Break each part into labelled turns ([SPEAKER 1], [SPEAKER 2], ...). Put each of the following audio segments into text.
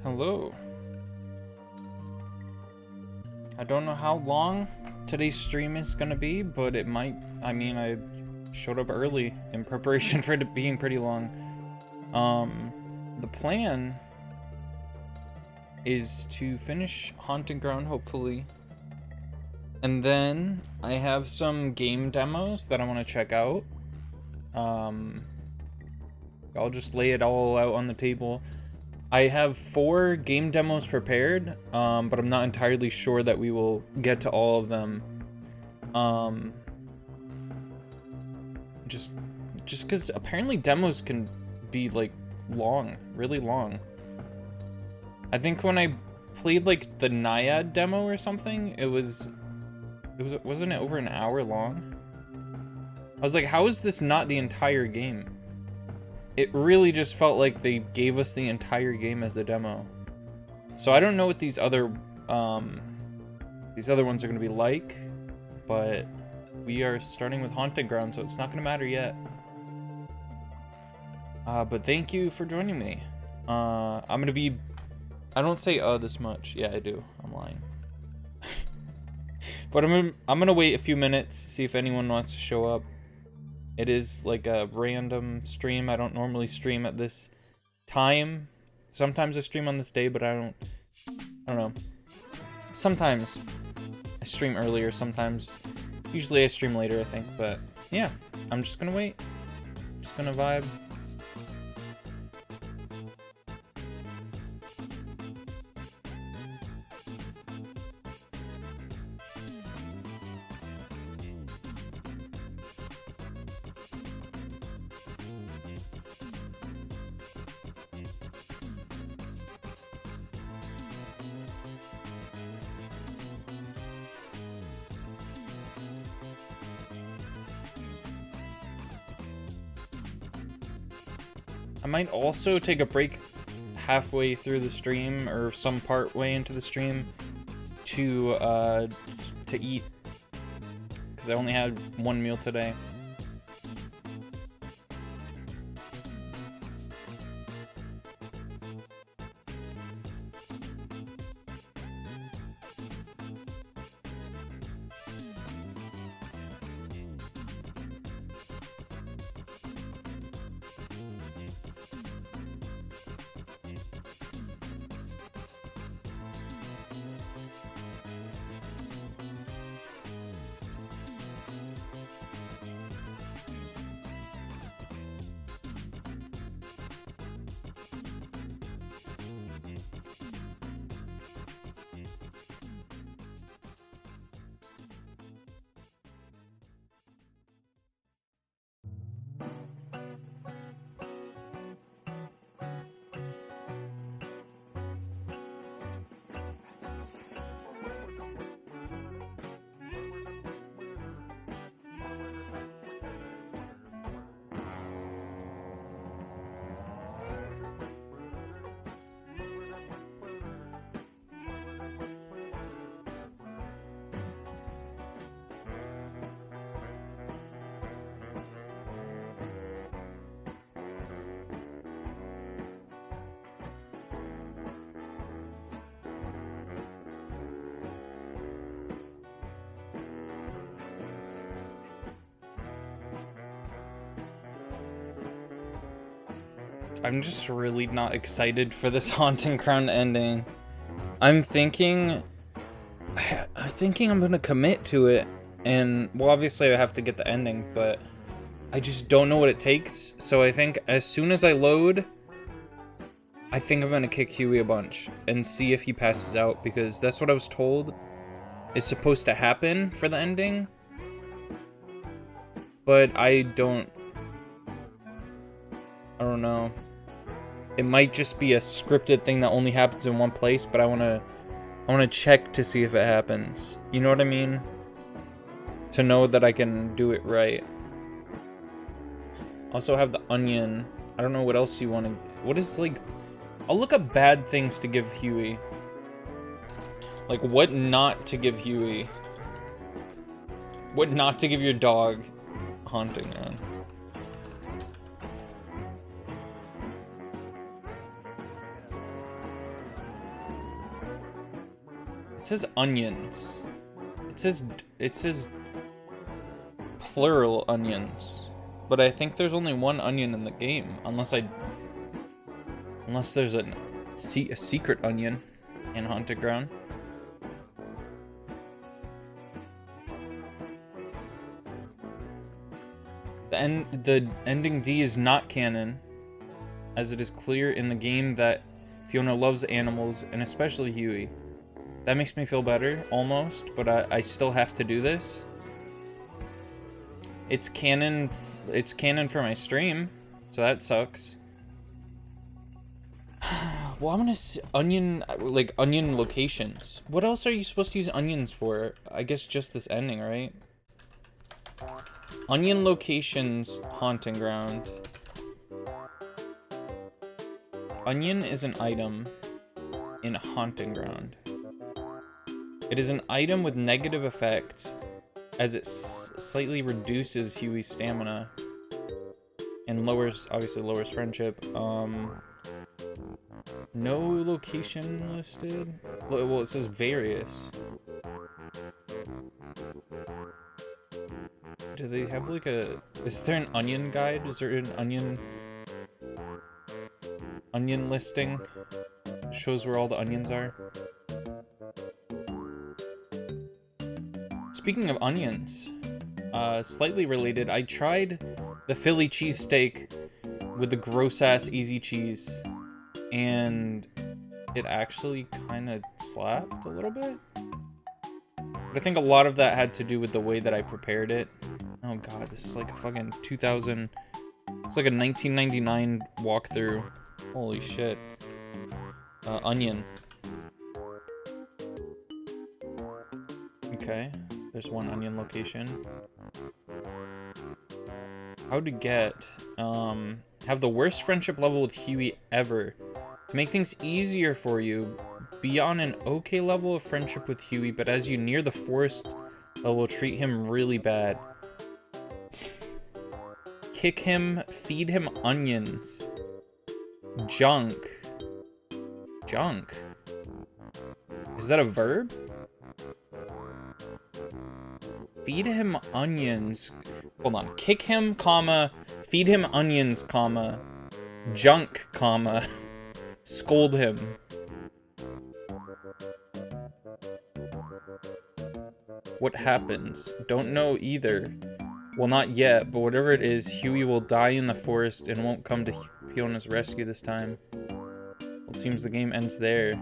[SPEAKER 1] Hello. I don't know how long today's stream is gonna be, but it might. I mean, I showed up early in preparation for it being pretty long. The plan is to finish Haunting Ground, hopefully. And then I have some game demos that I want to check out. I'll just lay it all out on the table. I have 4 game demos prepared, but I'm not entirely sure that we will get to all of them. Just because apparently demos can be like long, really long. I think when I played like the Naiad demo or something, wasn't it over an hour long? I was like, how is this not the entire game? It really just felt like they gave us the entire game as a demo. So I don't know what these other ones are gonna be like, but we are starting with Haunting Ground, so it's not gonna matter yet. But thank you for joining me. I don't say this much. Yeah, I do. I'm lying. But I'm gonna wait a few minutes, see if anyone wants to show up. It is like a random stream. I don't normally stream at this time. Sometimes I stream on this day, but I don't know. Sometimes I stream earlier, usually I stream later, I think, but yeah, I'm just gonna wait. Just gonna vibe. I might also take a break halfway through the stream or some part way into the stream to eat, because I only had one meal today. I'm just really not excited for this Haunting Ground ending. I'm thinking I'm gonna commit to it, and well, obviously I have to get the ending, but I just don't know what it takes. So I think as soon as I load, I think I'm gonna kick Huey a bunch and see if he passes out, because that's what I was told is supposed to happen for the ending. But I don't know. It might just be a scripted thing that only happens in one place, but I wanna check to see if it happens. You know what I mean? To know that I can do it right. Also have the onion. I don't know what else you want to. What is like? I'll look up bad things to give Huey. Like what not to give Huey. What not to give your dog. Haunting, man. says onions. It says plural onions. But I think there's only one onion in the game, unless there's a secret onion in Haunted Ground. The ending D is not canon, as it is clear in the game that Fiona loves animals, and especially Huey. That makes me feel better, almost, but I still have to do this. It's canon for my stream, so that sucks. Well, I'm gonna see onion locations. What else are you supposed to use onions for? I guess just this ending, right? Onion locations, Haunting Ground. Onion is an item in Haunting Ground. It is an item with negative effects, as it slightly reduces Huey's stamina and obviously lowers friendship. No location listed. Well, it says various. Do they have like is there an onion guide? Is there an onion listing? It shows where all the onions are. Speaking of onions, slightly related, I tried the Philly cheesesteak with the gross-ass easy cheese, and it actually kind of slapped a little bit. But I think a lot of that had to do with the way that I prepared it. Oh god, this is like a fucking 2000... It's like a 1999 walkthrough. Holy shit. Onion. Okay. There's one onion location. How to get, have the worst friendship level with Huey ever. To make things easier for you, be on an okay level of friendship with Huey, but as you near the forest level, treat him really bad. Kick him, feed him onions. Junk. Junk. Is that a verb? Feed him onions. Hold on. Kick him, comma, feed him onions, comma, junk, comma, scold him. What happens? Don't know either. Well, not yet, but whatever it is, Huey will die in the forest and won't come to Fiona's rescue this time. Well, it seems the game ends there.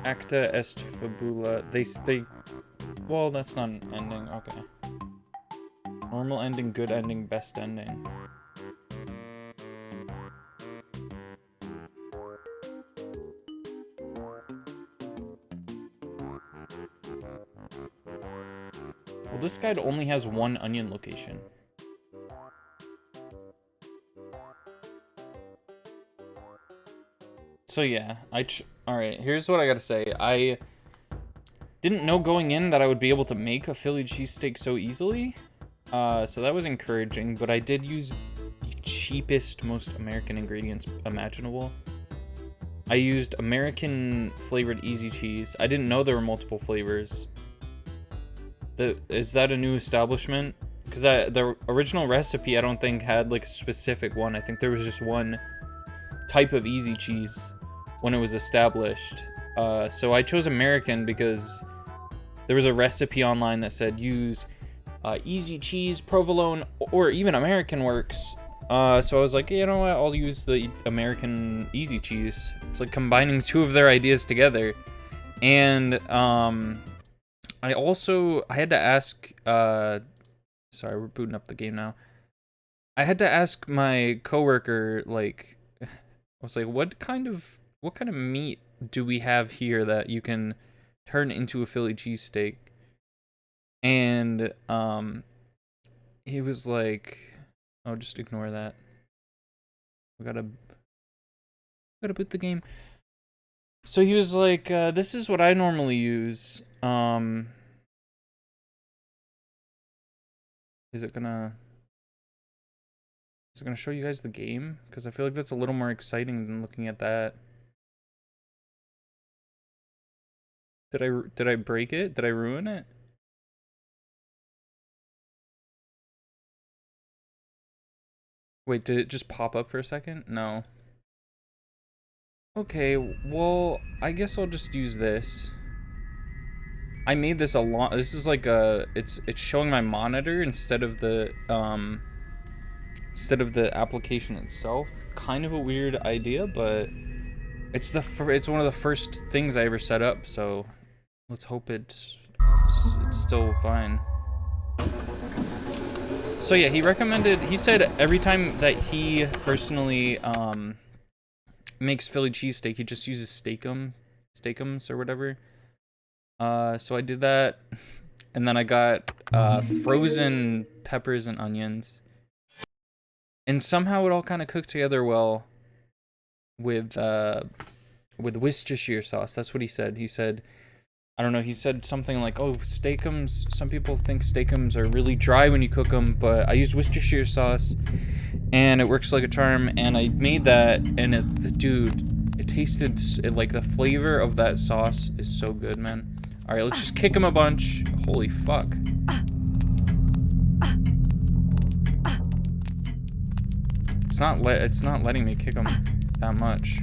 [SPEAKER 1] Acta est fabula. Well, that's not an ending. Okay. Normal ending, good ending, best ending. Well, this guide only has one onion location. So yeah, alright, here's what I gotta say. I didn't know going in that I would be able to make a Philly cheesesteak so easily. So that was encouraging, but I did use the cheapest, most American ingredients imaginable. I used American flavored easy cheese. I didn't know there were multiple flavors. Is that a new establishment? Because the original recipe, I don't think had like a specific one. I think there was just one type of easy cheese when it was established. So I chose American because there was a recipe online that said use easy cheese, provolone, or even American works. So I was like, you know what, I'll use the American easy cheese. It's like combining two of their ideas together. And I had to ask, sorry, we're booting up the game now. I had to ask my coworker, like, I was like, what kind of meat do we have here that you can turn into a Philly cheesesteak? And he was like, oh, just ignore that. We gotta boot the game. So he was like, this is what I normally use. Is it gonna... Is it gonna show you guys the game? Because I feel like that's a little more exciting than looking at that. Did I break it? Did I ruin it? Wait, did it just pop up for a second? No. Okay, well, I guess I'll just use this. I made this a lot. This is like a it's showing my monitor instead of the application itself. Kind of a weird idea, but it's one of the first things I ever set up, so let's hope it's still fine. So yeah, he said every time that he personally makes Philly cheesesteak, he just uses steakums or whatever. So I did that, and then I got frozen peppers and onions, and somehow it all kind of cooked together well with Worcestershire sauce. That's what he said. He said, I don't know, he said something like, oh, steakums, some people think steakums are really dry when you cook them, but I use Worcestershire sauce, and it works like a charm, and I made that, and dude, it tasted, like, the flavor of that sauce is so good, man. Alright, let's just kick him a bunch. Holy fuck. It's not letting me kick him that much.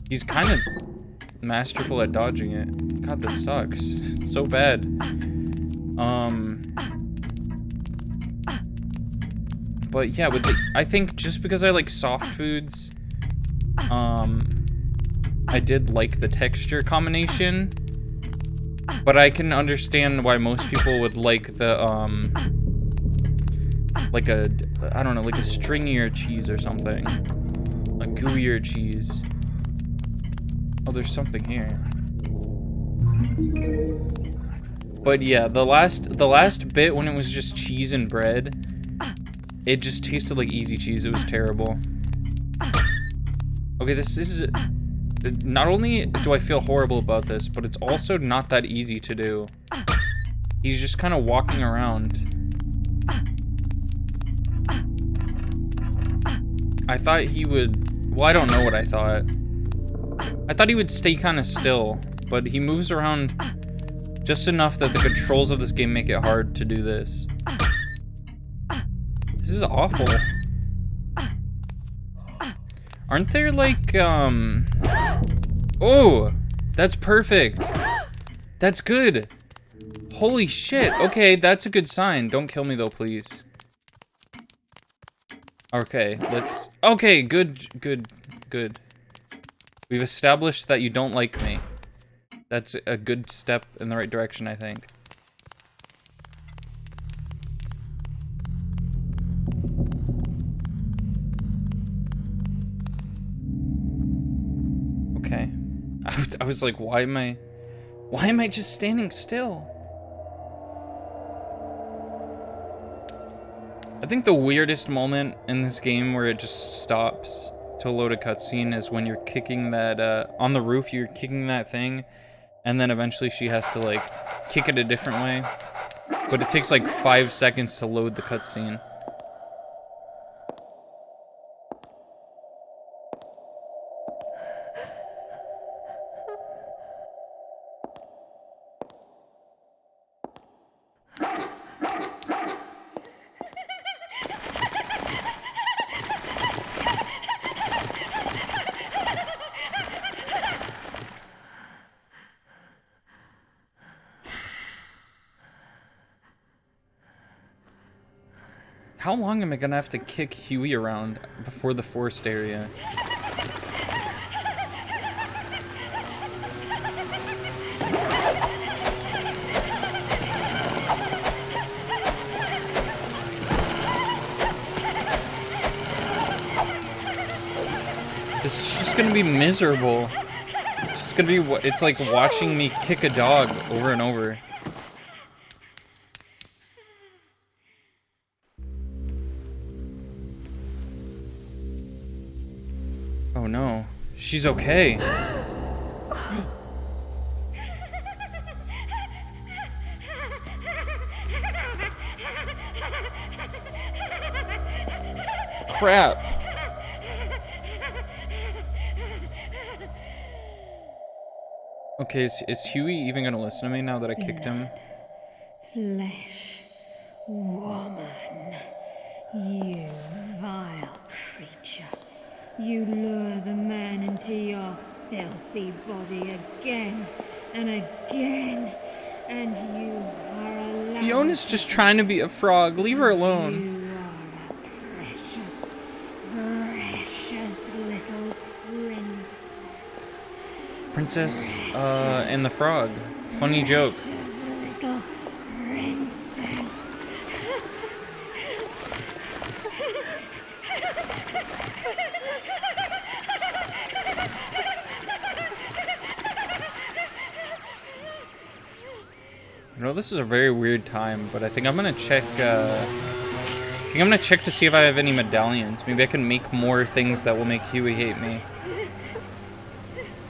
[SPEAKER 1] He's kind of masterful at dodging it. God, this sucks. So bad. But yeah, I think just because I like soft foods, I did like the texture combination, but I can understand why most people would like the, like a, I don't know, like a stringier cheese or something. A gooier cheese. Oh, there's something here. But yeah, the last bit when it was just cheese and bread, it just tasted like easy cheese. It was terrible. Okay, this is... Not only do I feel horrible about this, but it's also not that easy to do. He's just kind of walking around. I thought he would... Well, I don't know what I thought. I thought he would stay kind of still, but he moves around just enough that the controls of this game make it hard to do this. This is awful. Aren't there, like, Oh! That's perfect! That's good! Holy shit! Okay, that's a good sign. Don't kill me, though, please. Okay, let's... Okay, good. We've established that you don't like me. That's a good step in the right direction, I think. Okay. I was like, why am I just standing still? I think the weirdest moment in this game where it just stops to load a cutscene is when you're kicking that, on the roof, you're kicking that thing, and then eventually she has to, like, kick it a different way. But it takes, like, 5 seconds to load the cutscene. How long am I gonna have to kick Huey around before the forest area? This is just gonna be miserable. It's just gonna be, it's like watching me kick a dog over and over. Oh no, she's okay. crap. Okay, is Huey even gonna listen to me now that I kicked him?
[SPEAKER 2] Flesh, woman, you vile creature. You lure the man into your filthy body again and again, and you are allowed.
[SPEAKER 1] Fiona's just trying to be a frog. Leave her alone.
[SPEAKER 2] You are a precious, precious little
[SPEAKER 1] Princess, and the frog. Funny joke.
[SPEAKER 2] precious little princess.
[SPEAKER 1] You know, this is a very weird time, but I think I'm gonna check, to see if I have any medallions. Maybe I can make more things that will make Huey hate me.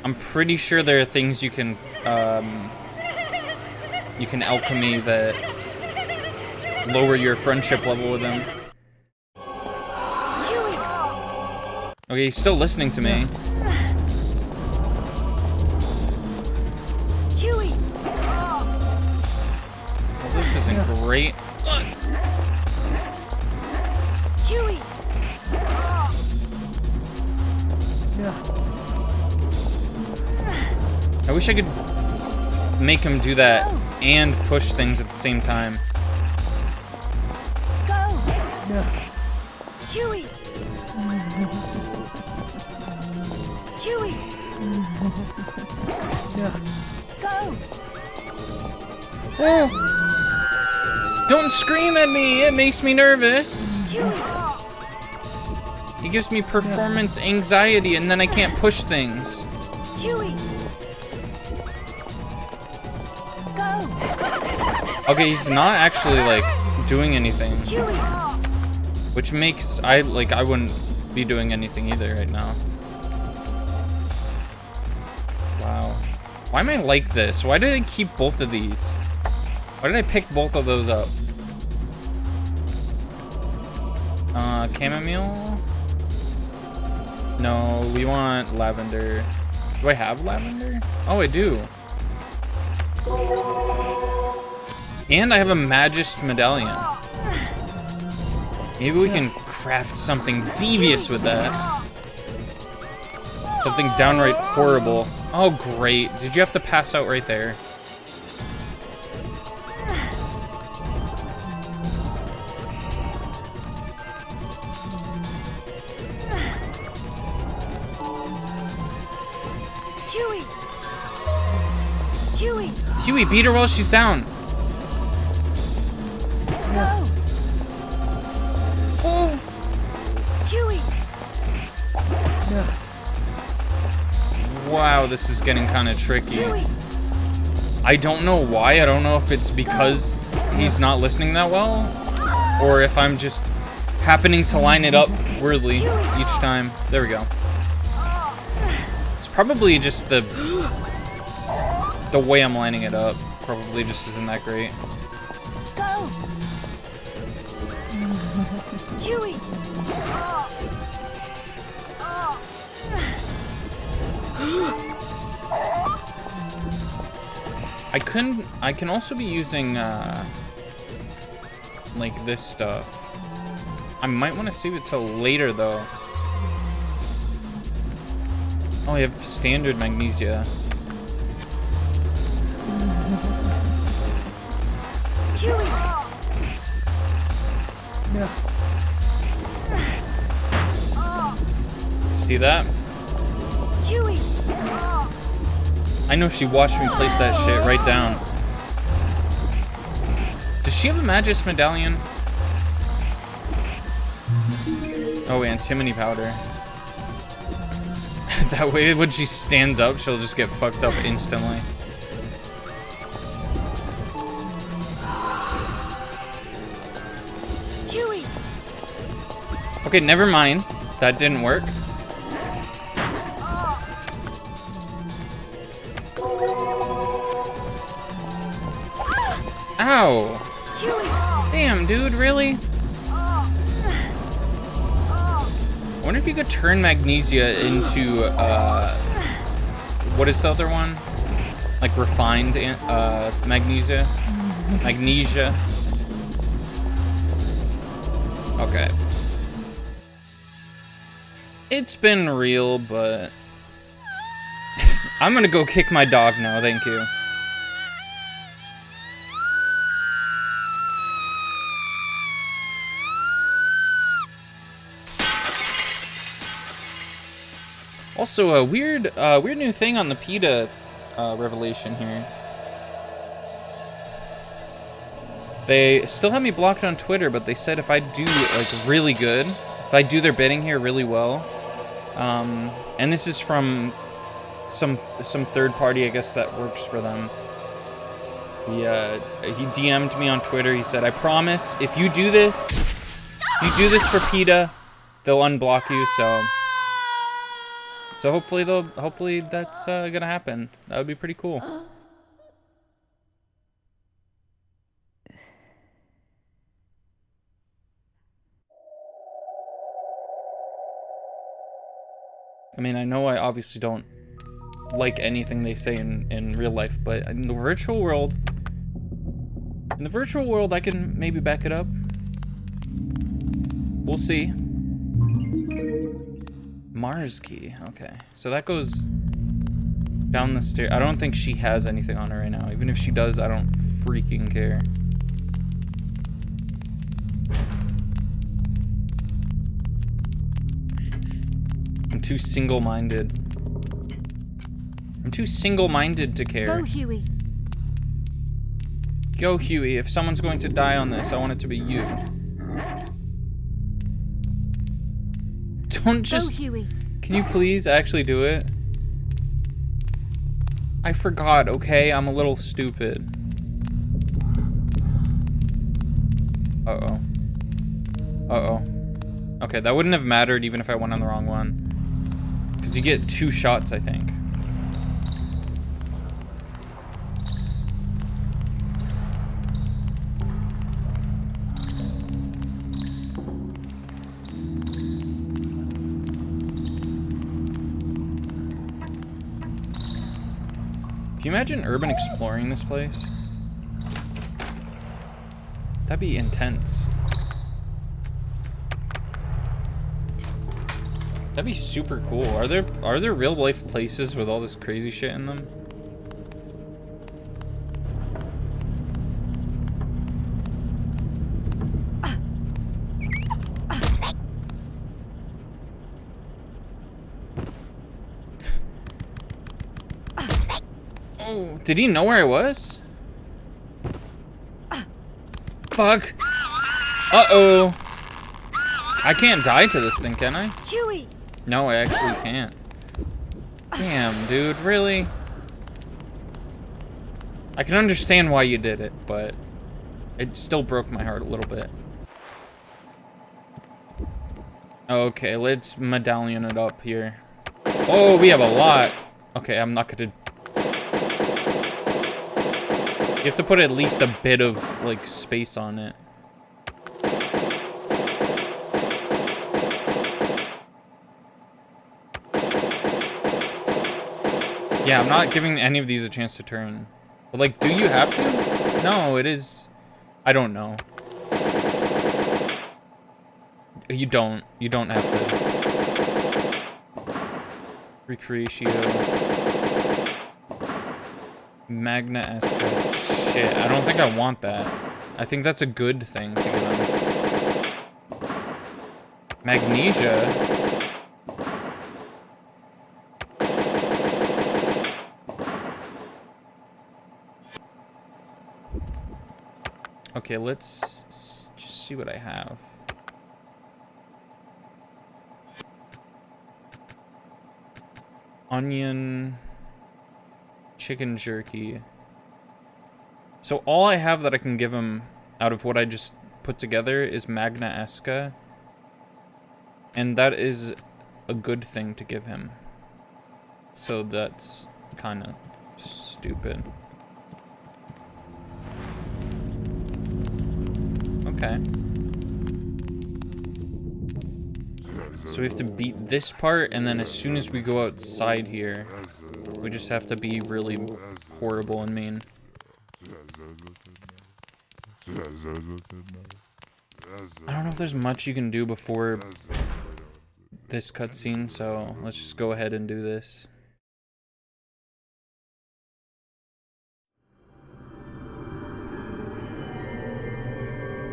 [SPEAKER 1] I'm pretty sure there are things you can alchemy that lower your friendship level with him. Okay, he's still listening to me. Well, this isn't great. I wish I could make him do that and push things at the same time. Oh. Don't scream at me, it makes me nervous. He gives me performance anxiety and then I can't push things. Okay, he's not actually like doing anything. Which makes I wouldn't be doing anything either right now. Wow. Why am I like this? Why did I keep both of these? Why did I pick both of those up? Chamomile? No, we want lavender. Do I have lavender? Oh, I do. And I have a Magist medallion. Maybe we can craft something devious with that. Something downright horrible. Oh, great. Did you have to pass out right there? Huey, beat her while she's down.
[SPEAKER 2] No.
[SPEAKER 1] Oh.
[SPEAKER 2] Huey.
[SPEAKER 1] Wow, this is getting kind of tricky. I don't know why. I don't know if it's because he's not listening that well, or if I'm just happening to line it up weirdly each time. There we go. It's probably just the way I'm lining it up. Probably just isn't that great.
[SPEAKER 2] Go. Huey.
[SPEAKER 1] I can also be using like this stuff. I might want to save it till later though. Oh, I have standard magnesia.
[SPEAKER 2] Huey.
[SPEAKER 3] No.
[SPEAKER 1] See that?
[SPEAKER 2] Huey.
[SPEAKER 1] I know she watched me place that shit right down. Does she have a Magist medallion? Oh, antimony powder. That way when she stands up, she'll just get fucked up instantly.
[SPEAKER 2] Huey.
[SPEAKER 1] Okay, never mind. That didn't work. Ow!
[SPEAKER 2] Huey.
[SPEAKER 1] Damn, dude, really? I wonder if you could turn magnesia into, what is the other one? Like refined magnesia? Magnesia. Okay. It's been real, but... I'm gonna go kick my dog now, thank you. Also, a weird new thing on the PETA revelation here. They still have me blocked on Twitter, but they said if I do like really good, if I do their bidding here really well, and this is from some third party, I guess, that works for them. He DM'd me on Twitter. He said, "I promise, if you do this for PETA, they'll unblock you." So hopefully that's gonna happen. That would be pretty cool. I mean, I know I obviously don't like anything they say in real life, but in the virtual world, I can maybe back it up. We'll see. Mars key. Okay, so that goes down the stairs. I don't think she has anything on her right now. Even if she does, I don't freaking care. I'm too single-minded. I'm too single-minded to care.
[SPEAKER 2] Go, Huey.
[SPEAKER 1] Go, Huey. If someone's going to die on this, I want it to be you. Don't just...
[SPEAKER 2] Go, Huey.
[SPEAKER 1] Can you please actually do it? I forgot, okay? I'm a little stupid. Uh-oh. Uh-oh. Okay, that wouldn't have mattered even if I went on the wrong one. Because you get 2 shots, I think. Can you imagine urban exploring this place? That'd be intense. That'd be super cool. Are there real life places with all this crazy shit in them? Oh, did he know where I was? Fuck. Uh-oh. I can't die to this thing, can I?
[SPEAKER 2] Huey.
[SPEAKER 1] No, I actually can't. Damn, dude, really? I can understand why you did it, but it still broke my heart a little bit. Okay, let's medallion it up here. Oh, we have a lot. Okay, I'm not gonna... You have to put at least a bit of, like, space on it. Yeah, I'm not giving any of these a chance to turn. But, like, do you have to? No, it is... I don't know. You don't. You don't have to. Recreatio. Magna Esca. Shit, I don't think I want that. I think that's a good thing to give him. Magnesia. Okay, let's just see what I have. Onion, chicken jerky. So all I have that I can give him out of what I just put together is Magna Esca. And that is a good thing to give him. So that's kind of stupid. Okay. So we have to beat this part, and then as soon as we go outside here, we just have to be really horrible and mean. I don't know if there's much you can do before this cutscene, so let's just go ahead and do this.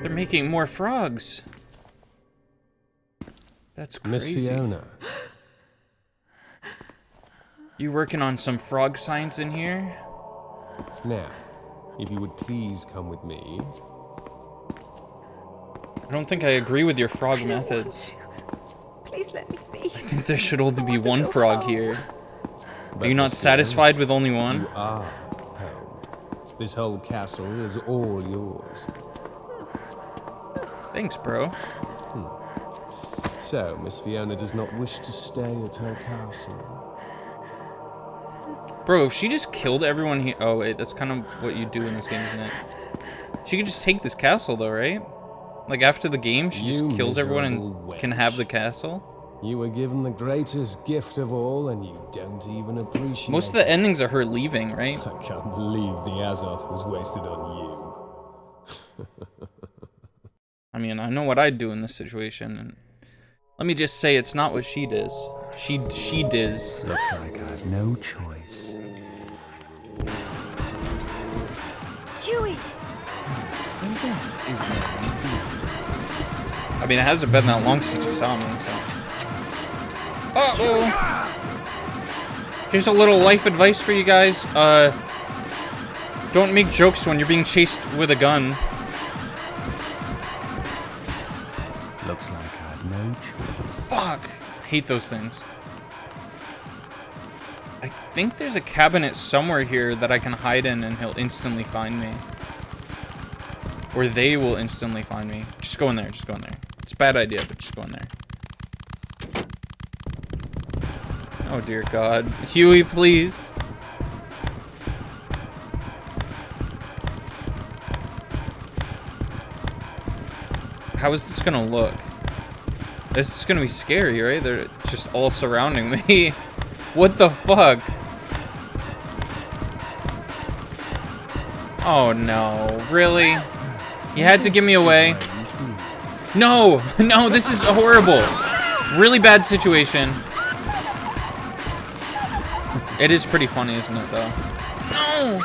[SPEAKER 1] They're making more frogs. That's crazy.
[SPEAKER 3] Miss Fiona.
[SPEAKER 1] You working on some frog science in here?
[SPEAKER 3] Now, if you would please come with me.
[SPEAKER 1] I don't think I agree with your frog methods.
[SPEAKER 2] Please let me be.
[SPEAKER 1] I think there should only be one frog here.
[SPEAKER 3] But
[SPEAKER 1] Are you not
[SPEAKER 3] Miss
[SPEAKER 1] satisfied with only one?
[SPEAKER 3] Fiona, you are home. This whole castle is all yours.
[SPEAKER 1] Thanks, bro.
[SPEAKER 3] So, Miss Fiona does not wish to stay at her castle.
[SPEAKER 1] Bro, if she just killed everyone here... Oh, wait, that's kind of what you do in this game, isn't it? She could just take this castle, though, right? Like, after the game, she just kills everyone and can have the castle?
[SPEAKER 3] You were given the greatest gift of all, and you don't even appreciate it.
[SPEAKER 1] Most of the endings are her leaving, right?
[SPEAKER 3] I can't believe the Azoth was wasted on you.
[SPEAKER 1] I mean, I know what I'd do in this situation, and... Let me just say, it's not what she does. She does.
[SPEAKER 4] Looks like I have no choice.
[SPEAKER 2] Chewie!
[SPEAKER 1] I mean, it hasn't been that long since you saw me, so... Uh-oh! Here's a little life advice for you guys. Don't make jokes when you're being chased with a gun.
[SPEAKER 4] Looks like I have no choice.
[SPEAKER 1] Fuck! Hate those things. I think there's a cabinet somewhere here that I can hide in and he'll instantly find me. Or they will instantly find me. Just go in there, just go in there. It's a bad idea, but just go in there. Oh dear God. Huey, please. How is this gonna look? This is gonna be scary, right? They're just all surrounding me. What the fuck? Oh no, really? You had to give me away? No, no, this is horrible. Really bad situation. It is pretty funny, isn't it, though? No!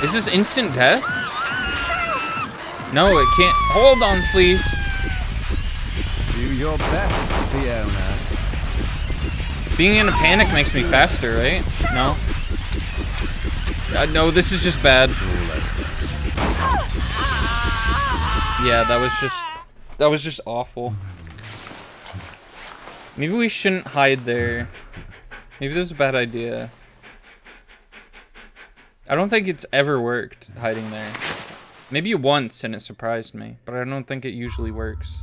[SPEAKER 1] Is this instant death? No, it can't. Hold on, please.
[SPEAKER 4] Do your best, Fiona.
[SPEAKER 1] Being in a panic makes me faster, right? No? No, this is just bad. Yeah, that was just awful. Maybe we shouldn't hide there. Maybe that was a bad idea. I don't think it's ever worked, hiding there. Maybe once, and it surprised me. But I don't think it usually works.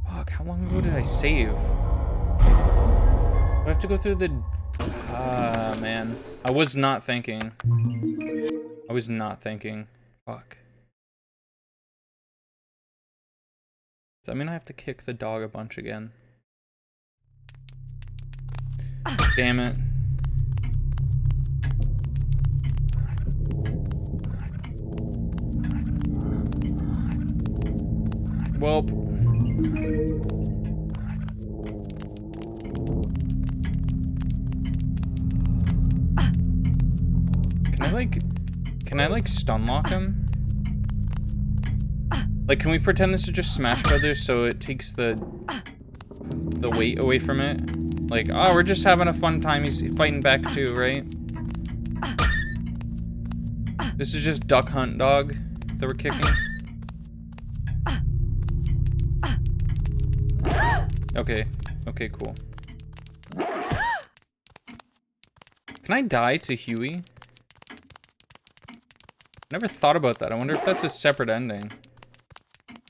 [SPEAKER 1] Fuck, how long ago did I save? Do I have to go through the... Ah, man. I was not thinking. I was not thinking. Fuck. Does that mean I have to kick the dog a bunch again? Damn it. Well. Can I like stun lock him? Like, can we pretend this is just Smash Brothers so it takes the weight away from it? Like, oh, we're just having a fun time. He's fighting back too, right? This is just Duck Hunt Dog that we're kicking. Okay. Okay, cool. Can I die to Huey? Never thought about that. I wonder if that's a separate ending.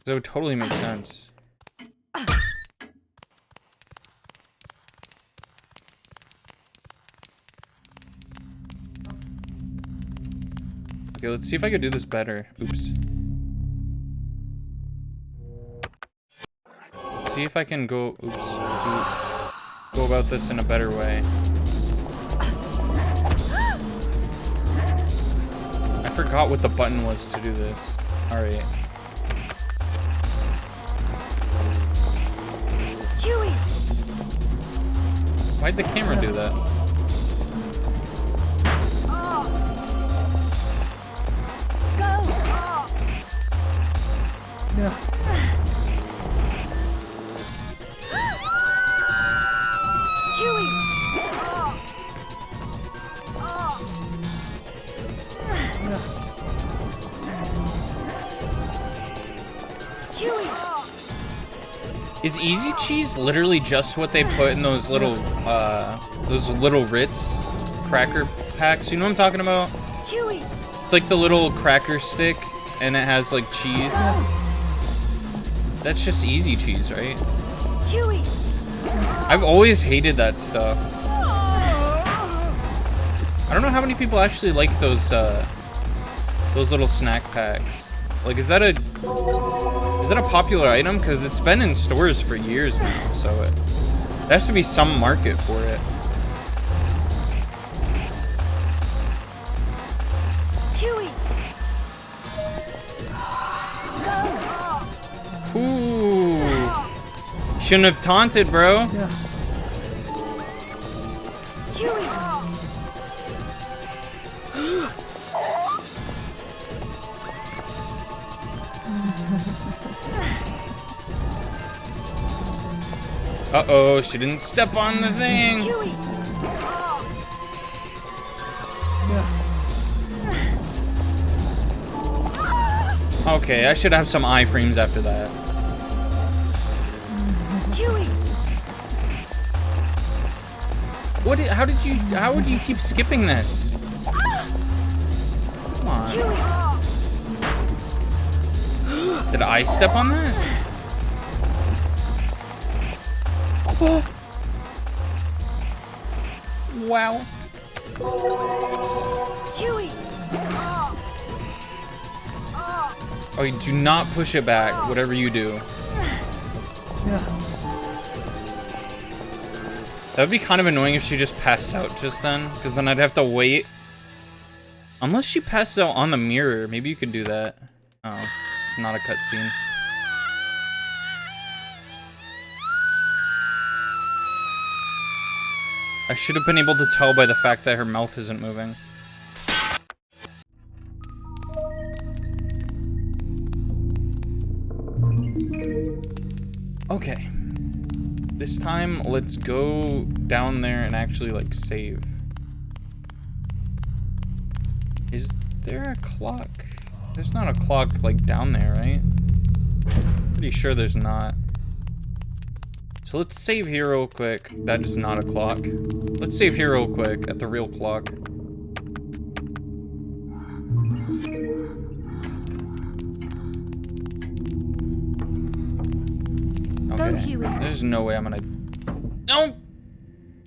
[SPEAKER 1] That would totally make sense. Okay, let's see if I could do this better. Oops. Let's see see if I can go, go about this in a better way. I forgot what the button was to do this. Alright.
[SPEAKER 2] Huey!
[SPEAKER 1] Why'd the camera do that?
[SPEAKER 2] Go! Huey! Huey!
[SPEAKER 1] Is easy cheese literally just what they put in those little Ritz cracker packs? You know what I'm talking about?
[SPEAKER 2] Huey!
[SPEAKER 1] It's like the little cracker stick, and it has like cheese. That's just easy cheese, right?
[SPEAKER 2] Huey!
[SPEAKER 1] I've always hated that stuff. I don't know how many people actually like those little snack packs. Like, is that a popular item? Because it's been in stores for years now, so there has to be some market for it.
[SPEAKER 2] Huey!
[SPEAKER 1] Ooh. Shouldn't have taunted, bro.
[SPEAKER 2] Huey!
[SPEAKER 1] Uh-oh, she didn't step on the thing.
[SPEAKER 2] Huey!
[SPEAKER 1] Okay, I should have some iframes after that.
[SPEAKER 2] Huey!
[SPEAKER 1] How would you keep skipping this? Come on.
[SPEAKER 2] Huey!
[SPEAKER 1] Did I step on that? Wow.
[SPEAKER 2] Huey!
[SPEAKER 1] Oh, you do not push it back, whatever you do. That would be kind of annoying if she just passed out just then, because then I'd have to wait. Unless she passed out on the mirror, maybe you could do that. Oh, it's not a cutscene. I should have been able to tell by the fact that her mouth isn't moving. Okay. This time, let's go down there and actually, like, save. Is there a clock? There's not a clock, like, down there, right? Pretty sure there's not. So let's save here real quick. That is not a clock. Let's save here real quick at the real clock.
[SPEAKER 2] Go, Huey.
[SPEAKER 1] There's no way I'm gonna... No!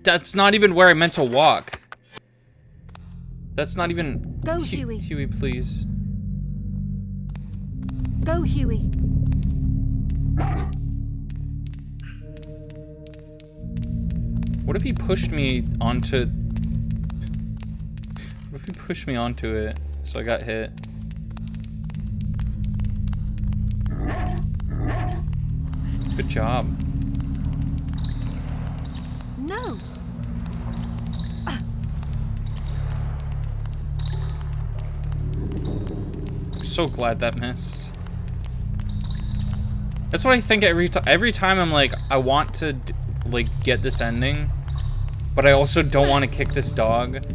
[SPEAKER 1] That's not even where I meant to walk. That's not even...
[SPEAKER 2] Go, Huey.
[SPEAKER 1] Huey, please.
[SPEAKER 2] Go, Huey.
[SPEAKER 1] What if he pushed me onto... What if he pushed me onto it so I got hit? Good job.
[SPEAKER 2] No.
[SPEAKER 1] I'm so glad that missed. That's what I think every time I'm like, I want to like get this ending, but I also don't want to kick this dog.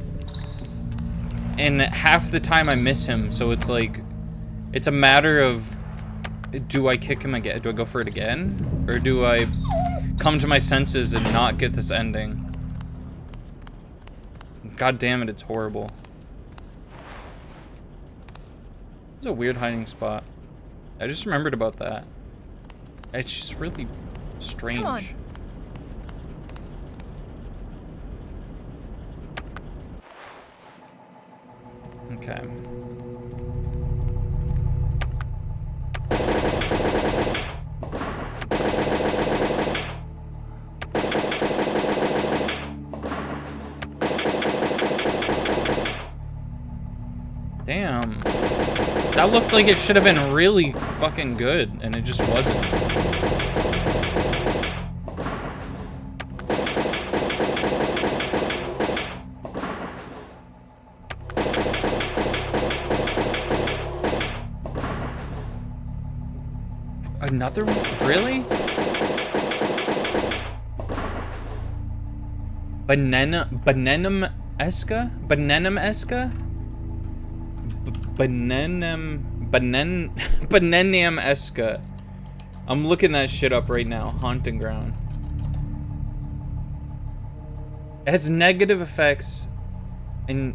[SPEAKER 1] And half the time I miss him, so it's like, it's a matter of, do I kick him again? Do I go for it again? Or do I come to my senses and not get this ending? God damn it, it's horrible. It's a weird hiding spot. I just remembered about that. It's just really strange.
[SPEAKER 2] Come on.
[SPEAKER 1] Okay. Damn. That looked like it should have been really fucking good, and it just wasn't. Another one? Really? Bananum-esca? Bananum-esca? Bananum-esca. I'm looking that shit up right now. Haunting Ground. It has negative effects and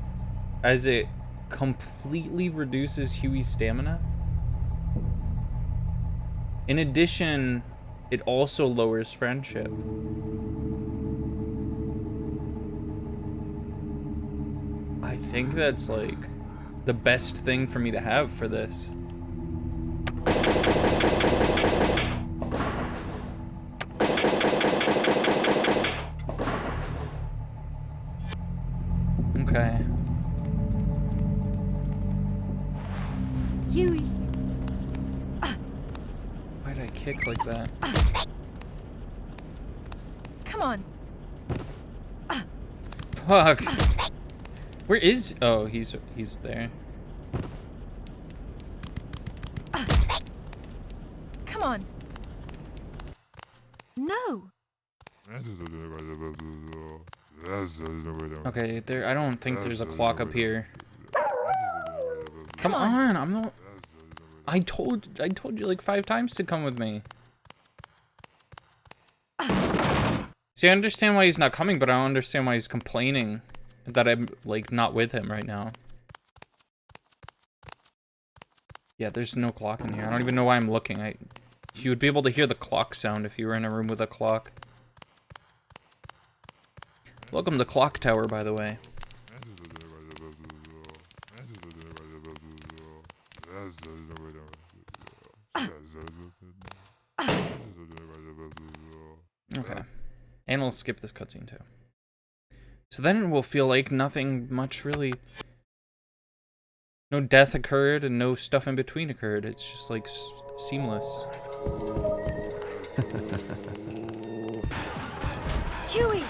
[SPEAKER 1] as it completely reduces Huey's stamina. In addition, it also lowers friendship. I think that's like the best thing for me to have for this. Okay.
[SPEAKER 2] Huey.
[SPEAKER 1] Why'd I kick like that?
[SPEAKER 2] Come on.
[SPEAKER 1] Fuck. Where is? Oh, he's there.
[SPEAKER 2] Come on. No.
[SPEAKER 1] Okay, there. I don't think there's a clock up here. Come on, I'm not. I told you like 5 times to come with me. See, I understand why he's not coming, but I don't understand why he's complaining that I'm like not with him right now. Yeah, there's no clock in here. I don't even know why I'm looking. You would be able to hear the clock sound if you were in a room with a clock. Welcome to Clock Tower, by the way. Okay. And we'll skip this cutscene too. So then it will feel like nothing much really... No death occurred and no stuff in between occurred. It's just like seamless.
[SPEAKER 2] Huey.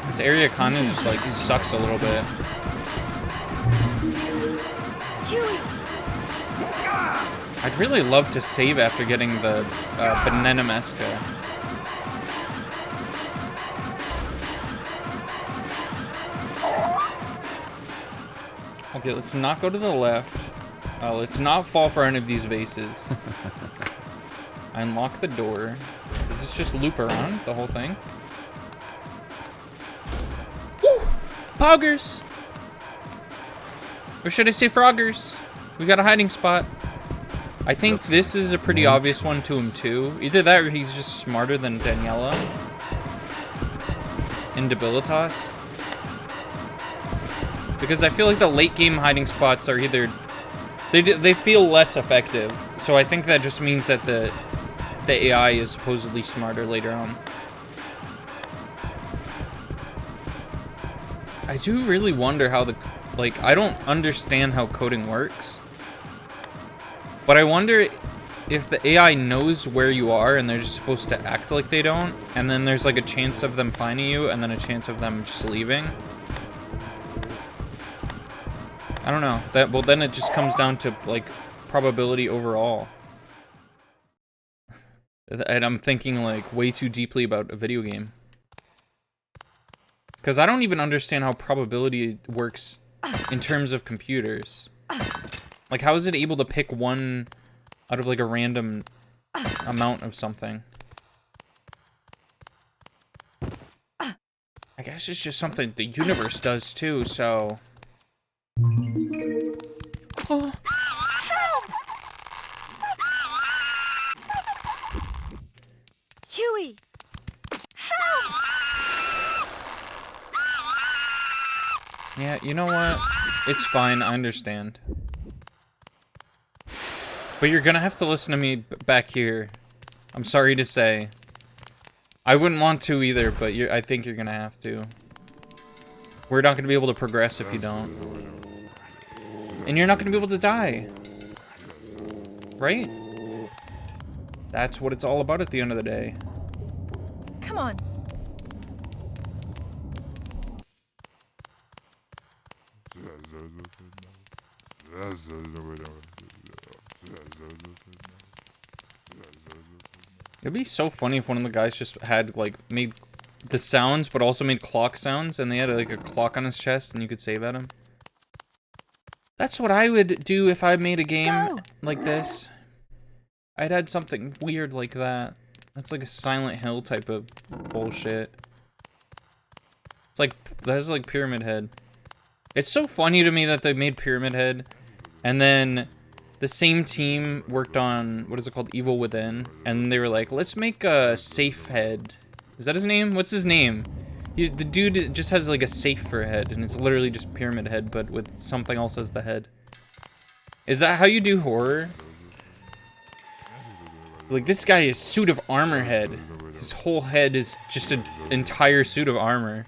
[SPEAKER 1] This area kind of just like sucks a little bit.
[SPEAKER 2] Huey.
[SPEAKER 1] I'd really love to save after getting the Bananamesca. Okay, let's not go to the left. Let's not fall for any of these vases. I unlock the door. Does this just loop around the whole thing? Woo! Poggers! Or should I say froggers? We got a hiding spot. I think this is a pretty obvious one to him too. Either that or he's just smarter than Daniela. In Debilitas. Because I feel like the late game hiding spots are either... They feel less effective. So I think that just means that the AI is supposedly smarter later on. I do really wonder how the... Like, I don't understand how coding works. But I wonder if the AI knows where you are and they're just supposed to act like they don't. And then there's like a chance of them finding you and then a chance of them just leaving. I don't know. Well, then it just comes down to, like, probability overall. And I'm thinking, like, way too deeply about a video game. Because I don't even understand how probability works in terms of computers. Like, how is it able to pick one out of, like, a random amount of something? I guess it's just something the universe does, too, so... Oh.
[SPEAKER 2] Huey. Help.
[SPEAKER 1] Yeah, you know what? It's fine, I understand. But you're gonna have to listen to me back here. I'm sorry to say. I wouldn't want to either, but I think you're gonna have to. We're not gonna be able to progress if you don't. And you're not gonna be able to die. Right? That's what it's all about at the end of the day.
[SPEAKER 2] Come on.
[SPEAKER 1] It'd be so funny if one of the guys just had, like, made the sounds, but also made clock sounds, and they had, like, a clock on his chest, and you could save at him. That's what I would do if I made a game like this. I'd add something weird like that. That's like a Silent Hill type of bullshit. It's like, that's like Pyramid Head. It's so funny to me that they made Pyramid Head, and then the same team worked on, what is it called, Evil Within, and they were like, let's make a Safe Head. Is that his name? What's his name? The dude just has like a safe for a head, and it's literally just Pyramid Head, but with something else as the head. Is that how you do horror? Like, this guy is suit of armor head. His whole head is just an entire suit of armor.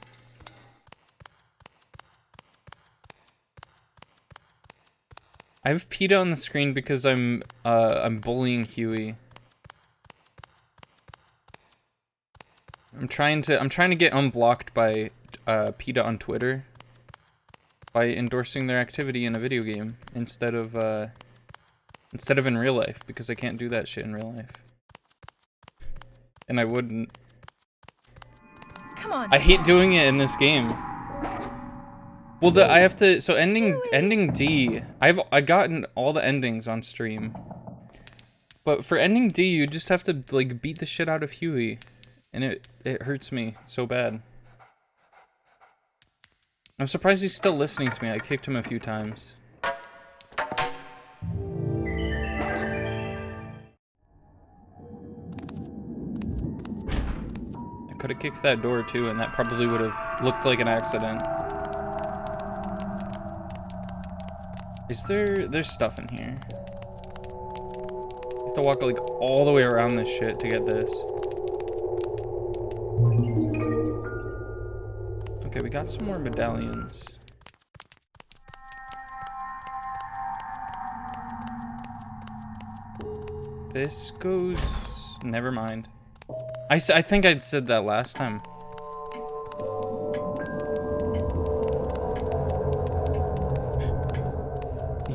[SPEAKER 1] I have PETA on the screen because I'm bullying Huey. I'm trying to get unblocked by PETA on Twitter by endorsing their activity in a video game instead of in real life, because I can't do that shit in real life. And I wouldn't.
[SPEAKER 2] Come on.
[SPEAKER 1] I hate doing it in this game. Well, I have to. So ending D, I gotten all the endings on stream. But for ending D, you just have to like beat the shit out of Huey, and it hurts me so bad. I'm surprised he's still listening to me. I kicked him a few times. I could have kicked that door too, and that probably would have looked like an accident. There's stuff in here. You have to walk like all the way around this shit to get this. Okay, we got some more medallions. This goes... Never mind. I think I'd said that last time.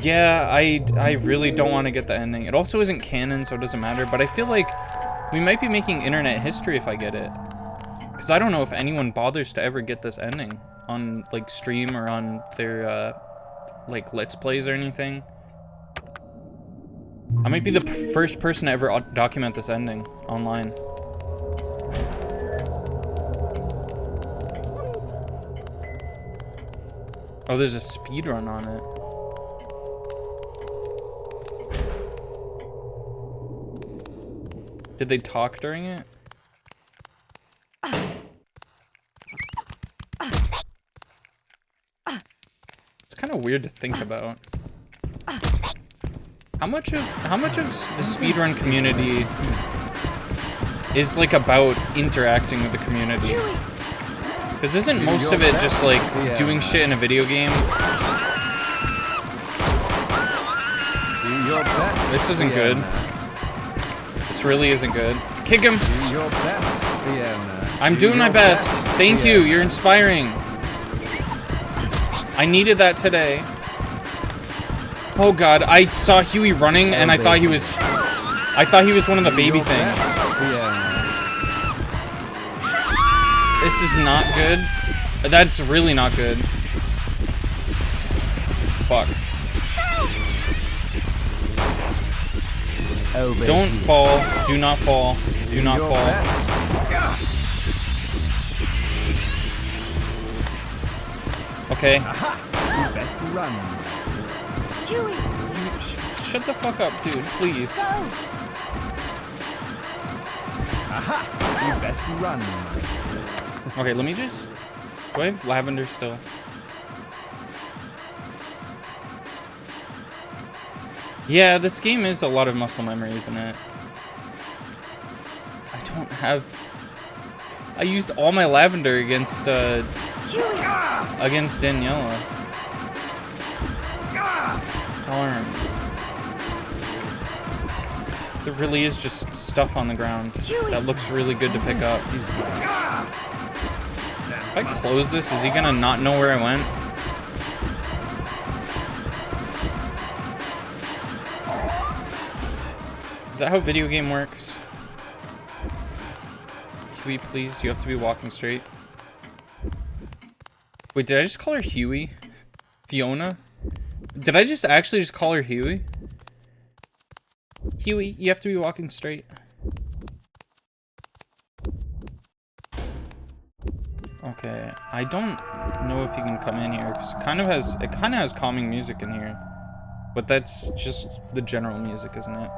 [SPEAKER 1] Yeah, I really don't want to get the ending. It also isn't canon, so it doesn't matter, but I feel like we might be making internet history if I get it. Because I don't know if anyone bothers to ever get this ending on, like, stream or on their, like, Let's Plays or anything. I might be the first person to ever document this ending online. Oh, there's a speedrun on it. Did they talk during it? It's kind of weird to think about. How much of the speedrun community is like about interacting with the community? Because isn't most of it just like doing shit in a video game? This isn't good. This really isn't good. Kick him! I'm doing my best. Thank you, you're inspiring. I needed that today. Oh god, I saw Huey running and I thought he was one of the baby things. This is not good. That's really not good. Fuck. Don't fall. Do not fall. Do not fall. Okay. Shut the fuck up, dude, please. Okay, let me just... Do I have lavender still? Yeah, this game is a lot of muscle memory, isn't it? I don't have... I used all my lavender against Daniela. Darn. There really is just stuff on the ground that looks really good to pick up. If I close this, is he gonna not know where I went? Is that how video game works? Huey, please. You have to be walking straight. Wait, did I just call her Huey? Fiona? Did I just actually just call her Huey? Huey, you have to be walking straight. Okay, I don't know if you can come in here because it kind of has calming music in here, but that's just the general music, isn't it?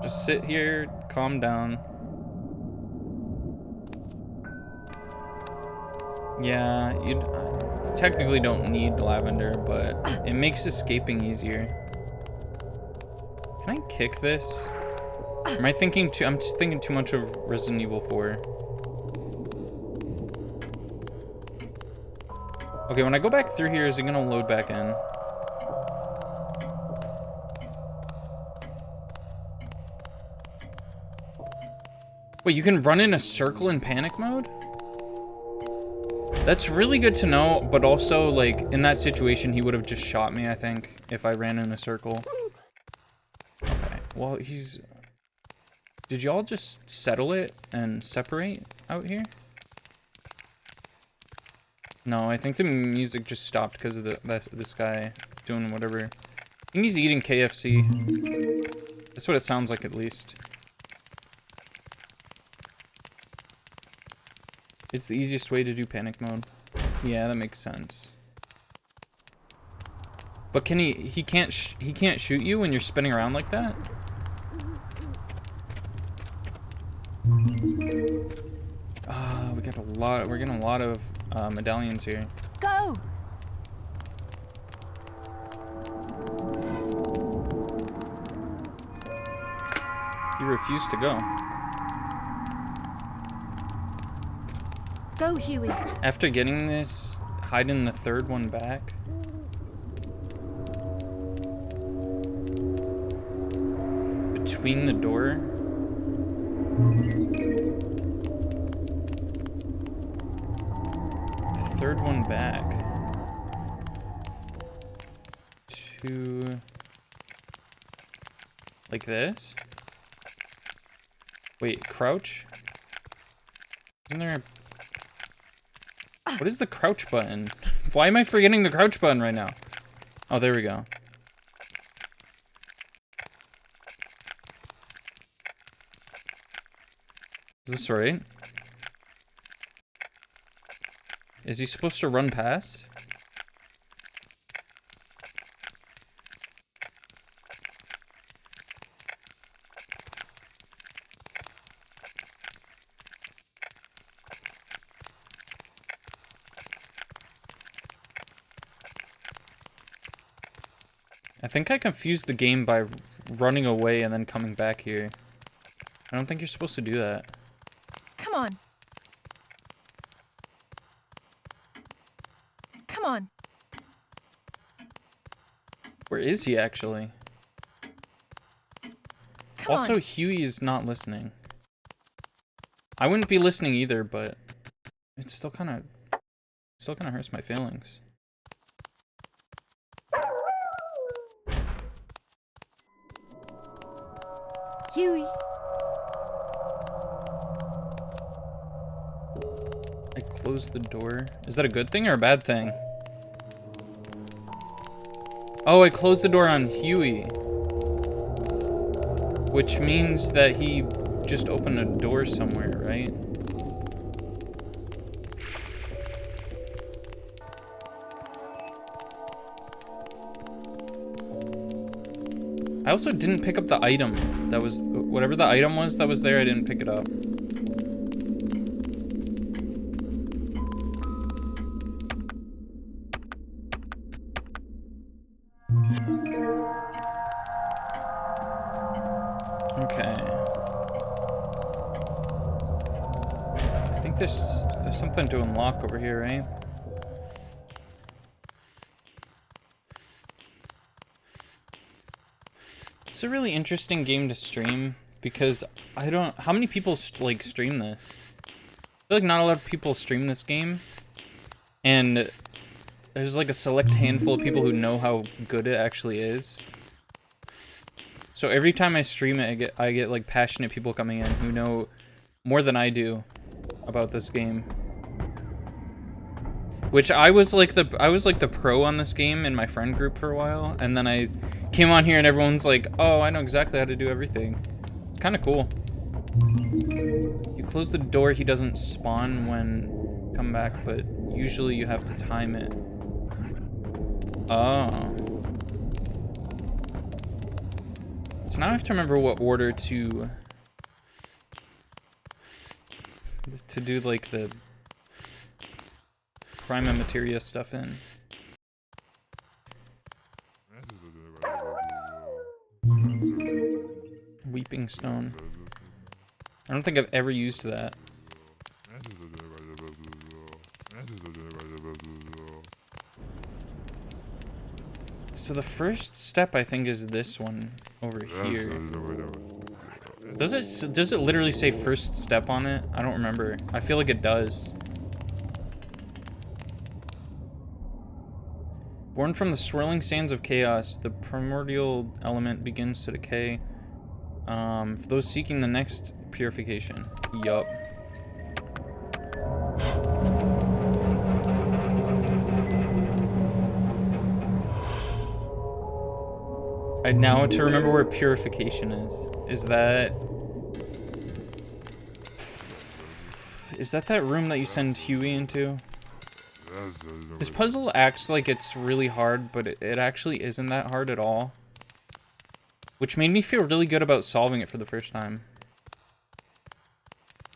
[SPEAKER 1] Just sit here, calm down. Yeah, you technically don't need lavender, but it makes escaping easier. Can I kick this? Am I thinking too? I'm just thinking too much of Resident Evil 4. Okay, when I go back through here, is it gonna load back in? Wait, you can run in a circle in panic mode? That's really good to know, but also, like, in that situation, he would have just shot me, I think, if I ran in a circle. Okay, well, did y'all just settle it and separate out here? No, I think the music just stopped because of this guy doing whatever. I think he's eating KFC. That's what it sounds like, at least. It's the easiest way to do panic mode. Yeah, that makes sense. But can he can't shoot you when you're spinning around like that? We're getting a lot of medallions here.
[SPEAKER 2] Go!
[SPEAKER 1] He refused to go.
[SPEAKER 2] Go, Huey.
[SPEAKER 1] After getting this, hiding the third one back. Between the door. The third one back. To... like this? Wait, crouch? Isn't there a... What is the crouch button? Why am I forgetting the crouch button right now? Oh, there we go. Is this right? Is he supposed to run past? I think I confused the game by running away and then coming back here. I don't think you're supposed to do that.
[SPEAKER 2] Come on. Come on.
[SPEAKER 1] Where is he actually?
[SPEAKER 2] Come
[SPEAKER 1] Also,
[SPEAKER 2] on.
[SPEAKER 1] Huey is not listening. I wouldn't be listening either, but it still kind of hurts my feelings.
[SPEAKER 2] Huey.
[SPEAKER 1] I closed the door. Is that a good thing or a bad thing? Oh, I closed the door on Huey. Which means that he just opened a door somewhere, right? I also didn't pick up the item. That was, whatever the item was that was there, I didn't pick it up. Okay. I think there's something to unlock over here, right? This is a really interesting game to stream because I don't. How many people like stream this? I feel like not a lot of people stream this game, and there's like a select handful of people who know how good it actually is. So every time I stream it, I get like passionate people coming in who know more than I do about this game. Which I was like the pro on this game in my friend group for a while, and then I came on here and everyone's like, "Oh, I know exactly how to do everything." It's kind of cool. You close the door, he doesn't spawn when come back, but usually you have to time it. Oh. So now I have to remember what order to do like the prima materia stuff in. Weeping stone. I don't think I've ever used that. So the first step I think is this one over here. Does it literally say first step on it? I don't remember. I feel like it does. Born from the swirling sands of chaos, the primordial element begins to decay. For those seeking the next purification. Yup. I now to remember where purification is. Is that that room that you send Huey into? This puzzle acts like it's really hard, but it actually isn't that hard at all. Which made me feel really good about solving it for the first time.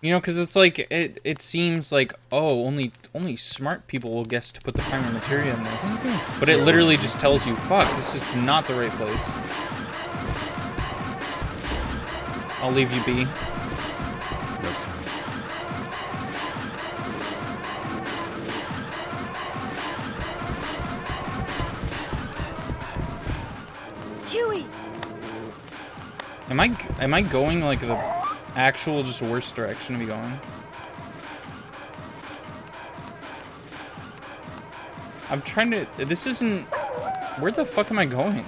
[SPEAKER 1] You know, because it's like, it seems like, oh, only smart people will guess to put the primary materia in this. But it literally just tells you, fuck, this is not the right place. I'll leave you be.
[SPEAKER 2] Huey!
[SPEAKER 1] Am I going like the actual just worst direction to be going? I'm trying to, this isn't, where the fuck am I going?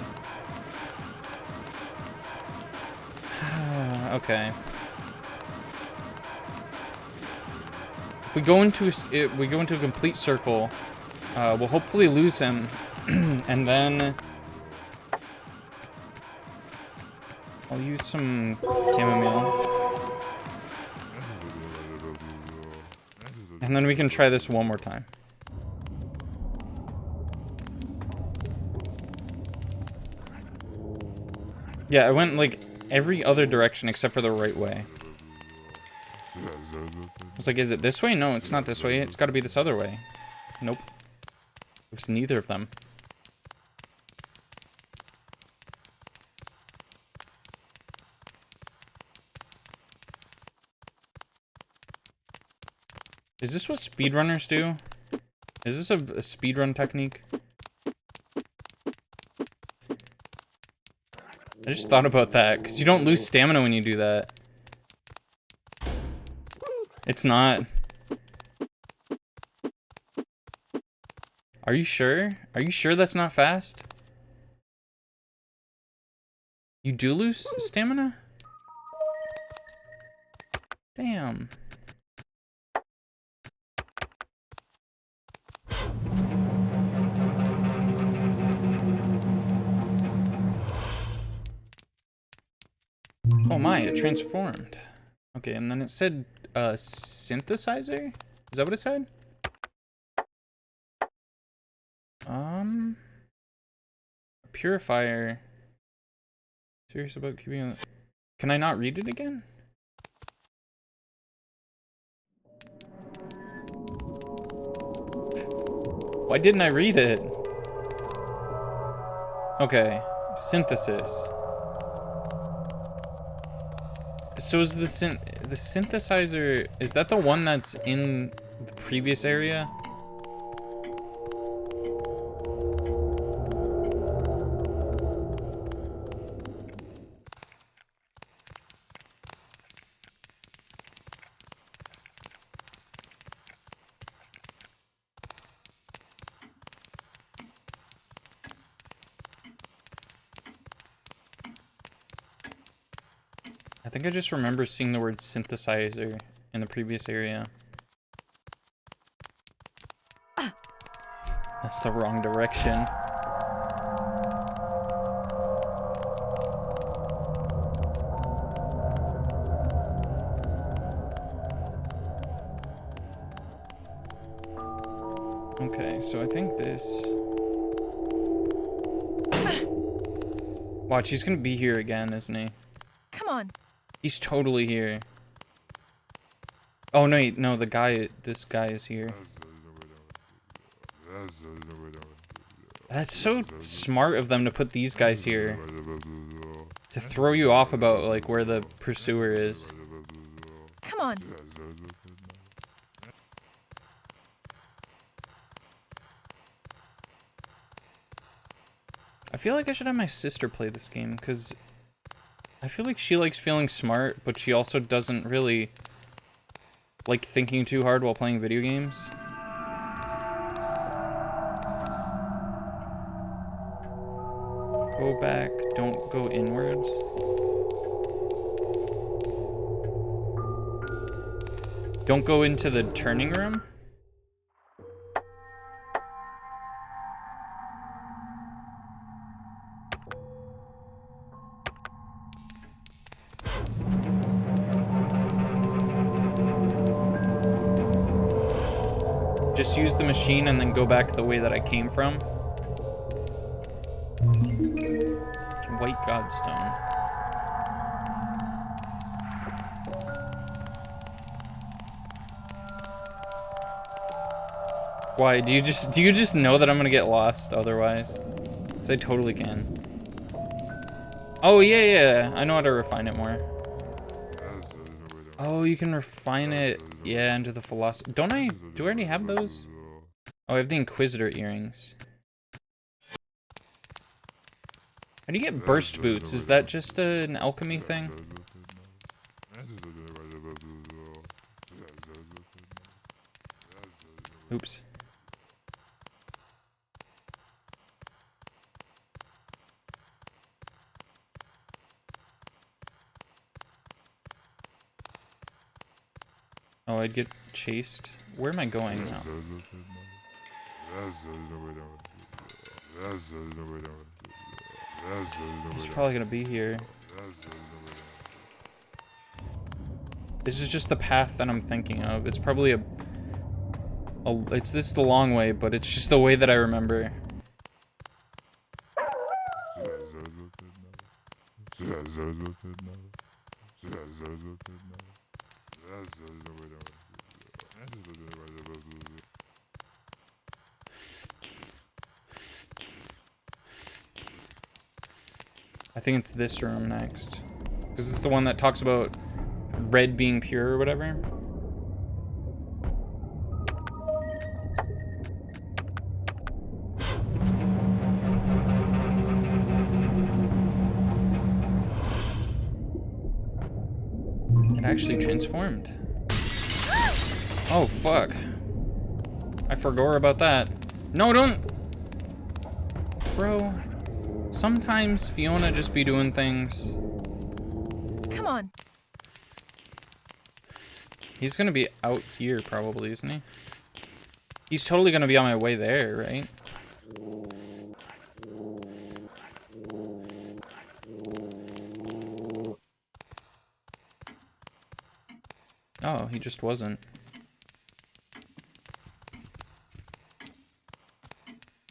[SPEAKER 1] Okay. If we go into a complete circle, we'll hopefully lose him, and then I'll use some chamomile. And then we can try this one more time. Yeah, I went like every other direction except for the right way. I was like, is it this way? No, it's not this way. It's got to be this other way. Nope. It's neither of them. Is this what speedrunners do? Is this a speedrun technique? I just thought about that, because you don't lose stamina when you do that. It's not. Are you sure? Are you sure that's not fast? You do lose stamina? Damn. Oh my, it transformed. Okay, and then it said, synthesizer? Is that what it said? Purifier. Serious about keeping it. Can I not read it again? Why didn't I read it? Okay, synthesis. So is the synthesizer, is that the one that's in the previous area? I think I just remember seeing the word synthesizer in the previous area. That's the wrong direction. Okay, so I think this... Watch, he's gonna be here again, isn't he?
[SPEAKER 2] Come on.
[SPEAKER 1] He's totally here. Oh, no, wait, no, this guy is here. That's so smart of them to put these guys here. To throw you off about, like, where the pursuer is.
[SPEAKER 2] Come on.
[SPEAKER 1] I feel like I should have my sister play this game, because I feel like she likes feeling smart, but she also doesn't really like thinking too hard while playing video games. Go back, don't go inwards. Don't go into the turning room? Just use the machine and then go back the way that I came from. White Godstone. Why? Do you just know that I'm gonna get lost otherwise? 'Cause I totally can. Oh yeah, I know how to refine it more. Oh, you can refine it, yeah, into the philosophy. Do I already have those? Oh, I have the Inquisitor earrings. How do you get burst boots? Is that just an alchemy thing? Oops. Oh, I'd get chased. Where am I going now? He's probably gonna be here. This is just the path that I'm thinking of. It's probably it's this the long way, but it's just the way that I remember. I think it's this room next. Because this is the one that talks about red being pure or whatever. It actually transformed. Oh, fuck. I forgot about that. No, don't! Bro. Sometimes Fiona just be doing things.
[SPEAKER 2] Come on.
[SPEAKER 1] He's gonna be out here probably, isn't he? He's totally gonna be on my way there, right? Oh, he just wasn't.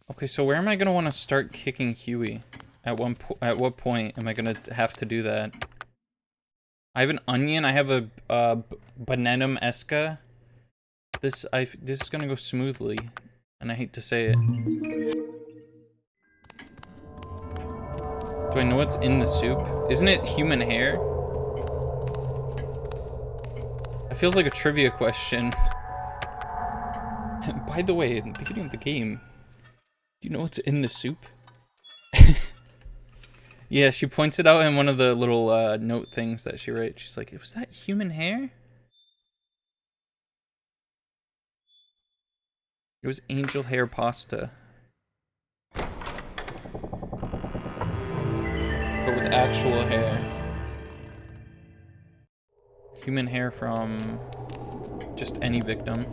[SPEAKER 1] Okay, so where am I gonna want to start kicking Huey? At what point am I gonna have to do that? I have an onion. I have a bananum esca. This is gonna go smoothly, and I hate to say it. Do I know what's in the soup? Isn't it human hair? It feels like a trivia question. By the way, in the beginning of the game, do you know what's in the soup? Yeah, she points it out in one of the little note things that she writes. She's like, was that human hair? It was angel hair pasta. But with actual hair. Human hair from just any victim.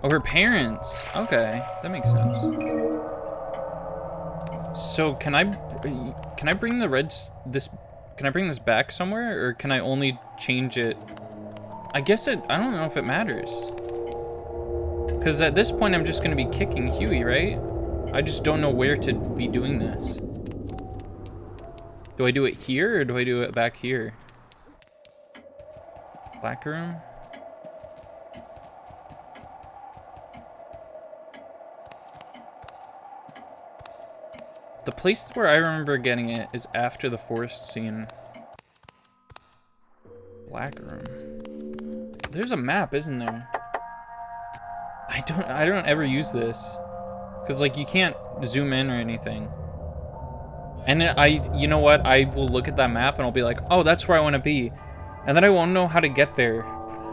[SPEAKER 1] Oh, her parents. Okay, that makes sense. So can I bring the can I bring this back somewhere, or can I only change it? I guess I don't know if it matters. Because at this point I'm just gonna be kicking Huey, right? I just don't know where to be doing this. Do I do it here or do I do it back here? Black room? The place where I remember getting it is after the forest scene. Black room. There's a map, isn't there? I don't ever use this. Cause like you can't zoom in or anything. And you know what? I will look at that map and I'll be like, oh, that's where I want to be. And then I won't know how to get there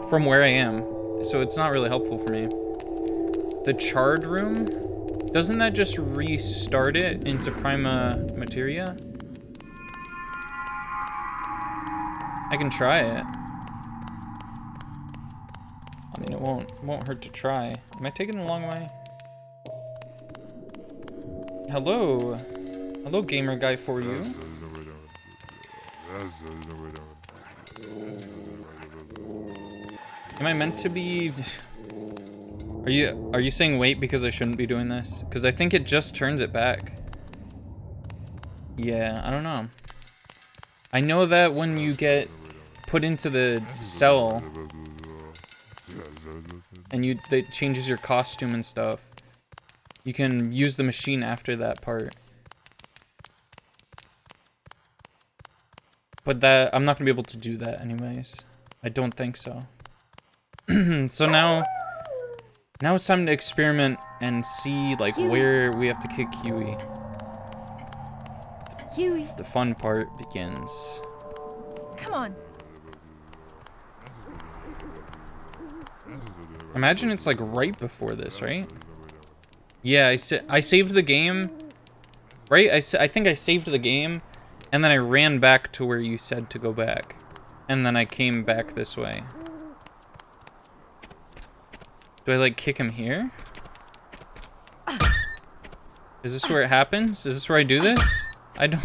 [SPEAKER 1] from where I am. So it's not really helpful for me. The charred room? Doesn't that just restart it into Prima Materia? I can try it. I mean, it won't hurt to try. Am I taking the long way? Hello. Hello, gamer guy for you. Am I meant to be... Are you saying wait because I shouldn't be doing this? Because I think it just turns it back. Yeah, I don't know. I know that when you get put into the cell and that changes your costume and stuff, you can use the machine after that part. But that I'm not gonna be able to do that anyways. I don't think so. So now it's time to experiment and see like
[SPEAKER 2] Huey.
[SPEAKER 1] where we have to kick Huey.
[SPEAKER 2] Huey,
[SPEAKER 1] The fun part begins.
[SPEAKER 2] come on.
[SPEAKER 1] Imagine it's like right before this, right? Yeah, I saved the game, right? I think I saved the game, and then I ran back to where you said to go back, and then I came back this way. Do I like kick him here? Is this where it happens? Is this where I do this? I don't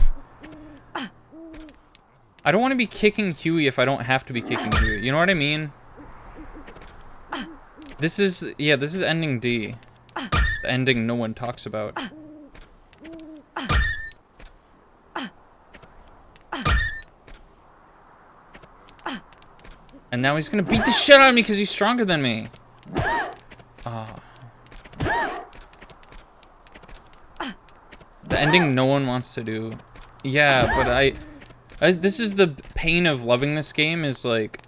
[SPEAKER 1] want to be kicking Huey if I don't have to be kicking Huey. You know what I mean? This is ending D. The ending no one talks about. And now he's gonna beat the shit out of me because he's stronger than me. Oh. The ending no one wants to do. Yeah, but this is the pain of loving this game, is like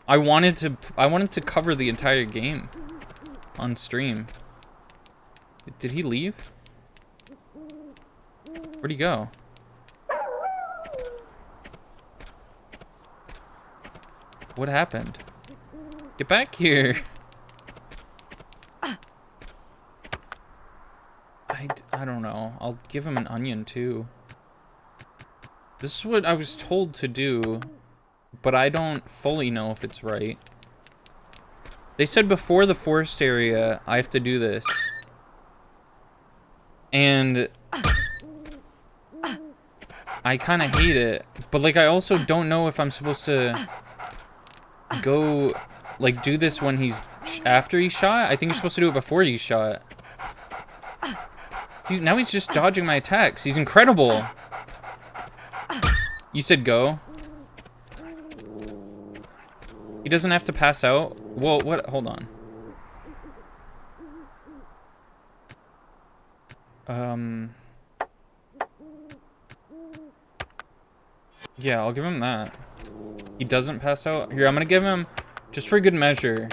[SPEAKER 1] I wanted to cover the entire game on stream. Did he leave? Where'd he go? What happened? Get back here. I don't know. I'll give him an onion too. This is what I was told to do, but I don't fully know if it's right. They said before the forest area, I have to do this. And I kind of hate it, but like I also don't know if I'm supposed to go like do this when he's after he's shot. I think you're supposed to do it before he's shot. Now he's just dodging my attacks. He's incredible. You said go. He doesn't have to pass out. Whoa, what? Hold on. Yeah, I'll give him that. He doesn't pass out. Here, I'm gonna give him just for good measure.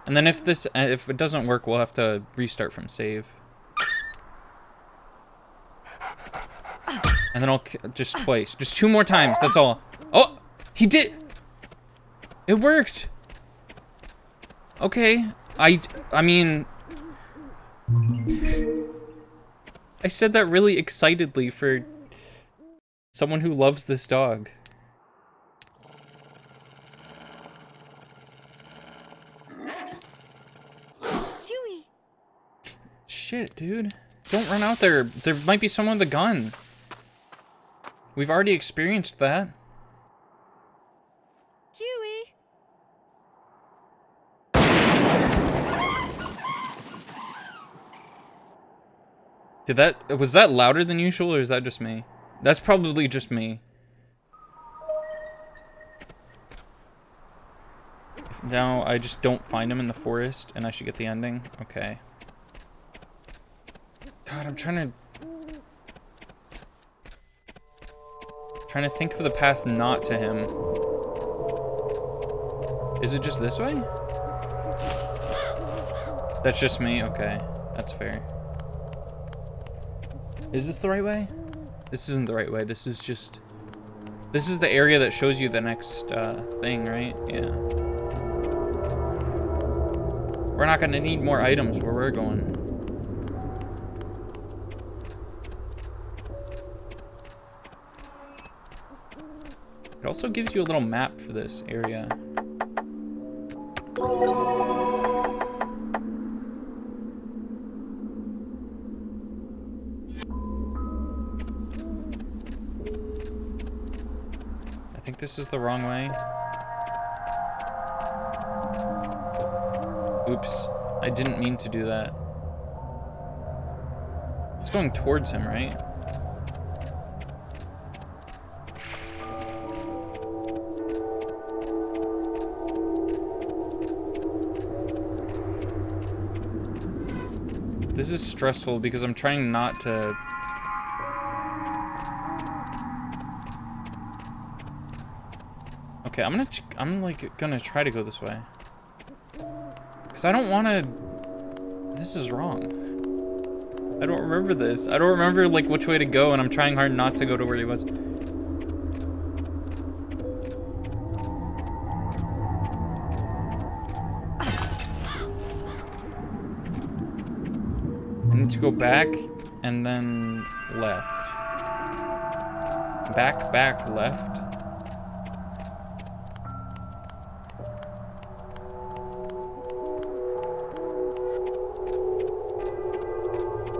[SPEAKER 1] And then if it doesn't work, we'll have to restart from save. And then I'll just twice. Just 2 more times, that's all. Oh, he did. It worked. Okay. I mean, I said that really excitedly for someone who loves this dog. Shit, dude. Don't run out there. There might be someone with a gun. We've already experienced that.
[SPEAKER 2] Huey!
[SPEAKER 1] Was that louder than usual, or is that just me? That's probably just me. Now I just don't find him in the forest, and I should get the ending? Okay. God, I'm trying to think of the path not to him. Is it just this way? That's just me? Okay. That's fair. Is this the right way? This isn't the right way. This is the area that shows you the next thing, right? Yeah. We're not gonna need more items where we're going. It also gives you a little map for this area. I think this is the wrong way. Oops, I didn't mean to do that. It's going towards him, right? This is stressful because I'm trying not to... Okay, I'm like gonna try to go this way. Cause I don't wanna... This is wrong. I don't remember this. I don't remember like which way to go, and I'm trying hard not to go to where he was. I need to go back and then left. Back, left.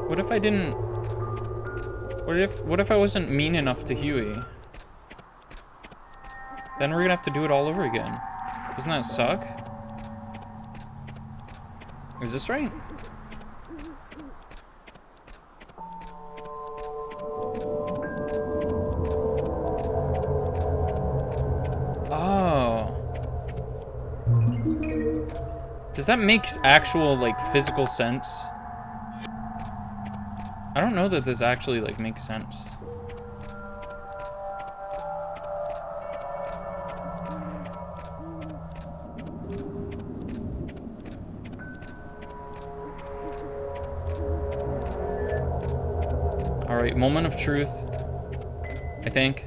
[SPEAKER 1] What if I didn't... What if I wasn't mean enough to Huey? Then we're gonna have to do it all over again. Doesn't that suck? Is this right? Oh. Does that make actual, like, physical sense? I don't know that this actually, like, makes sense. Alright, moment of truth, I think.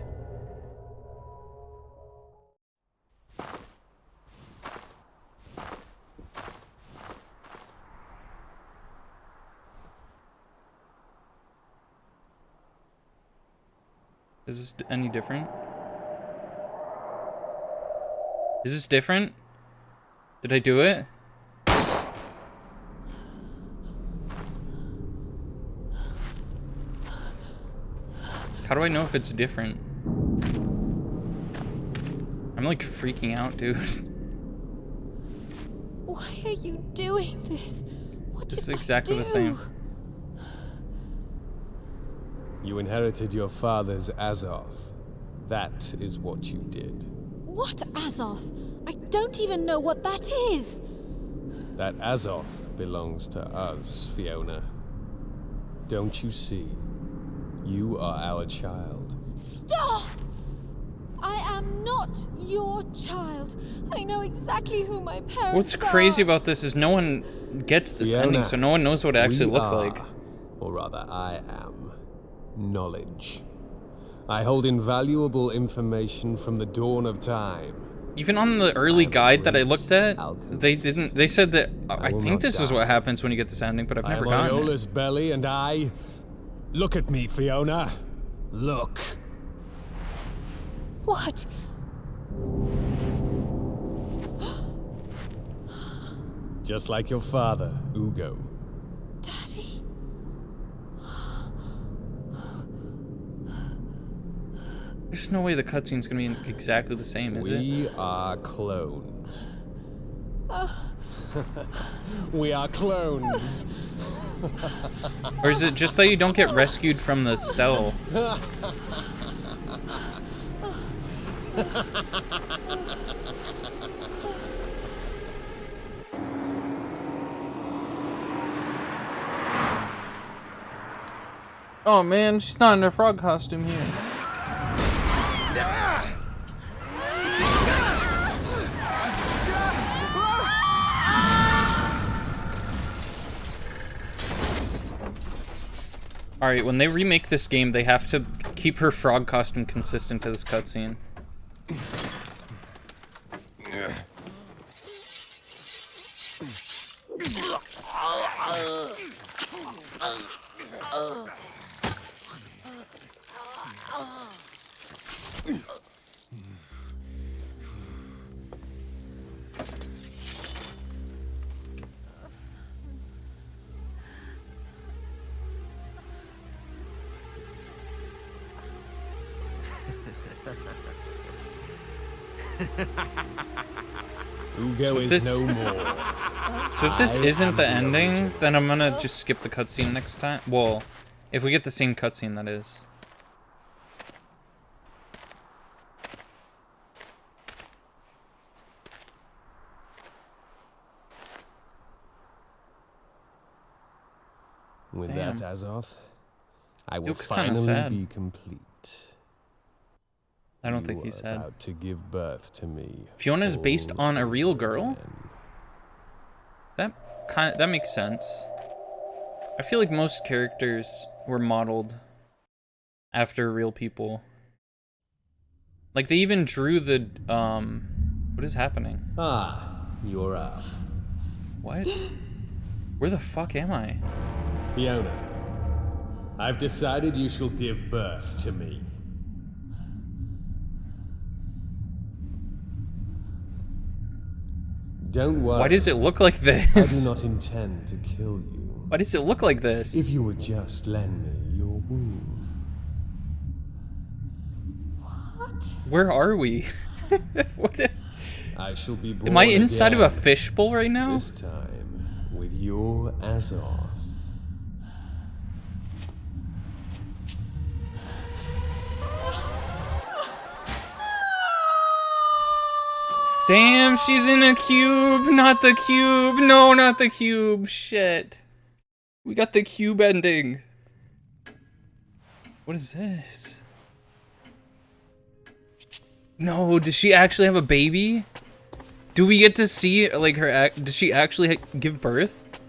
[SPEAKER 1] Is this any different? Is this different? Did I do it? How do I know if it's different? I'm like freaking out, dude.
[SPEAKER 2] Why are you doing this? What
[SPEAKER 1] This is
[SPEAKER 2] did I
[SPEAKER 1] exactly the
[SPEAKER 2] do?
[SPEAKER 1] same.
[SPEAKER 3] You inherited your father's Azoth. That is what you did.
[SPEAKER 2] What Azoth? I don't even know what that is.
[SPEAKER 3] That Azoth belongs to us, Fiona. Don't you see? You are our child.
[SPEAKER 2] Stop! I am not your child. I know exactly who my parents
[SPEAKER 1] What's
[SPEAKER 2] are.
[SPEAKER 1] crazy about this is no one gets this
[SPEAKER 3] Fiona,
[SPEAKER 1] ending, so no one knows what it actually
[SPEAKER 3] we
[SPEAKER 1] looks
[SPEAKER 3] are,
[SPEAKER 1] like.
[SPEAKER 3] Or rather, I am. Knowledge. I hold invaluable information from the dawn of time.
[SPEAKER 1] Even on the early
[SPEAKER 3] I'm a
[SPEAKER 1] guide that I
[SPEAKER 3] great
[SPEAKER 1] looked at,
[SPEAKER 3] alchemist.
[SPEAKER 1] they said that, I
[SPEAKER 3] will
[SPEAKER 1] think
[SPEAKER 3] not
[SPEAKER 1] this is
[SPEAKER 3] die.
[SPEAKER 1] what happens when you get this ending, but I've
[SPEAKER 3] I
[SPEAKER 1] never
[SPEAKER 3] am
[SPEAKER 1] gotten it.
[SPEAKER 3] Iola's belly, and I... Look at me, Fiona. Look.
[SPEAKER 2] What?
[SPEAKER 3] Just like your father, Ugo.
[SPEAKER 2] Daddy?
[SPEAKER 1] There's no way the cutscene's gonna be exactly the same, is it?
[SPEAKER 3] We are clones. We are clones.
[SPEAKER 1] Or is it just that you don't get rescued from the cell? Oh man, she's not in her frog costume here. Alright, when they remake this game, they have to keep her frog costume consistent to this cutscene.
[SPEAKER 3] Ugo is no more.
[SPEAKER 1] So if this
[SPEAKER 3] I
[SPEAKER 1] isn't
[SPEAKER 3] am
[SPEAKER 1] the
[SPEAKER 3] the
[SPEAKER 1] ending,
[SPEAKER 3] origin.
[SPEAKER 1] then I'm gonna just skip the cutscene next time. Well, if we get the same cutscene, that is.
[SPEAKER 3] With
[SPEAKER 1] Damn.
[SPEAKER 3] that, Azoth, I will
[SPEAKER 1] looks kinda
[SPEAKER 3] finally
[SPEAKER 1] sad.
[SPEAKER 3] be complete.
[SPEAKER 1] I don't
[SPEAKER 3] You
[SPEAKER 1] think he's
[SPEAKER 3] are
[SPEAKER 1] sad.
[SPEAKER 3] about to give birth to me.
[SPEAKER 1] Fiona is based
[SPEAKER 3] all
[SPEAKER 1] on a real
[SPEAKER 3] over
[SPEAKER 1] girl?
[SPEAKER 3] again.
[SPEAKER 1] That makes sense. I feel like most characters were modeled after real people. Like they even drew the what is happening?
[SPEAKER 3] Ah, you're up.
[SPEAKER 1] What? Where the fuck am I?
[SPEAKER 3] Fiona, I've decided you shall give birth to me. Don't worry.
[SPEAKER 1] Why does it look like
[SPEAKER 3] I do
[SPEAKER 1] this?
[SPEAKER 3] not intend to kill you.
[SPEAKER 1] Why does it look like this?
[SPEAKER 3] If you would just lend me your womb.
[SPEAKER 2] What?
[SPEAKER 1] Where are we? What is?
[SPEAKER 3] I shall be born
[SPEAKER 1] Am I inside of a
[SPEAKER 3] again,
[SPEAKER 1] fishbowl right now?
[SPEAKER 3] this time with your Azoth.
[SPEAKER 1] Damn, she's in a cube. Not the cube. No, not the cube. Shit. We got the cube ending. What is this? No, does she actually have a baby? Do we get to see, like, her does she actually give birth?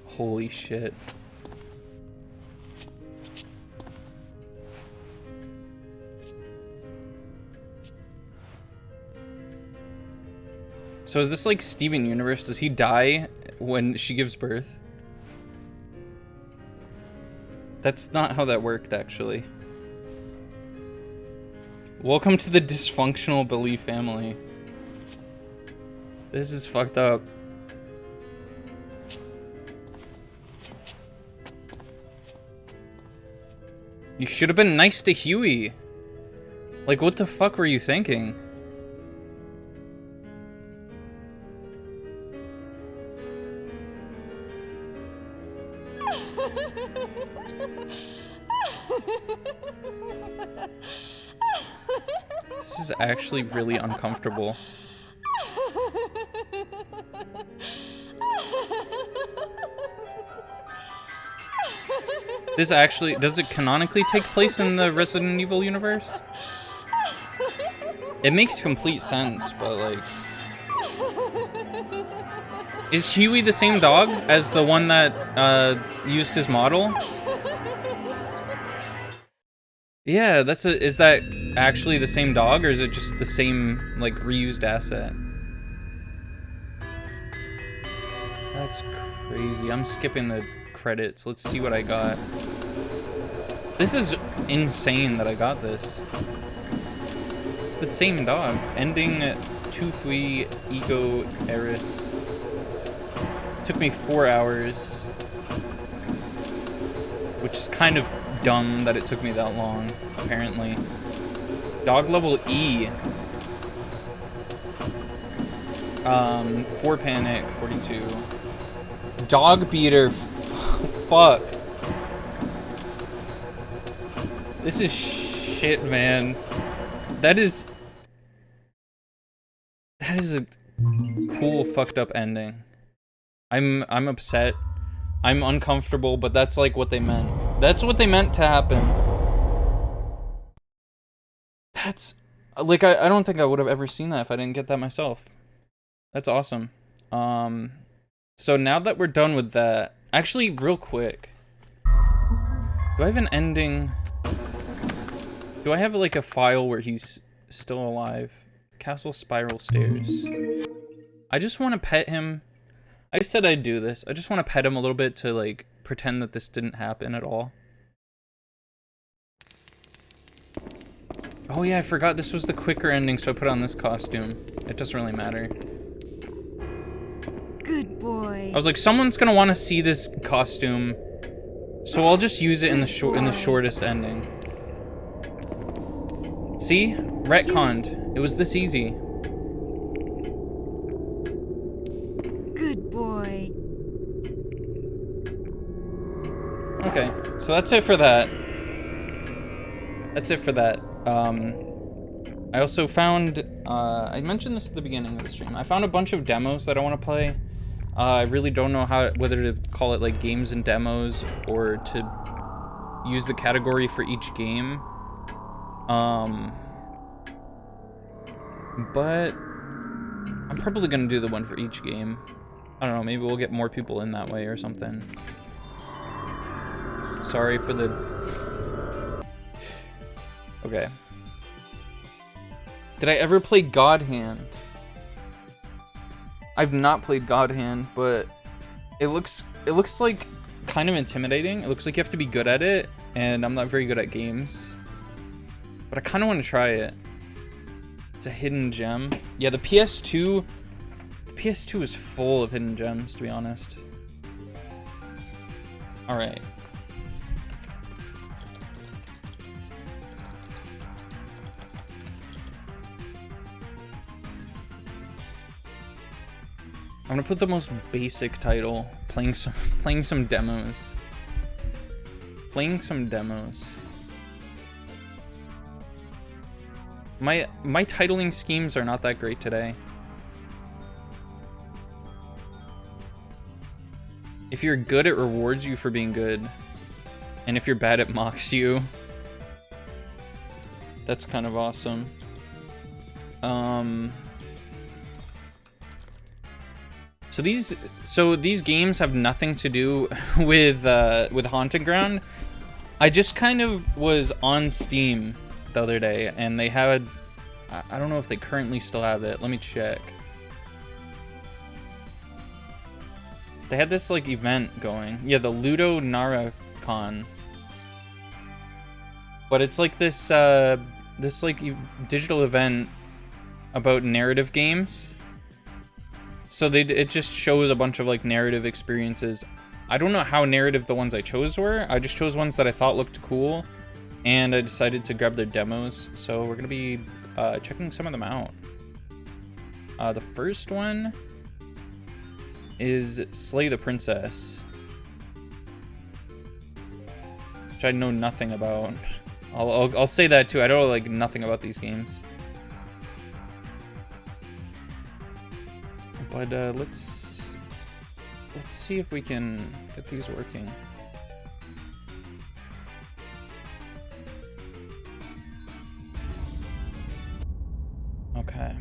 [SPEAKER 1] Holy shit. So is this like Steven Universe? Does he die when she gives birth? That's not how that worked, actually. Welcome to the dysfunctional belief family. This is fucked up. You should have been nice to Huey. Like, what the fuck were you thinking? This is actually really uncomfortable. This actually, does it canonically take place in the Resident Evil universe? It makes complete sense, but like... Is Huey the same dog as the one that used his model? Yeah, is that actually the same dog, or is it just the same, like, reused asset? That's crazy. I'm skipping the credits. Let's see what I got. This is insane that I got this. It's the same dog. Ending Tufui Ego Eris. Took me 4 hours. which is kind of dumb that it took me that long, apparently. Dog level E. 4 panic, 42. Dog beater, fuck. This is shit, man. That is a cool fucked up ending. I'm upset. I'm uncomfortable, but that's like what they meant. That's what they meant to happen. That's like I don't think I would have ever seen that if I didn't get that myself. That's awesome. So now that we're done with that, actually real quick. Do I have an ending? Do I have like a file where he's still alive? Castle spiral stairs. I just want to pet him. I said I'd do this. I just want to pet him a little bit to like pretend that this didn't happen at all. Oh yeah, I forgot this was the quicker ending, so I put on this costume. It doesn't really matter.
[SPEAKER 5] Good boy.
[SPEAKER 1] I was like, someone's gonna want to see this costume, so I'll just use it in the shortest ending. See? Retconned. It was this easy.
[SPEAKER 5] Good boy.
[SPEAKER 1] Okay, so that's it for that. That's it for that. I also found, I mentioned this at the beginning of the stream. I found a bunch of demos that I want to play. I really don't know whether to call it like games and demos or to use the category for each game. But I'm probably gonna do the one for each game. I don't know, maybe we'll get more people in that way or something. Sorry for the... Okay. Did I ever play God Hand? I've not played God Hand, but it looks like kind of intimidating. It looks like you have to be good at it, and I'm not very good at games. But I kind of want to try it. It's a hidden gem. Yeah, the PS2 is full of hidden gems, to be honest. All right. I'm gonna put the most basic title, playing some demos. Playing some demos. My titling schemes are not that great today. If you're good, it rewards you for being good. And if you're bad, it mocks you. That's kind of awesome. So these games have nothing to do with Haunted Ground. I just kind of was on Steam the other day, and they had, I don't know if they currently still have it. Let me check. They had this like event going. Yeah, the Ludo Naracon. But it's like this this like digital event about narrative games. So it just shows a bunch of like narrative experiences. I don't know how narrative the ones I chose were. I just chose ones that I thought looked cool, and I decided to grab their demos. So we're gonna be checking some of them out. The first one is Slay the Princess, which I know nothing about. I'll say that too. I know like nothing about these games. But let's see if we can get these working. Okay.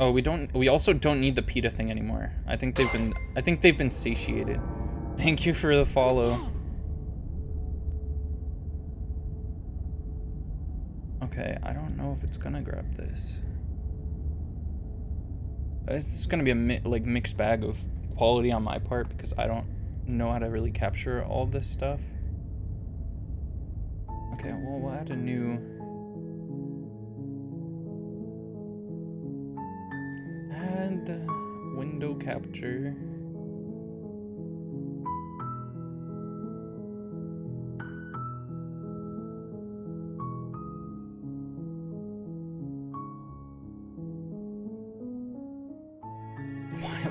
[SPEAKER 1] Oh, we also don't need the PETA thing anymore. I think they've been satiated. Thank you for the follow. Okay, I don't know if it's gonna grab this. It's gonna be a mixed bag of quality on my part because I don't know how to really capture all this stuff. Okay, well, we'll add a new... Add window capture.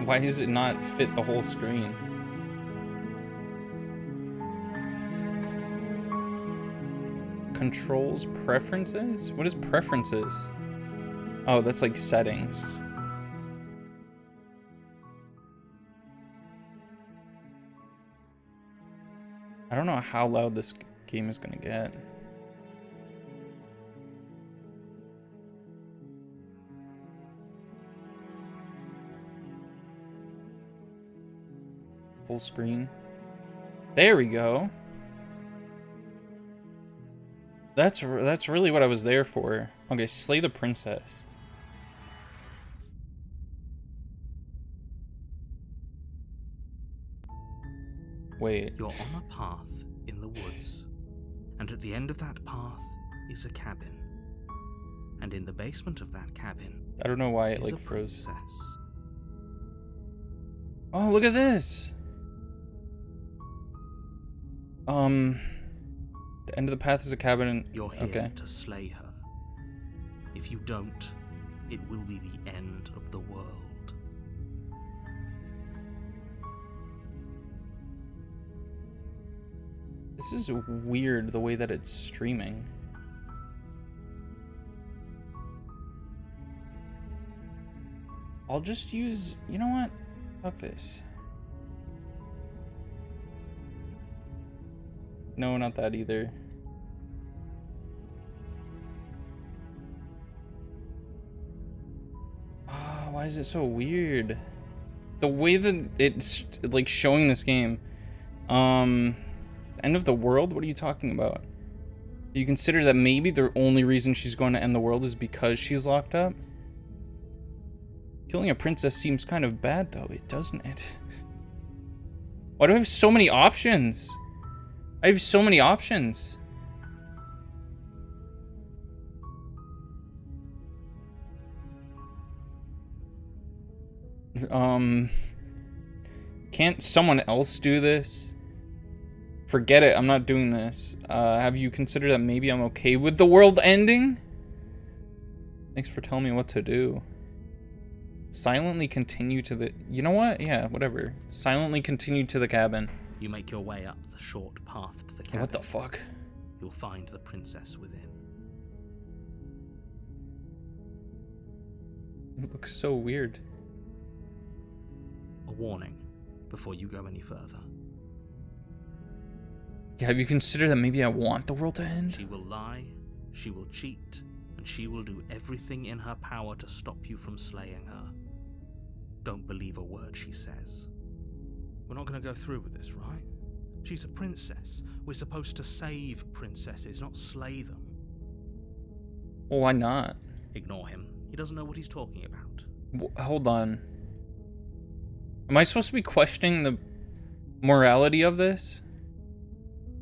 [SPEAKER 1] Why does it not fit the whole screen? Controls, preferences? What is preferences? Oh, that's like settings. I don't know how loud this game is gonna get. Full screen. There we go. That's really what I was there for. Okay, slay the princess. Wait.
[SPEAKER 6] You're on a path in the woods, and at the end of that path is a cabin. And in the basement of that cabin,
[SPEAKER 1] I don't know why it
[SPEAKER 6] is
[SPEAKER 1] like
[SPEAKER 6] a
[SPEAKER 1] froze.
[SPEAKER 6] princess.
[SPEAKER 1] Oh, look at this. The end of the path is a cabin and
[SPEAKER 6] You're here
[SPEAKER 1] okay.
[SPEAKER 6] to slay her. If you don't, it will be the end of the world.
[SPEAKER 1] This is weird the way that it's streaming. I'll just use, you know what? Fuck this. No, not that either. Ah, why is it so weird? The way that it's like showing this game. End of the world? What are you talking about? Do you consider that maybe the only reason she's going to end the world is because she's locked up? Killing a princess seems kind of bad though, doesn't it? Why do I have so many options? I have so many options. Can't someone else do this? Forget it, I'm not doing this. Have you considered that maybe I'm okay with the world ending? Thanks for telling me what to do. Silently continue to the... You know what? Yeah, whatever. Silently continue to the cabin.
[SPEAKER 6] You make your way up the short path to the cabin.
[SPEAKER 1] What the fuck?
[SPEAKER 6] You'll find the princess within.
[SPEAKER 1] It looks so weird.
[SPEAKER 6] A warning before you go any further.
[SPEAKER 1] Yeah, have you considered that maybe I want the world to end?
[SPEAKER 6] She will lie, she will cheat, and she will do everything in her power to stop you from slaying her. Don't believe a word she says. We're not going to go through with this, right? She's a princess. We're supposed to save princesses, not slay them.
[SPEAKER 1] Well, why not?
[SPEAKER 6] Ignore him. He doesn't know what he's talking about.
[SPEAKER 1] Hold on. Am I supposed to be questioning the morality of this?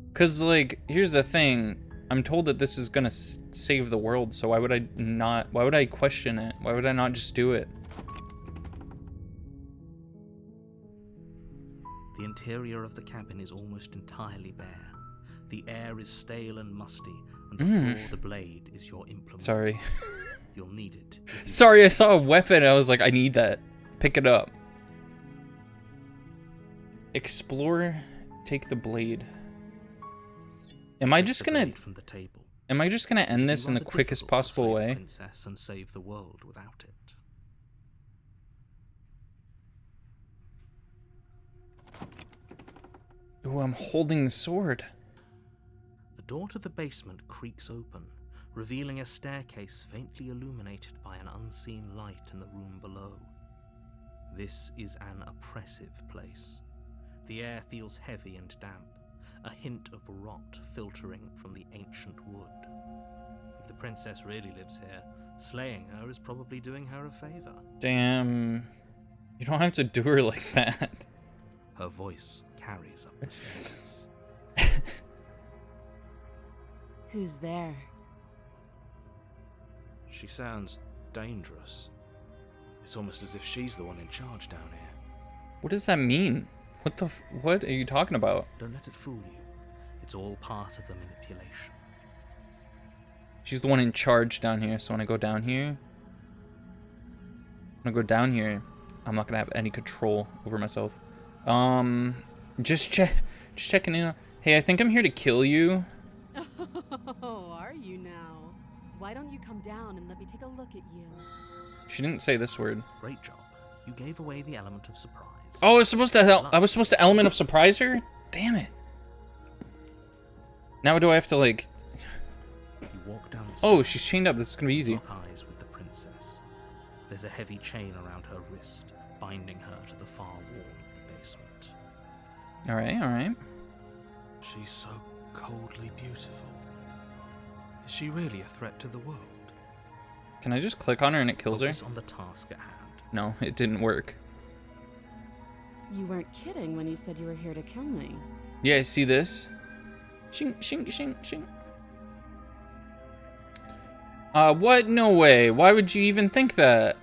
[SPEAKER 1] Because, like, here's the thing. I'm told that this is gonna save the world, so why would I not? Why would I question it? Why would I not just do it?
[SPEAKER 6] The interior of the cabin is almost entirely bare. The air is stale and musty, and before the blade is your implement.
[SPEAKER 1] Sorry.
[SPEAKER 6] You'll need it.
[SPEAKER 1] Sorry, I saw a weapon and I was like, I need that. Pick it up. Explore, take the blade. Am I just gonna...
[SPEAKER 6] From the table.
[SPEAKER 1] Am I just gonna end this in the quickest possible way?
[SPEAKER 6] Princess and save the world without it.
[SPEAKER 1] Ooh, I'm holding the sword.
[SPEAKER 6] The door to the basement creaks open, revealing a staircase faintly illuminated by an unseen light in the room below. This is an oppressive place. The air feels heavy and damp, a hint of rot filtering from the ancient wood. If the princess really lives here, slaying her is probably doing her a favor.
[SPEAKER 1] Damn. You don't have to do her like that.
[SPEAKER 6] Her voice carries up the stairs.
[SPEAKER 2] Who's there?
[SPEAKER 6] She sounds dangerous. It's almost as if she's the one in charge down here.
[SPEAKER 1] What does that mean? What are you talking about?
[SPEAKER 6] Don't let it fool you. It's all part of the manipulation.
[SPEAKER 1] She's the one in charge down here, so when I go down here... When I go down here... I'm not gonna have any control over myself. Just checking in. Hey, I think I'm here to kill you.
[SPEAKER 7] Oh, are you now? Why don't you come down and let me take a look at you?
[SPEAKER 1] She didn't say this word.
[SPEAKER 6] Great job. You gave away the element of surprise.
[SPEAKER 1] Oh, I was supposed to element of surprise her? Damn it. Now do I have to like...
[SPEAKER 6] You walk down the
[SPEAKER 1] Oh,
[SPEAKER 6] stairs,
[SPEAKER 1] she's chained up. This is gonna be easy.
[SPEAKER 6] lock eyes with the princess. There's a heavy chain around her wrist, binding her to the far wall of the basement.
[SPEAKER 1] Alright, alright.
[SPEAKER 6] She's so coldly beautiful. Is she really a threat to the world?
[SPEAKER 1] Can I just click on her and it kills her?
[SPEAKER 6] Focus on the task at hand.
[SPEAKER 1] No, it didn't work.
[SPEAKER 7] You weren't kidding when you said you were here to kill me.
[SPEAKER 1] Yeah, see this? Shing, shing, shing, shing. What? No way. Why would you even think that?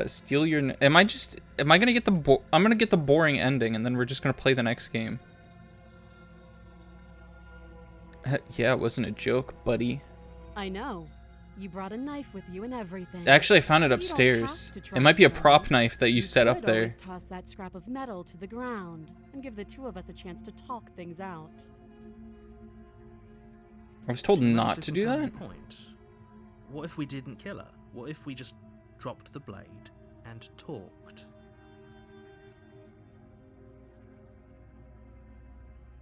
[SPEAKER 1] Steal your... Am I gonna get the... I'm gonna get the boring ending, and then we're just gonna play the next game. Yeah, it wasn't a joke, buddy.
[SPEAKER 7] I know. You brought a knife with you and everything.
[SPEAKER 1] Actually, I found it
[SPEAKER 7] You don't
[SPEAKER 1] upstairs.
[SPEAKER 7] have to try
[SPEAKER 1] It might be a
[SPEAKER 7] to kill
[SPEAKER 1] prop
[SPEAKER 7] me.
[SPEAKER 1] knife that you set up
[SPEAKER 7] could
[SPEAKER 1] there.
[SPEAKER 7] always toss that scrap of metal to the ground and give the two of us a chance to talk things out.
[SPEAKER 1] I was told
[SPEAKER 6] She knows
[SPEAKER 1] not
[SPEAKER 6] if
[SPEAKER 1] to
[SPEAKER 6] we're
[SPEAKER 1] do
[SPEAKER 6] having
[SPEAKER 1] that.
[SPEAKER 6] a point. What if we didn't kill her? What if we just dropped the blade and talked?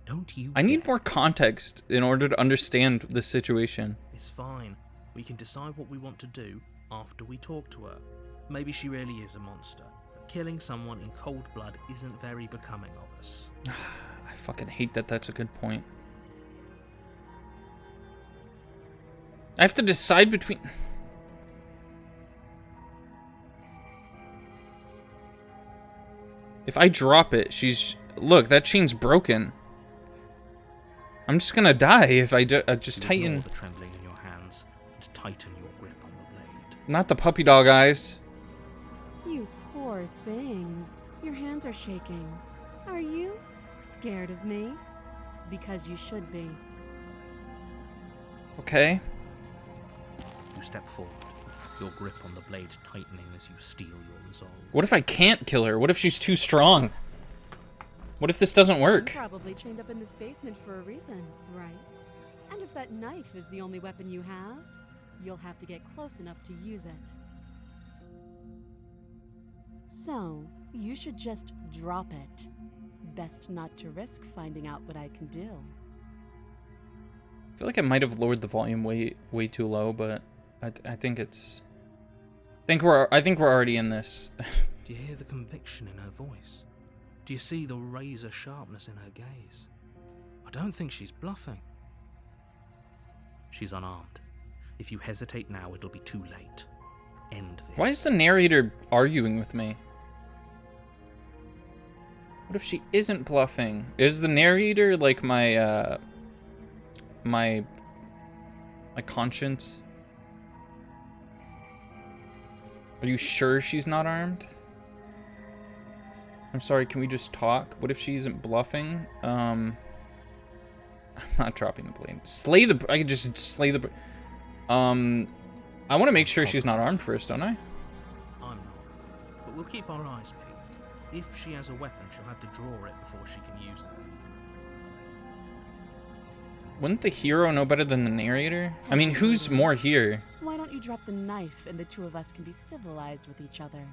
[SPEAKER 6] Don't you
[SPEAKER 1] I need
[SPEAKER 6] get
[SPEAKER 1] more
[SPEAKER 6] it?
[SPEAKER 1] context in order to understand the situation.
[SPEAKER 6] It's fine. We can decide what we want to do after we talk to her. Maybe she really is a monster. But killing someone in cold blood isn't very becoming of us.
[SPEAKER 1] I fucking hate that that's a good point. I have to decide between... If I drop it, she's... Look, that chain's broken. I'm just gonna die if I do, just
[SPEAKER 6] You
[SPEAKER 1] tighten...
[SPEAKER 6] ignore the trembling in your hands and tighten your grip on the blade.
[SPEAKER 1] Not the puppy dog eyes.
[SPEAKER 7] You poor thing. Your hands are shaking. Are you scared of me? Because you should be.
[SPEAKER 1] Okay.
[SPEAKER 6] You step forward, your grip on the blade tightening as you steel your resolve.
[SPEAKER 1] What if I can't kill her? What if she's too strong? What if this doesn't work?
[SPEAKER 7] You're probably chained up in this basement for a reason, right? And if that knife is the only weapon you have, you'll have to get close enough to use it. So, you should just drop it. Best not to risk finding out what I can do.
[SPEAKER 1] I feel like I might have lowered the volume way too low, but I think it's... I think we're already in this.
[SPEAKER 6] Do you hear the conviction in her voice? Do you see the razor sharpness in her gaze? I don't think she's bluffing. She's unarmed. If you hesitate now, it'll be too late. End this.
[SPEAKER 1] Why is the narrator arguing with me? What if she isn't bluffing? Is the narrator like my my conscience? Are you sure she's not armed? I'm sorry, can we just talk? What if she isn't bluffing? I'm not dropping the blade. I could just slay the... I want to make sure she's not armed first, don't I?
[SPEAKER 6] I'm not. But we'll keep our eyes peeled. If she has a weapon, she'll have to draw it before she can use it.
[SPEAKER 1] Wouldn't the hero know better than the narrator? I mean, who's more here?
[SPEAKER 7] Why don't you drop the knife and the two of us can be civilized with each other?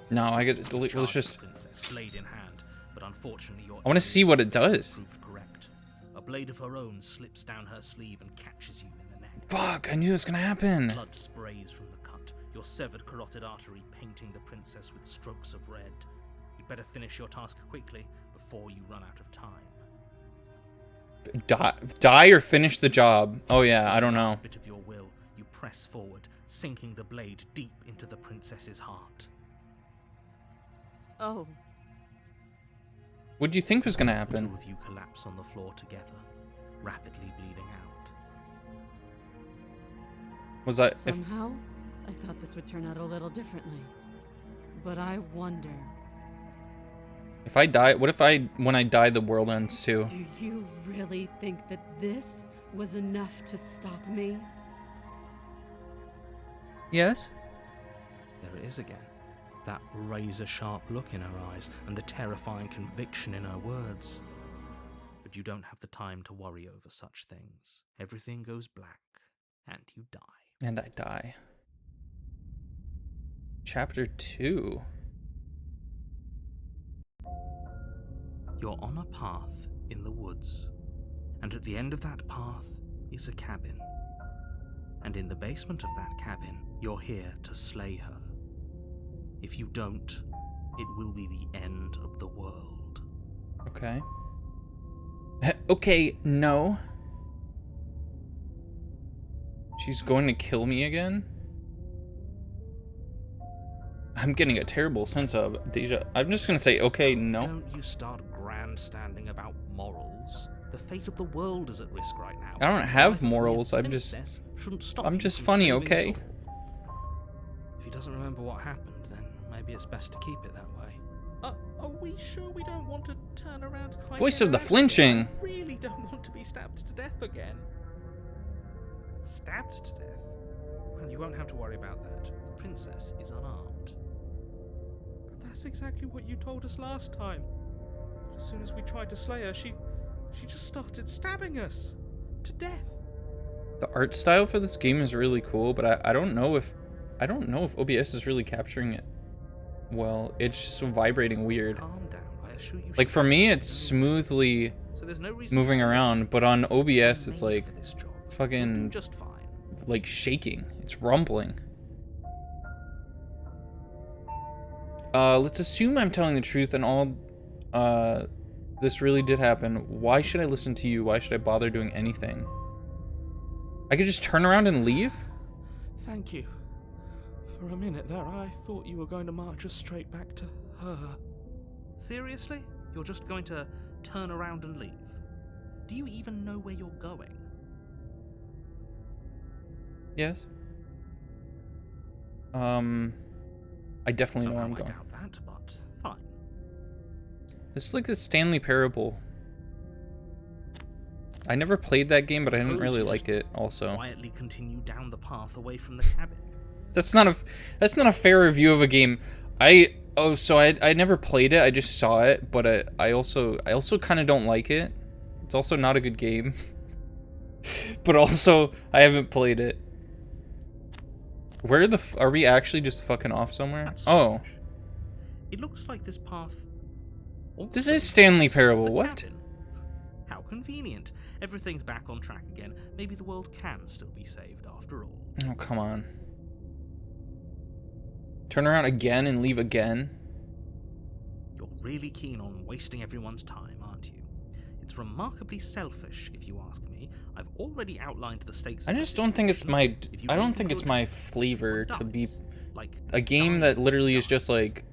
[SPEAKER 1] No, I get. Let's
[SPEAKER 6] Charge
[SPEAKER 1] just.
[SPEAKER 6] the princess, blade in hand, but unfortunately your
[SPEAKER 1] I want to see what it does.
[SPEAKER 6] proved correct. A blade of her own slips down her sleeve and catches you in the neck.
[SPEAKER 1] Fuck! I knew it was gonna happen.
[SPEAKER 6] Blood sprays from the cut, your severed carotid artery painting the princess with strokes of red. You'd better finish your task quickly before you run out of time.
[SPEAKER 1] Die or finish the job. Oh yeah, I don't know.
[SPEAKER 6] Last bit of your will, you press forward, sinking the blade deep into the princess's heart.
[SPEAKER 7] Oh,
[SPEAKER 1] What do you think was gonna
[SPEAKER 6] The
[SPEAKER 1] happen?
[SPEAKER 6] two of you collapse on the floor together, rapidly bleeding out.
[SPEAKER 1] Was I? If,
[SPEAKER 7] somehow, I thought this would turn out a little differently. But I wonder.
[SPEAKER 1] If I die, what if when I die, the world ends too?
[SPEAKER 7] Do you really think that this was enough to stop me?
[SPEAKER 1] Yes.
[SPEAKER 6] There it is again. That razor-sharp look in her eyes and the terrifying conviction in her words. But you don't have the time to worry over such things. Everything goes black, and you die.
[SPEAKER 1] And I die. Chapter 2.
[SPEAKER 6] You're on a path in the woods, and at the end of that path is a cabin. And in the basement of that cabin, you're here to slay her. If you don't, it will be the end of the world.
[SPEAKER 1] Okay. Okay, no. She's going to kill me again? I'm getting a terrible sense of deja. I'm just gonna say, okay, no.
[SPEAKER 6] Don't you start grandstanding about morals. The fate of the world is at risk right now.
[SPEAKER 1] I don't have
[SPEAKER 6] Life of the
[SPEAKER 1] morals. I'm
[SPEAKER 6] princess shouldn't stop
[SPEAKER 1] I'm
[SPEAKER 6] you
[SPEAKER 1] just
[SPEAKER 6] from
[SPEAKER 1] funny,
[SPEAKER 6] saving
[SPEAKER 1] okay?
[SPEAKER 6] us all. If he doesn't remember what happened, then maybe it's best to keep it that way. Are we sure we don't want to turn around and hide
[SPEAKER 1] Voice
[SPEAKER 6] her
[SPEAKER 1] of the
[SPEAKER 6] out?
[SPEAKER 1] flinching.
[SPEAKER 6] I really don't want to be stabbed to death again. Stabbed to death? Well, you won't have to worry about that. The princess is unarmed. But that's exactly what you told us last time. As soon as we tried to slay her, she just started stabbing us to death.
[SPEAKER 1] The art style for this game is really cool, but I don't know if OBS is really capturing it well. It's just vibrating weird.
[SPEAKER 6] Calm down. I assure you.
[SPEAKER 1] Like for me, it's smoothly
[SPEAKER 6] So there's no reason
[SPEAKER 1] moving
[SPEAKER 6] to worry.
[SPEAKER 1] around, but on OBS,
[SPEAKER 6] You're
[SPEAKER 1] it's
[SPEAKER 6] made
[SPEAKER 1] like
[SPEAKER 6] for this job. You'll do
[SPEAKER 1] fucking
[SPEAKER 6] just fine.
[SPEAKER 1] like shaking. It's rumbling. Let's assume I'm telling the truth and all this really did happen. Why should I listen to you? Why should I bother doing anything? I could just turn around and leave?
[SPEAKER 6] Thank you. For a minute there, I thought you were going to march us straight back to her. Seriously? You're just going to turn around and leave? Do you even know where you're going?
[SPEAKER 1] Yes. I definitely know where I'm
[SPEAKER 6] Somehow I
[SPEAKER 1] going.
[SPEAKER 6] doubt that, but fine.
[SPEAKER 1] This is like the Stanley Parable. I never played that game, but I didn't
[SPEAKER 6] Suppose
[SPEAKER 1] really
[SPEAKER 6] you
[SPEAKER 1] like
[SPEAKER 6] just
[SPEAKER 1] it also.
[SPEAKER 6] Quietly continue down the path away from the cabin.
[SPEAKER 1] That's not a fair review of a game. I never played it. I just saw it, but I also kind of don't like it. It's also not a good game. But also I haven't played it. Where are we actually just fucking off somewhere?
[SPEAKER 6] That's
[SPEAKER 1] Oh,
[SPEAKER 6] strange. It looks like this path.
[SPEAKER 1] this
[SPEAKER 6] also
[SPEAKER 1] is Stanley
[SPEAKER 6] leads to
[SPEAKER 1] Parable.
[SPEAKER 6] the
[SPEAKER 1] What?
[SPEAKER 6] cabin. How convenient. Everything's back on track again. Maybe the world can still be saved after all.
[SPEAKER 1] Oh, come on. Turn around again and leave again?
[SPEAKER 6] You're really keen on wasting everyone's time, aren't you? It's remarkably selfish, if you ask me. I've already outlined the stakes.
[SPEAKER 1] I
[SPEAKER 6] of the
[SPEAKER 1] just don't think it's my
[SPEAKER 6] situation. If you
[SPEAKER 1] I don't
[SPEAKER 6] want
[SPEAKER 1] think
[SPEAKER 6] to
[SPEAKER 1] it's
[SPEAKER 6] do
[SPEAKER 1] my
[SPEAKER 6] it,
[SPEAKER 1] flavor to be
[SPEAKER 6] dies. Like
[SPEAKER 1] a game that
[SPEAKER 6] dies,
[SPEAKER 1] literally is just
[SPEAKER 6] dies.
[SPEAKER 1] like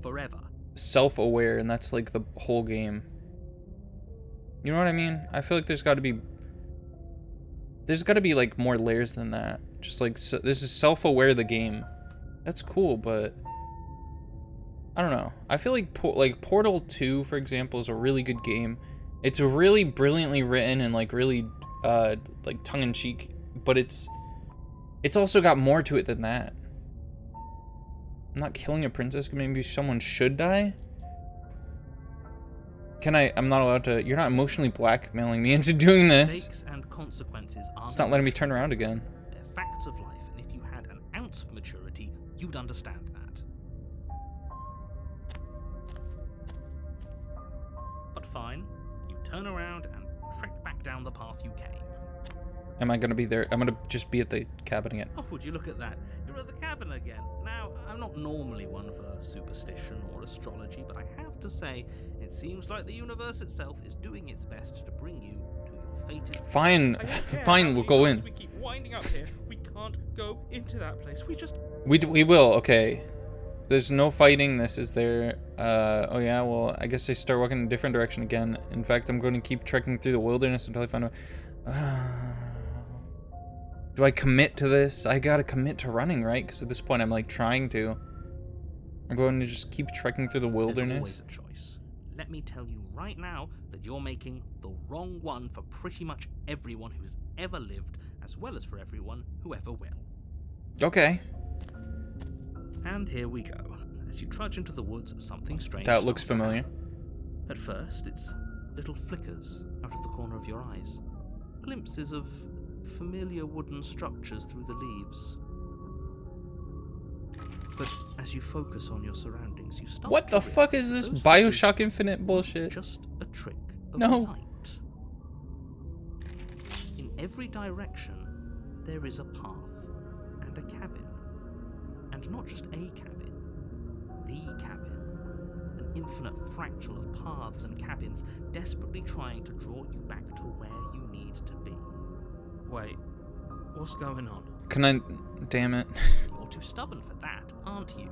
[SPEAKER 6] Forever.
[SPEAKER 1] self-aware, and that's like the whole game. You know what I mean? I feel like there's got to be like more layers than that. Just like this is self-aware the game. That's cool, but I don't know. I feel like Portal 2, for example, is a really good game. It's really brilliantly written and like really like tongue-in-cheek, but it's also got more to it than that. I'm not killing a princess. Maybe someone should die. I'm not allowed to. You're not emotionally blackmailing me into doing this.
[SPEAKER 6] Stakes and consequences are
[SPEAKER 1] It's not letting me turn around again.
[SPEAKER 6] They're facts of life, and if you had an ounce of maturity, you'd understand that. But fine, you turn around and trek back down the path you came.
[SPEAKER 1] Am I gonna be there? I'm gonna just be at the cabin again.
[SPEAKER 6] Oh, would you look at that? You're at the cabin again. Now, I'm not normally one for superstition or astrology, but I have to say, it seems like the universe itself is doing its best to bring you to your fated...
[SPEAKER 1] Fine,
[SPEAKER 6] I don't care
[SPEAKER 1] fine.
[SPEAKER 6] how
[SPEAKER 1] We'll
[SPEAKER 6] many
[SPEAKER 1] go
[SPEAKER 6] times
[SPEAKER 1] in.
[SPEAKER 6] We keep winding up here. We can't go into that place.
[SPEAKER 1] We will. Okay. There's no fighting. This is there. Oh yeah. Well, I guess I start walking in a different direction again. In fact, I'm going to keep trekking through the wilderness until I find a. Do I commit to this? I gotta commit to running, right? Because at this point, I'm like trying to. I'm going to just keep trekking through the
[SPEAKER 6] There's
[SPEAKER 1] wilderness.
[SPEAKER 6] always a choice. let me tell you right now that you're making the wrong one for pretty much everyone who's ever lived, as well as for everyone who ever will.
[SPEAKER 1] Okay.
[SPEAKER 6] And here we go. As you trudge into the woods, something strange.
[SPEAKER 1] That looks
[SPEAKER 6] starts to
[SPEAKER 1] familiar.
[SPEAKER 6] happen. At first, it's little flickers out of the corner of your eyes. Glimpses of familiar wooden structures through the leaves. But as you focus on your surroundings, you start
[SPEAKER 1] What
[SPEAKER 6] to
[SPEAKER 1] the fuck
[SPEAKER 6] realize
[SPEAKER 1] is this
[SPEAKER 6] those
[SPEAKER 1] Bioshock
[SPEAKER 6] flickers
[SPEAKER 1] Infinite
[SPEAKER 6] aren't
[SPEAKER 1] bullshit?
[SPEAKER 6] just a trick of
[SPEAKER 1] No.
[SPEAKER 6] light. In every direction, there is a path and a cabin. And not just a cabin, the cabin. An infinite fractal of paths and cabins desperately trying to draw you back to where you need to be. Wait, what's going on?
[SPEAKER 1] Can I... Damn it.
[SPEAKER 6] You're too stubborn for that, aren't you?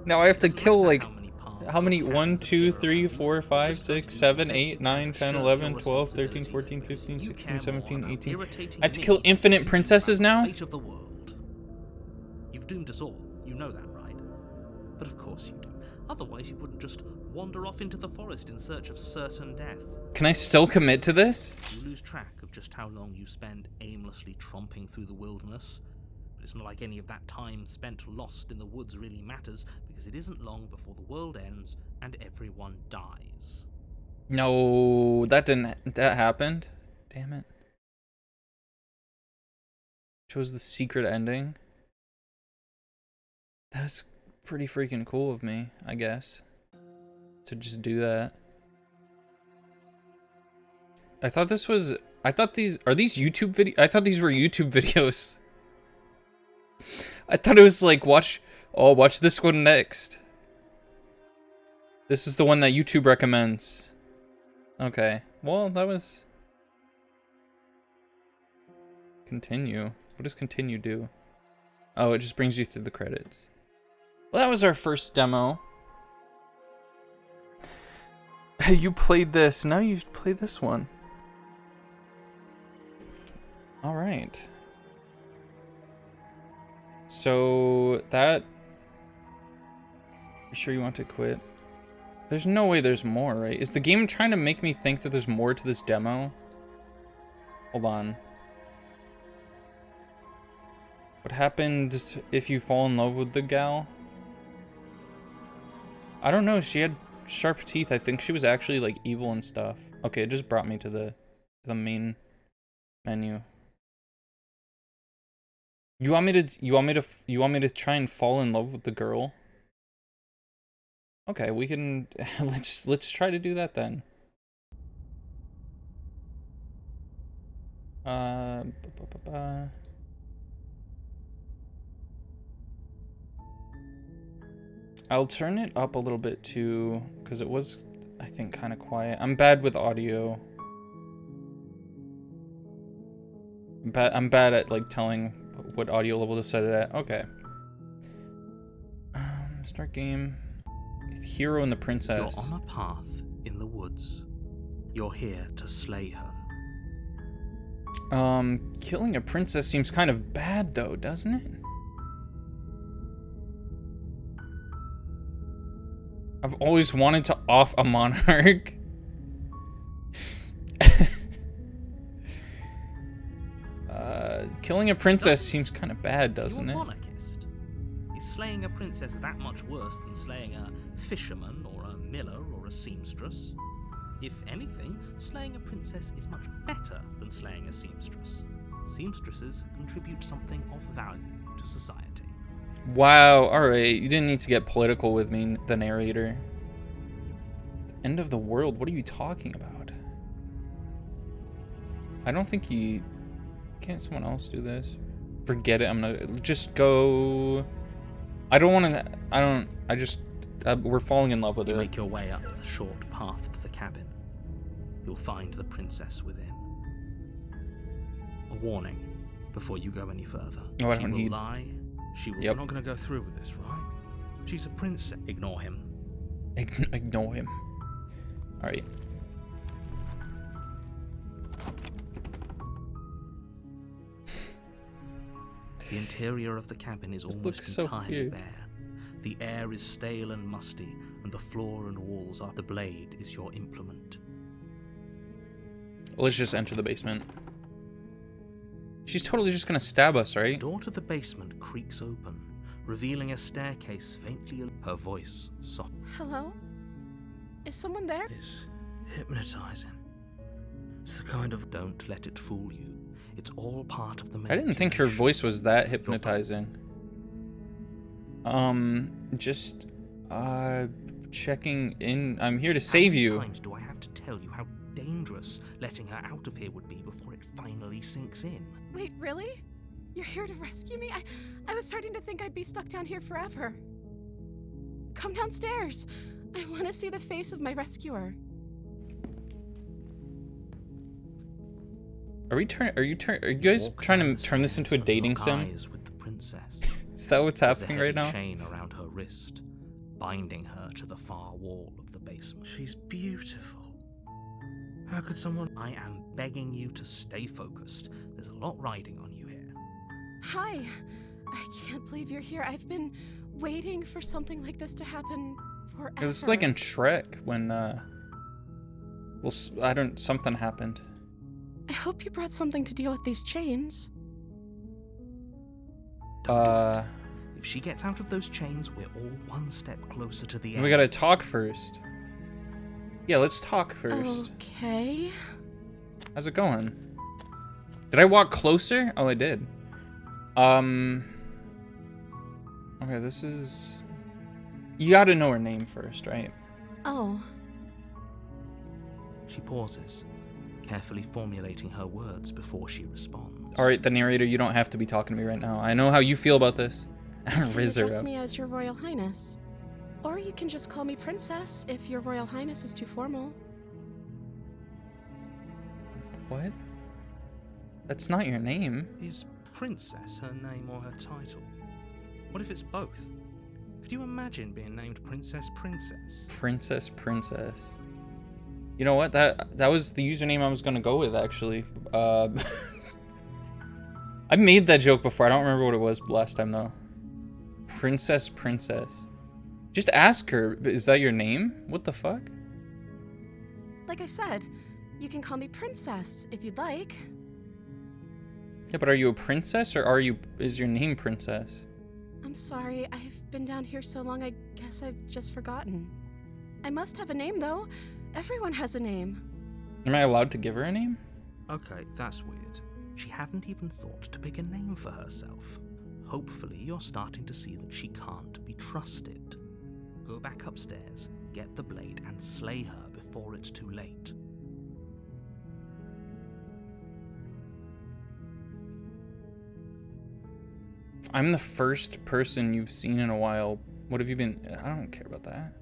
[SPEAKER 1] Now I have to
[SPEAKER 6] It doesn't
[SPEAKER 1] kill,
[SPEAKER 6] matter
[SPEAKER 1] like...
[SPEAKER 6] paths
[SPEAKER 1] How
[SPEAKER 6] or
[SPEAKER 1] many? 1,
[SPEAKER 6] cabins
[SPEAKER 1] 2,
[SPEAKER 6] appear
[SPEAKER 1] 3,
[SPEAKER 6] around.
[SPEAKER 1] 4,
[SPEAKER 6] You're
[SPEAKER 1] 5,
[SPEAKER 6] just going
[SPEAKER 1] 6,
[SPEAKER 6] to
[SPEAKER 1] 7,
[SPEAKER 6] take
[SPEAKER 1] 8,
[SPEAKER 6] it
[SPEAKER 1] 9,
[SPEAKER 6] and
[SPEAKER 1] 10,
[SPEAKER 6] shirk
[SPEAKER 1] 11,
[SPEAKER 6] your
[SPEAKER 1] 12, 13,
[SPEAKER 6] responsibility
[SPEAKER 1] 14,
[SPEAKER 6] for
[SPEAKER 1] 15,
[SPEAKER 6] this.
[SPEAKER 1] 16,
[SPEAKER 6] You
[SPEAKER 1] 17,
[SPEAKER 6] care more
[SPEAKER 1] 18.
[SPEAKER 6] about irritating
[SPEAKER 1] I have to
[SPEAKER 6] me
[SPEAKER 1] kill
[SPEAKER 6] than
[SPEAKER 1] infinite
[SPEAKER 6] you do
[SPEAKER 1] princesses
[SPEAKER 6] about
[SPEAKER 1] now?
[SPEAKER 6] the fate of the world. You've doomed us all. You know that, right? But of course you do. Otherwise you wouldn't just wander off into the forest in search of certain death.
[SPEAKER 1] Can I still commit to this?
[SPEAKER 6] You lose track of just how long you spend aimlessly tromping through the wilderness. But it's not like any of that time spent lost in the woods really matters, because it isn't long before the world ends and everyone dies.
[SPEAKER 1] No, that didn't... That happened? Damn it. Chose the secret ending. That's pretty freaking cool of me, I guess. To just do that. I thought this was... I thought these... Are these YouTube videos? I thought these were YouTube videos. I thought it was like, watch... Oh, watch this one next. This is the one that YouTube recommends. Okay. Well, that was... Continue. What does continue do? Oh, it just brings you through the credits. Well, that was our first demo. Hey, you played this. Now you should play this one. Alright. So, that... You sure you want to quit? There's no way there's more, right? Is the game trying to make me think that there's more to this demo? Hold on. What happens if you fall in love with the gal? I don't know. She had sharp teeth. I think she was actually like evil and stuff. Okay, it just brought me to the main menu. You want me to try and fall in love with the girl? Okay, we can let's try to do that then. I'll turn it up a little bit too, because it was, I think, kind of quiet. I'm bad with audio. I'm bad at like telling what audio level to set it at. Okay. Start game. Hero and the princess.
[SPEAKER 6] You're on a path in the woods. You're here to slay her.
[SPEAKER 1] Killing a princess seems kind of bad though, doesn't it? I've always wanted to off a monarch. Killing a princess seems kind of bad, doesn't
[SPEAKER 6] You're
[SPEAKER 1] it?
[SPEAKER 6] a monarchist. Is slaying a princess that much worse than slaying a fisherman or a miller or a seamstress? If anything, slaying a princess is much better than slaying a seamstress. Seamstresses contribute something of value to society.
[SPEAKER 1] Wow, alright, you didn't need to get political with me, the narrator. The end of the world, what are you talking about? I don't think he... Can't someone else do this? Forget it, I'm gonna... Just go... I don't want to... I just... we're falling in love with
[SPEAKER 6] You
[SPEAKER 1] her.
[SPEAKER 6] make your way up the short path to the cabin. You'll find the princess within. A warning before you go any further.
[SPEAKER 1] Oh, I
[SPEAKER 6] She
[SPEAKER 1] don't
[SPEAKER 6] will
[SPEAKER 1] need...
[SPEAKER 6] lie. She will.
[SPEAKER 1] Yep.
[SPEAKER 6] You're not going to go through with this, right? She's a princess. Ignore him.
[SPEAKER 1] Ignore him. Alright.
[SPEAKER 6] The interior of the cabin is almost
[SPEAKER 1] looks so
[SPEAKER 6] entirely
[SPEAKER 1] cute.
[SPEAKER 6] bare. The air is stale and musty, and the floor and walls are. The blade is your implement.
[SPEAKER 1] Let's just enter the basement. She's totally just gonna stab us,
[SPEAKER 6] The
[SPEAKER 1] right?
[SPEAKER 6] door to the basement creaks open, revealing a staircase faintly. Her voice soft.
[SPEAKER 7] Hello? Is someone there?
[SPEAKER 6] Is hypnotizing. It's the kind of. Don't let it fool you. It's all part of the.
[SPEAKER 1] I didn't think her
[SPEAKER 6] manipulation.
[SPEAKER 1] voice was that hypnotizing. Just checking in. I'm here to save you.
[SPEAKER 6] How many times do I have to tell you how dangerous letting her out of here would be before it finally sinks in?
[SPEAKER 7] Wait, really? You're here to rescue me? I was starting to think I'd be stuck down here forever. Come downstairs. I want to see the face of my rescuer.
[SPEAKER 1] Are you guys
[SPEAKER 6] Walk
[SPEAKER 1] trying
[SPEAKER 6] down
[SPEAKER 1] to
[SPEAKER 6] the
[SPEAKER 1] turn this into a
[SPEAKER 6] stairs and
[SPEAKER 1] dating
[SPEAKER 6] lock
[SPEAKER 1] sim?
[SPEAKER 6] eyes with the princess.
[SPEAKER 1] Is that what's
[SPEAKER 6] There's a
[SPEAKER 1] happening right
[SPEAKER 6] heavy
[SPEAKER 1] now?
[SPEAKER 6] chain around her wrist, binding her to the far wall of the basement. She's beautiful. How could someone? I am begging you to stay focused. There's a lot riding on you here.
[SPEAKER 7] Hi. I can't believe you're here. I've been waiting for something like this to happen forever.
[SPEAKER 1] It was like in Shrek when something happened.
[SPEAKER 7] I hope you brought something to deal with these chains.
[SPEAKER 6] Don't do it. If she gets out of those chains, we're all one step closer to the end.
[SPEAKER 1] We gotta talk first. Yeah, let's talk first.
[SPEAKER 7] Okay.
[SPEAKER 1] How's it going? Did I walk closer? Oh, I did. Okay, this is. You gotta know her name first, right?
[SPEAKER 7] Oh.
[SPEAKER 6] She pauses, carefully formulating her words before she responds.
[SPEAKER 1] All right, the narrator, you don't have to be talking to me right now. I know how you feel about this.
[SPEAKER 7] You can
[SPEAKER 1] Riz her
[SPEAKER 7] address
[SPEAKER 1] up.
[SPEAKER 7] me as Your Royal Highness. Or you can just call me Princess if Your Royal Highness is too formal.
[SPEAKER 1] What? That's not your name.
[SPEAKER 6] Is Princess her name or her title? What if it's both? Could you imagine being named Princess?
[SPEAKER 1] Princess. You know what? That was the username I was gonna go with, actually. I made that joke before. I don't remember what it was last time, though. Princess. Just ask her, is that your name? What the fuck?
[SPEAKER 7] Like I said, you can call me Princess if you'd like.
[SPEAKER 1] Yeah, but are you a princess or is your name Princess?
[SPEAKER 7] I'm sorry, I've been down here so long I guess I've just forgotten. I must have a name though. Everyone has a name.
[SPEAKER 1] Am I allowed to give her a name?
[SPEAKER 6] Okay, that's weird. She hadn't even thought to pick a name for herself. Hopefully you're starting to see that she can't be trusted. Go back upstairs, get the blade, and slay her before it's too late.
[SPEAKER 1] I'm the first person you've seen in a while. What have you been? I don't care about that.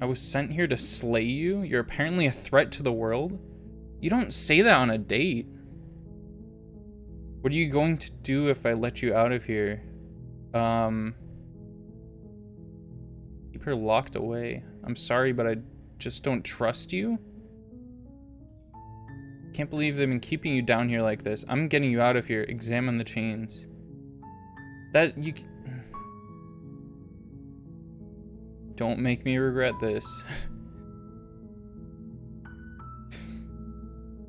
[SPEAKER 1] I was sent here to slay you? You're apparently a threat to the world? You don't say that on a date. What are you going to do if I let you out of here? Keep her locked away. I'm sorry, but I just don't trust you. Can't believe they've been keeping you down here like this. I'm getting you out of here. Examine the chains. Don't make me regret this.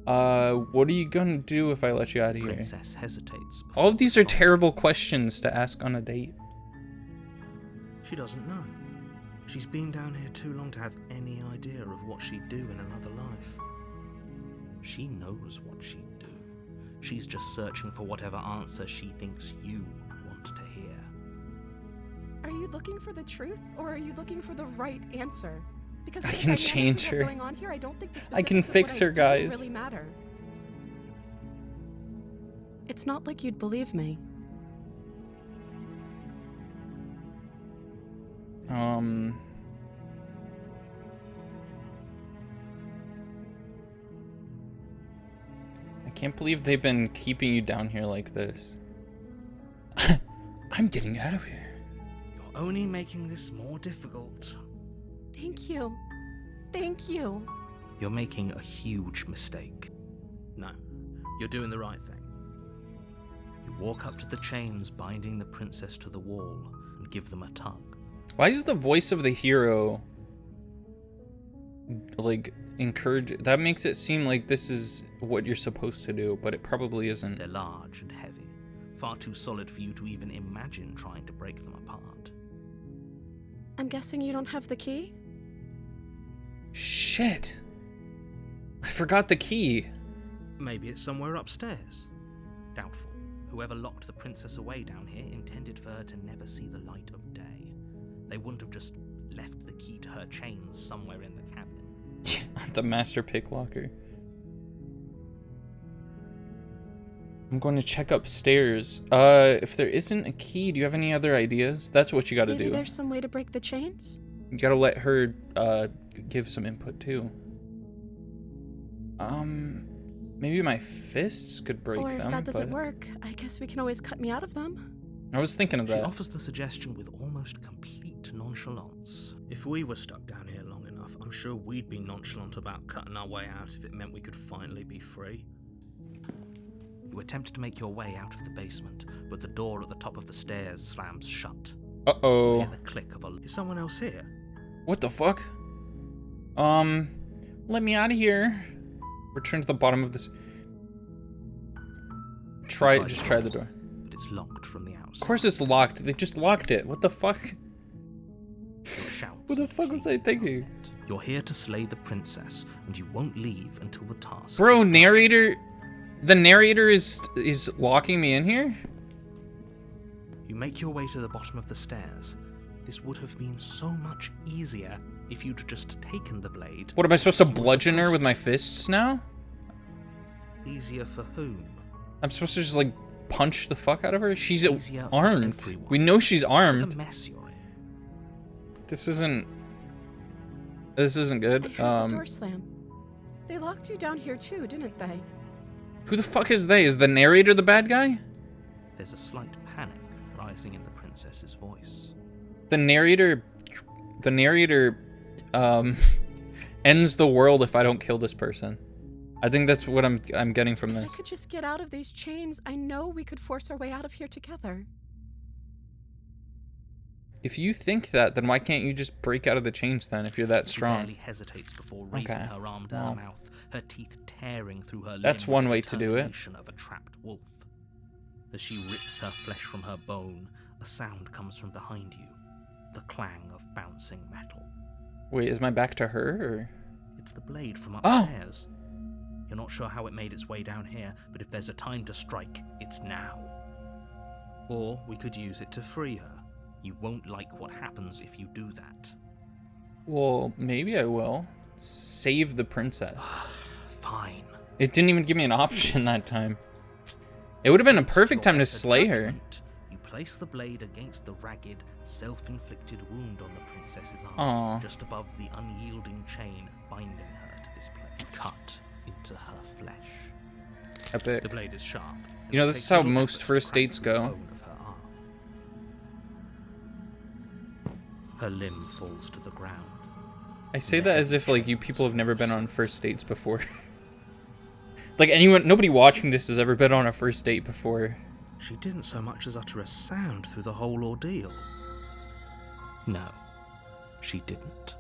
[SPEAKER 1] What are you gonna do if I let you out of here?
[SPEAKER 6] Princess hesitates.
[SPEAKER 1] All of these are terrible questions to ask on a date.
[SPEAKER 6] She doesn't know. She's been down here too long to have any idea of what she'd do in another life. She knows what she'd do. She's just searching for whatever answer she thinks you want to hear.
[SPEAKER 7] Are you looking for the truth or are you looking for the right answer? Because
[SPEAKER 1] I
[SPEAKER 7] with
[SPEAKER 1] can
[SPEAKER 7] the dynamic
[SPEAKER 1] change
[SPEAKER 7] we have
[SPEAKER 1] her.
[SPEAKER 7] Going on here, I don't think the
[SPEAKER 1] I can
[SPEAKER 7] specifics of
[SPEAKER 1] fix
[SPEAKER 7] what
[SPEAKER 1] her,
[SPEAKER 7] I do
[SPEAKER 1] guys.
[SPEAKER 7] Really matter. It's not like you'd believe me.
[SPEAKER 1] I can't believe they've been keeping you down here like this. I'm getting out of here.
[SPEAKER 6] You're only making this more difficult.
[SPEAKER 7] Thank you. Thank you.
[SPEAKER 6] You're making a huge mistake. No, you're doing the right thing. You walk up to the chains binding the princess to the wall and give them a tug.
[SPEAKER 1] Why is the voice of the hero like encourage? That makes it seem like this is what you're supposed to do, but it probably isn't.
[SPEAKER 6] They're large and heavy, far too solid for you to even imagine trying to break them apart.
[SPEAKER 7] I'm guessing you don't have the key?
[SPEAKER 1] Shit. I forgot the key.
[SPEAKER 6] Maybe it's somewhere upstairs. Doubtful. Whoever locked the princess away down here intended for her to never see the light of day. They wouldn't have just left the key to her chains somewhere in the cabin.
[SPEAKER 1] The master pick locker. I'm going to check upstairs. If there isn't a key, do you have any other ideas? That's what you gotta do.
[SPEAKER 7] Maybe there's some way to break the chains?
[SPEAKER 1] You gotta let her, give some input too. Maybe my fists could break
[SPEAKER 7] Or
[SPEAKER 1] them,
[SPEAKER 7] if that doesn't
[SPEAKER 1] but
[SPEAKER 7] work, I guess we can always cut me out of them.
[SPEAKER 1] I was thinking of
[SPEAKER 6] She
[SPEAKER 1] that.
[SPEAKER 6] offers the suggestion with almost complete nonchalance. If we were stuck down here long enough, I'm sure we'd be nonchalant about cutting our way out if it meant we could finally be free. You attempt to make your way out of the basement, but the door at the top of the stairs slams shut.
[SPEAKER 1] Uh-oh.
[SPEAKER 6] You hear the click of a... Is someone else here?
[SPEAKER 1] What the fuck? Let me out of here. Return to the bottom of this. Just try the door.
[SPEAKER 6] But it's locked from the outside.
[SPEAKER 1] Of course it's locked. They just locked it. What the fuck?
[SPEAKER 6] Shouts
[SPEAKER 1] What the
[SPEAKER 6] and
[SPEAKER 1] fuck was I
[SPEAKER 6] pleas
[SPEAKER 1] thinking?
[SPEAKER 6] are met. You're here to slay the princess, and you won't leave until the task
[SPEAKER 1] Bro,
[SPEAKER 6] is done.
[SPEAKER 1] narrator... The narrator is locking me in here?
[SPEAKER 6] You make your way to the bottom of the stairs. This would have been so much easier if you'd just taken the blade.
[SPEAKER 1] What, am I supposed to
[SPEAKER 6] You were
[SPEAKER 1] bludgeon her
[SPEAKER 6] supposed
[SPEAKER 1] with my
[SPEAKER 6] to.
[SPEAKER 1] fists now?
[SPEAKER 6] Easier for whom?
[SPEAKER 1] I'm supposed to just, like, punch the fuck out of her? She's
[SPEAKER 6] Easier for
[SPEAKER 1] armed.
[SPEAKER 6] everyone.
[SPEAKER 1] We know she's
[SPEAKER 6] Look
[SPEAKER 1] armed.
[SPEAKER 6] at the mess you're in.
[SPEAKER 1] This isn't good.
[SPEAKER 7] I heard the door slam. They locked you down here too, didn't they?
[SPEAKER 1] Who the fuck is they? Is the narrator the bad guy?
[SPEAKER 6] There's a slight panic rising in the princess's voice.
[SPEAKER 1] The narrator, ends the world if I don't kill this person. I think that's what I'm getting from
[SPEAKER 7] If I
[SPEAKER 1] this.
[SPEAKER 7] could just get out of these chains, I know we could force our way out of here together.
[SPEAKER 1] If you think that, then why can't you just break out of the chains then if you're that
[SPEAKER 6] She
[SPEAKER 1] strong?
[SPEAKER 6] barely hesitates before raising
[SPEAKER 1] Okay,
[SPEAKER 6] her arm to
[SPEAKER 1] well.
[SPEAKER 6] her mouth, her teeth tearing through her
[SPEAKER 1] That's
[SPEAKER 6] limb
[SPEAKER 1] one
[SPEAKER 6] with
[SPEAKER 1] way
[SPEAKER 6] the
[SPEAKER 1] to do it.
[SPEAKER 6] determination of a trapped wolf. As she rips her flesh from her bone, a sound comes from behind you, the clang of bouncing metal.
[SPEAKER 1] Wait, is my back to her or?
[SPEAKER 6] It's the blade from
[SPEAKER 1] Oh!
[SPEAKER 6] upstairs. You're not sure how it made its way down here, but if there's a time to strike, it's now. Or we could use it to free her. You won't like what happens if you do that.
[SPEAKER 1] Well, maybe I will. Save the princess.
[SPEAKER 6] Fine.
[SPEAKER 1] It didn't even give me an option that time. It would have been a perfect time to slay her.
[SPEAKER 6] Judgment, you place the blade against the ragged, self-inflicted wound on the princess's arm,
[SPEAKER 1] Aw.
[SPEAKER 6] just above the unyielding chain binding her to this place. Cut into her flesh.
[SPEAKER 1] Epic.
[SPEAKER 6] The blade is sharp.
[SPEAKER 1] You know,
[SPEAKER 6] It
[SPEAKER 1] this is
[SPEAKER 6] takes
[SPEAKER 1] how
[SPEAKER 6] little
[SPEAKER 1] most
[SPEAKER 6] effort to
[SPEAKER 1] first
[SPEAKER 6] crack
[SPEAKER 1] dates
[SPEAKER 6] through the
[SPEAKER 1] go.
[SPEAKER 6] bone of her arm. Her limb falls to the ground.
[SPEAKER 1] I say that as if, like, you people have never been on first dates before. Like, nobody watching this has ever been on a first date before.
[SPEAKER 6] She didn't so much as utter a sound through the whole ordeal. No, she didn't.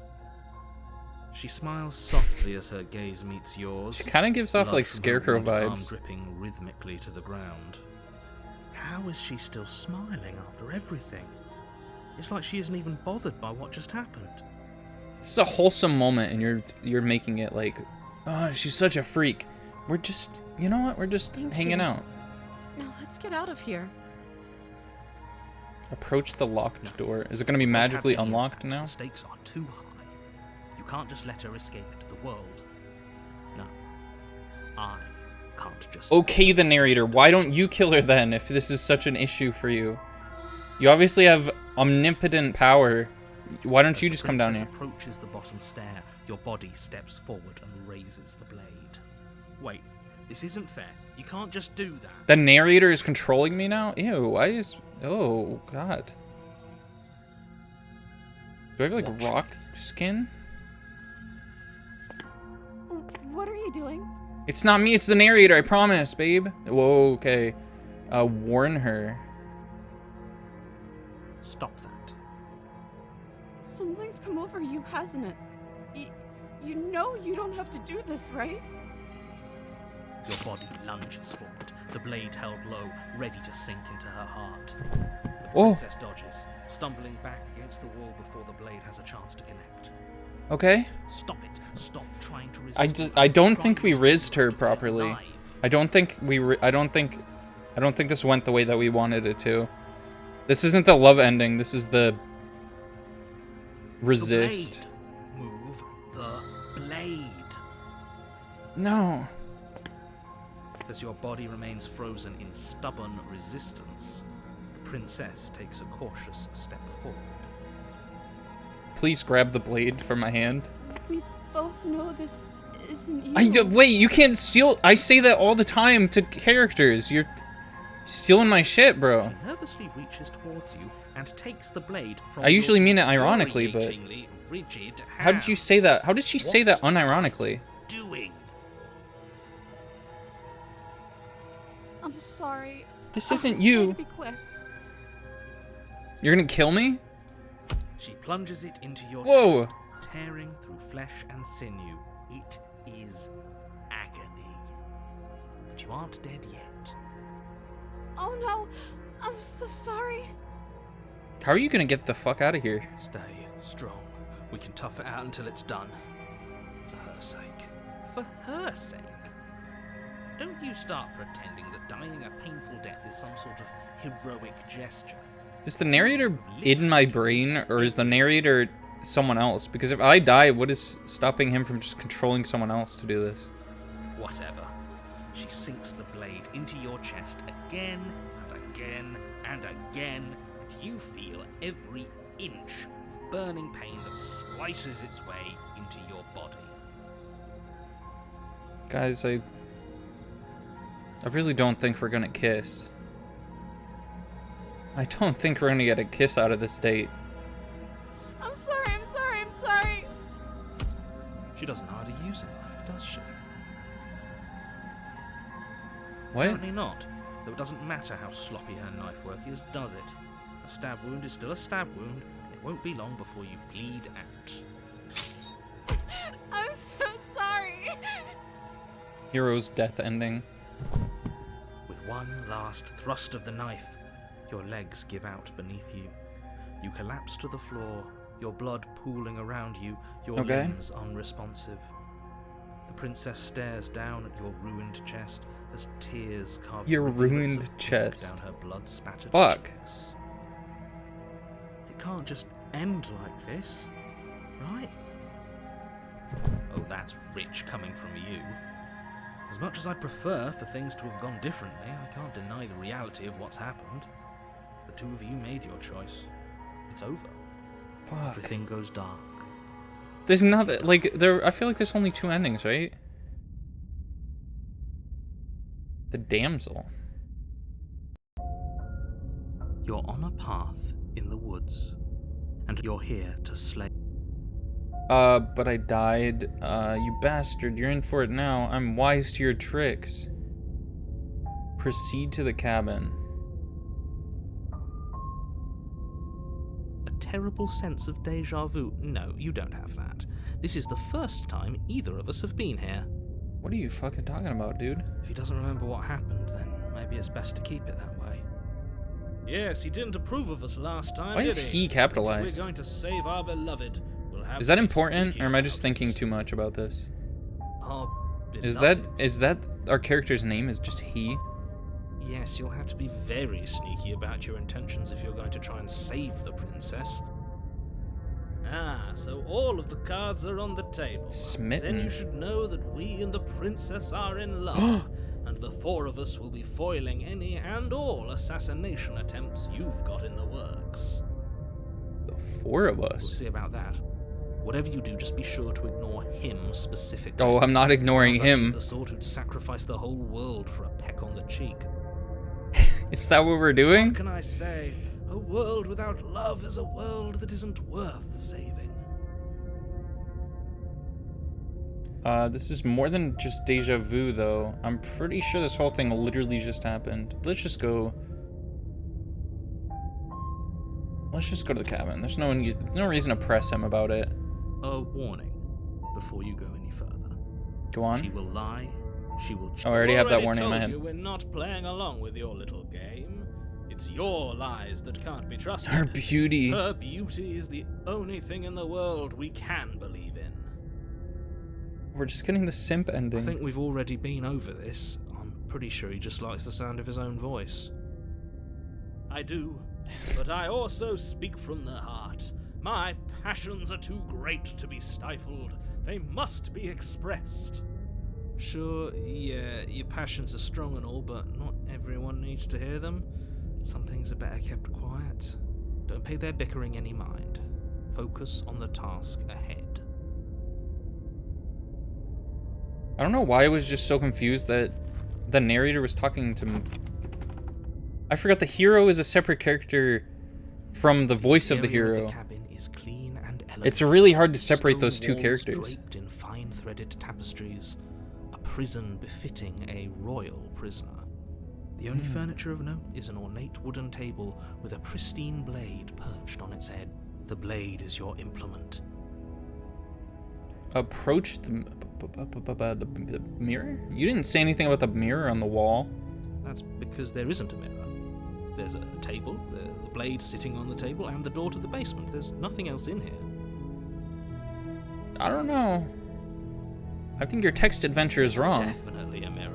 [SPEAKER 6] She smiles softly as her gaze meets yours.
[SPEAKER 1] She kind of gives off,
[SPEAKER 6] blood
[SPEAKER 1] like,
[SPEAKER 6] from her
[SPEAKER 1] Scarecrow
[SPEAKER 6] wounded arm
[SPEAKER 1] vibes.
[SPEAKER 6] dripping rhythmically to the ground. How is she still smiling after everything? It's like she isn't even bothered by what just happened.
[SPEAKER 1] This is a wholesome moment, and you're making it like, oh, she's such a freak. We're just, you know what? We're just
[SPEAKER 7] Thank
[SPEAKER 1] hanging
[SPEAKER 7] you.
[SPEAKER 1] out.
[SPEAKER 7] Now let's get out of here.
[SPEAKER 1] Approach the locked door. Is it going to be
[SPEAKER 6] Can't have
[SPEAKER 1] magically
[SPEAKER 6] any of
[SPEAKER 1] unlocked
[SPEAKER 6] that.
[SPEAKER 1] now?
[SPEAKER 6] The stakes are too high. You can't just let her escape into the world. No. I can't just...
[SPEAKER 1] Okay, the narrator. Why don't you kill her then, if this is such an issue for you? You obviously have omnipotent power. Why don't you just come down here?
[SPEAKER 6] As the princess approaches the bottom stair, your body steps forward and raises the blade. Wait, this isn't fair. You can't just do that.
[SPEAKER 1] The narrator is controlling me now? Ew, why is... Oh, God. Do I have, like,
[SPEAKER 6] Watch
[SPEAKER 1] rock skin?
[SPEAKER 7] What are you doing?
[SPEAKER 1] It's not me, it's the narrator, I promise, babe. Whoa, okay. Warn her.
[SPEAKER 6] Stop that.
[SPEAKER 7] Something's come over you, hasn't it? You know you don't have to do this, right?
[SPEAKER 6] Your body lunges forward, the blade held low, ready to sink into her heart. But the princess dodges, stumbling back against the wall before the blade has a chance to connect.
[SPEAKER 1] Okay.
[SPEAKER 6] Stop it. Stop trying to resist.
[SPEAKER 1] I don't think we rizzed her properly. I don't think this went the way that we wanted it to. This isn't the love ending. This is the resist.
[SPEAKER 6] The blade. Move the blade.
[SPEAKER 1] No.
[SPEAKER 6] As your body remains frozen in stubborn resistance, the princess takes a cautious step forward.
[SPEAKER 1] Please grab the blade from my hand.
[SPEAKER 7] We both know this isn't you.
[SPEAKER 1] Wait, you can't steal. I say that all the time to characters. You're stealing my shit, bro.
[SPEAKER 6] She nervously reaches towards you and takes the blade from
[SPEAKER 1] I usually
[SPEAKER 6] your
[SPEAKER 1] mean it ironically, but
[SPEAKER 6] rigid
[SPEAKER 1] how did you say that? How did she say that unironically?
[SPEAKER 6] Doing.
[SPEAKER 7] I'm sorry.
[SPEAKER 1] This
[SPEAKER 7] I
[SPEAKER 1] isn't
[SPEAKER 7] was
[SPEAKER 1] you.
[SPEAKER 7] trying to be quick.
[SPEAKER 1] You're gonna kill me?
[SPEAKER 6] She plunges it into your
[SPEAKER 1] Whoa.
[SPEAKER 6] chest, tearing through flesh and sinew. It is agony. But you aren't dead yet.
[SPEAKER 7] Oh no, I'm so sorry.
[SPEAKER 1] How are you gonna get the fuck out of here?
[SPEAKER 6] Stay strong. We can tough it out until it's done. For her sake. For her sake. Don't you start pretending that dying a painful death is some sort of heroic gesture.
[SPEAKER 1] Is the narrator in my brain, or is the narrator someone else? Because if I die, what is stopping him from just controlling someone else to do this?
[SPEAKER 6] Whatever. She sinks the blade into your chest again and again and again, and you feel every inch of burning pain that slices its way into your body.
[SPEAKER 1] Guys, I really don't think we're gonna kiss. I don't think we're gonna get a kiss out of this date.
[SPEAKER 7] I'm sorry, I'm sorry, I'm sorry.
[SPEAKER 6] She doesn't know how to use a knife, does she?
[SPEAKER 1] What?
[SPEAKER 6] Apparently not, though it doesn't matter how sloppy her knife work is, does it? A stab wound is still a stab wound. It won't be long before you bleed out.
[SPEAKER 7] I'm so sorry.
[SPEAKER 1] Hero's death ending.
[SPEAKER 6] With one last thrust of the knife, your legs give out beneath you. You collapse to the floor, your blood pooling around you, your limbs unresponsive. The princess stares down at your ruined chest as tears carve
[SPEAKER 1] Your
[SPEAKER 6] rivulets
[SPEAKER 1] ruined
[SPEAKER 6] of ink
[SPEAKER 1] chest.
[SPEAKER 6] down her blood-spattered
[SPEAKER 1] Fuck.
[SPEAKER 6] cheeks. It can't just end like this, right? Oh, that's rich coming from you. As much as I'd prefer for things to have gone differently, I can't deny the reality of what's happened. The two of you made your choice. It's over.
[SPEAKER 1] Fuck.
[SPEAKER 6] Everything goes dark.
[SPEAKER 1] There's nothing, like, I feel like there's only two endings, right? The damsel.
[SPEAKER 6] You're on a path in the woods, and you're here to slay.
[SPEAKER 1] But I died. You bastard, you're in for it now. I'm wise to your tricks. Proceed to the cabin.
[SPEAKER 6] A terrible sense of deja vu. No, you don't have that. This is the first time either of us have been here.
[SPEAKER 1] What are you fucking talking about, dude?
[SPEAKER 6] If he doesn't remember what happened, then maybe it's best to keep it that way. Yes, he didn't approve of us last time,
[SPEAKER 1] Why
[SPEAKER 6] did
[SPEAKER 1] is he capitalized?
[SPEAKER 6] If we're going to save our beloved, we'll have
[SPEAKER 1] Is that
[SPEAKER 6] to be
[SPEAKER 1] important,
[SPEAKER 6] sneaky
[SPEAKER 1] or am I just
[SPEAKER 6] about
[SPEAKER 1] thinking
[SPEAKER 6] it.
[SPEAKER 1] too much about this?
[SPEAKER 6] Our
[SPEAKER 1] Is
[SPEAKER 6] beloved.
[SPEAKER 1] that our character's name is just he?
[SPEAKER 6] Yes, you'll have to be very sneaky about your intentions if you're going to try and save the princess. Ah, so all of the cards are on the table.
[SPEAKER 1] Smitten.
[SPEAKER 6] Then you should know that we and the princess are in love, and the four of us will be foiling any and all assassination attempts you've got in the works.
[SPEAKER 1] The four of
[SPEAKER 6] We'll
[SPEAKER 1] us.
[SPEAKER 6] see about that. Whatever you do, just be sure to ignore him specifically.
[SPEAKER 1] Oh, I'm not ignoring
[SPEAKER 6] Sounds like
[SPEAKER 1] him.
[SPEAKER 6] He's the sort who'd sacrifice the whole world for a peck on the cheek.
[SPEAKER 1] Is that what we're doing?
[SPEAKER 6] What can I say? A world without love is a world that isn't worth saving.
[SPEAKER 1] This is more than just deja vu, though. I'm pretty sure this whole thing literally just happened. Let's just go... Let's just go to the cabin. There's no reason to press him about it.
[SPEAKER 6] A warning before you go any further.
[SPEAKER 1] Go on.
[SPEAKER 6] She will lie. She will...
[SPEAKER 1] Oh, I already have that warning in my
[SPEAKER 8] told
[SPEAKER 1] head.
[SPEAKER 8] you we're not playing along with your little game. It's your lies that can't be trusted.
[SPEAKER 1] Her beauty.
[SPEAKER 8] Her beauty is the only thing in the world we can believe in.
[SPEAKER 1] We're just getting the simp ending.
[SPEAKER 6] I think we've already been over this. I'm pretty sure he just likes the sound of his own voice.
[SPEAKER 8] I do, but I also speak from the heart. My passions are too great to be stifled. They must be expressed.
[SPEAKER 6] Sure, yeah, your passions are strong and all, but not everyone needs to hear them. Some things are better kept quiet. Don't pay their bickering any mind. Focus on the task ahead.
[SPEAKER 1] I don't know why I was just so confused that the narrator was talking to me. I forgot the hero is a separate character from the voice of the hero.
[SPEAKER 6] The cabin is clean and elegant.
[SPEAKER 1] It's really hard to separate
[SPEAKER 6] Stone
[SPEAKER 1] those two
[SPEAKER 6] walls
[SPEAKER 1] characters.
[SPEAKER 6] Draped in fine threaded tapestries, a prison befitting a royal prisoner. The only furniture of note is an ornate wooden table with a pristine blade perched on its head. The blade is your implement.
[SPEAKER 1] Approach the mirror? You didn't say anything about the mirror on the wall.
[SPEAKER 6] That's because there isn't a mirror. There's a table, the blade sitting on the table, and the door to the basement. There's nothing else in here.
[SPEAKER 1] I don't know. I think your text adventure is wrong.
[SPEAKER 6] Definitely a mirror.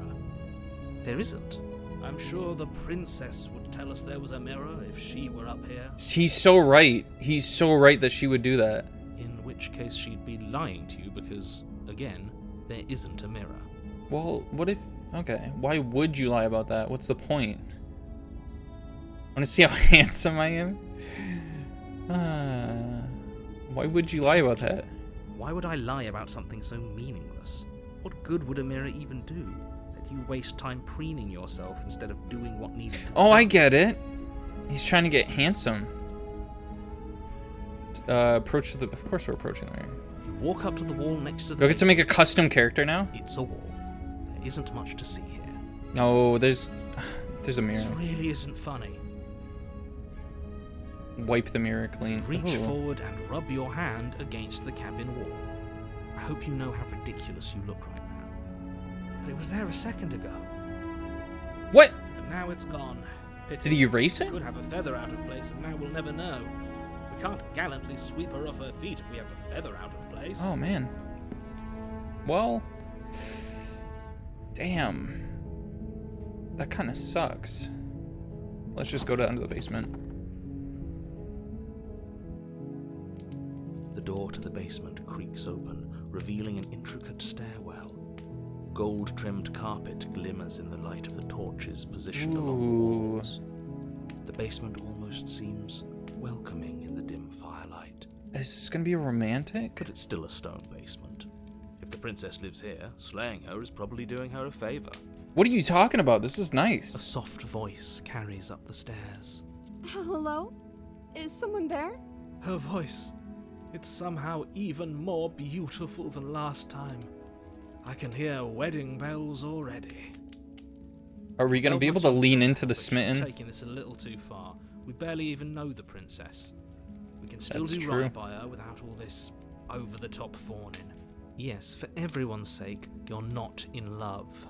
[SPEAKER 6] There isn't.
[SPEAKER 8] I'm sure the princess would tell us there was a mirror if she were up here.
[SPEAKER 1] He's so right. He's so right that she would do that.
[SPEAKER 6] In which case she'd be lying to you because, again, there isn't a mirror.
[SPEAKER 1] Well, what if... Okay, why would you lie about that? What's the point? Want to see how handsome I am? Why would you lie about that?
[SPEAKER 6] Why would I lie about something so meaningless? What good would a mirror even do? That you waste time preening yourself instead of doing what needs to be
[SPEAKER 1] Oh,
[SPEAKER 6] done.
[SPEAKER 1] I get it. He's trying to get handsome. Approach the... Of course we're approaching the mirror.
[SPEAKER 6] You walk up to the wall next to the
[SPEAKER 1] Do I get to make a
[SPEAKER 6] basement.
[SPEAKER 1] custom character now?
[SPEAKER 6] It's a wall. There isn't much to see here.
[SPEAKER 1] No, there's a mirror.
[SPEAKER 6] This really isn't funny.
[SPEAKER 1] Wipe the mirror clean.
[SPEAKER 6] Reach
[SPEAKER 1] Ooh.
[SPEAKER 6] forward and rub your hand against the cabin wall. I hope you know how ridiculous you look right now. But it was there a second ago.
[SPEAKER 1] What?
[SPEAKER 8] And now it's gone. Pity.
[SPEAKER 1] Did he erase it?
[SPEAKER 8] Could have a feather out of place, and now we'll never know. We can't gallantly sweep her off her feet if we have a feather out of place.
[SPEAKER 1] Oh, man. Well... Damn. That kind of sucks. Let's just go down to the basement.
[SPEAKER 6] The door to the basement creaks open, revealing an intricate stairwell. Gold-trimmed carpet glimmers in the light of the torches positioned along the walls. The basement almost seems welcoming in the dim firelight.
[SPEAKER 1] Is this gonna be romantic?
[SPEAKER 6] But it's still a stone basement. If the princess lives here, slaying her is probably doing her a favor.
[SPEAKER 1] What are you talking about? This is
[SPEAKER 6] A
[SPEAKER 1] nice.
[SPEAKER 6] soft voice carries up the stairs.
[SPEAKER 7] Hello? Is someone there?
[SPEAKER 8] Her voice. It's somehow even more beautiful than last time. I can hear wedding bells already.
[SPEAKER 1] Are we gonna be able to lean into the smitten?
[SPEAKER 6] Taking this a little too far. We barely even know the princess. We can still
[SPEAKER 1] That's
[SPEAKER 6] do
[SPEAKER 1] true.
[SPEAKER 6] right by her without all this over-the-top fawning. Yes, for everyone's sake, you're not in love.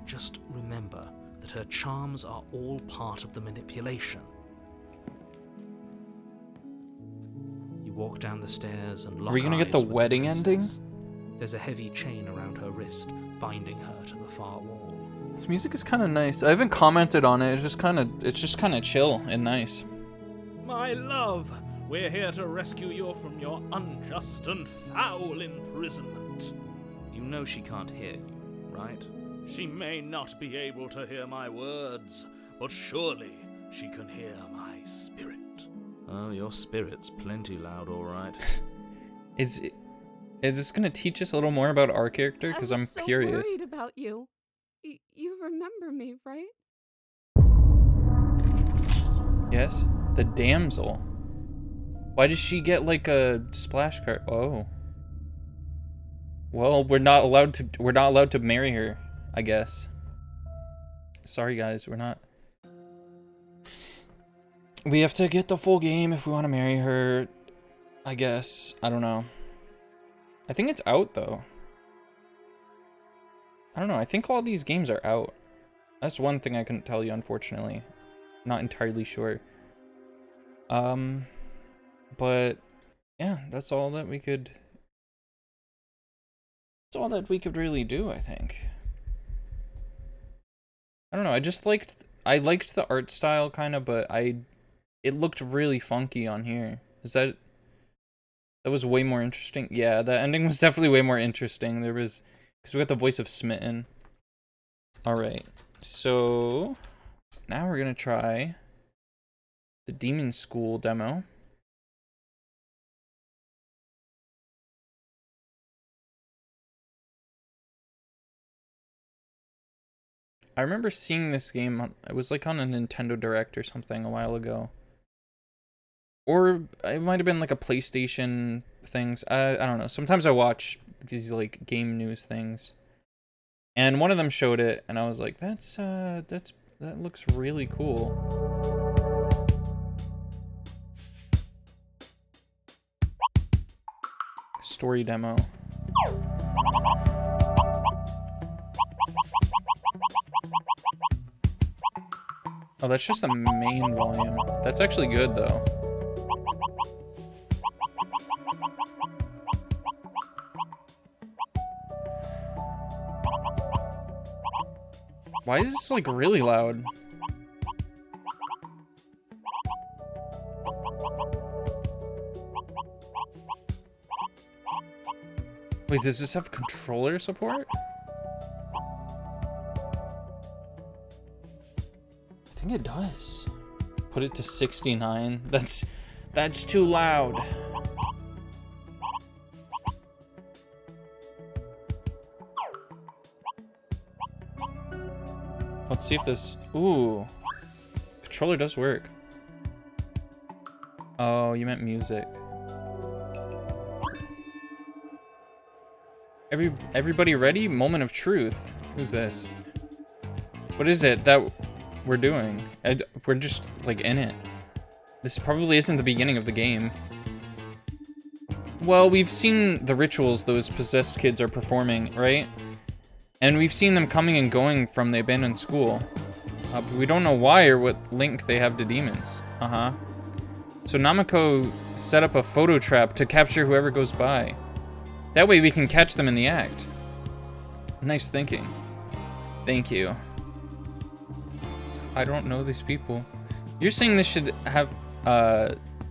[SPEAKER 6] Just remember that her charms are all part of the manipulation. You walk down the stairs and lock
[SPEAKER 1] Are we gonna get
[SPEAKER 6] eyes
[SPEAKER 1] the
[SPEAKER 6] with
[SPEAKER 1] wedding ending?
[SPEAKER 6] princess. There's a heavy chain around her wrist, binding her to the far wall.
[SPEAKER 1] This music is kind of nice. I haven't commented on it. It's just kind of chill and nice.
[SPEAKER 8] My love, we're here to rescue you from your unjust and foul imprisonment.
[SPEAKER 6] You know she can't hear you, right?
[SPEAKER 8] She may not be able to hear my words, but surely she can hear my spirit.
[SPEAKER 6] Oh, your spirit's plenty loud, all right.
[SPEAKER 1] Is this gonna teach us a little more about our character? Because I'm
[SPEAKER 7] so
[SPEAKER 1] curious.
[SPEAKER 7] worried about you. You remember me, right?
[SPEAKER 1] Yes, the damsel. Why does she get like a splash card? Oh. Well, we're not allowed to marry her, I guess. Sorry guys, we're not. We have to get the full game if we want to marry her, I guess. I don't know. I think it's out though. I don't know. I think all these games are out. That's one thing I couldn't tell you, unfortunately. Not entirely sure. But yeah, that's all that we could. That's all that we could really do, I think. I don't know. I liked the art style kind of, but it looked really funky on here. That was way more interesting. Yeah, the ending was definitely way more interesting. Because we got the voice of Smitten. Alright, so now we're gonna try the Demonschool demo. I remember seeing this game, it was like on a Nintendo Direct or something a while ago. Or it might have been like a PlayStation things. I don't know. Sometimes I watch these like game news things. And one of them showed it and I was like, that looks really cool. Story demo. Oh, that's just the main volume. That's actually good, though. Why is this, like, really loud? Wait, does this have controller support? I think it does. Put it to 69. That's too loud. Let's see if this... Ooh. Controller does work. Oh, you meant music. Everybody ready? Moment of truth. Who's this? What is it that we're doing? We're just, like, in it. This probably isn't the beginning of the game. Well, we've seen the rituals those possessed kids are performing, right? And we've seen them coming and going from the abandoned school. But we don't know why or what link they have to demons. Uh-huh. So Namako set up a photo trap to capture whoever goes by. That way we can catch them in the act. Nice thinking. Thank you. I don't know these people. You're saying this should have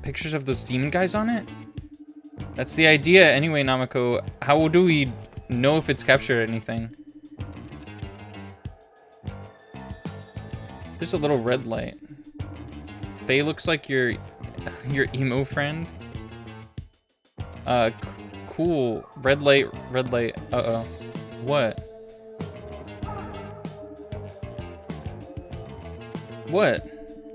[SPEAKER 1] pictures of those demon guys on it? That's the idea anyway, Namako. How do we know if it's captured anything? There's a little red light. Faye looks like your emo friend. Cool. Red light, red light. Uh-oh. What? What?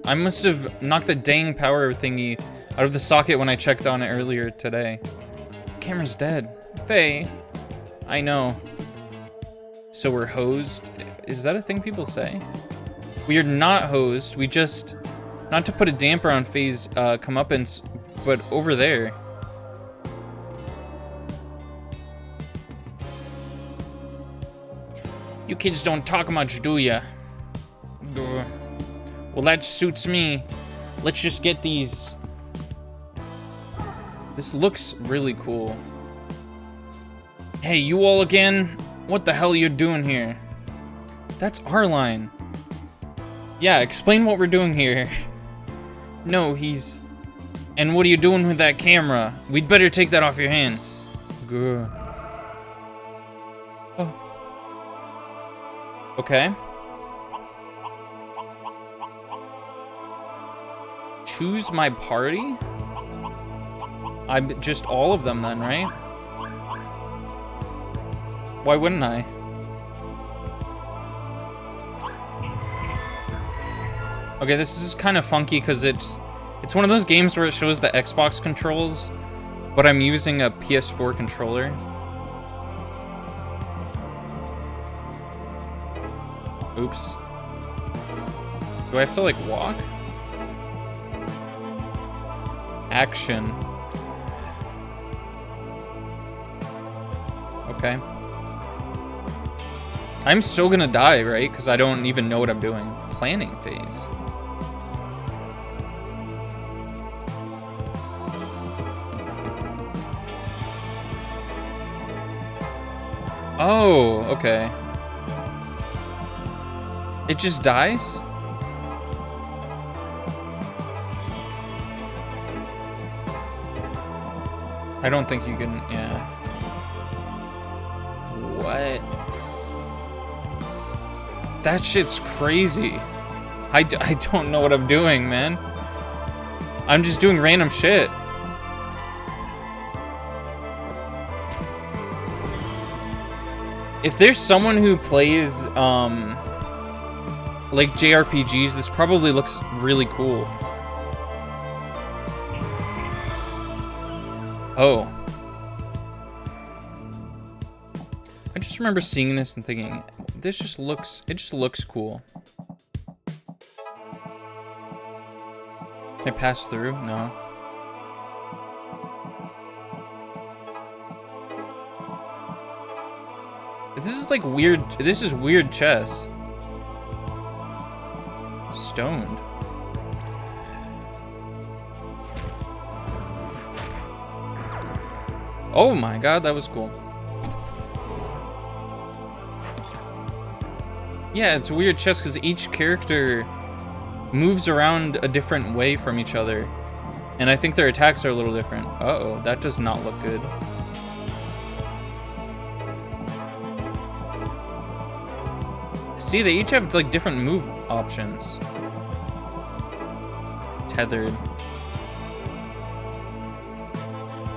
[SPEAKER 1] I must have knocked the dang power thingy out of the socket when I checked on it earlier today. Camera's dead. Faye. I know. So we're hosed? Is that a thing people say? We are not hosed. We just... Not to put a damper on Faye's comeuppance, but over there. You kids don't talk much, do ya? Well, that suits me. Let's just get these. This looks really cool. Hey, you all again? What the hell are you doing here? That's our line. Yeah, explain what we're doing here. No, he's... And what are you doing with that camera? We'd better take that off your hands. Good. Oh. Okay. Choose my party? I'm just all of them then, right? Why wouldn't I? Okay, this is kind of funky because it's one of those games where it shows the Xbox controls, but I'm using a PS4 controller. Oops. Do I have to, like, walk? Action. Okay. I'm still gonna die, right? Because I don't even know what I'm doing. Planning phase. Oh, okay. It just dies? I don't think you can, yeah. What? That shit's crazy. I don't know what I'm doing, man. I'm just doing random shit. If there's someone who plays, like JRPGs, this probably looks really cool. Oh. I just remember seeing this and thinking, this just looks, it just looks cool. Can I pass through? No. This is like weird, this is weird chess. Stoned. Oh my god, that was cool. Yeah, it's weird chess because each character moves around a different way from each other. And I think their attacks are a little different. Uh-oh, that does not look good. See, they each have like different move options. Tethered.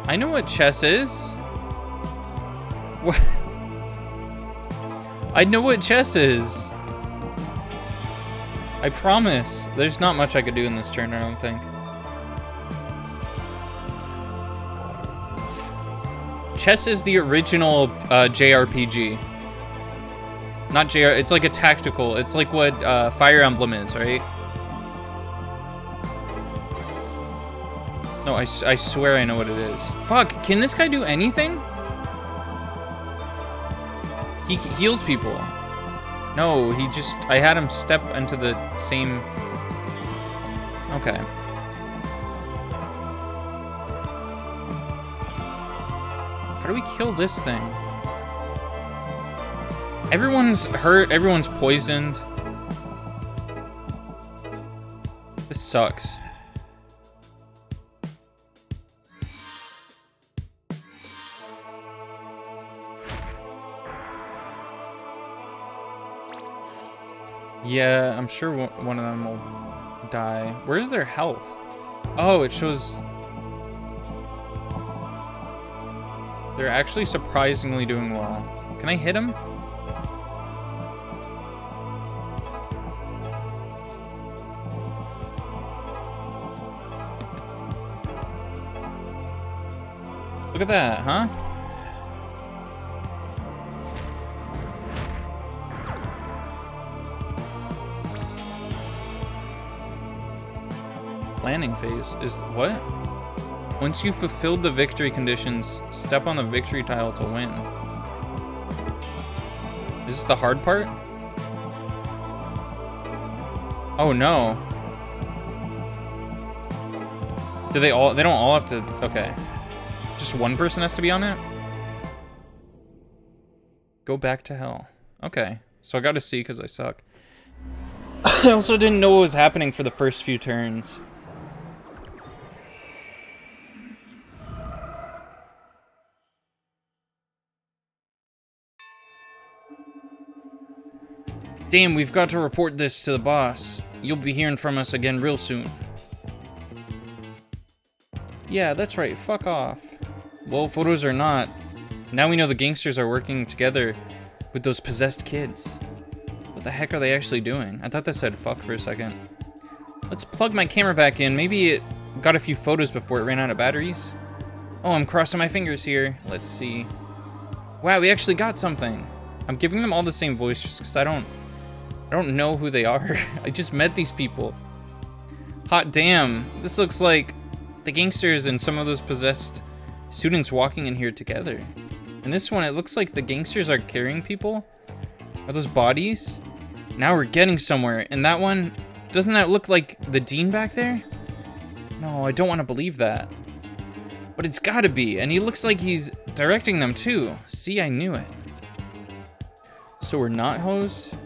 [SPEAKER 1] I know what chess is. What? I know what chess is. I promise. There's not much I could do in this turn, I don't think. Chess is the original JRPG. Not JR, it's like a tactical. It's like what Fire Emblem is, right? No, I swear I know what it is. Fuck, can this guy do anything? He heals people. No, he just, I had him step into the same... Okay. How do we kill this thing? Everyone's hurt, everyone's poisoned. This sucks. Yeah, I'm sure one of them will die. Where's their health? Oh, it shows... They're actually surprisingly doing well. Can I hit him? Look at that, huh? Planning phase is what? Once you've fulfilled the victory conditions, step on the victory tile to win. Is this the hard part? Oh no. Do they don't all have to, okay. Just one person has to be on it? Go back to hell. Okay, so I got to see because I suck. I also didn't know what was happening for the first few turns. Damn, we've got to report this to the boss. You'll be hearing from us again real soon. Yeah, that's right, fuck off. Well, photos or not, now we know the gangsters are working together with those possessed kids. What the heck are they actually doing? I thought that said fuck for a second. Let's plug my camera back in. Maybe it got a few photos before it ran out of batteries. Oh, I'm crossing my fingers here. Let's see. Wow, we actually got something. I'm giving them all the same voice just because I don't I don't know who they are. I just met these people. Hot damn. This looks like the gangsters and some of those possessed students walking in here together. In this one, it looks like the gangsters are carrying people. Are those bodies? Now we're getting somewhere. And that one, doesn't that look like the dean back there? No, I don't want to believe that. But it's gotta be. And he looks like he's directing them too. See, I knew it. So we're not hosed?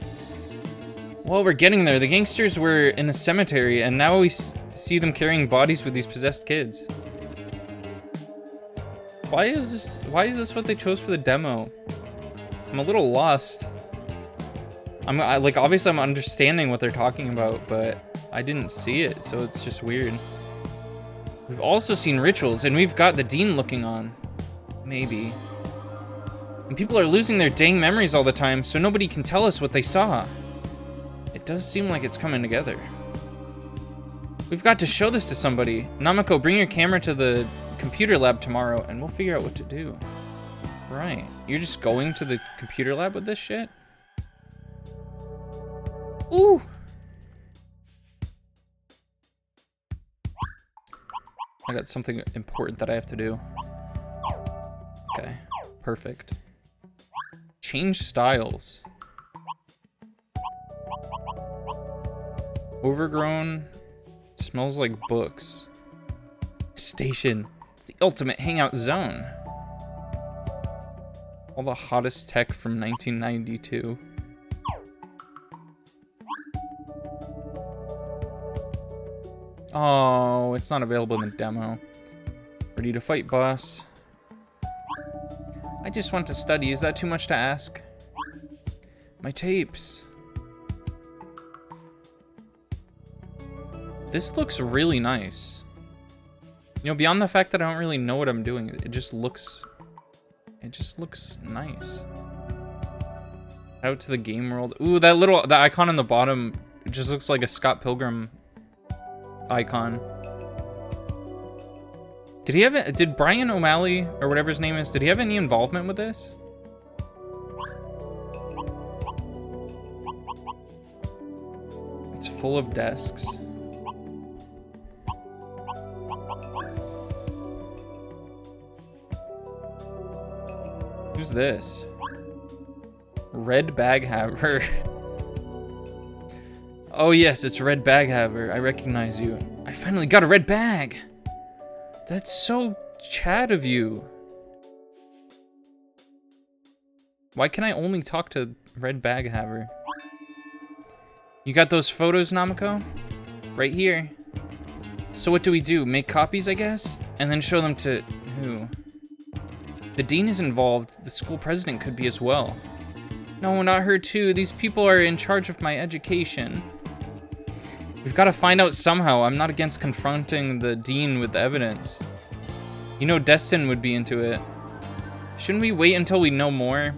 [SPEAKER 1] Well, we're getting there. The gangsters were in the cemetery, and now we see them carrying bodies with these possessed kids. Why is this what they chose for the demo? I'm a little lost. Like, obviously I'm understanding what they're talking about, but I didn't see it, so it's just weird. We've also seen rituals, and we've got the dean looking on. Maybe. And people are losing their dang memories all the time, so nobody can tell us what they saw. It does seem like it's coming together. We've got to show this to somebody. Namako, bring your camera to the computer lab tomorrow, and we'll figure out what to do. Right. You're just going to the computer lab with this shit? Ooh! I got something important that I have to do. Okay. Perfect. Change styles. Overgrown. Smells like books. Station. It's the ultimate hangout zone. All the hottest tech from 1992. Oh, it's not available in the demo. Ready to fight, boss. I just want to study. Is that too much to ask? My tapes. This looks really nice. You know, beyond the fact that I don't really know what I'm doing, it just looks nice. Out to the game world. Ooh, that icon on the bottom, it just looks like a Scott Pilgrim icon. Did Brian O'Malley, or whatever his name is, did he have any involvement with this? It's full of desks. Who's this? Red Bag Haver. Oh yes, it's Red Bag Haver. I recognize you. I finally got a red bag. That's so Chad of you. Why can I only talk to Red Bag Haver? You got those photos, Namako? Right here. So what do we do? Make copies, I guess? And then show them to who? The dean is involved. The school president could be as well. No, not her too. These people are in charge of my education. We've got to find out somehow. I'm not against confronting the dean with evidence. You know Destin would be into it. Shouldn't we wait until we know more?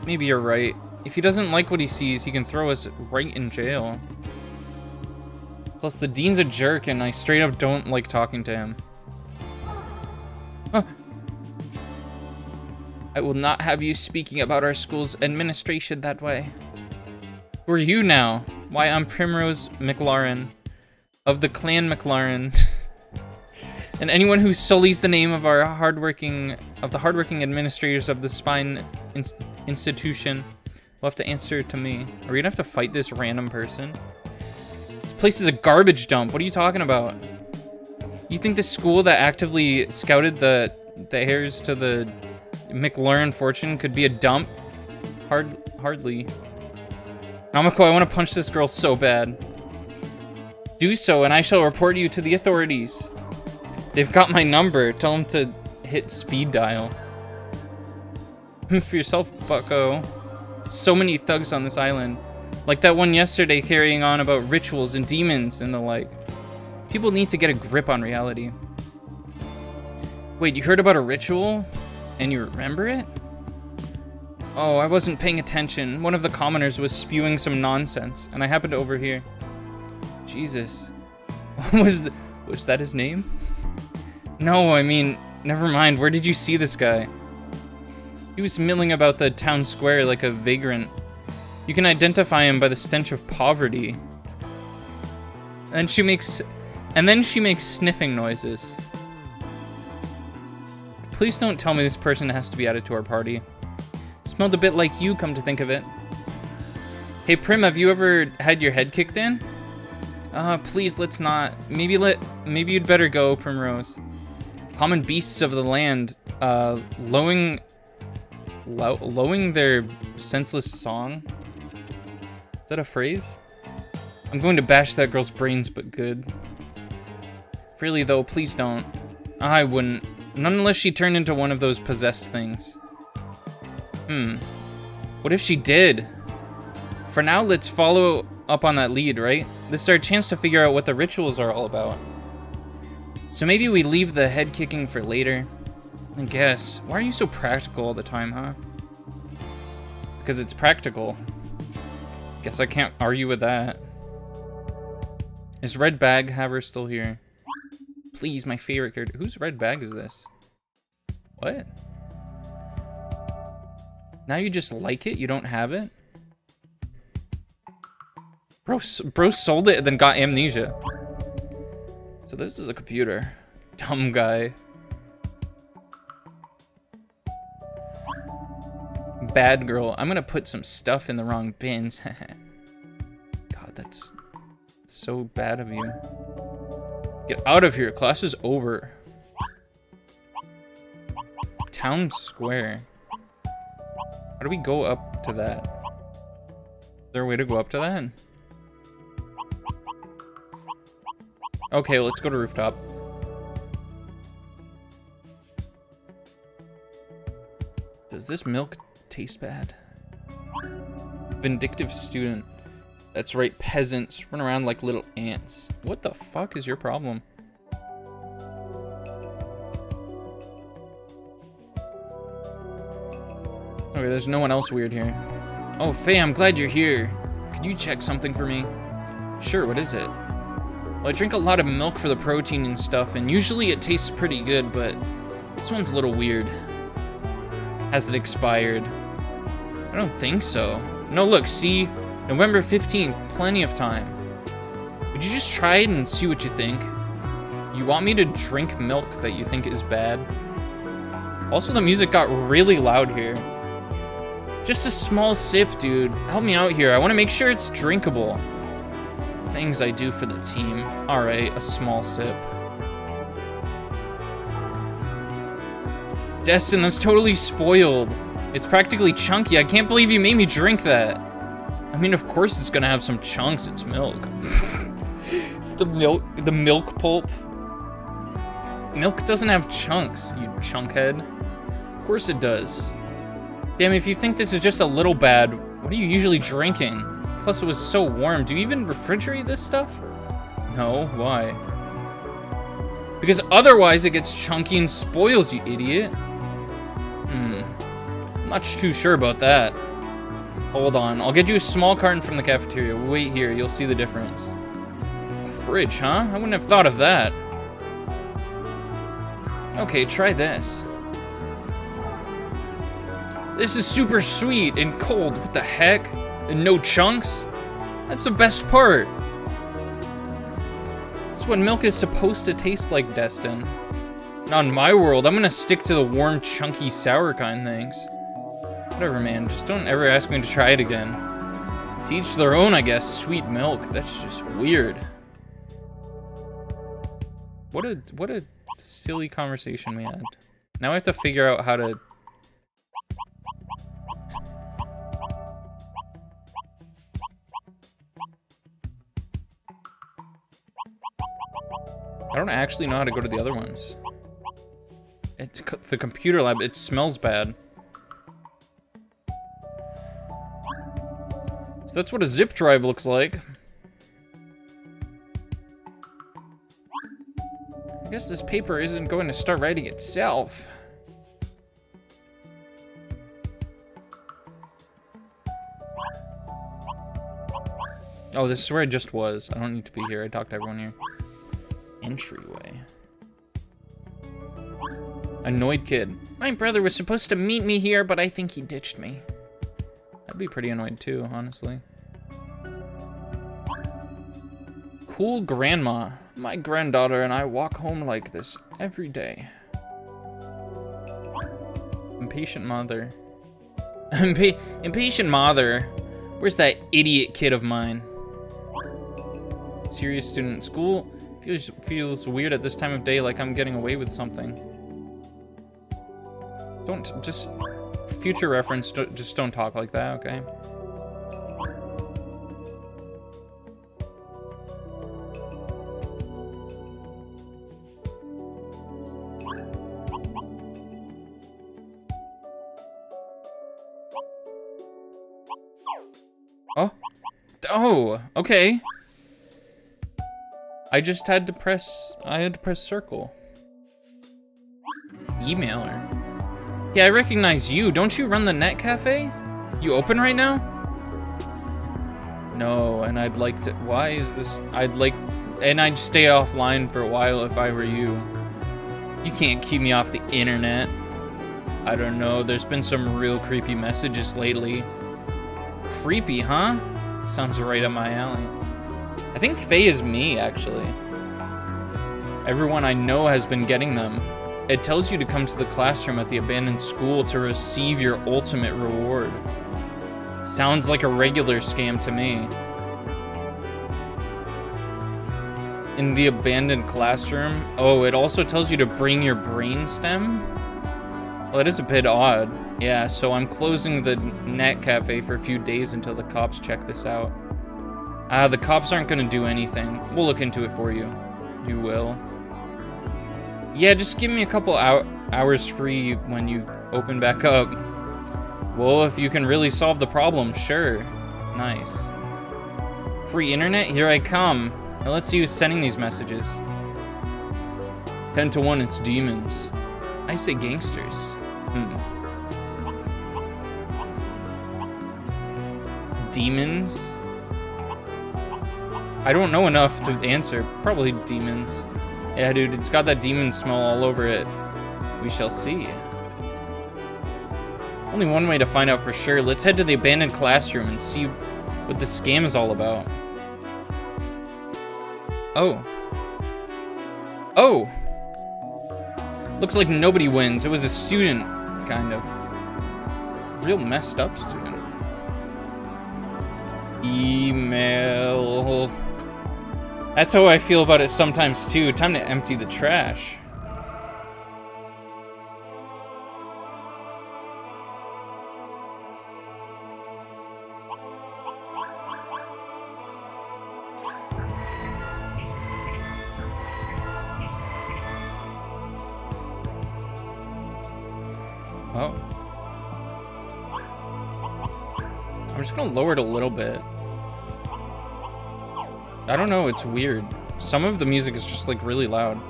[SPEAKER 1] Maybe you're right. If he doesn't like what he sees, he can throw us right in jail. Plus, the dean's a jerk, and I straight up don't like talking to him. Huh. I will not have you speaking about our school's administration that way. Who are you now? Why, I'm Primrose McLaurin, of the Clan McLaurin. And anyone who sullies the name of the hardworking administrators of this fine institution will have to answer to me. Are we gonna have to fight this random person? This place is a garbage dump. What are you talking about? You think the school that actively scouted the heirs to the McLaurin fortune could be a dump? Hardly. Namako, I want to punch this girl so bad. Do so, and I shall report you to the authorities. They've got my number. Tell them to hit speed dial. For yourself, bucko. So many thugs on this island. Like that one yesterday carrying on about rituals and demons and the like. People need to get a grip on reality. Wait, you heard about a ritual? And you remember it? Oh, I wasn't paying attention. One of the commoners was spewing some nonsense, and I happened to overhear. Jesus. Was that his name? No, I mean, never mind. Where did you see this guy? He was milling about the town square like a vagrant. You can identify him by the stench of poverty. And then she makes sniffing noises. Please don't tell me this person has to be added to our party. Smelled a bit like you, come to think of it. Hey Prim, have you ever had your head kicked in? Please let's not. Maybe you'd better go, Primrose. Common beasts of the land, lowing their senseless song. Is that a phrase? I'm going to bash that girl's brains, but good. Really though, please don't. I wouldn't. Not unless she turned into one of those possessed things. What if she did? For now, let's follow up on that lead, right? This is our chance to figure out what the rituals are all about. So maybe we leave the head kicking for later. I guess. Why are you so practical all the time, huh? Because it's practical. Guess I can't argue with that. Is Red Bag Haver still here? Please, my favorite character. Whose red bag is this? What? Now you just like it? You don't have it? Bro sold it and then got amnesia. So this is a computer. Dumb guy. Bad girl. I'm gonna put some stuff in the wrong bins. God, that's so bad of you. Get out of here. Class is over. Town Square. How do we go up to that? Is there a way to go up to that? Okay, let's go to rooftop. Does this milk taste bad? Vindictive student. That's right, peasants run around like little ants. What the fuck is your problem? Okay, there's no one else weird here. Oh, Faye, I'm glad you're here. Could you check something for me? Sure, what is it? Well, I drink a lot of milk for the protein and stuff, and usually it tastes pretty good, but this one's a little weird. Has it expired? I don't think so. No, look, see? November 15th, plenty of time. Would you just try it and see what you think? You want me to drink milk that you think is bad? Also, the music got really loud here. Just a small sip, dude. Help me out here. I want to make sure it's drinkable. Things I do for the team. Alright, a small sip. Destin, that's totally spoiled. It's practically chunky. I can't believe you made me drink that. I mean, of course it's gonna have some chunks. It's milk. It's the milk pulp. Milk doesn't have chunks, you chunkhead. Of course it does. Damn, if you think this is just a little bad, what are you usually drinking? Plus it was so warm. Do you even refrigerate this stuff? No, why? Because otherwise it gets chunky and spoils, you idiot. I'm not too sure about that. Hold on, I'll get you a small carton from the cafeteria. Wait here, you'll see the difference. A fridge, huh? I wouldn't have thought of that. Okay, try this. This is super sweet and cold. What the heck? And no chunks? That's the best part. That's what milk is supposed to taste like, Destin. Not in my world. I'm gonna stick to the warm, chunky, sour kind things. Whatever, man. Just don't ever ask me to try it again. To each their own, I guess. Sweet milk. That's just weird. What a silly conversation we had. Now I have to figure out how to... I don't actually know how to go to the other ones. It's the computer lab. It smells bad. So that's what a zip drive looks like. I guess this paper isn't going to start writing itself. Oh, this is where I just was. I don't need to be here. I talked to everyone here. Entryway. Annoyed kid. My brother was supposed to meet me here, but I think he ditched me. be pretty annoyed too, honestly. Cool grandma. My granddaughter and I walk home like this every day. Impatient mother. Impatient mother. Where's that idiot kid of mine? Serious student at school. Feels weird at this time of day, like I'm getting away with something. Don't, just, future reference, just don't talk like that, okay? Oh, okay. I just had to press, circle. Email her. Yeah, I recognize you. Don't you run the net cafe? You open right now? No, and I'd like to, why is this, and I'd stay offline for a while if I were you. You can't keep me off the internet. I don't know, there's been some real creepy messages lately. Creepy, huh? Sounds right up my alley. I think Faye is me, actually. Everyone I know has been getting them. It tells you to come to the classroom at the abandoned school to receive your ultimate reward. Sounds like a regular scam to me. In the abandoned classroom? Oh, it also tells you to bring your brainstem? Well, it is a bit odd. Yeah, so I'm closing the net cafe for a few days until the cops check this out. The cops aren't gonna do anything. We'll look into it for you. You will. Yeah, just give me a couple hours free when you open back up. Well, if you can really solve the problem, sure. Nice. Free internet? Here I come. Now let's see who's sending these messages. 10 to 1, it's demons. I say gangsters. Demons? I don't know enough to answer. Probably demons. Yeah, dude, it's got that demon smell all over it. We shall see. Only one way to find out for sure. Let's head to the abandoned classroom and see what this scam is all about. Oh. Oh! Looks like nobody wins. It was a student, kind of. Real messed up student. Email. That's how I feel about it sometimes too. Time to empty the trash. Oh. I'm just gonna lower it a little bit. I don't know, it's weird. Some of the music is just like really loud.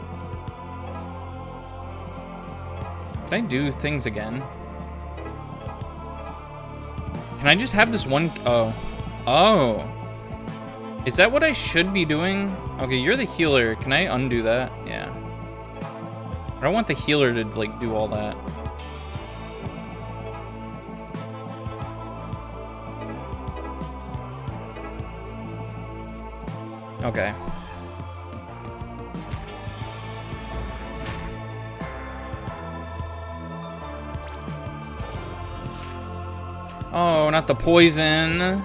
[SPEAKER 1] Can I do things again? Can I just have this one? Oh. Oh. Is that what I should be doing? Okay, you're the healer. Can I undo that? Yeah. I don't want the healer to like do all that. Okay. Oh, not the poison.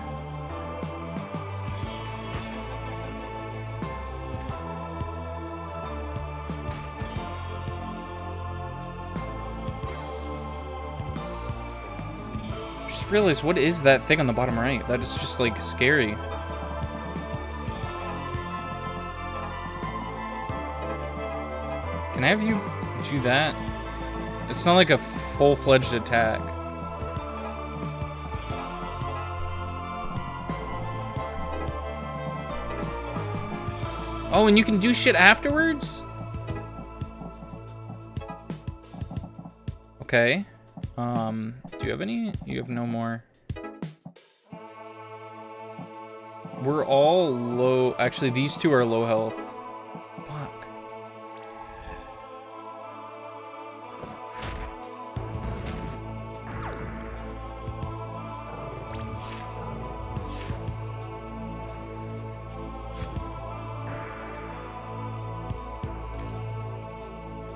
[SPEAKER 1] Just realized, what is that thing on the bottom right? That is just like scary. Can I have you do that? It's not like a full-fledged attack. Oh, and you can do shit afterwards? Okay. Do you have any? You have no more. We're all low. Actually, these two are low health. Fuck.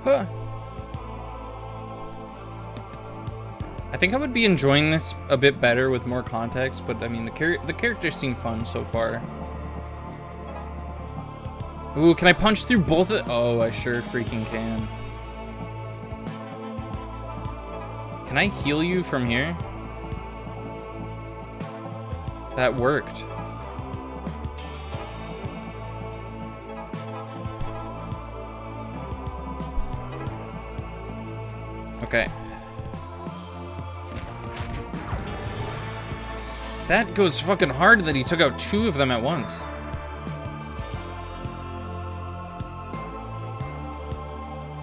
[SPEAKER 1] Huh. I think I would be enjoying this a bit better with more context, but I mean, the characters seem fun so far. Ooh, can I punch through both of... Oh, I sure freaking can. Can I heal you from here? That worked. Okay. That goes fucking hard that he took out 2 of them at once.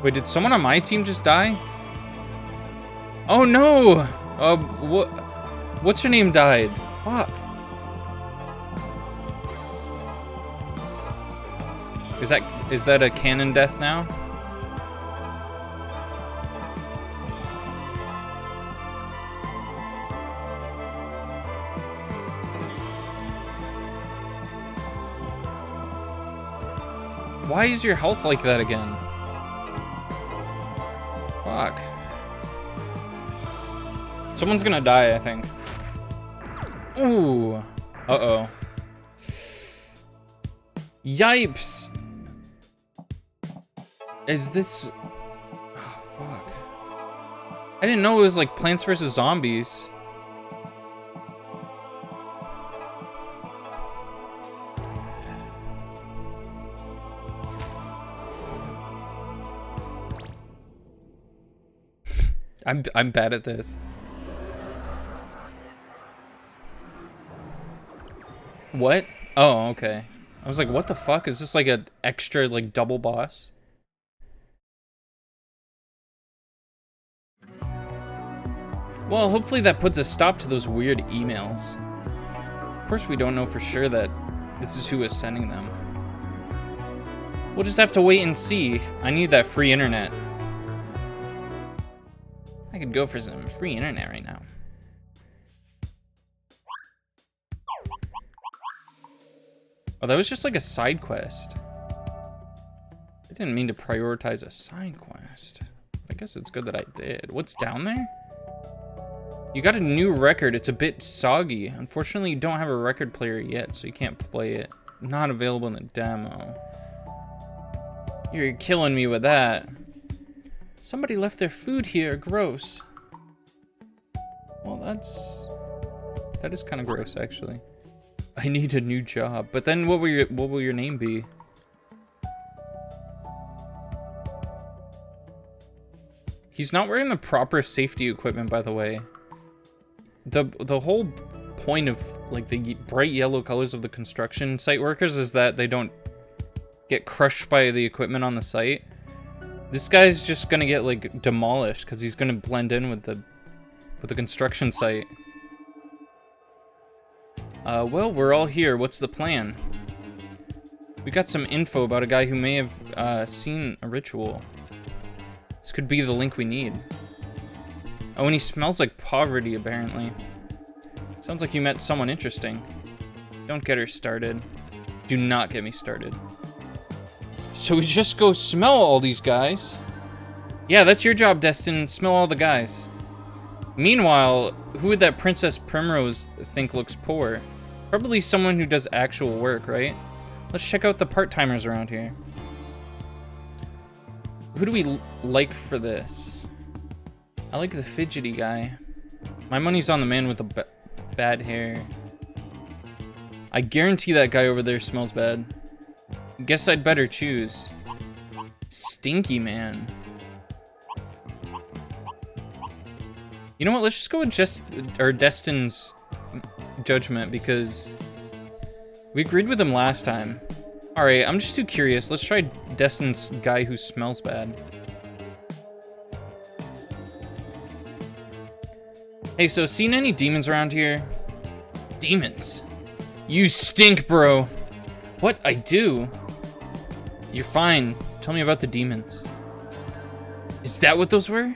[SPEAKER 1] Wait, did someone on my team just die? Oh no! What's her name died? Fuck. Is that a canon death now? Why is your health like that again? Fuck. Someone's gonna die, I think. Ooh. Uh-oh. Yipes! Is this... Oh, fuck. I didn't know it was like Plants vs. Zombies. I'm bad at this. What? Oh, okay. I was like, what the fuck? Is this like an extra, like, double boss? Well, hopefully that puts a stop to those weird emails. Of course, we don't know for sure that this is who is sending them. We'll just have to wait and see. I need that free internet. I could go for some free internet right now. Oh, that was just like a side quest. I didn't mean to prioritize a side quest. I guess it's good that I did. What's down there? You got a new record. It's a bit soggy. Unfortunately, you don't have a record player yet, so you can't play it. Not available in the demo. You're killing me with that. Somebody left their food here. Gross. Well, that is kind of gross, actually. I need a new job. But then what will your name be? He's not wearing the proper safety equipment, by the way. The whole point of like the bright yellow colors of the construction site workers is that they don't get crushed by the equipment on the site. This guy's just gonna get like demolished because he's gonna blend in with the construction site. Well, we're all here. What's the plan? We got some info about a guy who may have seen a ritual. This could be the link we need. Oh, and he smells like poverty, apparently. Sounds like you met someone interesting. Don't get her started. Do not get me started. So we just go smell all these guys? Yeah, that's your job, Destin. Smell all the guys. Meanwhile, who would that Princess Primrose think looks poor? Probably someone who does actual work, right? Let's check out the part-timers around here. Who do we like for this? I like the fidgety guy. My money's on the man with the bad hair. I guarantee that guy over there smells bad. Guess I'd better choose. Stinky man. You know what? Let's just go with Destin's judgment because we agreed with him last time. All right, I'm just too curious. Let's try Destin's guy who smells bad. Hey, so seen any demons around here? Demons? You stink, bro. What? I do? You're fine. Tell me about the demons. Is that what those were?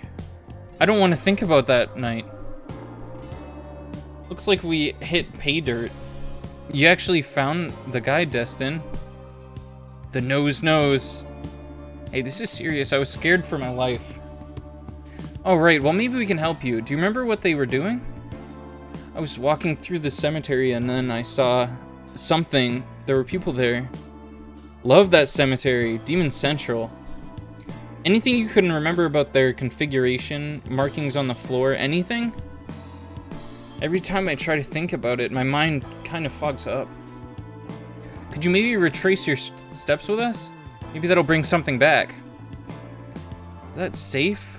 [SPEAKER 1] I don't want to think about that night. Looks like we hit pay dirt. You actually found the guy, Destin. The nose knows. Hey, this is serious. I was scared for my life. Oh, right. Well, maybe we can help you. Do you remember what they were doing? I was walking through the cemetery and then I saw something. There were people there. Love that cemetery. Demon Central. Anything you couldn't remember about their configuration, markings on the floor, anything? Every time I try to think about it, my mind kind of fogs up. Could you maybe retrace your steps with us? Maybe that'll bring something back. Is that safe?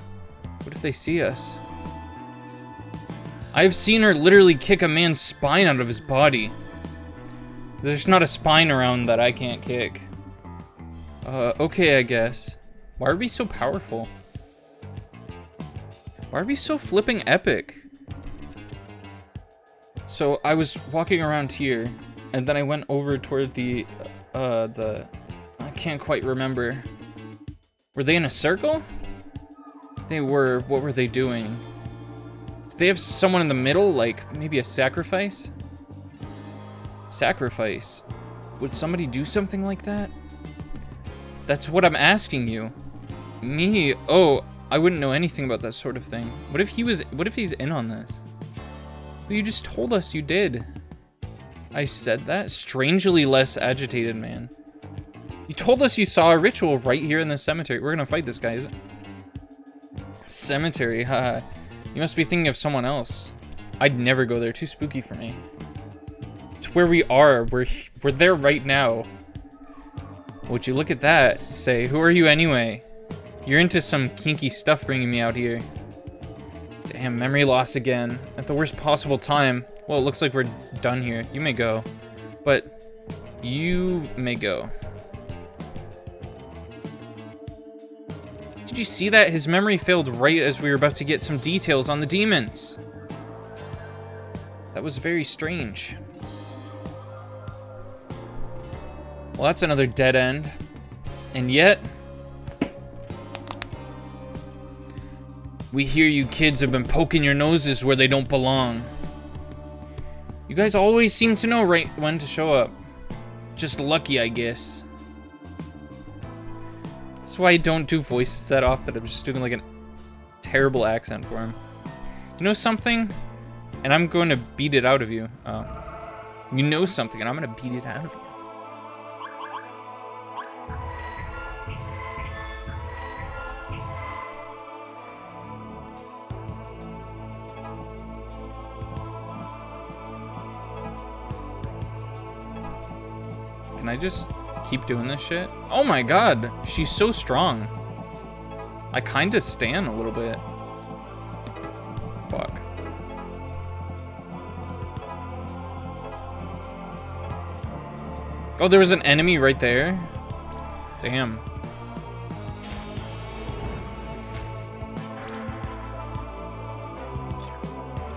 [SPEAKER 1] What if they see us? I've seen her literally kick a man's spine out of his body. There's not a spine around that I can't kick. Okay, I guess. Why are we so powerful? Why are we so flipping epic? So I was walking around here, and then I went over toward the I can't quite remember. Were they in a circle? They were. What were they doing? Did they have someone in the middle, like maybe a sacrifice? Sacrifice? Would somebody do something like that? That's what I'm asking you. Me? Oh, I wouldn't know anything about that sort of thing. What if he's in on this? Well, you just told us you did. I said that? Strangely less agitated, man. You told us you saw a ritual right here in the cemetery. We're gonna fight this guy, is it? Cemetery, haha. You must be thinking of someone else. I'd never go there, too spooky for me. It's where we are. We're there right now. Would you look at that? Say, who are you anyway? You're into some kinky stuff bringing me out here. Damn, memory loss again. At the worst possible time. Well, it looks like we're done here. You may go. But you may go. Did you see that? His memory failed right as we were about to get some details on the demons. That was very strange. Well, that's another dead end. And yet, we hear you kids have been poking your noses where they don't belong. You guys always seem to know right when to show up. Just lucky, I guess. That's why I don't do voices that often. I'm just doing like a terrible accent for him. You know something? And I'm going to beat it out of you. You know something, and I'm going to beat it out of you. Can I just keep doing this shit? Oh my god, she's so strong. I kinda stan a little bit. Fuck. Oh, there was an enemy right there? Damn.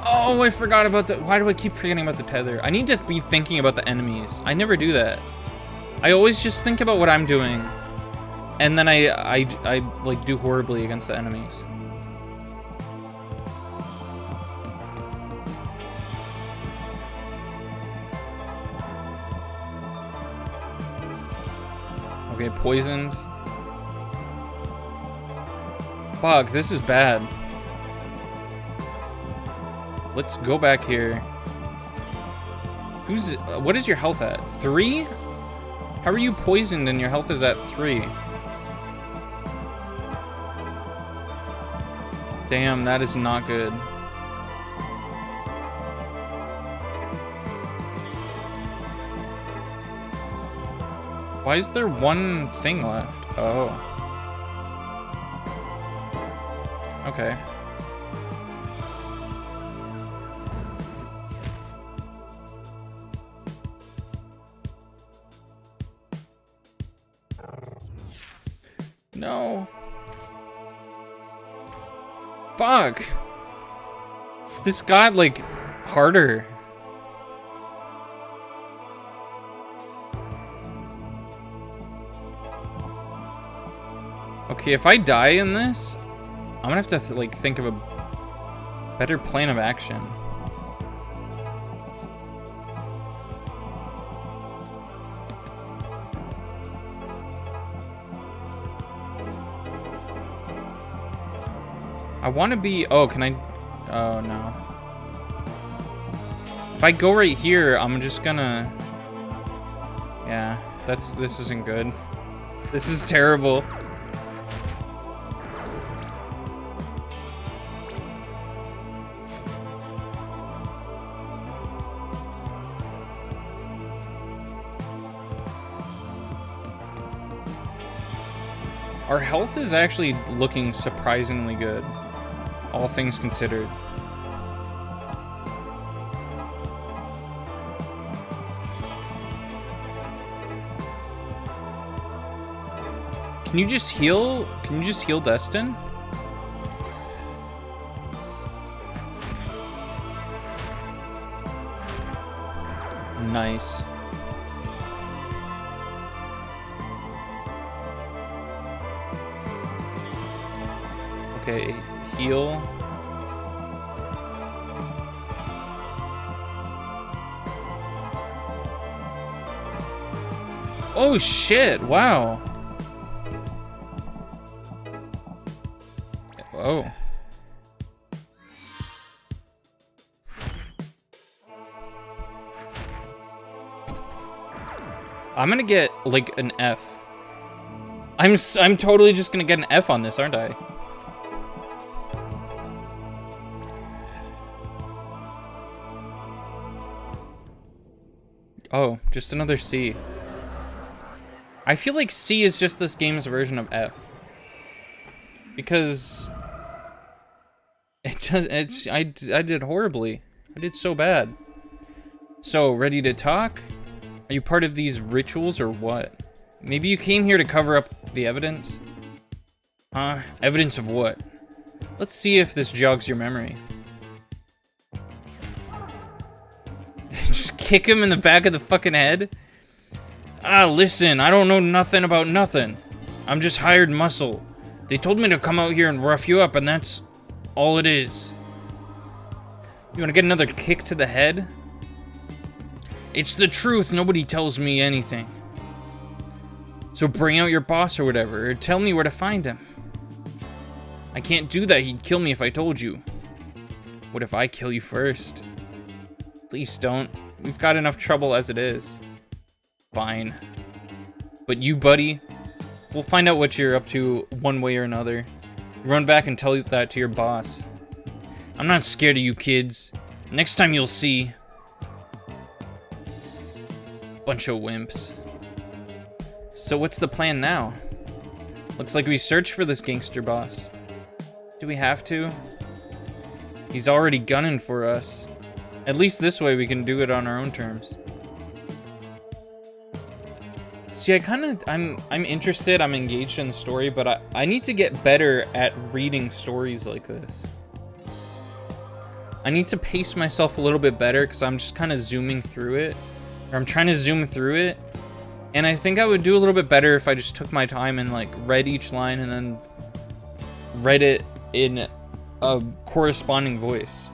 [SPEAKER 1] Oh, I forgot about the... Why do I keep forgetting about the tether? I need to be thinking about the enemies. I never do that. I always just think about what I'm doing, and then I like do horribly against the enemies. Okay, poisoned. Fuck, this is bad. Let's go back here. What is your health at? 3? How are you poisoned and your health is at 3? Damn, that is not good. Why is there one thing left? Oh. Okay. No. Fuck. This got, like, harder. Okay, if I die in this, I'm gonna have to, like, think of a better plan of action. I want to be... Oh, can I... Oh, no. If I go right here, I'm just gonna... Yeah, this isn't good. This is terrible. Our health is actually looking surprisingly good, all things considered. Can you just heal? Can you just heal Destin? Nice. Okay, heal. Oh shit, wow. Oh. I'm gonna get like an F. I'm totally just gonna get an F on this, aren't I? Oh, just another C. I feel like C is just this game's version of F. Because I did horribly. I did so bad. So, ready to talk? Are you part of these rituals or what? Maybe you came here to cover up the evidence? Huh? Evidence of what? Let's see if this jogs your memory. Just kick him in the back of the fucking head? Ah, listen, I don't know nothing about nothing. I'm just hired muscle. They told me to come out here and rough you up, and that's all it is. You want to get another kick to the head? It's the truth, nobody tells me anything. So bring out your boss or whatever, or tell me where to find him. I can't do that, he'd kill me if I told you. What if I kill you first? Please don't. We've got enough trouble as it is. Fine. But you, buddy, we'll find out what you're up to one way or another. Run back and tell that to your boss. I'm not scared of you kids. Next time you'll see. Bunch of wimps. So what's the plan now? Looks like we search for this gangster boss. Do we have to? He's already gunning for us. At least this way we can do it on our own terms. See, I'm interested, I'm engaged in the story, but I need to get better at reading stories like this. I need to pace myself a little bit better because I'm just kind of zooming through it. Or I'm trying to zoom through it. And I think I would do a little bit better if I just took my time and like read each line and then read it in a corresponding voice.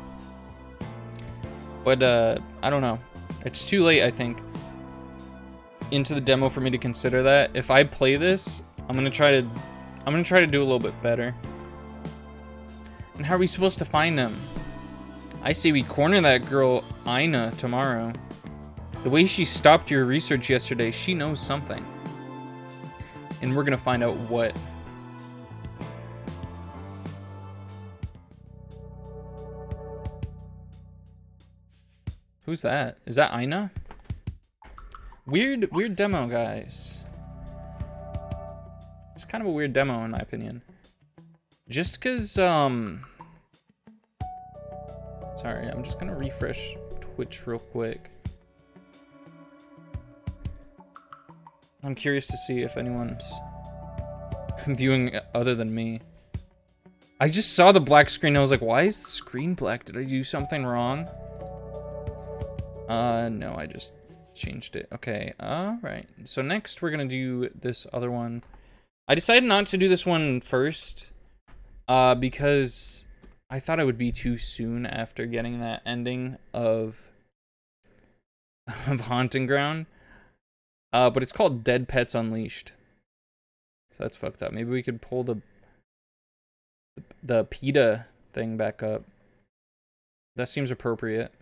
[SPEAKER 1] But I don't know. It's too late, I think, into the demo for me to consider that. If I play this, I'm gonna try to do a little bit better. And how are we supposed to find them? I say we corner that girl Ina tomorrow. The way she stopped your research yesterday, she knows something. And we're gonna find out what. Who's that? Is that Ina? Weird demo, guys. It's kind of a weird demo in my opinion. Just cause, sorry, I'm just gonna refresh Twitch real quick. I'm curious to see if anyone's viewing other than me. I just saw the black screen and I was like, why is the screen black? Did I do something wrong? No, I just changed it. Okay, alright. So next we're gonna do this other one. I decided not to do this one first, because I thought it would be too soon after getting that ending of Haunting Ground. But it's called Dead Pets Unleashed. So that's fucked up. Maybe we could pull the the PETA thing back up. That seems appropriate.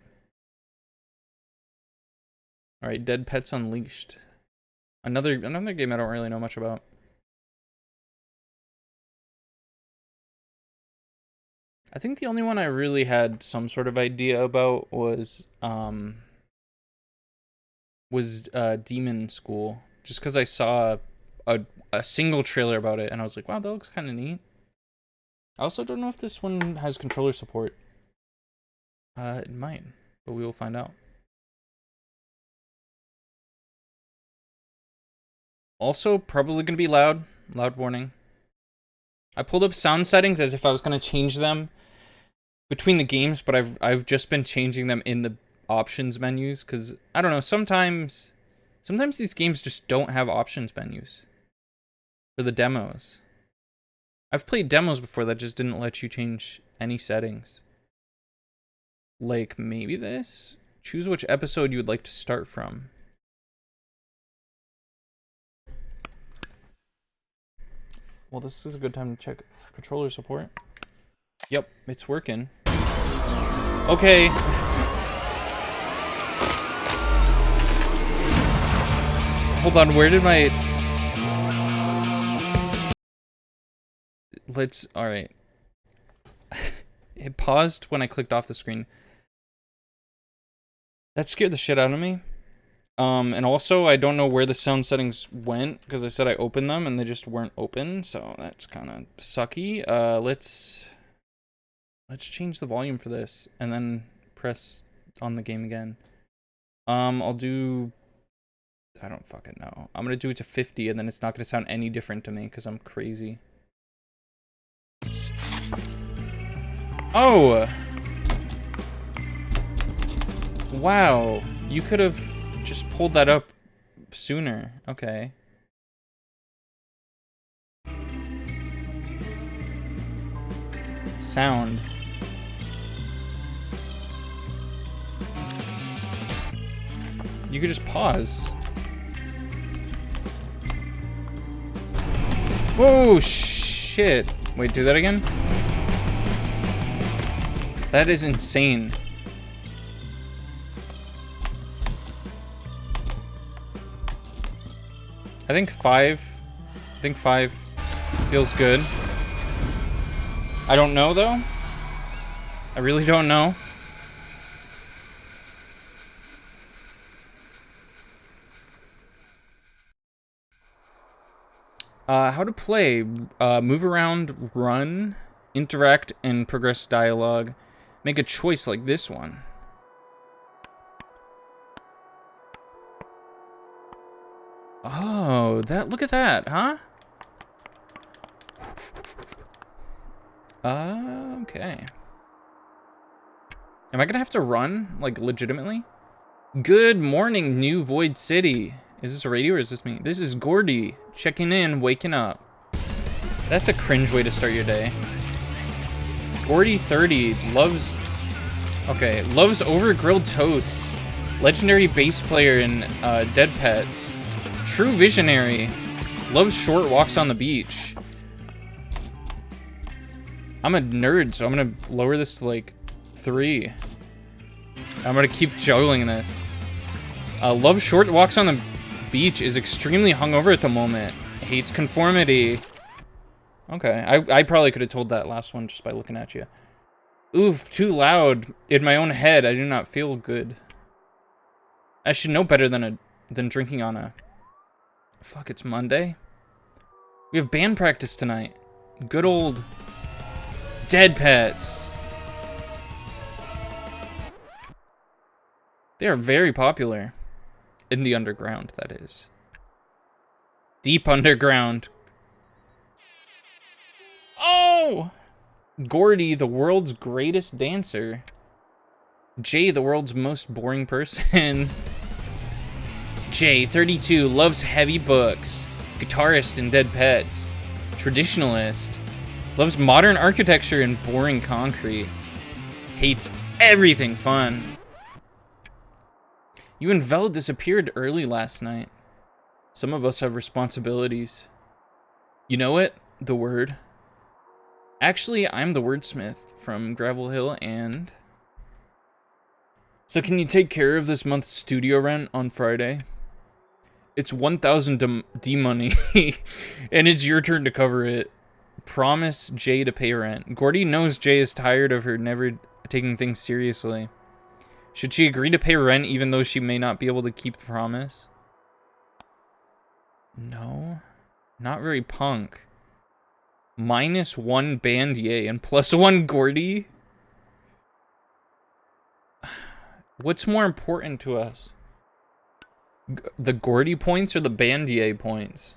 [SPEAKER 1] All right, Dead Pets Unleashed. Another game I don't really know much about. I think the only one I really had some sort of idea about was Demon School, just because I saw a single trailer about it and I was like, wow, that looks kind of neat. I also don't know if this one has controller support. It might, but we will find out. Also, probably gonna be loud. Loud warning. I pulled up sound settings as if I was gonna change them between the games, but I've just been changing them in the options menus because I don't know. Sometimes these games just don't have options menus for the demos. I've played demos before that just didn't let you change any settings. Like maybe this? Choose which episode you would like to start from. Well, this is a good time to check controller support. Yep, it's working. Okay. Hold on, where did my... Alright. It paused when I clicked off the screen. That scared the shit out of me. And also, I don't know where the sound settings went, because I said I opened them, and they just weren't open, so that's kind of sucky. Let's change the volume for this, and then press on the game again. I'll do... I don't fucking know. I'm gonna do it to 50, and then it's not gonna sound any different to me, because I'm crazy. Oh! Wow. You could have just pulled that up sooner. Okay. Sound. You could just pause. Whoa, shit. Wait, do that again? That is insane. I think 5 feels good. I don't know though. I really don't know. How to play. Move around, run, interact, and progress dialogue. Make a choice like this one. Oh, look at that, huh? Okay. Am I gonna have to run, like, legitimately? Good morning, New Void City. Is this a radio or is this me? This is Gordy, checking in, waking up. That's a cringe way to start your day. Gordy30 loves... Okay, loves over-grilled toasts. Legendary bass player in Dead Pets. True visionary. Loves short walks on the beach. I'm a nerd, so I'm gonna lower this to like 3. I'm gonna keep juggling this. Loves short walks on the beach, is extremely hungover at the moment. Hates conformity. Okay, I probably could have told that last one just by looking at you. Oof, too loud. In my own head, I do not feel good. I should know better than drinking on a... Fuck, it's Monday? We have band practice tonight. Good old... Dead Pets. They are very popular. In the underground, that is. Deep underground. Oh! Gordy, the world's greatest dancer. Jay, the world's most boring person. Jay, 32, loves heavy books. Guitarist in Dead Pets. Traditionalist. Loves modern architecture and boring concrete. Hates everything fun. You and Vel disappeared early last night. Some of us have responsibilities. You know it? The word. Actually, I'm the wordsmith from Gravel Hill, and... So can you take care of this month's studio rent on Friday? It's 1,000 D money, and it's your turn to cover it. Promise Jay to pay rent. Gordy knows Jay is tired of her never taking things seriously. Should she agree to pay rent even though she may not be able to keep the promise? No. Not very punk. -1 Bandier and +1 Gordy? What's more important to us? The Gordy points or the Bandier points?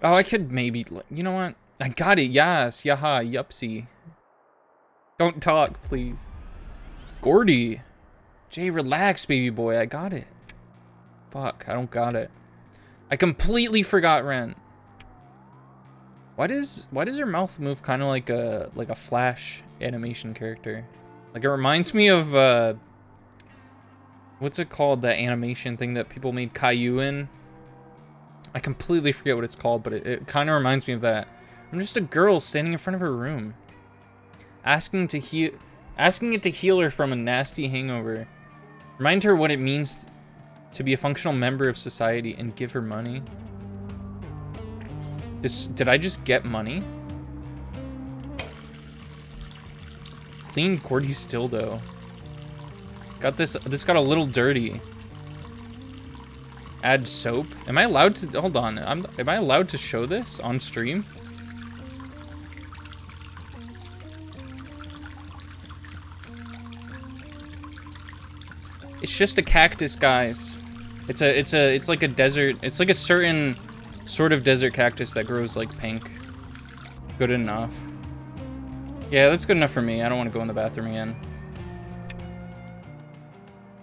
[SPEAKER 1] Oh, I could maybe... You know what? I got it. Yes. Yaha. Yupsy. Don't talk, please. Gordy. Jay, relax, baby boy. I got it. Fuck. I don't got it. I completely forgot rent. Why does her mouth move kind of like a Flash animation character? Like, it reminds me of... what's it called? That animation thing that people made Caillou in? I completely forget what it's called, but it kind of reminds me of that. I'm just a girl standing in front of her room, asking it to heal her from a nasty hangover. Remind her what it means to be a functional member of society and give her money. Did I just get money? Clean Gordy's dildo. Got this got a little dirty. Add soap. Am I allowed to... Hold on. Am I allowed to show this on stream? It's just a cactus, guys. It's like a desert... It's like a certain sort of desert cactus that grows like pink. Good enough. Yeah, that's good enough for me. I don't want to go in the bathroom again.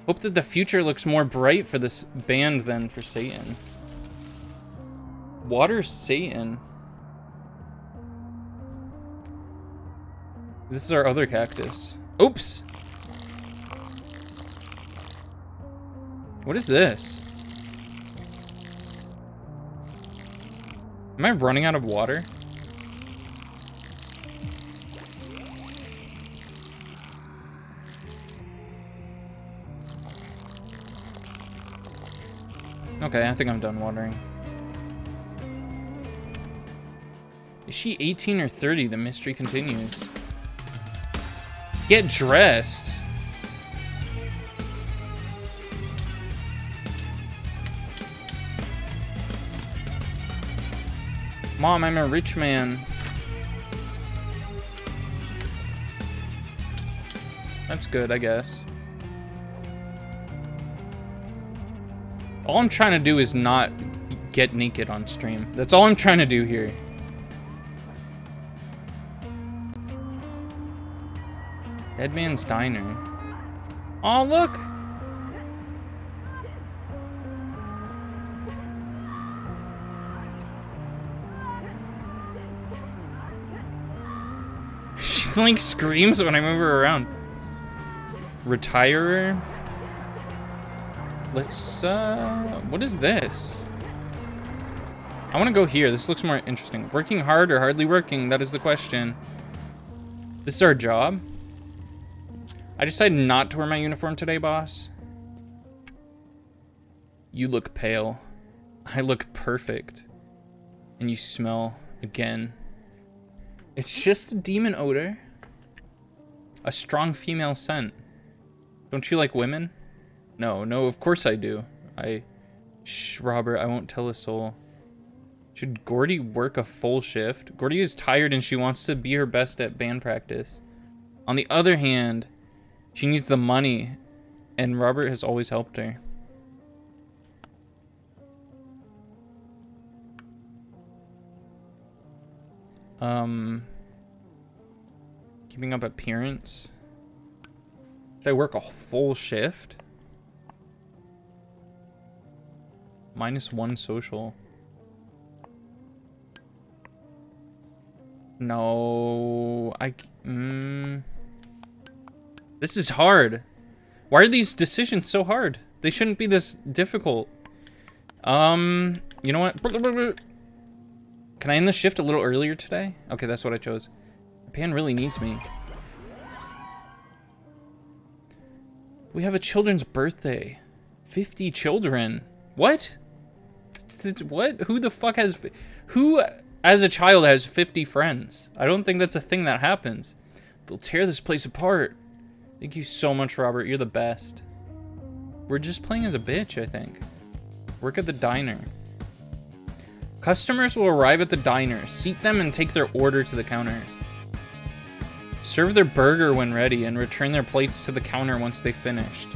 [SPEAKER 1] Hope that the future looks more bright for this band than for Satan. Water Satan. This is our other cactus. Oops! What is this? Am I running out of water? Okay, I think I'm done watering. Is she 18 or 30? The mystery continues. Get dressed. Mom, I'm a rich man. That's good, I guess. All I'm trying to do is not get naked on stream. That's all I'm trying to do here. Deadman's Diner. Oh, look! She like screams when I move her around. Retirer. Let's, what is this? I want to go here. This looks more interesting. Working hard or hardly working? That is the question. This is our job. I decided not to wear my uniform today, boss. You look pale. I look perfect. And you smell again. It's just a demon odor. A strong female scent. Don't you like women? No, of course I do. Shh, Robert, I won't tell a soul. Should Gordy work a full shift? Gordy is tired and she wants to be her best at band practice. On the other hand, she needs the money, and Robert has always helped her. Keeping up appearance. Should I work a full shift? -1 social. No, this is hard. Why are these decisions so hard? They shouldn't be this difficult. You know what? Can I end the shift a little earlier today? Okay, that's what I chose. Pan really needs me. We have a children's birthday. 50 children. What? What? Who the fuck has... Who, as a child, has 50 friends? I don't think that's a thing that happens. They'll tear this place apart. Thank you so much, Robert. You're the best. We're just playing as a bitch, I think. Work at the diner. Customers will arrive at the diner, seat them, and take their order to the counter. Serve their burger when ready, and return their plates to the counter once they've finished.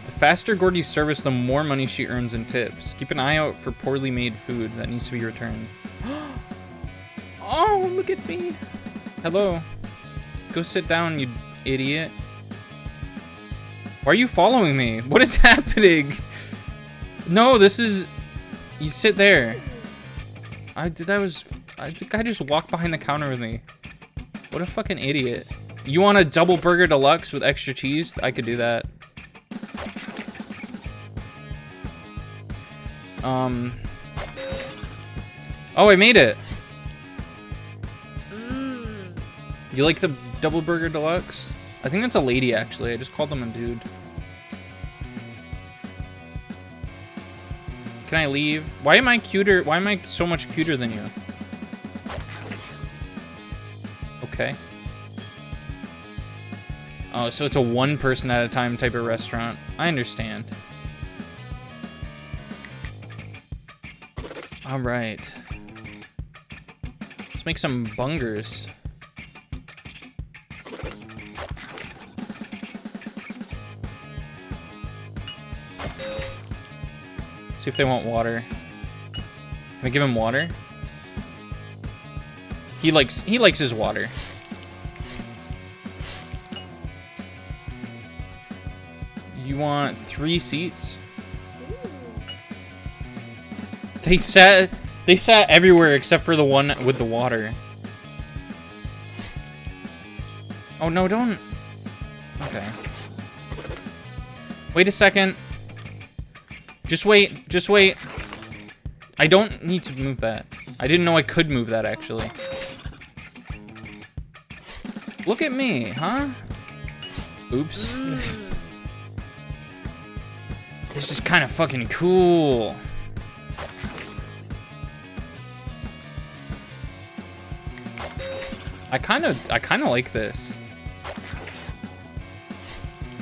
[SPEAKER 1] The faster Gordy's service, the more money she earns in tips. Keep an eye out for poorly made food that needs to be returned. Oh, look at me. Hello. Go sit down, you idiot. Why are you following me? What is happening? No, this is... You sit there. I think I just walked behind the counter with me. What a fucking idiot. You want a double burger deluxe with extra cheese? I could do that. Oh, I made it. You like the double burger deluxe? I think that's a lady, actually. I just called them a dude. Can I leave? Why am I cuter? Why am I so much cuter than you? Okay. Oh, so it's a one person at a time type of restaurant. I understand. All right. Let's make some bungers. See if they want water. Can I give him water? He likes his water. You want 3 seats? They sat everywhere except for the one with the water. Oh no, don't. Okay. Wait a second. Just wait, just wait. I don't need to move that. I didn't know I could move that, actually. Look at me, huh? Oops. This is kind of fucking cool. I kind of like this.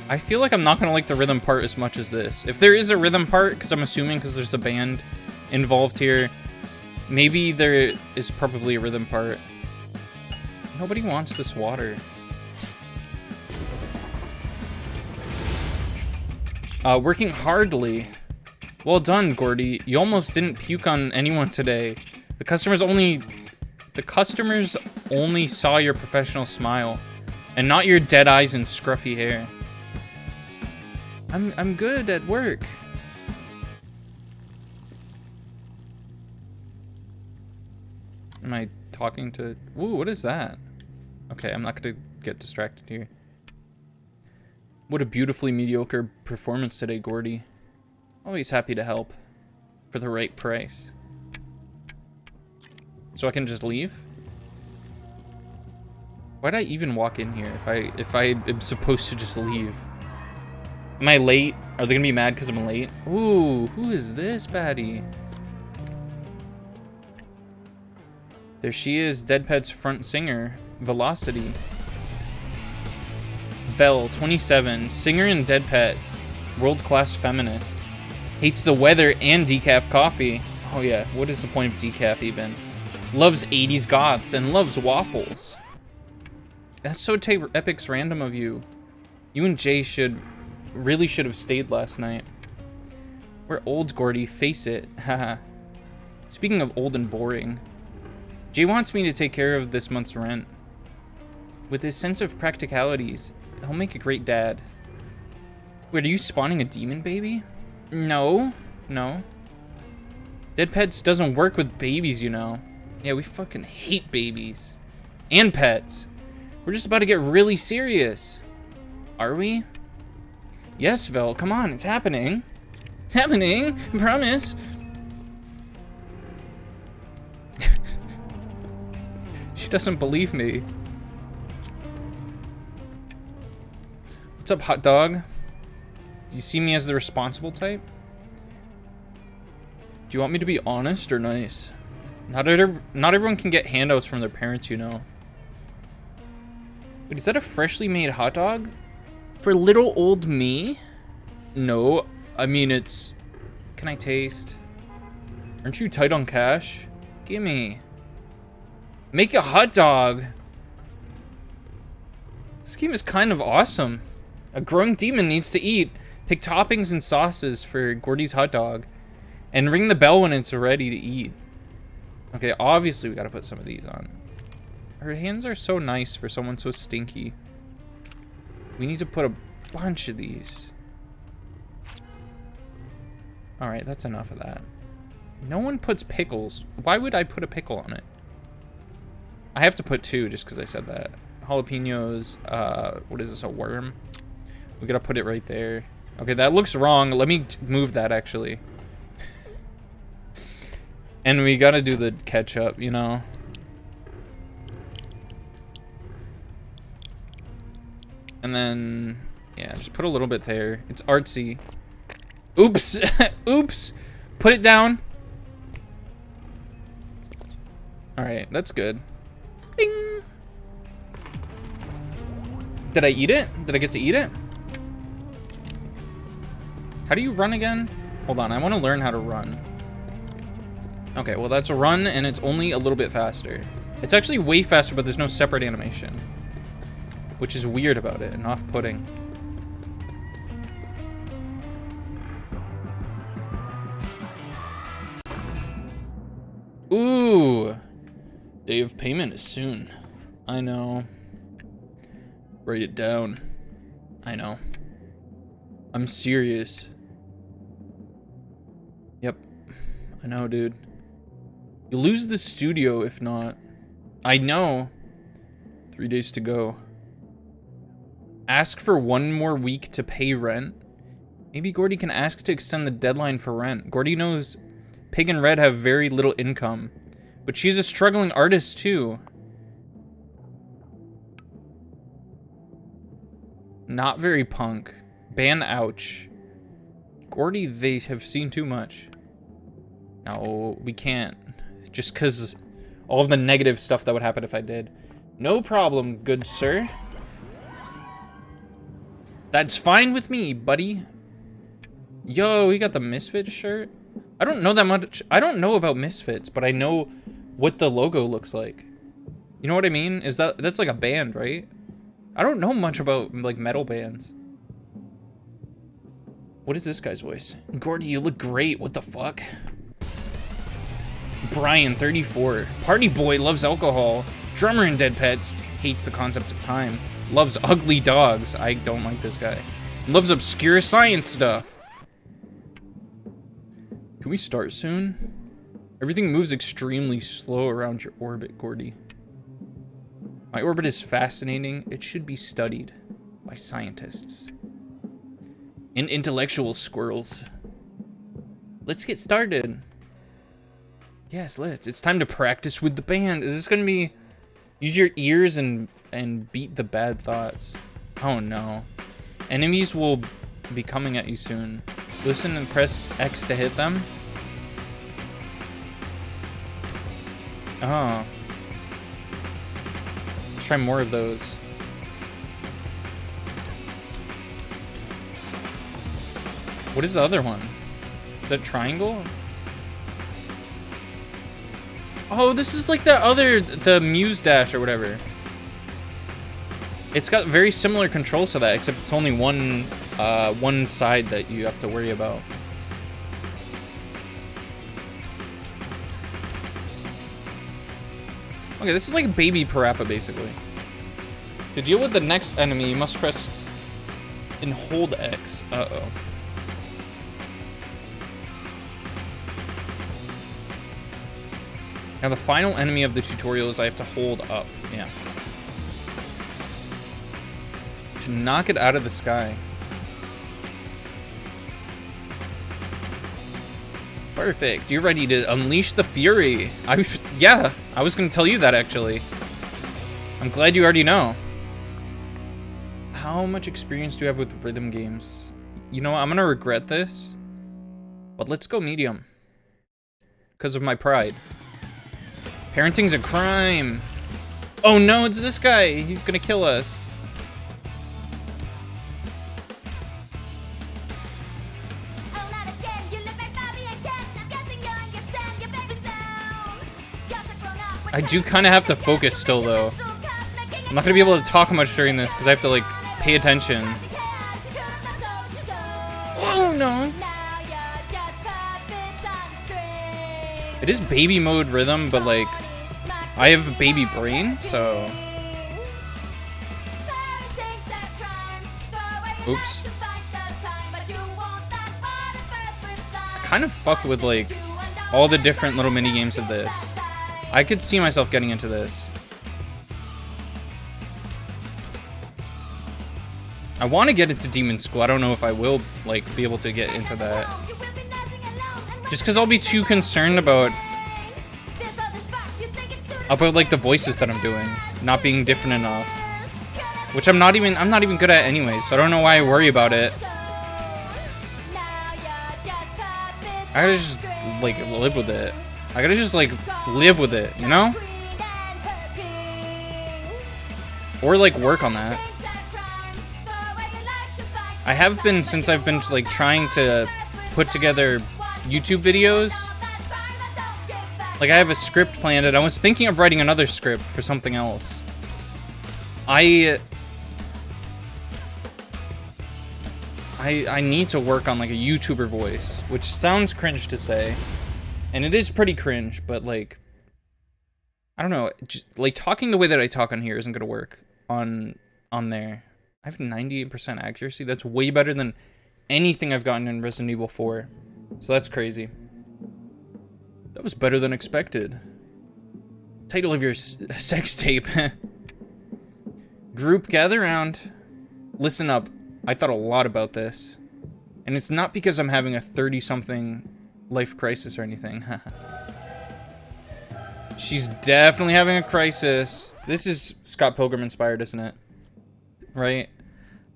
[SPEAKER 1] I feel like I'm not gonna like the rhythm part as much as this. If there is a rhythm part, because I'm assuming because there's a band involved here, maybe there is probably a rhythm part. Nobody wants this water. Working hardly. Well done, Gordy. You almost didn't puke on anyone today. The customers only saw your professional smile, and not your dead eyes and scruffy hair. I'm good at work. Am I talking to... Ooh, what is that? Okay, I'm not gonna get distracted here. What a beautifully mediocre performance today, Gordy. Always happy to help. For the right price. So I can just leave? Why'd I even walk in here if I am supposed to just leave? Am I late? Are they gonna be mad because I'm late? Ooh, who is this baddie? There she is, Dead Pet's front singer, Velocity. Vel, 27, singer in Dead Pets, world-class feminist. Hates the weather and decaf coffee. Oh yeah, what is the point of decaf even? Loves 80s goths and loves waffles. That's so epic's random of you. You and Jay really should have stayed last night. We're old, Gordy, face it. Haha. Speaking of old and boring, Jay wants me to take care of this month's rent. With his sense of practicalities, he'll make a great dad. Wait, are you spawning a demon baby? No. No. Dead Pets doesn't work with babies, you know. Yeah, we fucking hate babies. And pets. We're just about to get really serious. Are we? Yes, Vel, come on, it's happening. It's happening, I promise. doesn't believe me. What's up, hot dog? Do you see me as the responsible type? Do you want me to be honest or nice? Not everyone can get handouts from their parents, you know. Wait, is that a freshly made hot dog? For little old me? No, I mean it's... Can I taste? Aren't you tight on cash? Gimme. Make a hot dog. This game is kind of awesome. A growing demon needs to eat. Pick toppings and sauces for Gordy's hot dog. And ring the bell when it's ready to eat. Okay, obviously we gotta put some of these on. Her hands are so nice for someone so stinky. We need to put a bunch of these. Alright, that's enough of that. No one puts pickles. Why would I put a pickle on it? I have to put 2 just because I said that. Jalapenos, what is this, a worm? We gotta put it right there. Okay, that looks wrong. Let me move that, actually. And we gotta do the ketchup, you know? And then, yeah, just put a little bit there. It's artsy. Oops! Oops! Put it down. Alright, that's good. Bing! Did I eat it? Did I get to eat it? How do you run again? Hold on, I want to learn how to run. Okay, well that's a run, and it's only a little bit faster. It's actually way faster, but there's no separate animation. Which is weird about it, and off-putting. Ooh! Day of payment is soon. I know. Write it down. I know. I'm serious. Yep. I know, dude. You lose the studio if not. I know. 3 days to go. Ask for 1 more week to pay rent. Maybe Gordy can ask to extend the deadline for rent. Gordy knows Pig and Red have very little income. But she's a struggling artist too. Not very punk. Ban ouch. Gordy, they have seen too much. No, we can't. Just because all of the negative stuff that would happen if I did. No problem, good sir. That's fine with me, buddy. Yo, we got the Misfits shirt. I don't know that much. I don't know about Misfits, but I know what the logo looks like. You know what I mean? That's like a band, right? I don't know much about like metal bands. What is this guy's voice? Gordy, you look great. What the fuck? Brian, 34. Party boy, loves alcohol. Drummer in Dead Pets. Hates the concept of time. Loves ugly dogs. I don't like this guy. Loves obscure science stuff. Can we start soon? Everything moves extremely slow around your orbit, Gordy. My orbit is fascinating. It should be studied by scientists. And intellectual squirrels. Let's get started. Yes, let's. It's time to practice with the band. Is this gonna be... Use your ears and beat the bad thoughts. Oh no. Enemies will be coming at you soon. Listen and press X to hit them. Oh. Let's try more of those. What is the other one? Is that triangle? Oh, this is like the Muse Dash or whatever. It's got very similar controls to that, except it's only one side that you have to worry about. Okay, this is like Baby Parappa, basically. To deal with the next enemy, you must press and hold X. Uh-oh. Now the final enemy of the tutorial is I have to hold up. Yeah. To knock it out of the sky. Perfect. You're ready to unleash the fury. Yeah, I was going to tell you that, actually. I'm glad you already know. How much experience do you have with rhythm games? You know what? I'm gonna regret this. But let's go medium. Because of my pride. Parenting's a crime. Oh no, it's this guy. He's gonna kill us. I do kind of have to focus still, though. I'm not going to be able to talk much during this because I have to, like, pay attention. Oh, no. It is baby mode rhythm, but, like, I have a baby brain, so... Oops. I kind of fuck with, like, all the different little mini games of this. I could see myself getting into this. I want to get into Demonschool. I don't know if I will, like, be able to get into that. Just because I'll be too concerned about, like, the voices that I'm doing. Not being different enough. Which I'm not even good at anyway, so I don't know why I worry about it. I gotta just, like, live with it. I gotta just, like, live with it, you know? Or, like, work on that. I have been, since I've been, like, trying to put together YouTube videos. Like, I have a script planned, and I was thinking of writing another script for something else. I need to work on, like, a YouTuber voice, which sounds cringe to say. And it is pretty cringe, but, like, I don't know, just, like, talking the way that I talk on here isn't gonna work on there. I have 98% accuracy. That's way better than anything I've gotten in Resident Evil 4. So that's crazy. That was better than expected. Title of your sex tape. Group, gather around. Listen up. I thought a lot about this. And it's not because I'm having a 30-something life crisis or anything. She's definitely having a crisis. This is Scott Pilgrim inspired, isn't it? Right?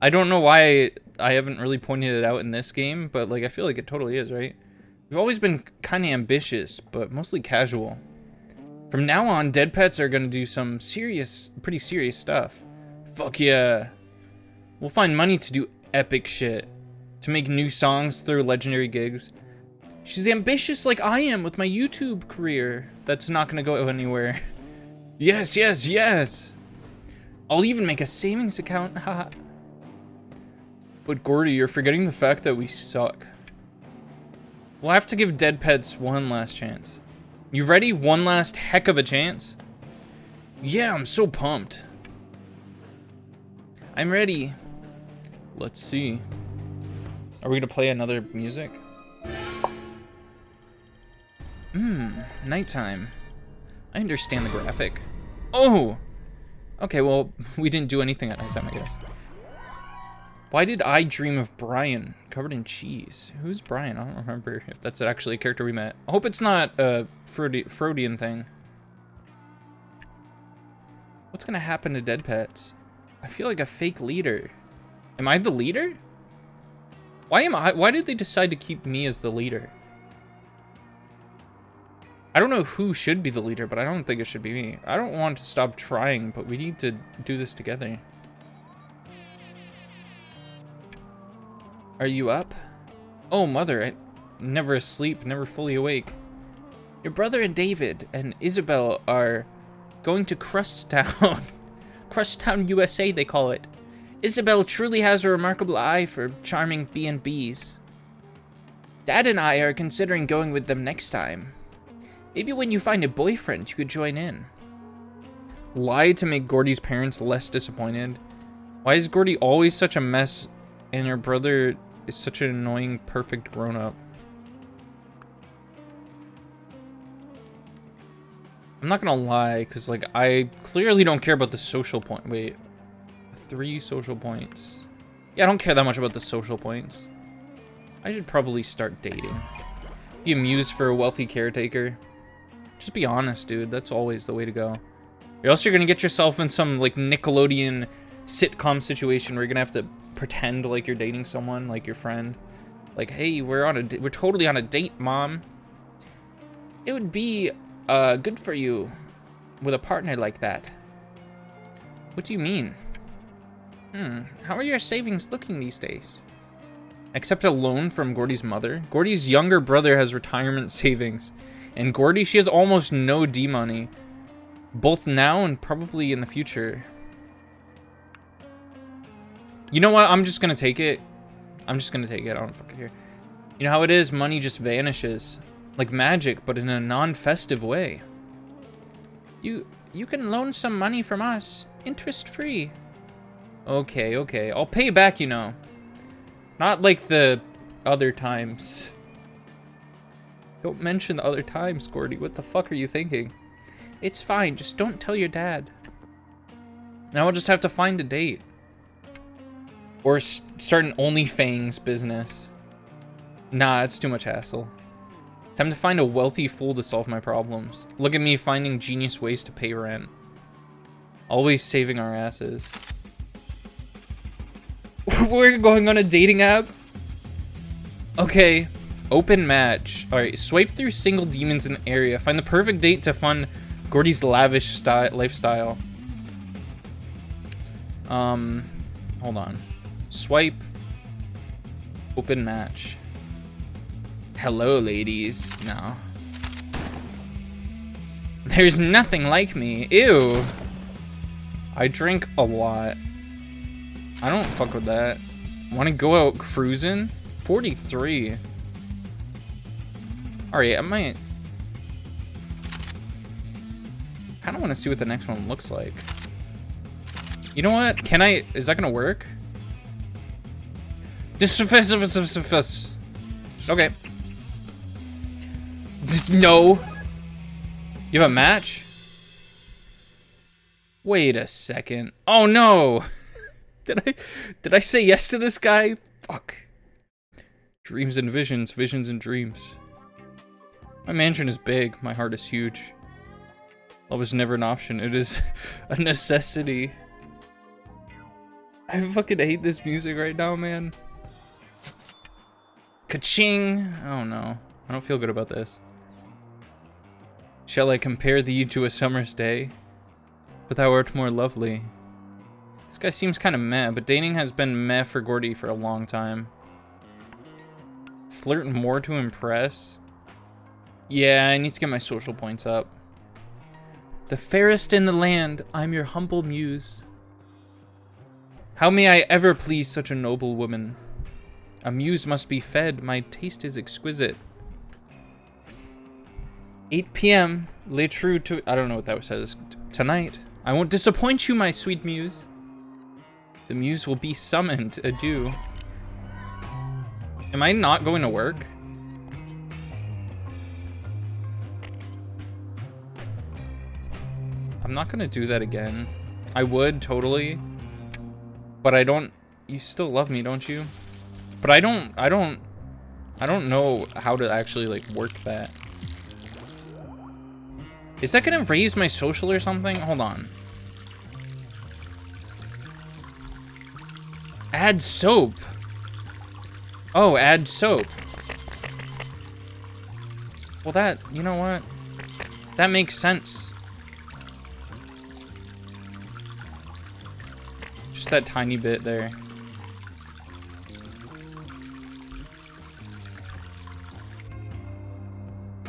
[SPEAKER 1] I don't know why I haven't really pointed it out in this game, but, like, I feel like it totally is, right? We've always been kind of ambitious, but mostly casual. From now on, Dead Pets are gonna do some pretty serious stuff. Fuck yeah. We'll find money to do epic shit. To make new songs through legendary gigs. She's ambitious like I am with my YouTube career. That's not gonna go anywhere. Yes, yes, yes. I'll even make a savings account, haha. But Gordy, you're forgetting the fact that we suck. We'll have to give Dead Pets one last chance. You ready? One last heck of a chance? Yeah, I'm so pumped. I'm ready. Let's see. Are we gonna play another music? Nighttime. I understand the graphic. Oh! Okay, well, we didn't do anything at nighttime, I guess. Why did I dream of Brian covered in cheese? Who's Brian? I don't remember if that's actually a character we met. I hope it's not a Freudian thing. What's gonna happen to Dead Pets? I feel like a fake leader. Am I the leader? Why did they decide to keep me as the leader? I don't know who should be the leader, but I don't think it should be me. I don't want to stop trying, but we need to do this together. Are you up? Oh, mother, I never asleep, never fully awake. Your brother and David and Isabel are going to Crusttown. Crusttown, USA, they call it. Isabel truly has a remarkable eye for charming B&Bs. Dad and I are considering going with them next time. Maybe when you find a boyfriend, you could join in. Lie to make Gordy's parents less disappointed. Why is Gordy always such a mess and her brother is such an annoying, perfect grown-up? I'm not gonna lie, because, like, I clearly don't care about the social point. Wait. 3 social points. Yeah, I don't care that much about the social points. I should probably start dating. Be a muse for a wealthy caretaker. Just be honest, dude. That's always the way to go. Or else you're gonna get yourself in some like Nickelodeon sitcom situation where you're gonna have to pretend like you're dating someone, like your friend. Like, hey, we're totally on a date, Mom. It would be good for you with a partner like that. What do you mean? How are your savings looking these days? Except a loan from Gordy's mother. Gordy's younger brother has retirement savings. And Gordy, she has almost no D money. Both now and probably in the future. You know what? I'm just gonna take it. I don't fucking care. You know how it is? Money just vanishes. Like magic, but in a non-festive way. You can loan some money from us. Interest-free. Okay. I'll pay you back, you know. Not like the other times. Don't mention the other times, Gordy. What the fuck are you thinking? It's fine. Just don't tell your dad. Now I'll just have to find a date. Or start an OnlyFans business. Nah, it's too much hassle. Time to find a wealthy fool to solve my problems. Look at me finding genius ways to pay rent. Always saving our asses. We're going on a dating app? Okay. Open match. Alright, swipe through single demons in the area. Find the perfect date to fund Gordy's lavish lifestyle. Hold on. Swipe. Open match. Hello, ladies. No. There's nothing like me. Ew. I drink a lot. I don't fuck with that. Want to go out cruising? 43. Alright, I might... I don't want to see what the next one looks like. You know what? Can I... Is that going to work? Okay. No. You have a match? Wait a second. Oh no. Did I say yes to this guy? Fuck. Dreams and visions, visions and dreams. My mansion is big, my heart is huge. Love is never an option, it is a necessity. I fucking hate this music right now, man. Ka-ching! Oh no, I don't feel good about this. Shall I compare thee to a summer's day? But thou art more lovely. This guy seems kind of meh, but dating has been meh for Gordy for a long time. Flirt more to impress? Yeah, I need to get my social points up. The fairest in the land, I'm your humble muse. How may I ever please such a noble woman? A muse must be fed, my taste is exquisite. 8 p.m. Lay true to... I don't know what that says. Tonight. I won't disappoint you, my sweet muse. The muse will be summoned. Adieu. Am I not going to work? I'm not going to do that again. I would, totally. But I don't... You still love me, don't you? But I don't know how to actually, like, work that. Is that gonna raise my social or something? Hold on. Add soap. Oh, add soap. Well, that, you know what? That makes sense. Just that tiny bit there.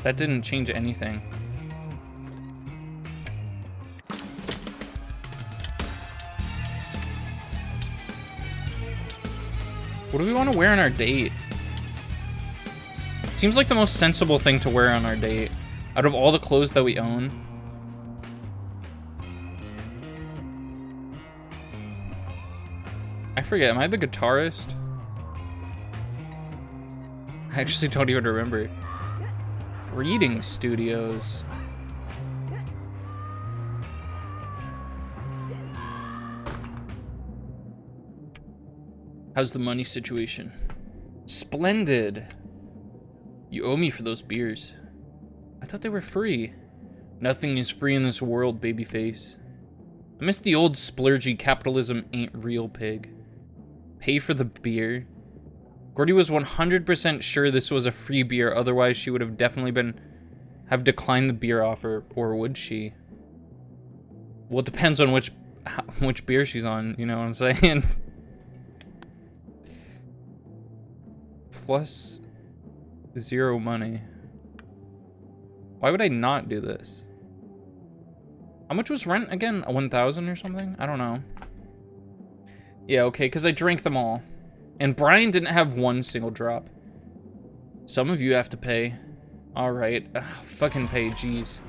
[SPEAKER 1] That didn't change anything. What do we want to wear on our date? It seems like the most sensible thing to wear on our date. Out of all the clothes that we own. I forget, am I the guitarist? I actually don't even remember. Breeding studios. How's the money situation? Splendid. You owe me for those beers. I thought they were free. Nothing is free in this world, babyface. I miss the old splurgy capitalism ain't real pig. Pay for the beer. Gordy was 100% sure this was a free beer, otherwise she would have definitely have declined the beer offer, or would she? Well, it depends on which beer she's on, you know what I'm saying? Plus 0 money. Why would I not do this? How much was rent again? 1,000 or something? I don't know. Yeah, okay, because I drank them all. And Brian didn't have one single drop. Some of you have to pay. Alright. Fucking pay, jeez.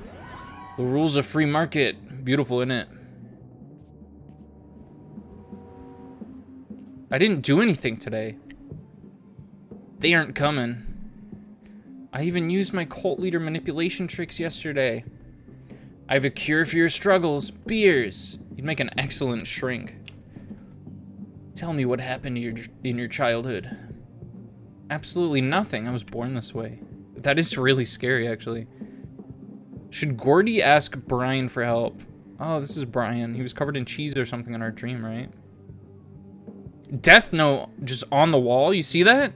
[SPEAKER 1] The rules of free market. Beautiful, innit? I didn't do anything today. They aren't coming. I even used my cult leader manipulation tricks yesterday. I have a cure for your struggles. Beers. You'd make an excellent shrink. Tell me what happened in your childhood. Absolutely nothing. I was born this way. That is really scary, actually. Should Gordy ask Brian for help? Oh, this is Brian. He was covered in cheese or something in our dream, right? Death note just on the wall. You see that?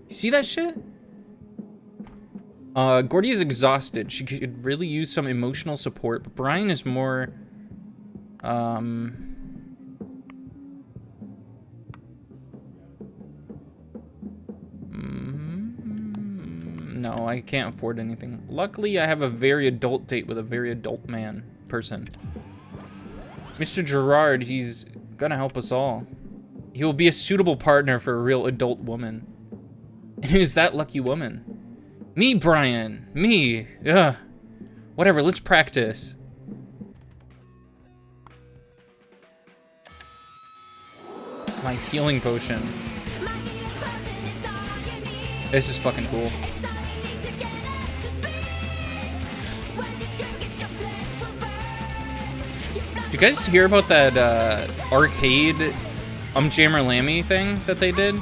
[SPEAKER 1] You see that shit? Gordy is exhausted. She could really use some emotional support, but Brian is more, no, I can't afford anything. Luckily, I have a very adult date with a very adult person. Mr. Gerard, he's gonna help us all. He will be a suitable partner for a real adult woman. And who's that lucky woman? Me, Brian. Me. Ugh. Whatever, let's practice. My healing potion. This is fucking cool. Did you guys hear about that arcade Jammer Lammy thing that they did?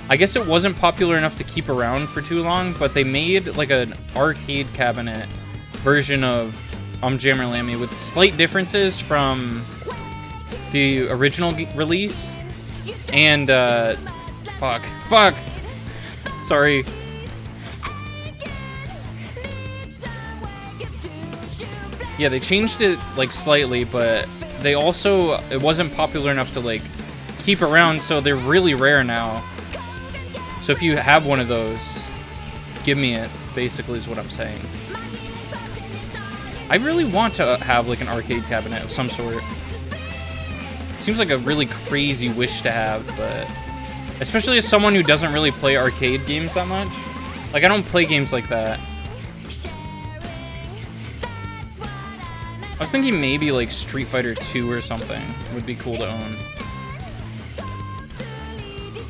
[SPEAKER 1] I guess it wasn't popular enough to keep around for too long, but they made like an arcade cabinet version of Jammer Lammy with slight differences from the original release. And fuck. Sorry. Yeah, they changed it like slightly, but they also, it wasn't popular enough to like keep around, so they're really rare now. So if you have one of those, give me it, basically is what I'm saying. I really want to have like an arcade cabinet of some sort. Seems like a really crazy wish to have, but especially as someone who doesn't really play arcade games that much. Like, I don't play games like that. I was thinking maybe like Street Fighter 2 or something would be cool to own.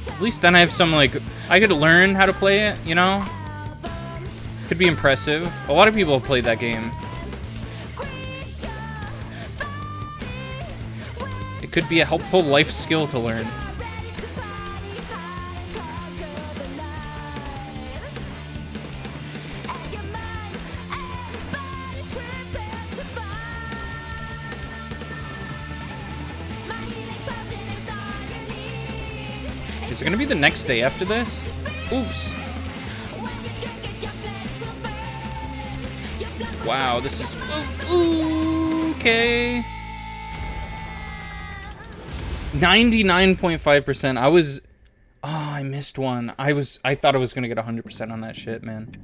[SPEAKER 1] At least then I have some, like, I could learn how to play it, you know? Could be impressive. A lot of people have played that game. It could be a helpful life skill to learn. Is it gonna be the next day after this? Oops. Wow, this is... okay. 99.5%. I was... oh, I missed one. I thought I was gonna get 100% on that shit, man.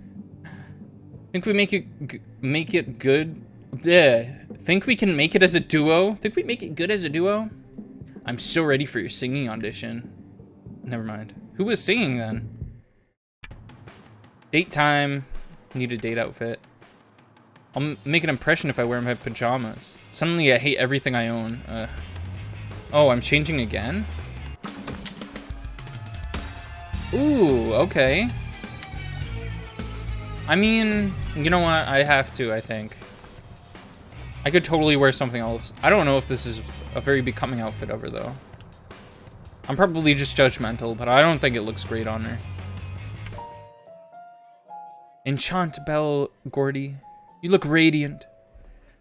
[SPEAKER 1] Think we make it good? Yeah. Think we can make it as a duo? Think we make it good as a duo? I'm so ready for your singing audition. Never mind. Who was singing then? Date time. Need a date outfit. I'll make an impression if I wear my pajamas. Suddenly I hate everything I own. Oh, I'm changing again? Ooh, okay. I mean, you know what? I have to, I think. I could totally wear something else. I don't know if this is a very becoming outfit of her, though. I'm probably just judgmental, but I don't think it looks great on her. Enchant Belle, Gordy. You look radiant.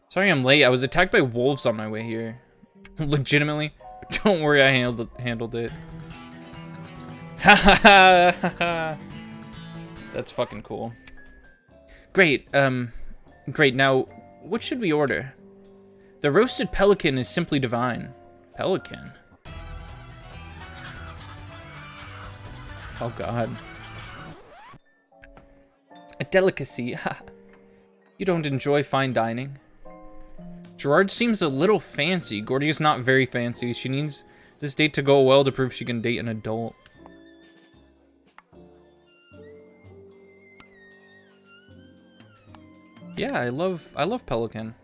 [SPEAKER 1] Sorry I'm late. I was attacked by wolves on my way here. Legitimately. Don't worry, I handled it. Ha ha ha! That's fucking cool. Great, great. Now, what should we order? The roasted pelican is simply divine. Pelican? Oh god. A delicacy. You don't enjoy fine dining? Gerard seems a little fancy. Gordy is not very fancy. She needs this date to go well to prove she can date an adult. Yeah, I love Pelican.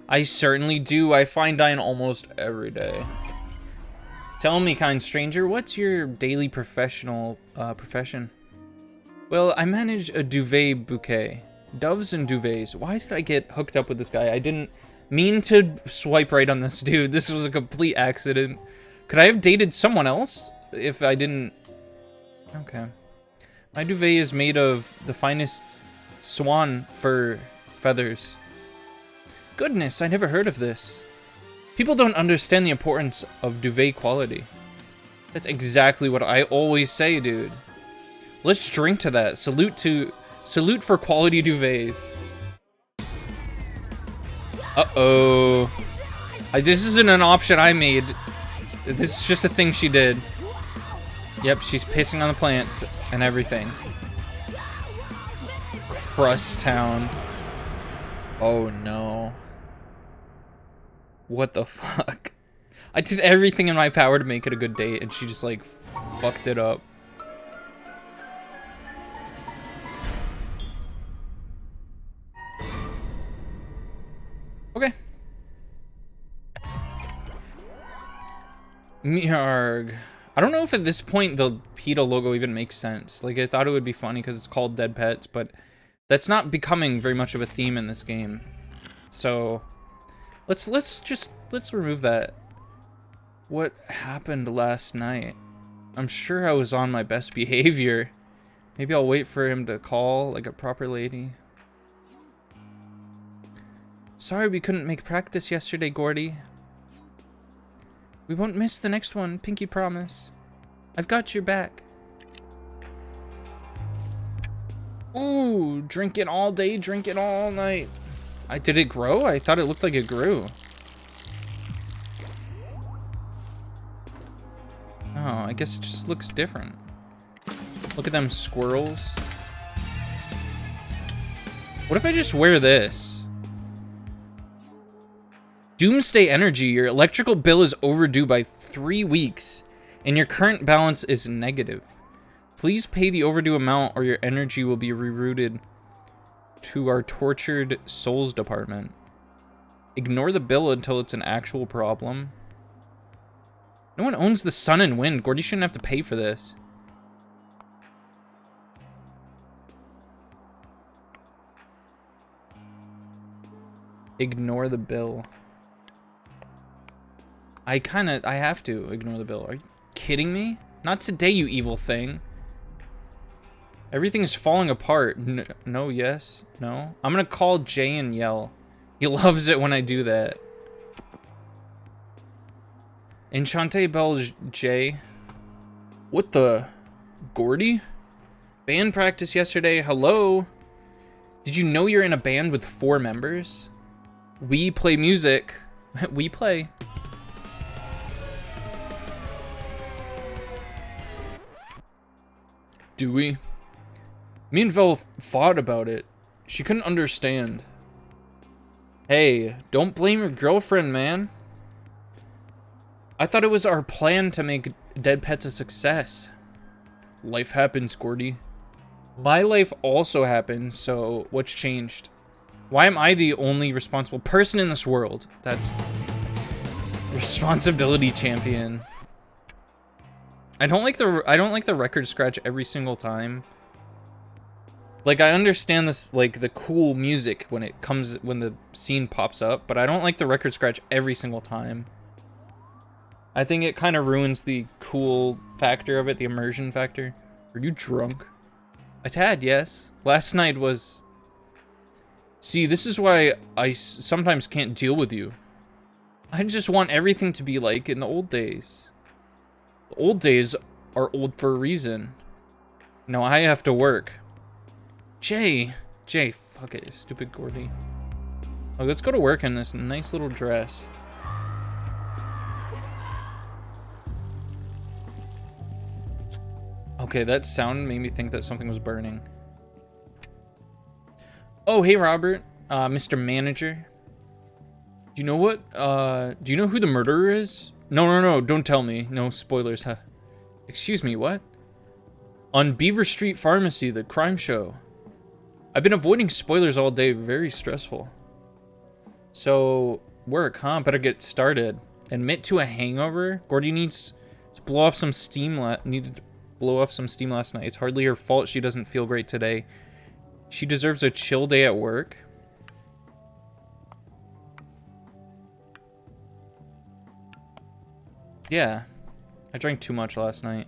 [SPEAKER 1] I certainly do. I fine dine almost every day. Tell me, kind stranger, what's your daily profession? Well, I manage a duvet bouquet. Doves and duvets. Why did I get hooked up with this guy? I didn't mean to swipe right on this dude. This was a complete accident. Could I have dated someone else if I didn't? Okay. My duvet is made of the finest swan fur feathers. Goodness, I never heard of this. People don't understand the importance of duvet quality. That's exactly what I always say, dude. Let's drink to that. Salute for quality duvets. Uh-oh. This isn't an option I made. This is just a thing she did. Yep, she's pissing on the plants and everything. Crust Town. Oh no. What the fuck? I did everything in my power to make it a good date and she just like fucked it up. Okay. Miarg. I don't know if at this point the PETA logo even makes sense. Like, I thought it would be funny because it's called Dead Pets, but that's not becoming very much of a theme in this game. So, let's remove that. What happened last night? I'm sure I was on my best behavior. Maybe I'll wait for him to call like a proper lady. Sorry we couldn't make practice yesterday, Gordy. We won't miss the next one, pinky promise. I've got your back. Ooh, drink it all day, drink it all night. Did it grow? I thought it looked like it grew. Oh, I guess it just looks different. Look at them squirrels. What if I just wear this? Doomsday Energy, your electrical bill is overdue by 3 weeks, and your current balance is negative. Please pay the overdue amount or your energy will be rerouted to our tortured souls department. Ignore the bill until it's an actual problem. No one owns the sun and wind. Gordy shouldn't have to pay for this. Ignore the bill. I have to ignore the bill. Are you kidding me? Not today, you evil thing. Everything's falling apart. No, yes, no. I'm gonna call Jay and yell. He loves it when I do that. Enchante Belge Jay. What the? Gordy? Band practice yesterday. Hello? Did you know you're in a band with 4 members? We play music. We play. Do we? Me and Vel fought about it. She couldn't understand. Hey, don't blame your girlfriend, man. I thought it was our plan to make Dead Pets a success. Life happens, Gordy. My life also happens, so what's changed? Why am I the only responsible person in this world? That's responsibility champion. I don't like the record scratch every single time. Like, I understand this, like, the cool music when the scene pops up, but I don't like the record scratch every single time. I think it kind of ruins the cool factor of it, the immersion factor. Are you drunk? A tad, yes. Last night was See, this is why I sometimes can't deal with you. I just want everything to be like in the old days. The old days are old for a reason. No, I have to work. Jay, fuck it, stupid Gordy. Oh, let's go to work in this nice little dress. Okay, that sound made me think that something was burning. Oh, hey, Robert, Mr. Manager. Do you know what, do you know who the murderer is? No, don't tell me. No spoilers, huh? Excuse me, what? On Beaver Street Pharmacy, the crime show. I've been avoiding spoilers all day, very stressful. So, work, huh? Better get started. Admit to a hangover? Gordy needs to blow off some steam last night. It's hardly her fault she doesn't feel great today. She deserves a chill day at work. Yeah, I drank too much last night.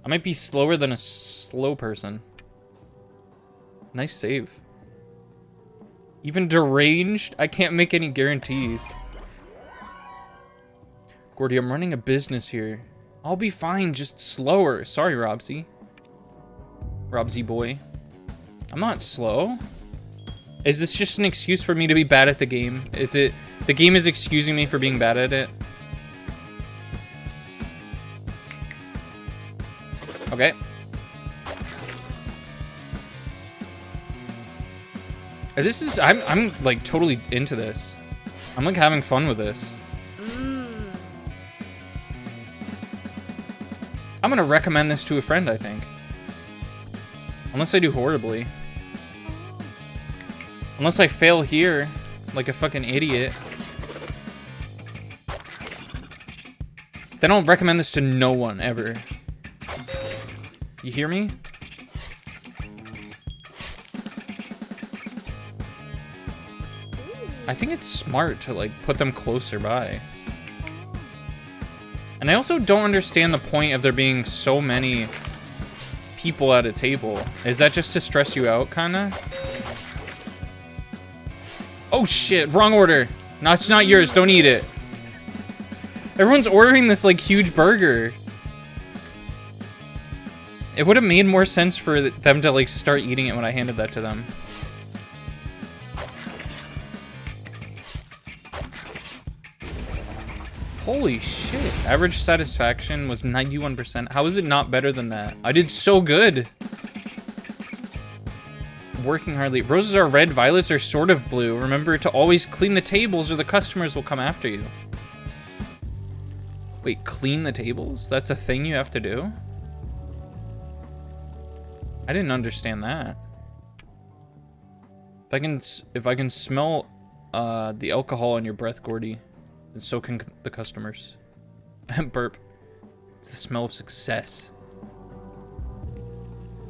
[SPEAKER 1] I might be slower than a slow person. Nice save. Even deranged? I can't make any guarantees. Gordy, I'm running a business here. I'll be fine, just slower. Sorry, Robsy. Robsy boy. I'm not slow. Is this just an excuse for me to be bad at the game? Is it... The game is excusing me for being bad at it? Okay. This is... I'm like totally into this. I'm like having fun with this. I'm gonna recommend this to a friend, I think. Unless I do horribly. Unless I fail here, like a fucking idiot. Then I'll recommend this to no one, ever. You hear me? I think it's smart to, like, put them closer by. And I also don't understand the point of there being so many people at a table. Is that just to stress you out, kinda? Oh shit, wrong order. No, it's not yours, don't eat it. Everyone's ordering this, like, huge burger. It would have made more sense for them to, like, start eating it when I handed that to them. Holy shit. Average satisfaction was 91%. How is it not better than that? I did so good. Working hardly. Roses are red, violets are sort of blue. Remember to always clean the tables or the customers will come after you. Wait, clean the tables? That's a thing you have to do? I didn't understand that. If I can smell the alcohol on your breath, Gordy, and so can the customers. Burp. It's the smell of success.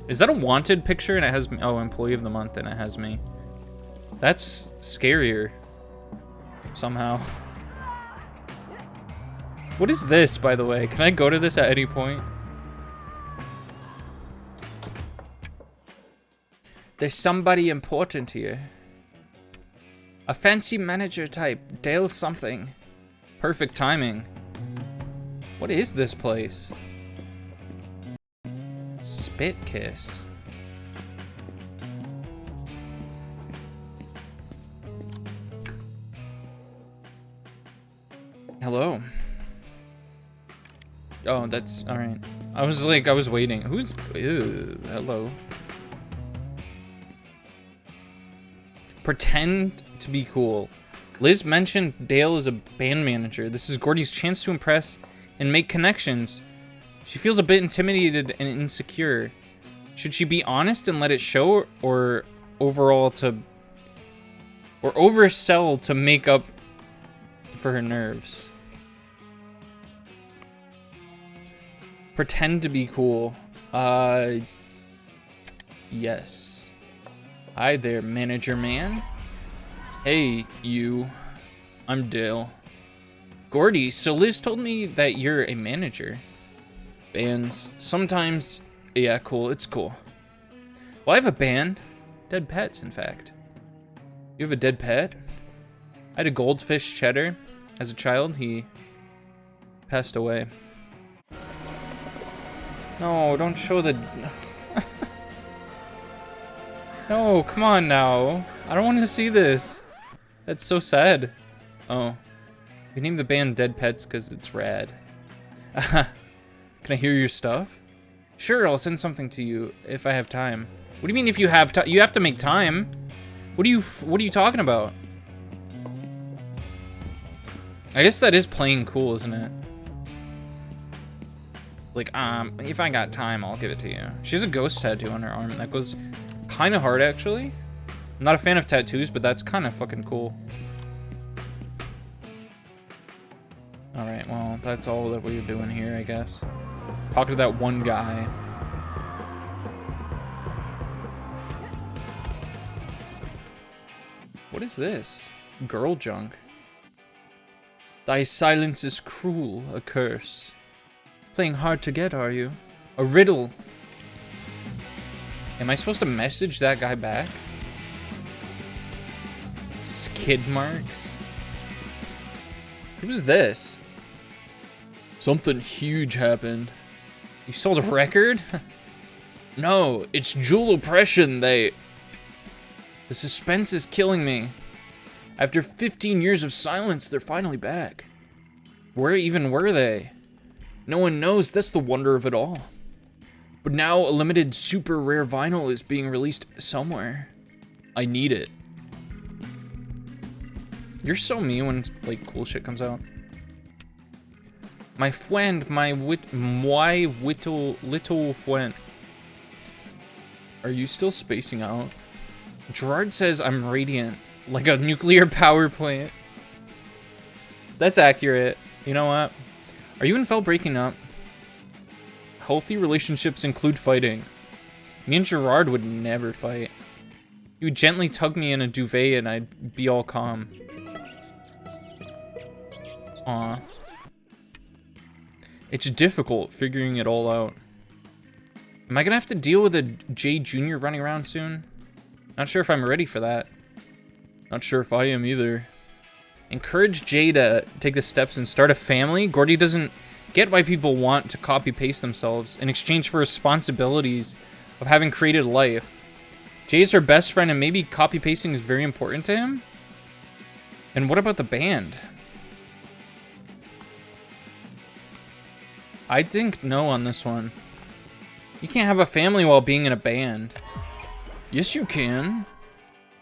[SPEAKER 1] Is that a wanted picture and it has me? Oh, employee of the month and it has me. That's scarier. Somehow. What is this, by the way? Can I go to this at any point? There's somebody important here. A fancy manager type. Dale something. Perfect timing. What is this place? Spit kiss. Hello. Oh, that's all right. I was waiting. Who's? Ew, hello. Pretend to be cool. Liz mentioned Dale is a band manager. This is Gordy's chance to impress and make connections. She feels a bit intimidated and insecure. Should she be honest and let it show, or oversell to make up for her nerves? Pretend to be cool. Yes. Hi there, manager man. Hey, you. I'm Dale. Gordy, so Liz told me that you're a manager. Bands. Sometimes. Yeah, cool. It's cool. Well, I have a band. Dead Pets, in fact. You have a dead pet? I had a goldfish cheddar as a child. He passed away. No, don't show the... No, come on now. I don't want to see this. That's so sad. Oh. We named the band Dead Pets because it's rad. Can I hear your stuff? Sure, I'll send something to you if I have time. What do you mean if you have time? You have to make time. What are you talking about? I guess that is playing cool, isn't it? Like, if I got time, I'll give it to you. She has a ghost tattoo on her arm. That goes kind of hard, actually. I'm not a fan of tattoos, but that's kind of fucking cool. Alright, well, that's all that we're doing here, I guess. Talk to that one guy. What is this? Girl junk. Thy silence is cruel, a curse. Playing hard to get, are you? A riddle. Am I supposed to message that guy back? Skid marks? Who's this? Something huge happened. You sold a record? No, it's jewel oppression. The suspense is killing me. After 15 years of silence, they're finally back. Where even were they? No one knows. That's the wonder of it all. But now a limited super rare vinyl is being released somewhere. I need it. You're so mean when like cool shit comes out. My friend, my little friend. Are you still spacing out? Gerard says I'm radiant, like a nuclear power plant. That's accurate. You know what? Are you and Fel breaking up? Healthy relationships include fighting. Me and Gerard would never fight. He would gently tug me in a duvet and I'd be all calm. Aw. It's difficult figuring it all out. Am I gonna have to deal with a Jay Jr. running around soon? Not sure if I'm ready for that. Not sure if I am either. Encourage Jay to take the steps and start a family? Gordy doesn't get why people want to copy-paste themselves in exchange for responsibilities of having created life. Jay's her best friend and maybe copy-pasting is very important to him? And what about the band? I think no on this one. You can't have a family while being in a band. Yes, you can.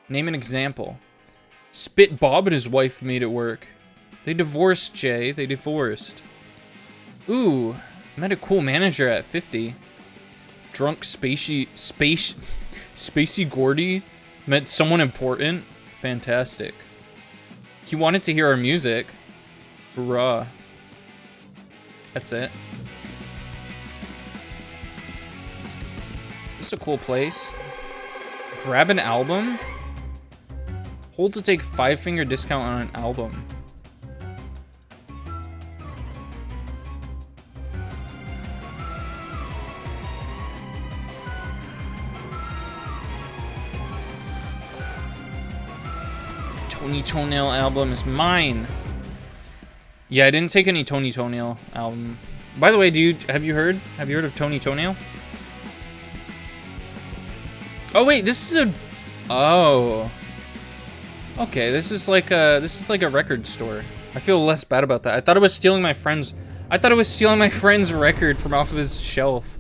[SPEAKER 1] Name an example. Spit Bob and his wife made it work. They divorced, Jay. They divorced. Ooh, met a cool manager at 50. Drunk spacey Gordy met someone important. Fantastic. He wanted to hear our music. Hurrah. That's it. This is a cool place. Grab an album. Hold to take 5-finger discount on an album. Tony Toenail album is mine. Yeah, I didn't take any Tony Toenail album. By the way, dude, have you heard of Tony Toenail? Oh wait, this is a... Oh. Okay, this is like a record store. I feel less bad about that. I thought it was stealing my friend's record from off of his shelf.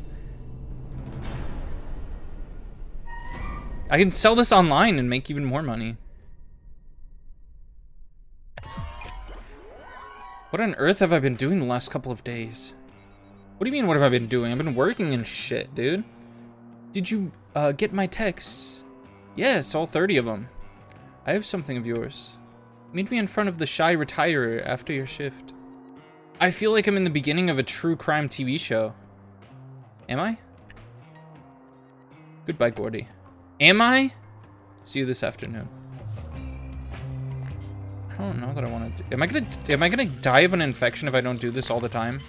[SPEAKER 1] I can sell this online and make even more money. What on earth have I been doing the last couple of days? What do you mean, what have I been doing? I've been working and shit, dude. Did you, get my texts? Yes, all 30 of them. I have something of yours. Meet me in front of the Shy Retirer after your shift. I feel like I'm in the beginning of a true crime TV show. Am I? Goodbye, Gordy. Am I? See you this afternoon. I don't know that I want to do... Am I gonna die of an infection if I don't do this all the time?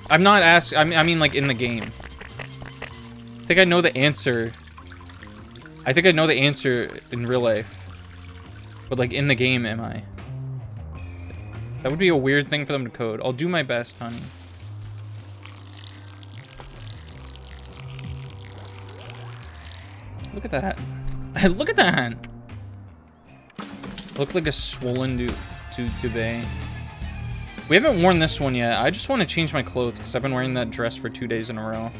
[SPEAKER 1] I'm not asking... I mean, like, in the game. I think I know the answer I think I know the answer in real life. But like in the game, am I? That would be a weird thing for them to code. I'll do my best, honey. Look at that. Look at that! Look like a swollen duvet. We haven't worn this one yet. I just want to change my clothes because I've been wearing that dress for 2 days in a row.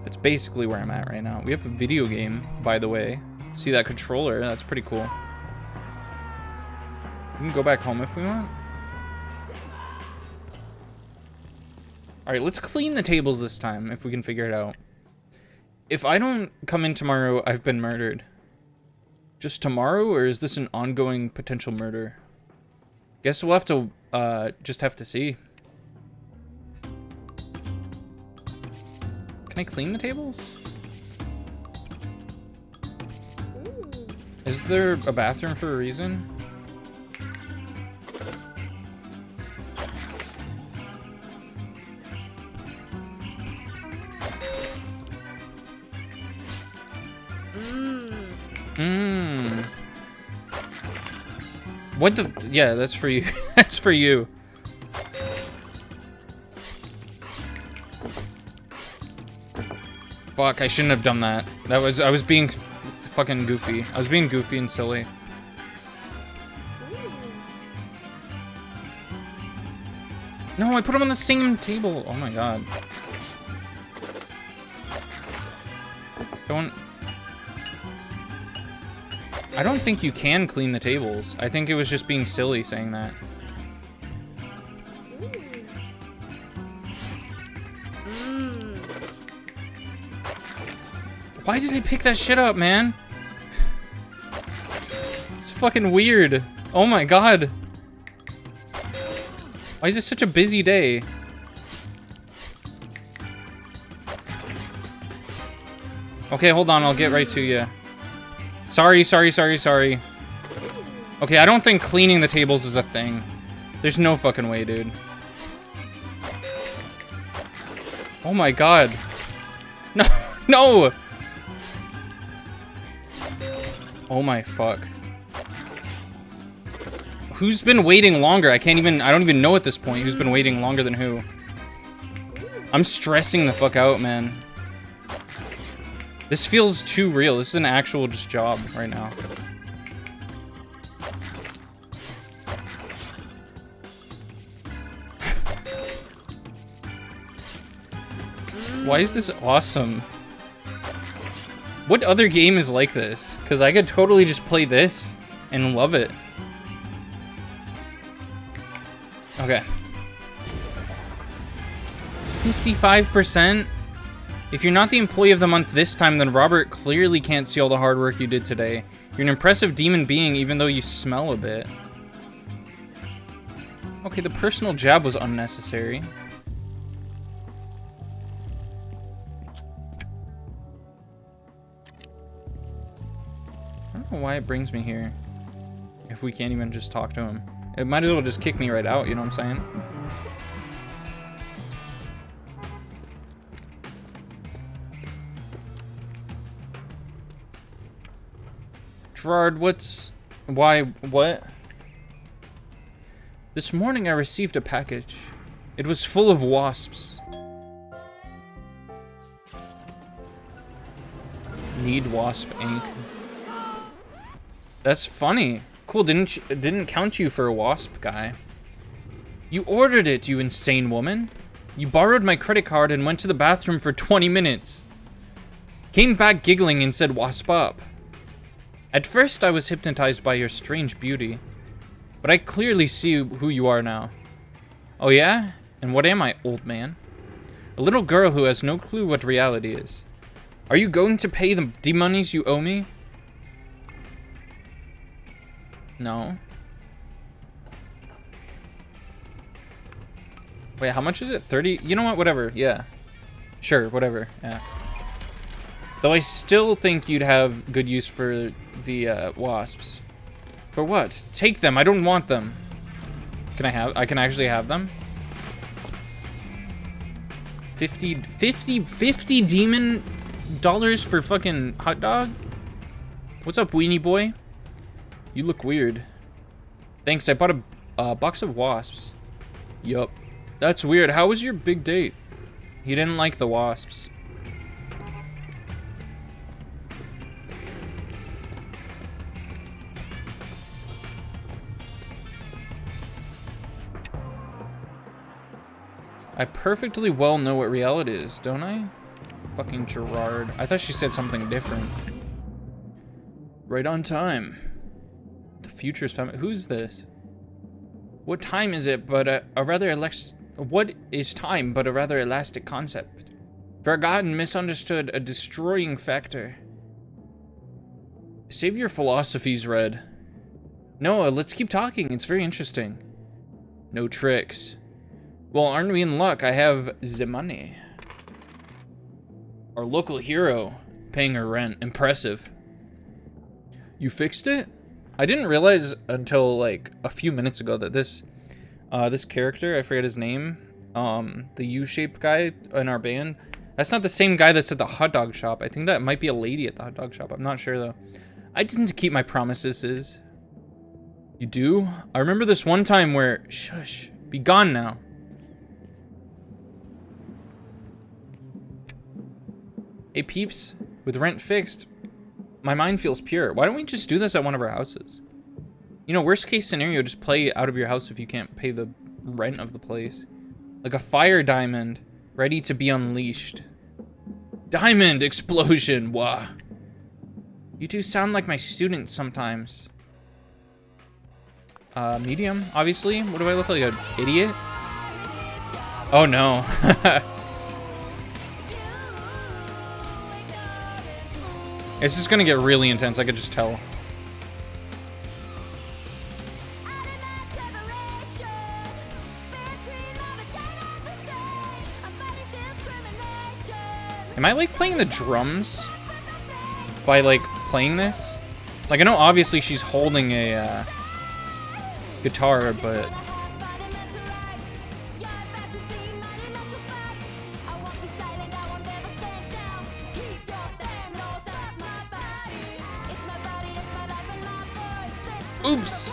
[SPEAKER 1] It's basically where I'm at right now. We have a video game, by the way. See that controller? That's pretty cool. We can go back home if we want. Alright, let's clean the tables this time, if we can figure it out. If I don't come in tomorrow, I've been murdered. Just tomorrow, or is this an ongoing potential murder? Guess we'll have to, just have to see. Can I clean the tables? Is there a bathroom for a reason? What the? Yeah, that's for you. That's for you. Fuck, I shouldn't have done that. I was being fucking goofy. I was being goofy and silly. No, I put them on the same table. Oh my god. I don't think you can clean the tables. I think it was just being silly saying that. Why did they pick that shit up, man? It's fucking weird. Oh my god. Why is it such a busy day? Okay, hold on. I'll get right to you. Sorry. Okay, I don't think cleaning the tables is a thing. There's no fucking way, dude. Oh my god. No, no! Oh my fuck. Who's been waiting longer? I don't even know at this point who's been waiting longer than who. I'm stressing the fuck out, man. This feels too real. This is an actual just job right now. Why is this awesome? What other game is like this? Because I could totally just play this and love it. Okay. 55%? If you're not the employee of the month this time, then Robert clearly can't see all the hard work you did today. You're an impressive demon being, even though you smell a bit. Okay, the personal jab was unnecessary. I don't know why it brings me here. If we can't even just talk to him. It might as well just kick me right out, you know what I'm saying? Gerard, what? This morning I received a package. It was full of wasps. Need wasp ink. That's funny. Cool, didn't count you for a wasp guy. You ordered it, you insane woman. You borrowed my credit card and went to the bathroom for 20 minutes. Came back giggling and said wasp up. At first, I was hypnotized by your strange beauty, but I clearly see who you are now. Oh yeah? And what am I, old man? A little girl who has no clue what reality is. Are you going to pay the D-monies you owe me? No. Wait, how much is it? 30? You know what? Whatever. Yeah. Sure, whatever. Yeah. Though I still think you'd have good use for the wasps. For what? Take them. I don't want them. I can actually have them? 50 demon $8 for fucking hot dog? What's up, weenie boy? You look weird. Thanks, I bought a box of wasps. Yup. That's weird. How was your big date? He didn't like the wasps. I perfectly well know what reality is, don't I? Fucking Gerard. I thought she said something different. Right on time. The future's family. Who's this? What time is it? But a rather what is time but a rather elastic concept? Forgotten, misunderstood, a destroying factor. Save your philosophies, Red. No, let's keep talking. It's very interesting. No tricks. Well, aren't we in luck? I have the money. Our local hero paying her rent. Impressive. You fixed it? I didn't realize until like a few minutes ago that this character, I forget his name, the U-shaped guy in our band, that's not the same guy that's at the hot dog shop. I think that might be a lady at the hot dog shop. I'm not sure though. I didn't keep my promises. You do? I remember this one time where, shush, be gone now. Hey peeps, with rent fixed, my mind feels pure. Why don't we just do this at one of our houses? You know, worst case scenario, just play out of your house if you can't pay the rent of the place. Like a fire diamond, ready to be unleashed. Diamond explosion, wah. You two sound like my students sometimes. Medium, obviously. What do I look like, an idiot? Oh no. It's just gonna get really intense, I could just tell. Am I like playing the drums by like playing this? Like I know obviously she's holding a guitar, but oops.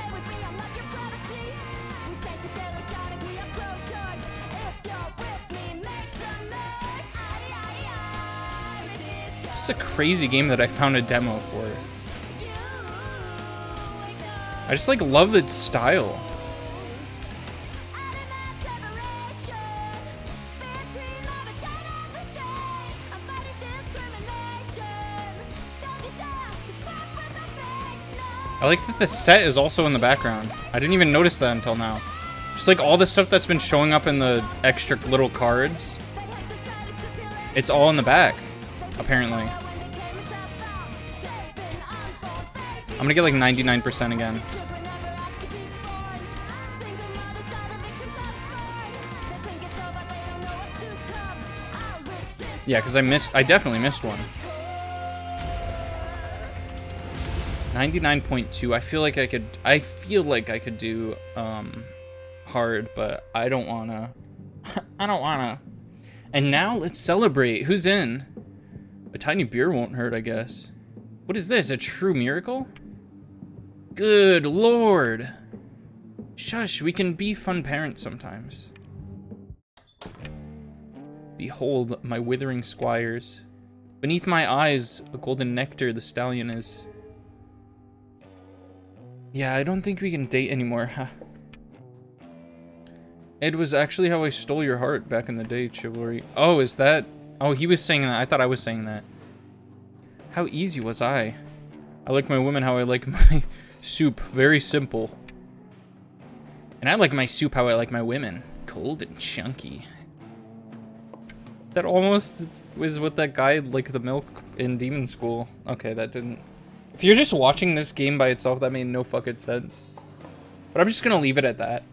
[SPEAKER 1] It's a crazy game that I found a demo for. I just like love its style. I like that the set is also in the background. I didn't even notice that until now. Just like all the stuff that's been showing up in the extra little cards. It's all in the back, apparently. I'm gonna get like 99% again. Yeah, because I definitely missed one. 99.2. I feel like I could do hard, but I don't wanna. I don't wanna. And now let's celebrate. Who's in? A tiny beer won't hurt, I guess. What is this? A true miracle? Good lord. Shush, we can be fun parents sometimes. Behold my withering squires. Beneath my eyes, a golden nectar the stallion is. Yeah, I don't think we can date anymore, huh? It was actually how I stole your heart back in the day, Chivalry. Oh, is that? Oh, he was saying that. I thought I was saying that. How easy was I? I like my women how I like my soup. Very simple. And I like my soup how I like my women. Cold and chunky. That almost was what that guy liked the milk in Demon School. Okay, that didn't... If you're just watching this game by itself, that made no fucking sense. But I'm just gonna leave it at that.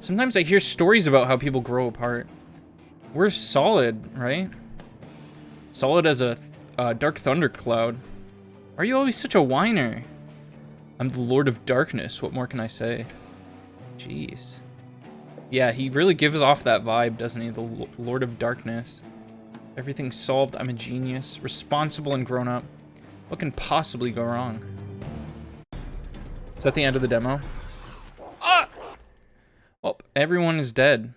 [SPEAKER 1] Sometimes I hear stories about how people grow apart. We're solid, right? Solid as a dark thundercloud. Why are you always such a whiner? I'm the Lord of Darkness. What more can I say? Jeez. Yeah, he really gives off that vibe, doesn't he? The Lord of Darkness. Everything's solved. I'm a genius. Responsible and grown up. What can possibly go wrong? Is that the end of the demo? Ah! Well, everyone is dead.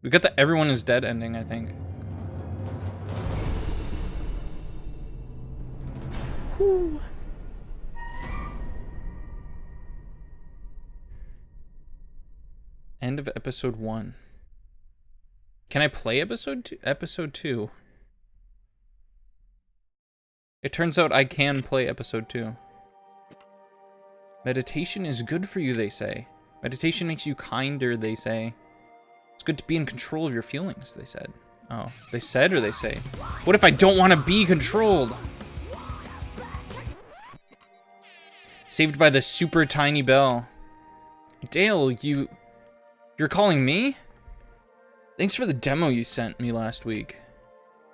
[SPEAKER 1] We got the everyone is dead ending, I think. Whew. End of episode 1. Can I play episode 2? Episode 2. It turns out I can play episode 2. Meditation is good for you, they say. Meditation makes you kinder, they say. It's good to be in control of your feelings, they said. Oh, they said or they say? What if I don't want to be controlled? Saved by the super tiny bell. Dale, you're calling me? Thanks for the demo you sent me last week.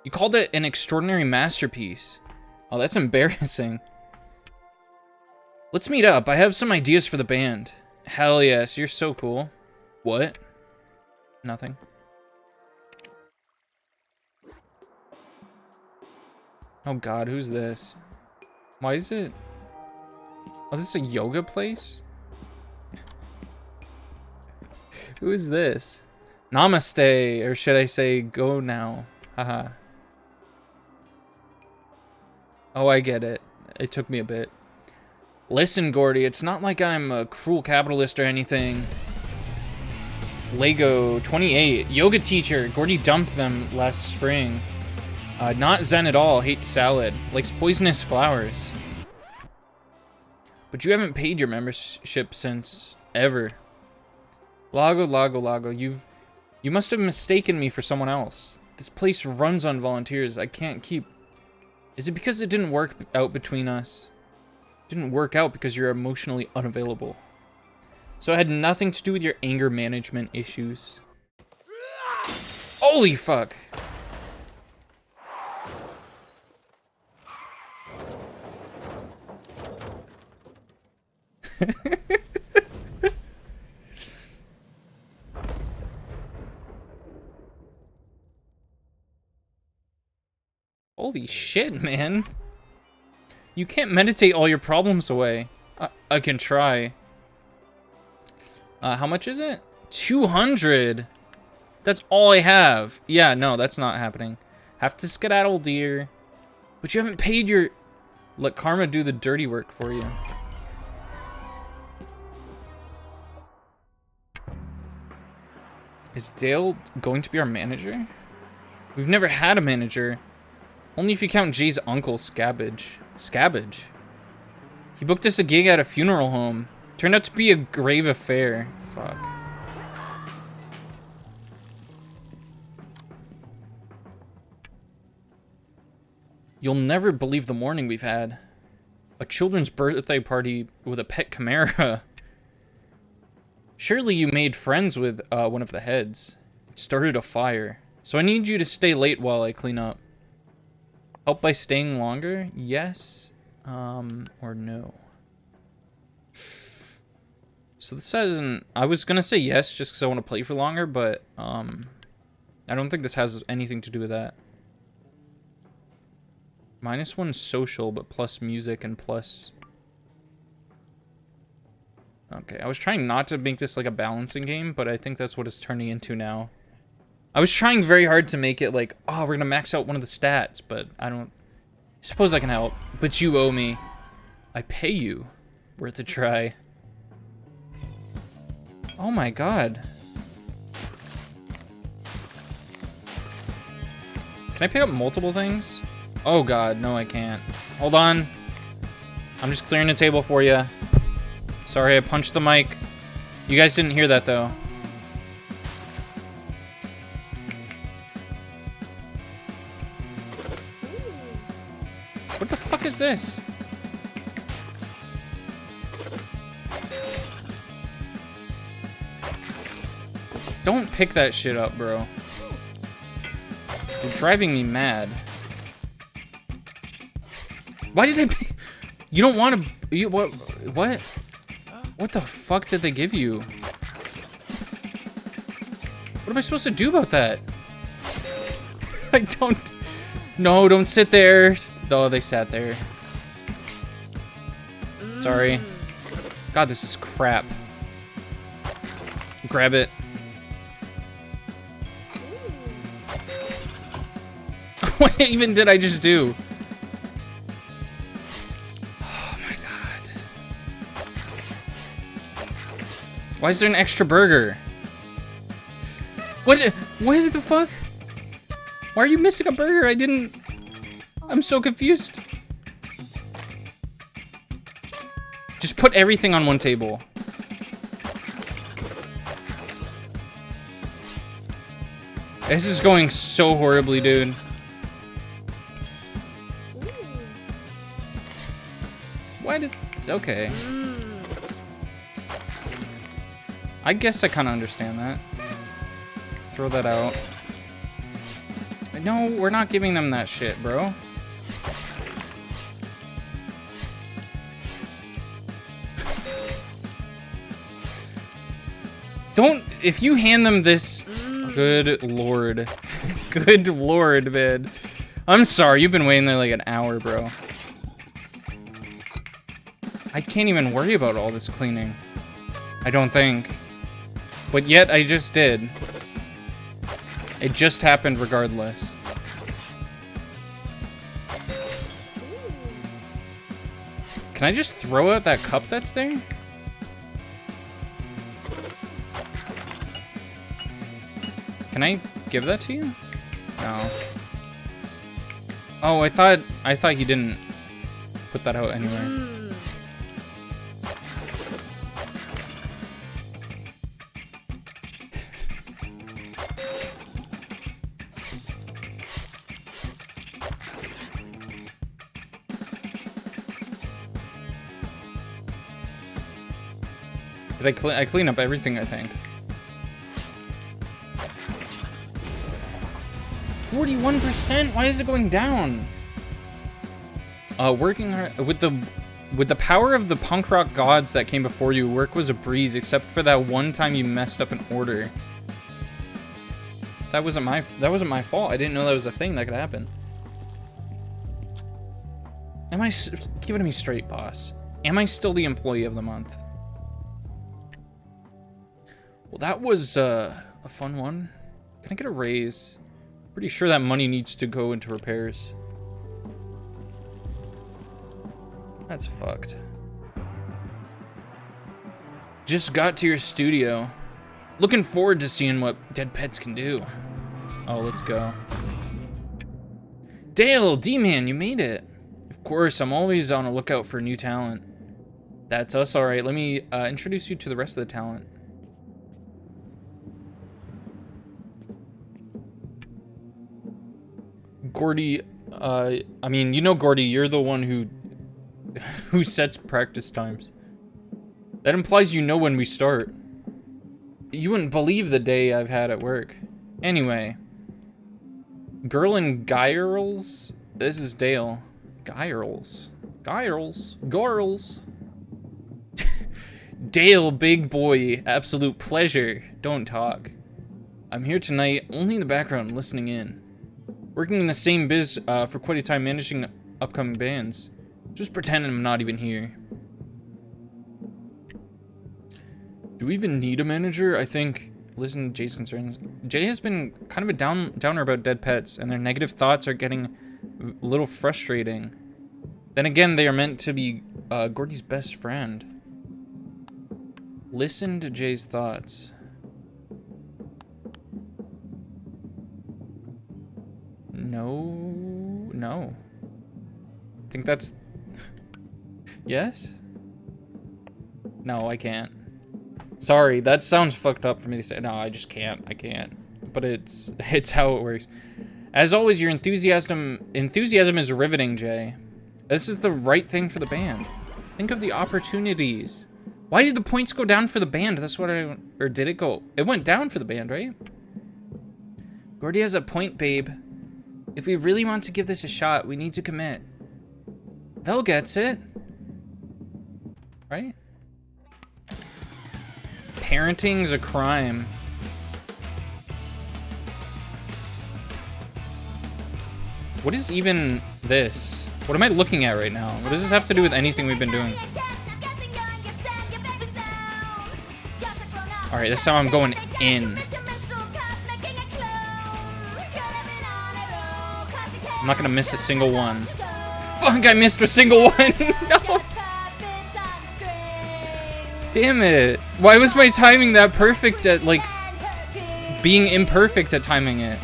[SPEAKER 1] You called it an extraordinary masterpiece. Oh, that's embarrassing. Let's meet up. I have some ideas for the band. Hell yes, you're so cool. What? Nothing. Oh god, who's this? Why is it? Oh, this is a yoga place? Who is this? Namaste, or should I say go now? Haha. Oh, I get it. It took me a bit. Listen, Gordy, it's not like I'm a cruel capitalist or anything. Lego 28, yoga teacher. Gordy dumped them last spring. Not zen at all, hates salad, likes poisonous flowers. But you haven't paid your membership since ever. Lago, you must have mistaken me for someone else. This place runs on volunteers. I can't keep... Is it because it didn't work out between us? It didn't work out because you're emotionally unavailable. So it had nothing to do with your anger management issues. Holy fuck! Holy shit, man. You can't meditate all your problems away. I can try. How much is it? 200! That's all I have. Yeah, no, that's not happening. Have to skedaddle, dear. But you haven't paid your... Let karma do the dirty work for you. Is Dale going to be our manager? We've never had a manager. Only if you count Jay's uncle, Scabbage. Scabbage? He booked us a gig at a funeral home. Turned out to be a grave affair. Fuck. You'll never believe the morning we've had. A children's birthday party with a pet chimera. Surely you made friends with one of the heads. It started a fire. So I need you to stay late while I clean up. Help by staying longer? Yes. Or no. So this says, I was gonna say yes just because I want to play for longer, but I don't think this has anything to do with that. -1 social, but plus music and plus... Okay, I was trying not to make this like a balancing game, but I think that's what it's turning into now. I was trying very hard to make it like, oh, we're gonna max out one of the stats, but I don't... Suppose I can help, but you owe me. I pay you. Worth a try. Oh my god. Can I pick up multiple things? Oh god, no I can't. Hold on. I'm just clearing the table for you. Sorry, I punched the mic. You guys didn't hear that though. What the fuck is this? Don't pick that shit up, bro. You're driving me mad. Why did they pick... You don't want to... You, what? What the fuck did they give you? What am I supposed to do about that? I don't... No, don't sit there. Oh, they sat there. Sorry. God, this is crap. Grab it. What even did I just do? Oh my god. Why is there an extra burger? What the fuck? Why are you missing a burger? I didn't... I'm so confused. Just put everything on one table. This is going so horribly, dude. Why did... Okay. I guess I kind of understand that. Throw that out. No, we're not giving them that shit, bro. Don't... If you hand them this... Good lord. Good lord, man. I'm sorry, you've been waiting there like an hour, bro. I can't even worry about all this cleaning. I don't think. But yet, I just did. It just happened regardless. Can I just throw out that cup that's there? Can I give that to you? No. Oh, I thought you didn't put that out anywhere. Did I clean up everything, I think. 41%? Why is it going down? Working hard with the power of the punk rock gods that came before you, work was a breeze, except for that one time you messed up an order. That wasn't my fault. I didn't know that was a thing that could happen. Give it to me straight, boss. Am I still the employee of the month? Well, that was a fun one. Can I get a raise? Pretty sure that money needs to go into repairs. That's fucked. Just got to your studio. Looking forward to seeing what dead pets can do. Oh, let's go. Dale, D-Man, you made it. Of course, I'm always on a lookout for new talent. That's us, all right. Let me introduce you to the rest of the talent. Gordy, I mean, you know, Gordy, you're the one who sets practice times. That implies you know when we start. You wouldn't believe the day I've had at work. Anyway. Girl and Girls? This is Dale. Girls. Girls. Dale, big boy. Absolute pleasure. Don't talk. I'm here tonight, only in the background, listening in. Working in the same biz for quite a time, managing upcoming bands. Just pretend I'm not even here. Do we even need a manager? I think, listen to Jay's concerns. Jay has been kind of a downer about dead pets, and their negative thoughts are getting a little frustrating. Then again, they are meant to be Gordy's best friend. Listen to Jay's thoughts. No. I think that's... Yes? No, I can't. Sorry, that sounds fucked up for me to say. No, I just can't. I can't. But it's how it works. As always, your enthusiasm is riveting, Jay. This is the right thing for the band. Think of the opportunities. Why did the points go down for the band? That's what or did it go? It went down for the band, right? Gordy has a point, babe. If we really want to give this a shot, we need to commit. Vel gets it. Right? Parenting's a crime. What is even this? What am I looking at right now? What does this have to do with anything we've been doing? Alright, this time I'm going in. I'm not gonna miss a single one. Fuck, I missed a single one! No! Damn it! Why was my timing that perfect at, like, being imperfect at timing it?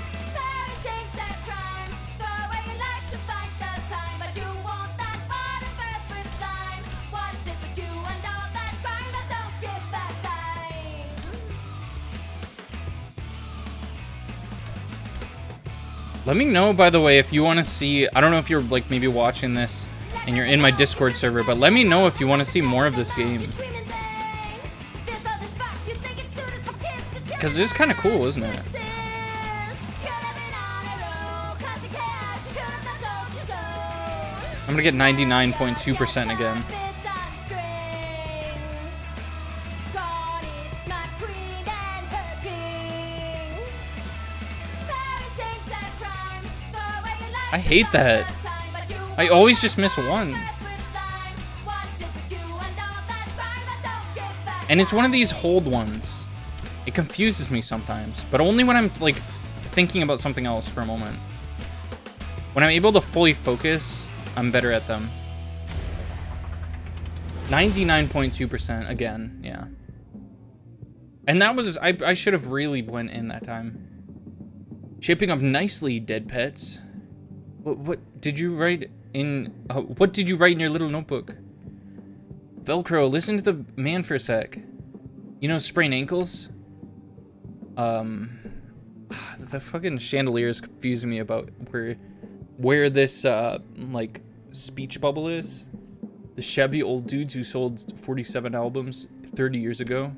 [SPEAKER 1] Let me know, by the way, if you want to see... I don't know if you're, like, maybe watching this and you're in my Discord server, but let me know if you want to see more of this game. Because it's kind of cool, isn't it? I'm going to get 99.2% again. I hate that. I always just miss one. And it's one of these hold ones. It confuses me sometimes, but only when I'm like thinking about something else for a moment. When I'm able to fully focus, I'm better at them. 99.2% again, yeah. And that was, I should have really went in that time. Shaping up nicely, dead pets. What did you write in? What did you write in your little notebook? Velcro, listen to the man for a sec. You know, sprain ankles. The fucking chandelier is confusing me about where this like speech bubble is. The shabby old dudes who sold 47 albums 30 years ago.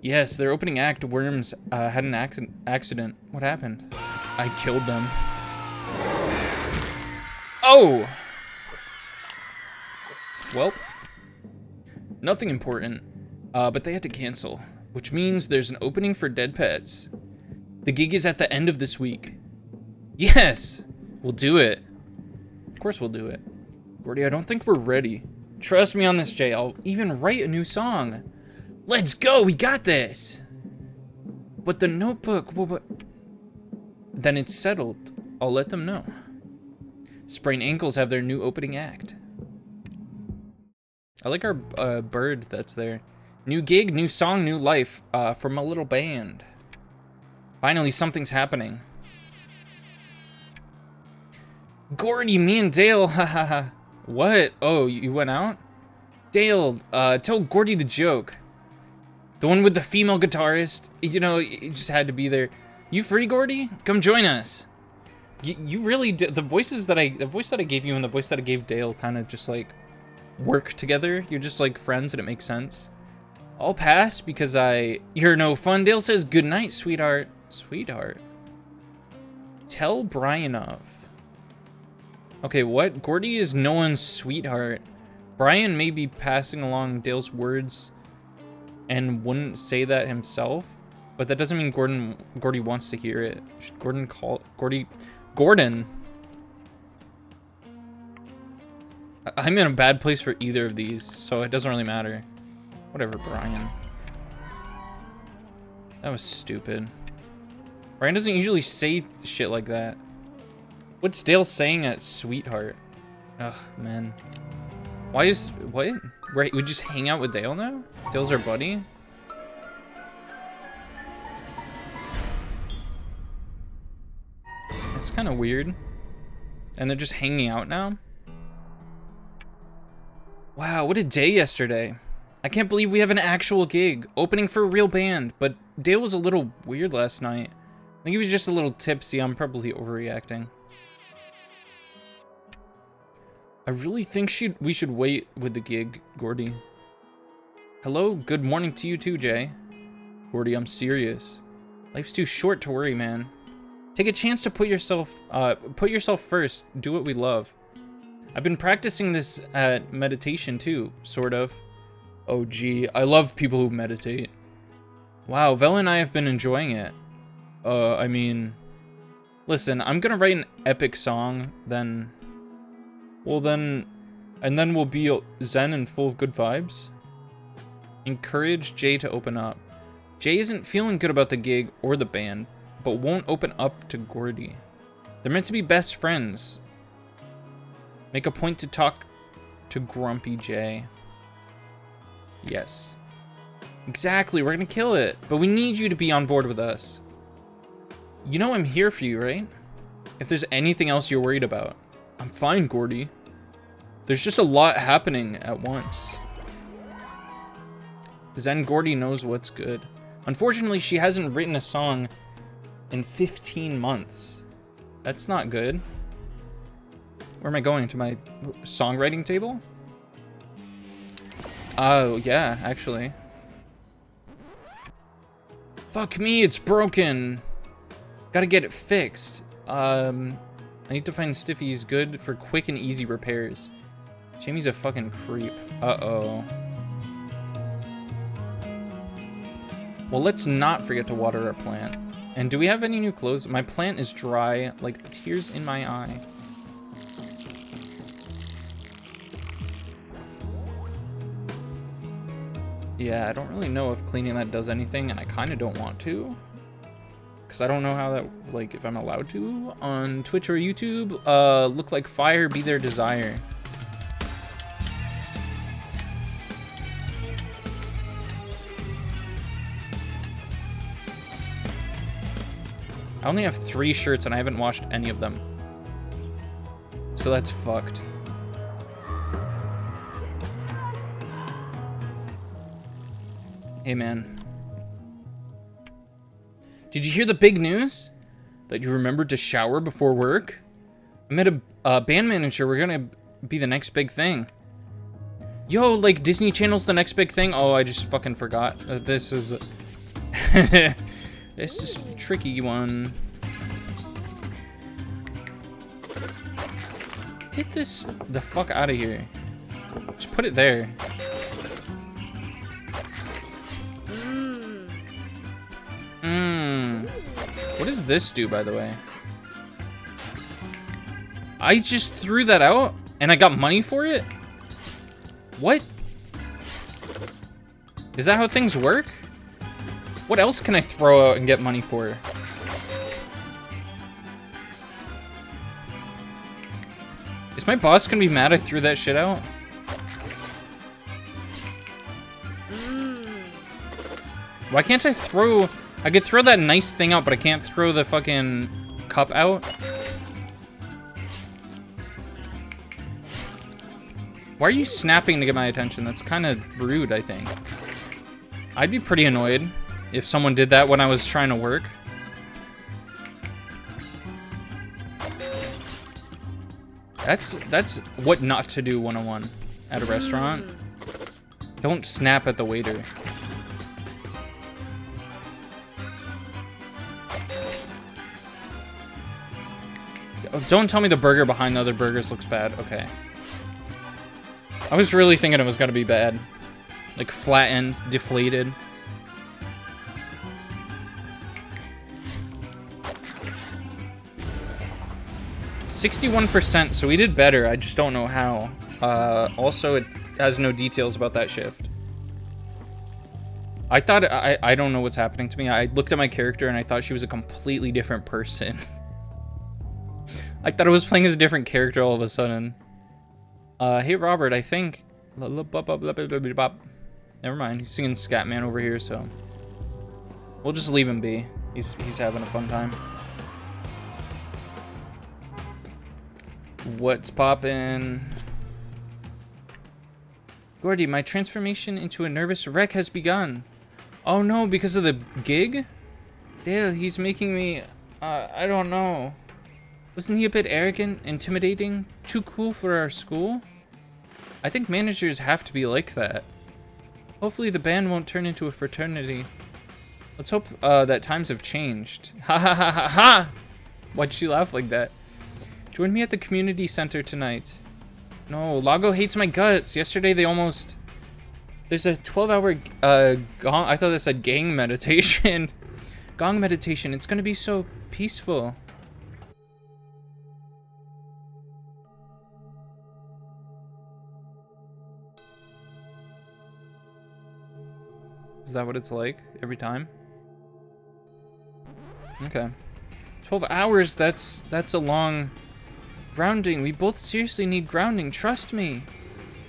[SPEAKER 1] Yes, their opening act, Worms, had an accident. What happened? I killed them. Oh! Well, nothing important, but they had to cancel, which means there's an opening for Dead Pets. The gig is at the end of this week. Yes! We'll do it. Of course we'll do it. Gordy, I don't think we're ready. Trust me on this, Jay. I'll even write a new song. Let's go! We got this! But the notebook, what? Then it's settled. I'll let them know. Sprained Ankles have their new opening act. I like our bird that's there. New gig, new song, new life from a little band. Finally, something's happening. Gordy, me and Dale, hahaha. What? Oh, you went out? Dale, tell Gordy the joke. The one with the female guitarist. You know, it just had to be there. You free, Gordy? Come join us. You really did. The voice that I gave you and the voice that I gave Dale kind of just like work together. You're just like friends and it makes sense. I'll pass because you're no fun. Dale says good night, sweetheart. Sweetheart. Tell Brian of. Okay, what? Gordy is no one's sweetheart. Brian may be passing along Dale's words and wouldn't say that himself, but that doesn't mean Gordy wants to hear it. Should Gordon call Gordon? I'm in a bad place for either of these, so it doesn't really matter. Whatever, Brian. That was stupid. Brian doesn't usually say shit like that. What's Dale saying at sweetheart? Ugh, man. Why is... what? Right, we just hang out with Dale now? Dale's our buddy? That's kind of weird. And they're just hanging out now? Wow, what a day yesterday. I can't believe we have an actual gig. Opening for a real band. But Dale was a little weird last night. I think he was just a little tipsy. I'm probably overreacting. I really think we should wait with the gig, Gordy. Hello, good morning to you too, Jay. Gordy, I'm serious. Life's too short to worry, man. Take a chance to put yourself first. Do what we love. I've been practicing this at meditation too, sort of. Oh gee, I love people who meditate. Wow, Vel and I have been enjoying it. I mean, Listen, I'm gonna write an epic song, then... Well then... And then we'll be zen and full of good vibes. Encourage Jay to open up. Jay isn't feeling good about the gig or the band, but won't open up to Gordy. They're meant to be best friends. Make a point to talk to Grumpy Jay. Yes. Exactly, we're gonna kill it. But we need you to be on board with us. You know I'm here for you, right? If there's anything else you're worried about. I'm fine, Gordy. There's just a lot happening at once. Zen Gordy knows what's good. Unfortunately, she hasn't written a song in 15 months. That's not good. Where am I going? To my songwriting table? Oh, yeah, actually. Fuck me, it's broken. Gotta get it fixed. I need to find Stiffy's good for quick and easy repairs. Jamie's a fucking creep. Uh-oh. Well, let's not forget to water our plant. And do we have any new clothes? My plant is dry, like the tears in my eye. Yeah, I don't really know if cleaning that does anything, and I kind of don't want to. Because I don't know how that, like, if I'm allowed to. On Twitch or YouTube, look like fire be their desire. I only have 3 shirts and I haven't washed any of them. So that's fucked. Hey man. Did you hear the big news? That you remembered to shower before work? I met a band manager. We're gonna be the next big thing. Yo, like Disney Channel's the next big thing? Oh, I just fucking forgot. This is... This is a tricky one. Get this the fuck out of here. Just put it there. What does this do, by the way? I just threw that out and I got money for it? What? Is that how things work? What else can I throw out and get money for? Is my boss gonna be mad I threw that shit out? Why can't I throw... I could throw that nice thing out, but I can't throw the fucking cup out? Why are you snapping to get my attention? That's kind of rude, I think. I'd be pretty annoyed if someone did that when I was trying to work. That's what not to do 101 at a restaurant. Don't snap at the waiter. Don't tell me the burger behind the other burgers looks bad. Okay. I was really thinking it was gonna be bad. Like flattened, deflated. .61%, so we did better. I just don't know how. Also, it has no details about that shift. I thought, I don't know what's happening to me. I looked at my character and I thought she was a completely different person. I thought I was playing as a different character all of a sudden. Hey Robert, I think... Never mind, he's singing Scatman over here, so... We'll just leave him be. He's having a fun time. What's poppin'? Gordy, my transformation into a nervous wreck has begun. Oh no, because of the gig? Dale, he's making me... I don't know. Wasn't he a bit arrogant, intimidating, too cool for our school? I think managers have to be like that. Hopefully the band won't turn into a fraternity. Let's hope that times have changed. Ha ha ha ha ha! Why'd she laugh like that? Join me at the community center tonight. No, Lago hates my guts. Yesterday they almost... There's a 12-hour gong... I thought that said gang meditation. Gong meditation. It's gonna be so peaceful. Is that what it's like every time? Okay. 12 hours, that's a long grounding. We both seriously need grounding, trust me.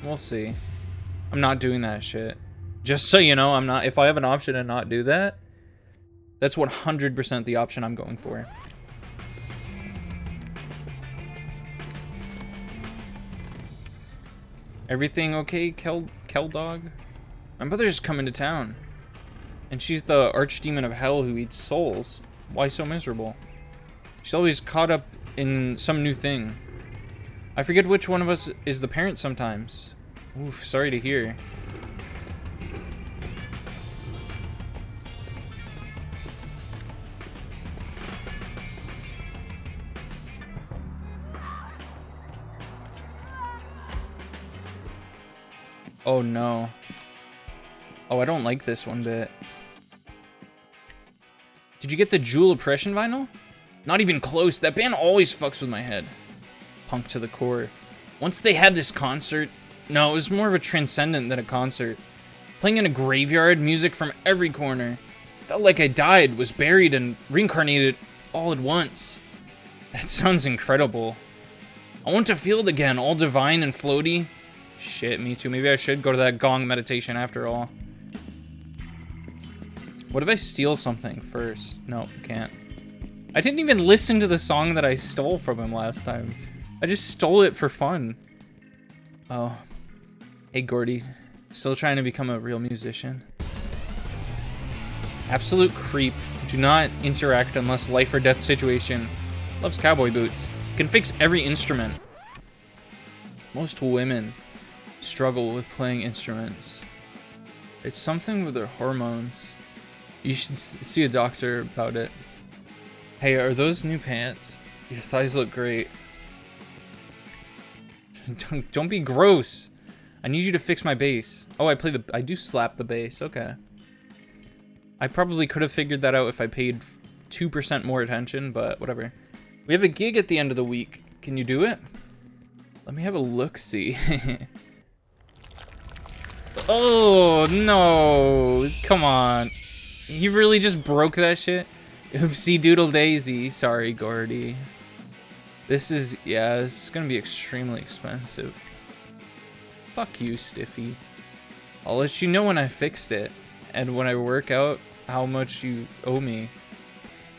[SPEAKER 1] We'll see. I'm not doing that shit. Just so you know, I'm not, if I have an option to not do that, that's 100% the option I'm going for. Everything okay, Kel dog? My mother's coming to town. And she's the archdemon of hell who eats souls. Why so miserable? She's always caught up in some new thing. I forget which one of us is the parent sometimes. Oof, sorry to hear. Oh no. Oh, I don't like this one bit. Did you get the Jewel Oppression vinyl? Not even close. That band always fucks with my head. Punk to the core. Once they had this concert... No, it was more of a transcendent than a concert. Playing in a graveyard, music from every corner. Felt like I died, was buried, and reincarnated all at once. That sounds incredible. I want to feel it again, all divine and floaty. Shit, me too. Maybe I should go to that gong meditation after all. What if I steal something first? No, can't. I didn't even listen to the song that I stole from him last time. I just stole it for fun. Oh. Hey, Gordy. Still trying to become a real musician? Absolute creep. Do not interact unless life or death situation. Loves cowboy boots. Can fix every instrument. Most women struggle with playing instruments. It's something with their hormones. You should see a doctor about it. Hey, are those new pants? Your thighs look great. Don't be gross. I need you to fix my bass. Oh, I do slap the bass. Okay. I probably could have figured that out if I paid 2% more attention, but whatever. We have a gig at the end of the week. Can you do it? Let me have a look-see. Oh, no. Come on. You really just broke that shit? Oopsie doodle daisy. Sorry, Gordy. This is gonna be extremely expensive. Fuck you, Stiffy. I'll let you know when I fixed it, and when I work out how much you owe me.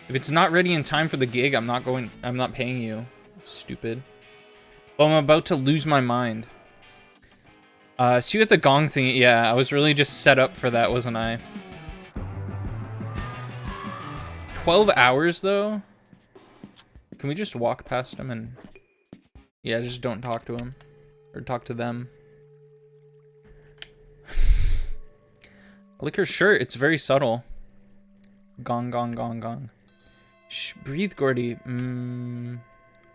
[SPEAKER 1] If it's not ready in time for the gig, I'm not paying you. Stupid. Well, I'm about to lose my mind. See you at the gong thing. Yeah, I was really just set up for that, wasn't I? 12 hours, though? Can we just walk past him and... Yeah, just don't talk to him. Or talk to them. I like her shirt. It's very subtle. Gong, gong, gong, gong. Shh, breathe, Gordy.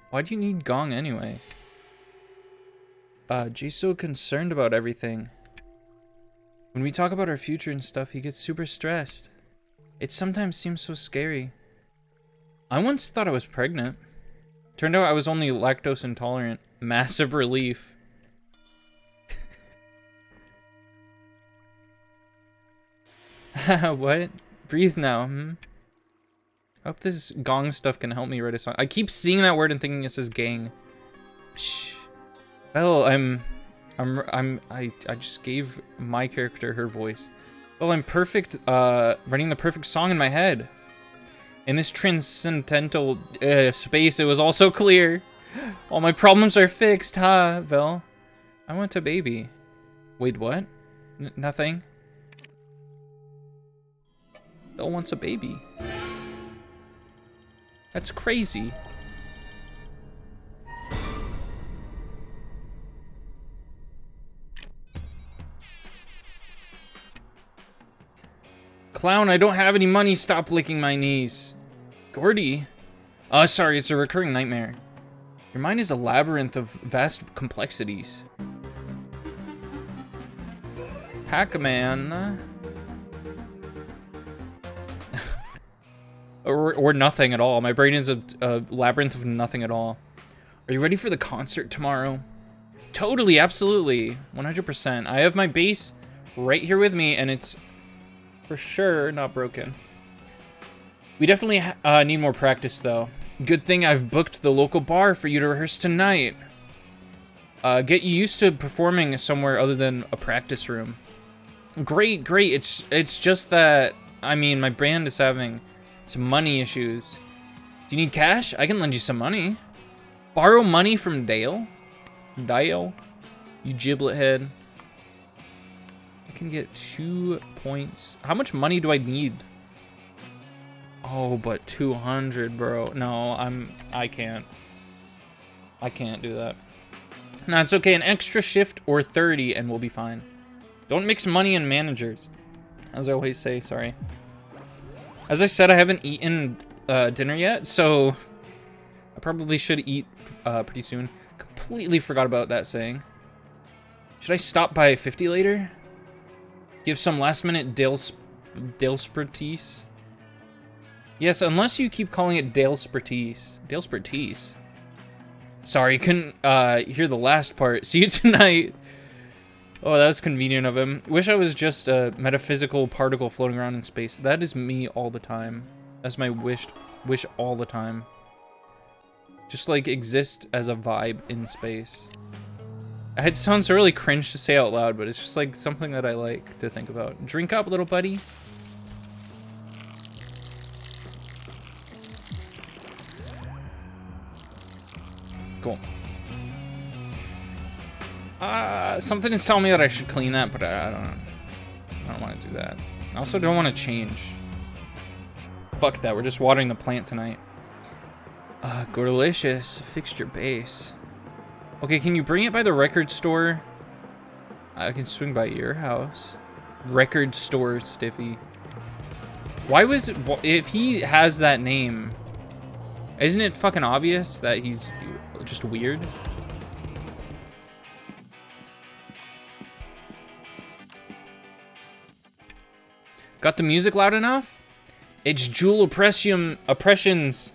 [SPEAKER 1] Why do you need gong anyways? Jay's so concerned about everything. When we talk about our future and stuff, he gets super stressed. It sometimes seems so scary. I once thought I was pregnant. Turned out I was only lactose intolerant. Massive relief. What? Breathe now, I hope this gong stuff can help me write a song. I keep seeing that word and thinking it says gang. Shh. Well, I just gave my character her voice. Well, I'm perfect, writing the perfect song in my head. In this transcendental space, it was all so clear. All my problems are fixed, huh, Vel? I want a baby. Wait, what? Nothing? Vel wants a baby. That's crazy. Clown, I don't have any money. Stop licking my knees. Gordy? Sorry, it's a recurring nightmare. Your mind is a labyrinth of vast complexities. Pac-Man. or nothing at all. My brain is a labyrinth of nothing at all. Are you ready for the concert tomorrow? Totally, absolutely. 100%. I have my bass right here with me, and it's For sure, not broken. We definitely need more practice, though. Good thing I've booked the local bar for you to rehearse tonight. Get you used to performing somewhere other than a practice room. Great, great. It's just that, I mean, my band is having some money issues. Do you need cash? I can lend you some money. Borrow money from Dale? Dale? You giblet head. I can get 2 points. How much money do I need? Oh, but 200, bro. No, I can't. I can't do that. No, it's okay. An extra shift or 30 and we'll be fine. Don't mix money and managers. As I always say, sorry. As I said, I haven't eaten dinner yet, so I probably should eat pretty soon. Completely forgot about that saying. Should I stop by 50 later? Give some last minute Dalespertise? Yes, unless you keep calling it Dalespertise. Dalespertise. Sorry, couldn't hear the last part. See you tonight. Oh, that was convenient of him. Wish I was just a metaphysical particle floating around in space. That is me all the time. That's my wish all the time. Just like exist as a vibe in space. It sounds really cringe to say out loud, but it's just like something that I like to think about. Drink up, little buddy. Cool. Something is telling me that I should clean that, but I don't want to do that. I also don't want to change. Fuck that, we're just watering the plant tonight. Gordelicious, fixed your base. Okay, can you bring it by the record store? I can swing by your house. Record store, Stiffy. Why was it, if he has that name, isn't it fucking obvious that he's just weird? Got the music loud enough? It's Jewel Oppression's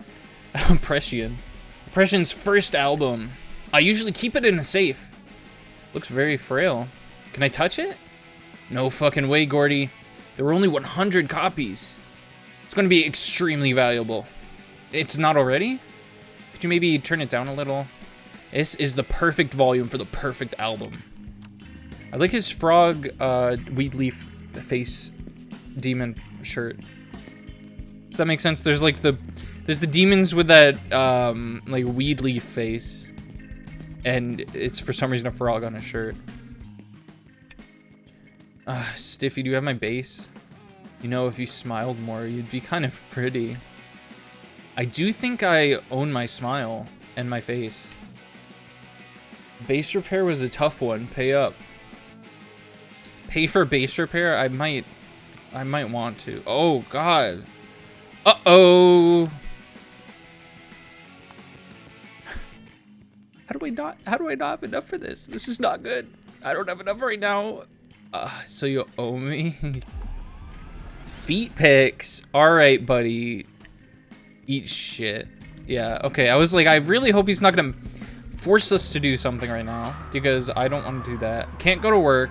[SPEAKER 1] first album. I usually keep it in a safe. Looks very frail. Can I touch it? No fucking way, Gordy. There were only 100 copies. It's gonna be extremely valuable. It's not already? Could you maybe turn it down a little? This is the perfect volume for the perfect album. I like his frog, weed leaf face demon shirt. Does that make sense? There's like there's the demons with that like weed leaf face, and it's for some reason a frog on a shirt. Stiffy, do you have my base? You know, if you smiled more, you'd be kind of pretty. I do think I own my smile and my face. Base repair was a tough one. Pay up. Pay for base repair? I might want to. Oh god. Uh-oh. How do I not have enough for this? This is not good. I don't have enough right now. So you owe me? Feet pics. Alright, buddy. Eat shit. Yeah, okay. I was like, I really hope he's not gonna force us to do something right now, because I don't want to do that. Can't go to work,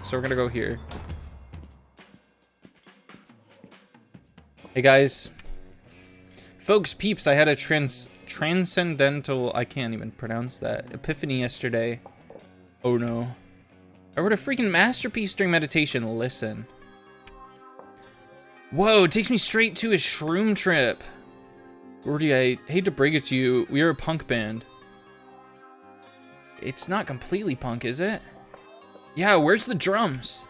[SPEAKER 1] so we're gonna go here. Hey guys. Folks, peeps, I had a transcendental, I can't even pronounce that, epiphany yesterday. Oh no. I wrote a freaking masterpiece during meditation. Listen. Whoa, it takes me straight to a shroom trip. Gordy, I hate to break it to you, we are a punk band. It's not completely punk, is it? Yeah, where's the drums?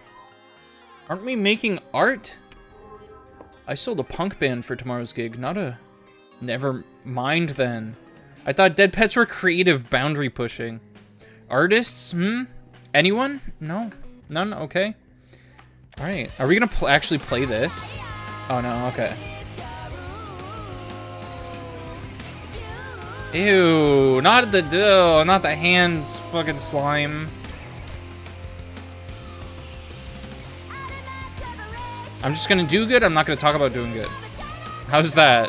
[SPEAKER 1] Aren't we making art? I sold a punk band for tomorrow's gig, not a... Never mind then. I thought Dead Pets were creative boundary pushing. Artists? Anyone? No? None? Okay. Alright. Are we gonna actually play this? Oh no, okay. Ew, not the dough, not the hands fucking slime. I'm just gonna do good, I'm not gonna talk about doing good. How's that?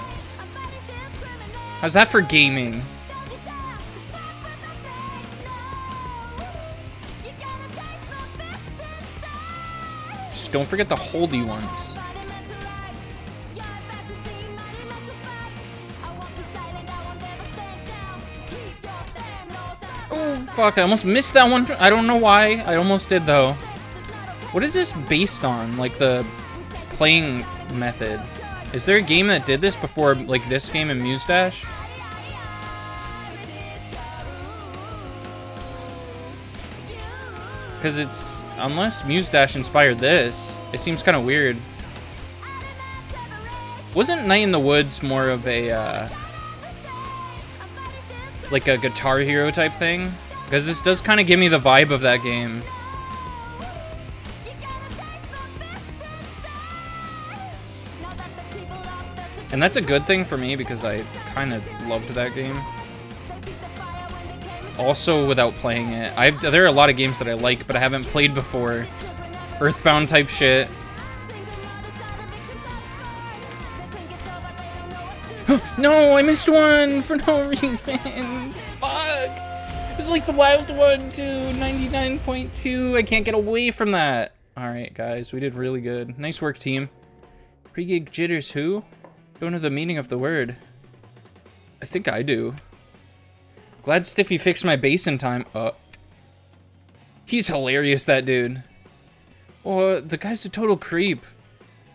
[SPEAKER 1] How's that for gaming? Just don't forget the holdy ones. Oh, fuck, I almost missed that one. I don't know why. I almost did, though. What is this based on? Like, the playing method? Is there a game that did this before, like, this game in Muse Dash? Because it's... Unless Muse Dash inspired this, it seems kind of weird. Wasn't Night in the Woods more of a, like a Guitar Hero type thing? Because this does kind of give me the vibe of that game. And that's a good thing for me because I kind of loved that game. Also, without playing it. There are a lot of games that I like, but I haven't played before. Earthbound type shit. No, I missed one for no reason. Fuck. It was like the last one too. 99.2. I can't get away from that. Alright, guys. We did really good. Nice work, team. Pre-gig jitters who? Don't know the meaning of the word. I think I do. Glad Stiffy fixed my bass in time. He's hilarious, that dude. Oh, the guy's a total creep.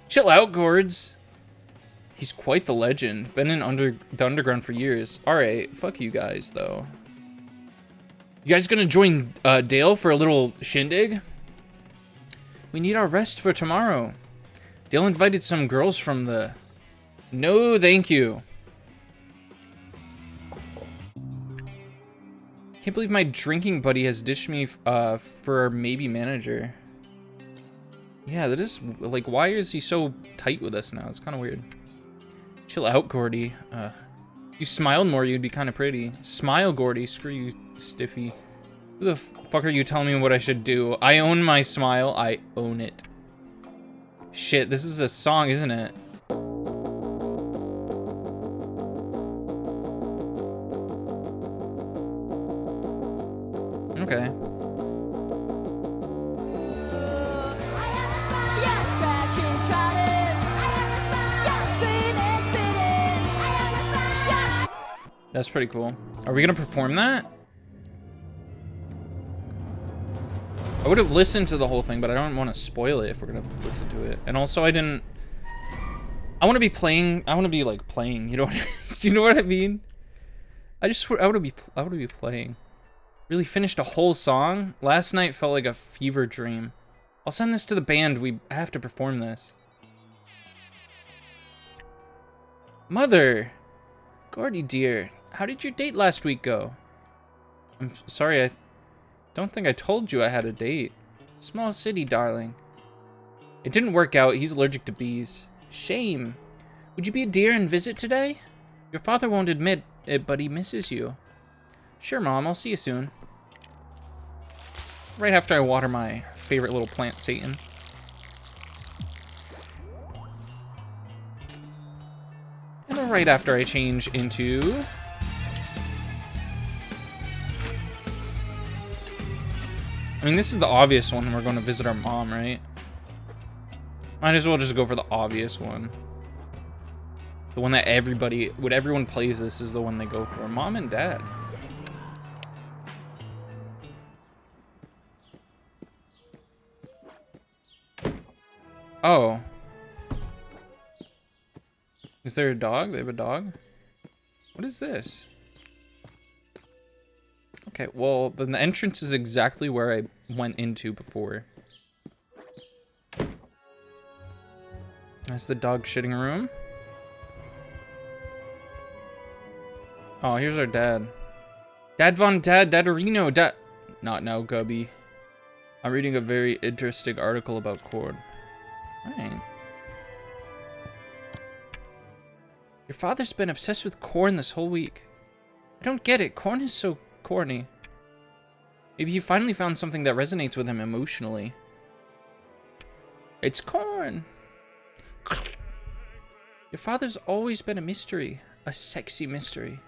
[SPEAKER 1] Chill out, Gourds. He's quite the legend. Been in the underground for years. Alright, fuck you guys, though. You guys gonna join Dale for a little shindig? We need our rest for tomorrow. Dale invited some girls from the... No, thank you. Can't believe my drinking buddy has ditched me for maybe manager. Yeah, that is... Like, why is he so tight with us now? It's kind of weird. Chill out, Gordy. You smiled more, you'd be kind of pretty. Smile, Gordy. Screw you, Stiffy. Who the fuck are you telling me what I should do? I own my smile. I own it. Shit, this is a song, isn't it? Okay. That's pretty cool. Are we gonna perform that? I would have listened to the whole thing, but I don't want to spoil it if we're gonna listen to it. And also, I want to be playing. I want to be like playing. You know what? You know what I mean? I want to be playing. Really finished a whole song? Last night felt like a fever dream. I'll send this to the band. We have to perform this. Mother! Gordy, dear. How did your date last week go? I'm sorry, I don't think I told you I had a date. Small city, darling. It didn't work out. He's allergic to bees. Shame. Would you be a dear and visit today? Your father won't admit it, but he misses you. Sure, Mom. I'll see you soon. Right after I water my favorite little plant, Satan. And right after I change into... I mean, this is the obvious one. We're going to visit our mom, right? Might as well just go for the obvious one. The one that everyone plays this is the one they go for. Mom and Dad. Oh. Is there a dog? They have a dog? What is this? Okay, well, then the entrance is exactly where I went into before. That's the dog shitting room. Oh, here's our dad. Dad Von Dad, Dadarino, Dad... Not now, Gubby. I'm reading a very interesting article about corn. Alright. Your father's been obsessed with corn this whole week. I don't get it. Corn is so corny. Maybe he finally found something that resonates with him emotionally. It's corn. Your father's always been a mystery. A sexy mystery.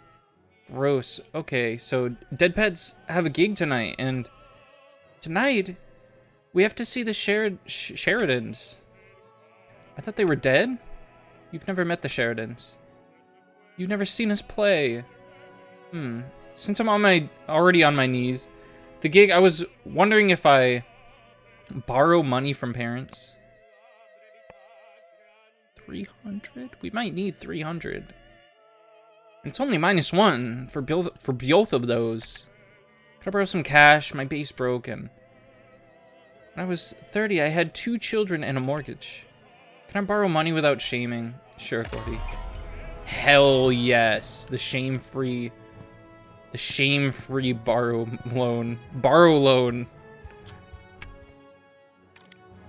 [SPEAKER 1] Gross. Okay, so Dead Pets have a gig tonight, and tonight We have to see the Sheridans. I thought they were dead? You've never met the Sheridans. You've never seen us play. Since I'm already on my knees, the gig, I was wondering if I borrow money from parents. 300? We might need 300. It's only -1 for both of those. Could I borrow some cash? My base broke, and when I was 30, I had 2 children and a mortgage. Can I borrow money without shaming? Sure, Cody. Hell yes. The shame-free borrow loan.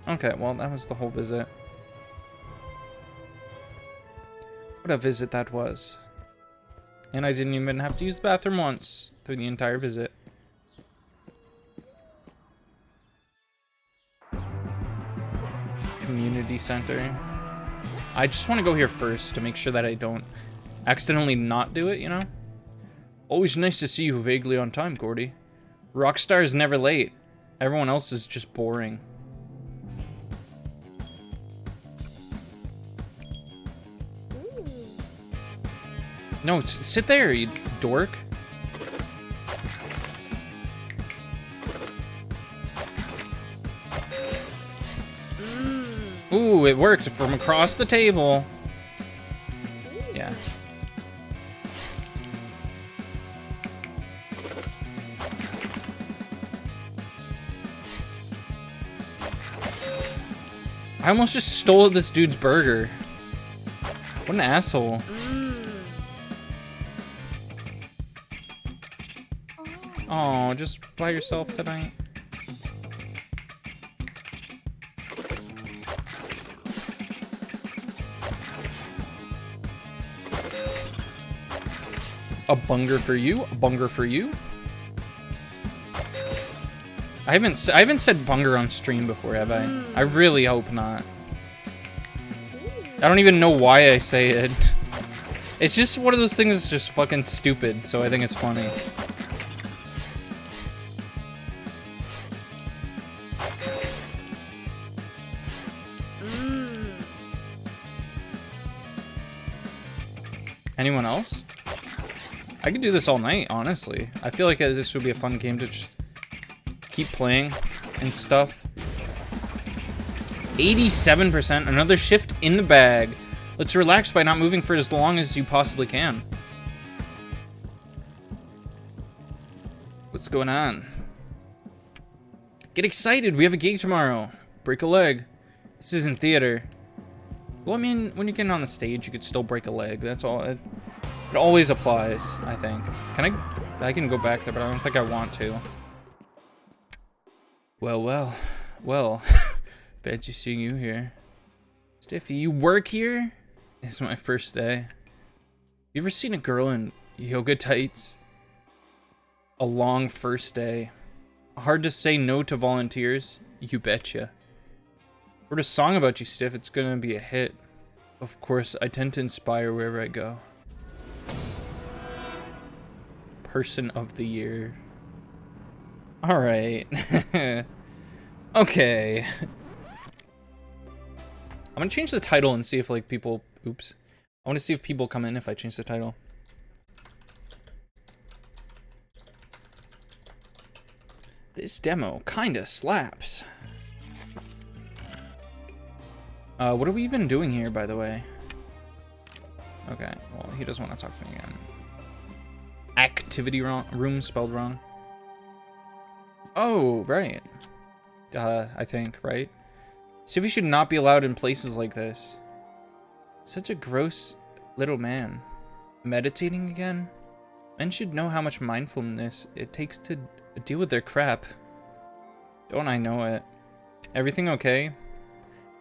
[SPEAKER 1] Okay, well, that was the whole visit. What a visit that was. And I didn't even have to use the bathroom once through the entire visit. Community center. I just want to go here first to make sure that I don't accidentally not do it, you know? Always nice to see you vaguely on time, Gordy. Rockstar is never late. Everyone else is just boring. No, sit there, you dork. Ooh, it worked from across the table. Yeah. I almost just stole this dude's burger. What an asshole. Oh, just by yourself tonight. A bunger for you, a bunger for you. I haven't said bunger on stream before, have I? I really hope not. I don't even know why I say it. It's just one of those things that's just fucking stupid, so I think it's funny. Anyone else? I could do this all night, honestly. I feel like this would be a fun game to just keep playing and stuff. 87%, another shift in the bag. Let's relax by not moving for as long as you possibly can. What's going on? Get excited, we have a gig tomorrow. Break a leg. This isn't theater. Well, I mean, when you're getting on the stage, you could still break a leg. That's all. It always applies, I think. I can go back there, but I don't think I want to. Well. Fancy seeing you here. Stiffy, you work here? It's my first day. You ever seen a girl in yoga tights? A long first day. Hard to say no to volunteers? You betcha. Wrote a song about you, Stiff. It's gonna be a hit. Of course, I tend to inspire wherever I go. Person of the year. Alright. Okay. I'm gonna change the title and see if, like, people... Oops. I want to see if people come in if I change the title. This demo kinda slaps. What are we even doing here, by the way? Okay, well, he doesn't want to talk to me again. Activity room spelled wrong. Oh, right. I think, right? Stiffy should not be allowed in places like this. Such a gross little man. Meditating again? Men should know how much mindfulness it takes to deal with their crap. Don't I know it? Everything okay?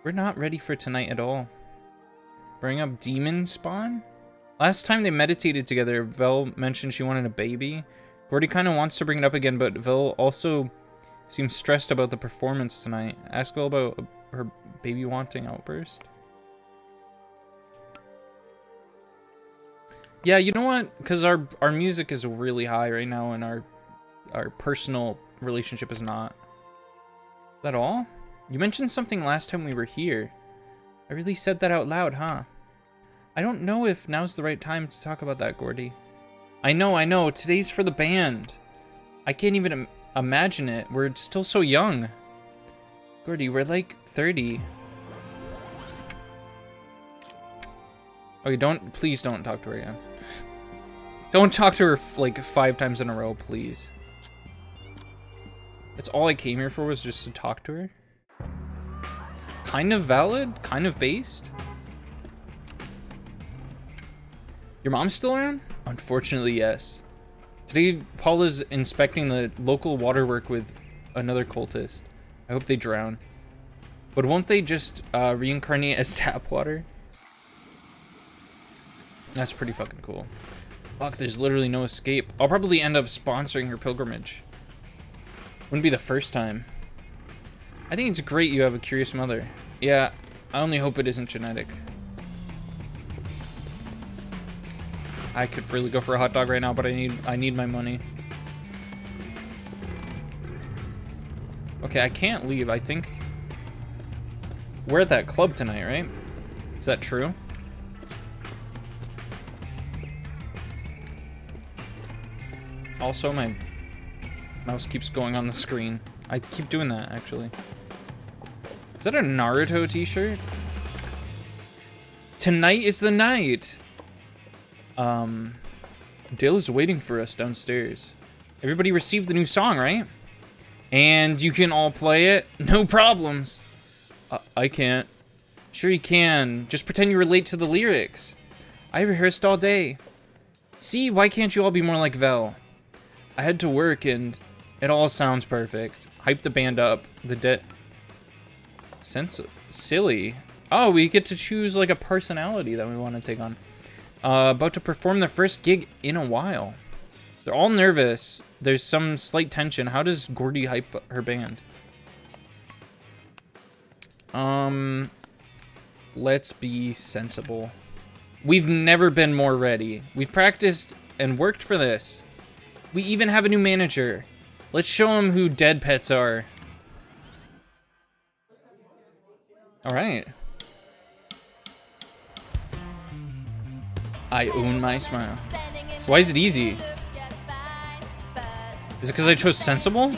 [SPEAKER 1] We're not ready for tonight at all. Bring up demon spawn? Last time they meditated together, Vel mentioned she wanted a baby. Gordy kind of wants to bring it up again, but Vel also seems stressed about the performance tonight. Ask Vel about her baby wanting outburst. Yeah, you know what? Because our music is really high right now, and our personal relationship is not. that all? You mentioned something last time we were here. I really said that out loud, huh? I don't know if now's the right time to talk about that, Gordy. I know. Today's for the band. I can't even imagine it. We're still so young. Gordy, we're like 30. Okay, please don't talk to her again. Don't talk to her like 5 times in a row, please. That's all I came here for, was just to talk to her. Kind of valid, kind of based. Your mom's still around? Unfortunately, yes. Today, Paula's inspecting the local waterwork with another cultist. I hope they drown. But won't they just reincarnate as tap water? That's pretty fucking cool. Fuck, there's literally no escape. I'll probably end up sponsoring her pilgrimage. Wouldn't be the first time. I think it's great you have a curious mother. Yeah, I only hope it isn't genetic. I could really go for a hot dog right now, but I need my money. Okay, I can't leave, I think. We're at that club tonight, right? Is that true? Also, my mouse keeps going on the screen. I keep doing that, actually. Is that a Naruto t-shirt? Tonight is the night! Dale is waiting for us downstairs. Everybody received the new song, right? And you can all play it? No problems. I can't. Sure you can. Just pretend you relate to the lyrics. I rehearsed all day. See, why can't you all be more like Vel? I had to work and it all sounds perfect. Hype the band up. Silly. Oh, we get to choose like a personality that we want to take on. About to perform their first gig in a while. They're all nervous. There's some slight tension. How does Gordy hype her band? Let's be sensible. We've never been more ready. We've practiced and worked for this. We even have a new manager. Let's show him who dead pets are. All right. I own my smile. Why is it easy? Is it because I chose sensible?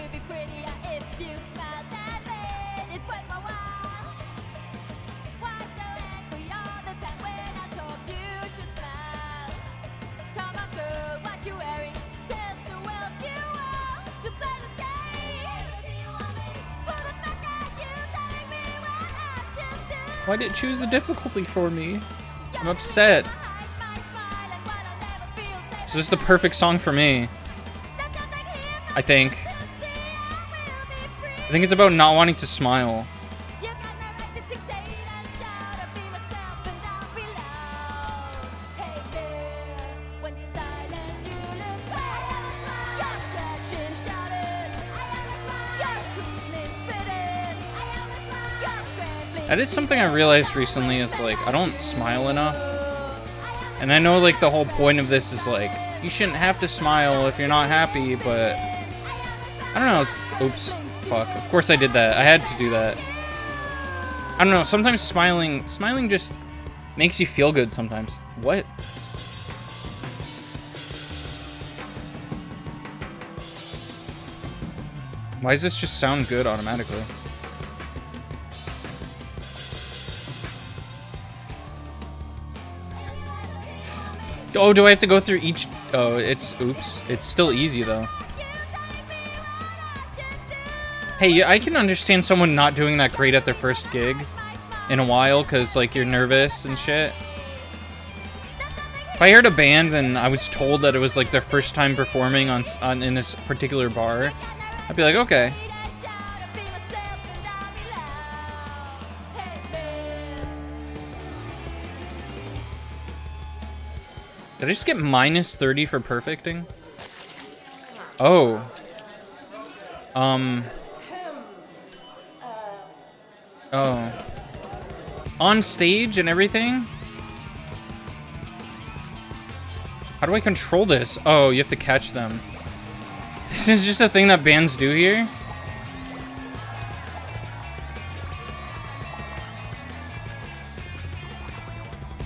[SPEAKER 1] Why did it choose the difficulty for me? I'm upset. So this is the perfect song for me. I think. I think it's about not wanting to smile. That is something I realized recently is like, I don't smile enough. And I know like the whole point of this is like, you shouldn't have to smile if you're not happy, but I don't know, it's, oops, fuck. Of course I did that. I had to do that. I don't know, sometimes smiling just makes you feel good sometimes. What? Why does this just sound good automatically? Oh, do I have to go through each? Oh, it's, oops. It's still easy, though. Hey, I can understand someone not doing that great at their first gig in a while, because, like, you're nervous and shit. If I heard a band and I was told that it was, like, their first time performing in this particular bar, I'd be like, okay. Did I just get minus 30 for perfecting? Oh. Oh. On stage and everything? How do I control this? Oh, you have to catch them. This is just a thing that bands do here?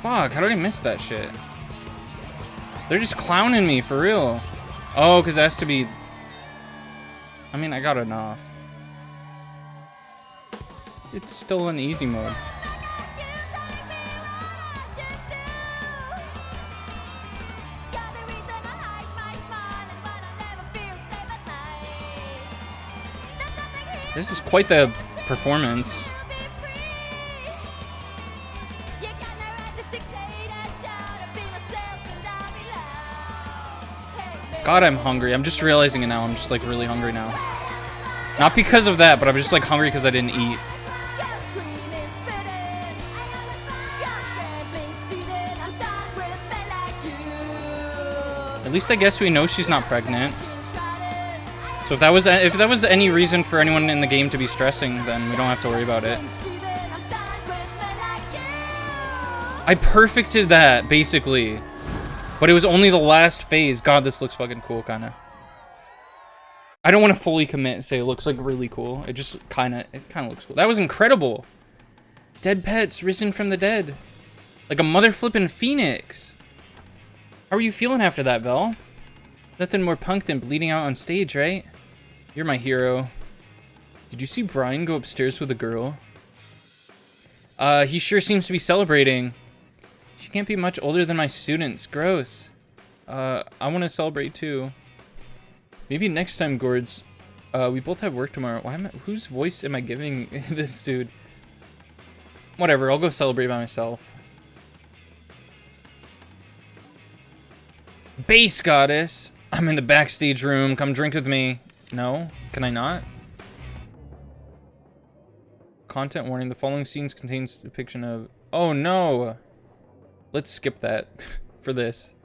[SPEAKER 1] Fuck, how did I miss that shit? They're just clowning me, for real. Oh, because it has to be... I mean, I got enough. It's still in easy mode. This is quite the performance. God, I'm hungry. I'm just realizing it now. I'm just like really hungry now. Not because of that, but I'm just like hungry because I didn't eat. At least I guess we know she's not pregnant. So if that was any reason for anyone in the game to be stressing, then we don't have to worry about it. I perfected that, basically. But it was only the last phase. God, this looks fucking cool, kinda. I don't want to fully commit and say it looks like really cool. It just kinda looks cool. That was incredible. Dead pets risen from the dead. Like a mother flippin' phoenix. How are you feeling after that, Vel? Nothing more punk than bleeding out on stage, right? You're my hero. Did you see Brian go upstairs with a girl? He sure seems to be celebrating. She can't be much older than my students. Gross. I want to celebrate too. Maybe next time, Gords. We both have work tomorrow. Whose voice am I giving this dude? Whatever, I'll go celebrate by myself. Bass goddess. I'm in the backstage room. Come drink with me. No? Can I not? Content warning. The following scenes contains depiction of... Oh, no! Let's skip that for this.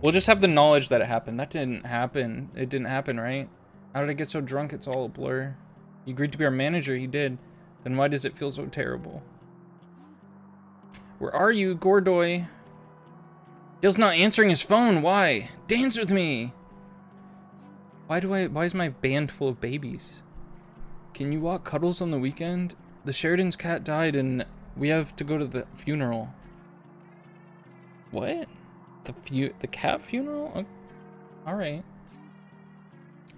[SPEAKER 1] We'll just have the knowledge that it happened. That didn't happen. It didn't happen, right? How did I get so drunk? It's all a blur. He agreed to be our manager. He did. Then why does it feel so terrible? Where are you, Gordoy? Dale's not answering his phone. Why? Dance with me. Why is my band full of babies? Can you walk Cuddles on the weekend? The Sheridan's cat died and we have to go to the funeral. What? The cat funeral? Oh, all right.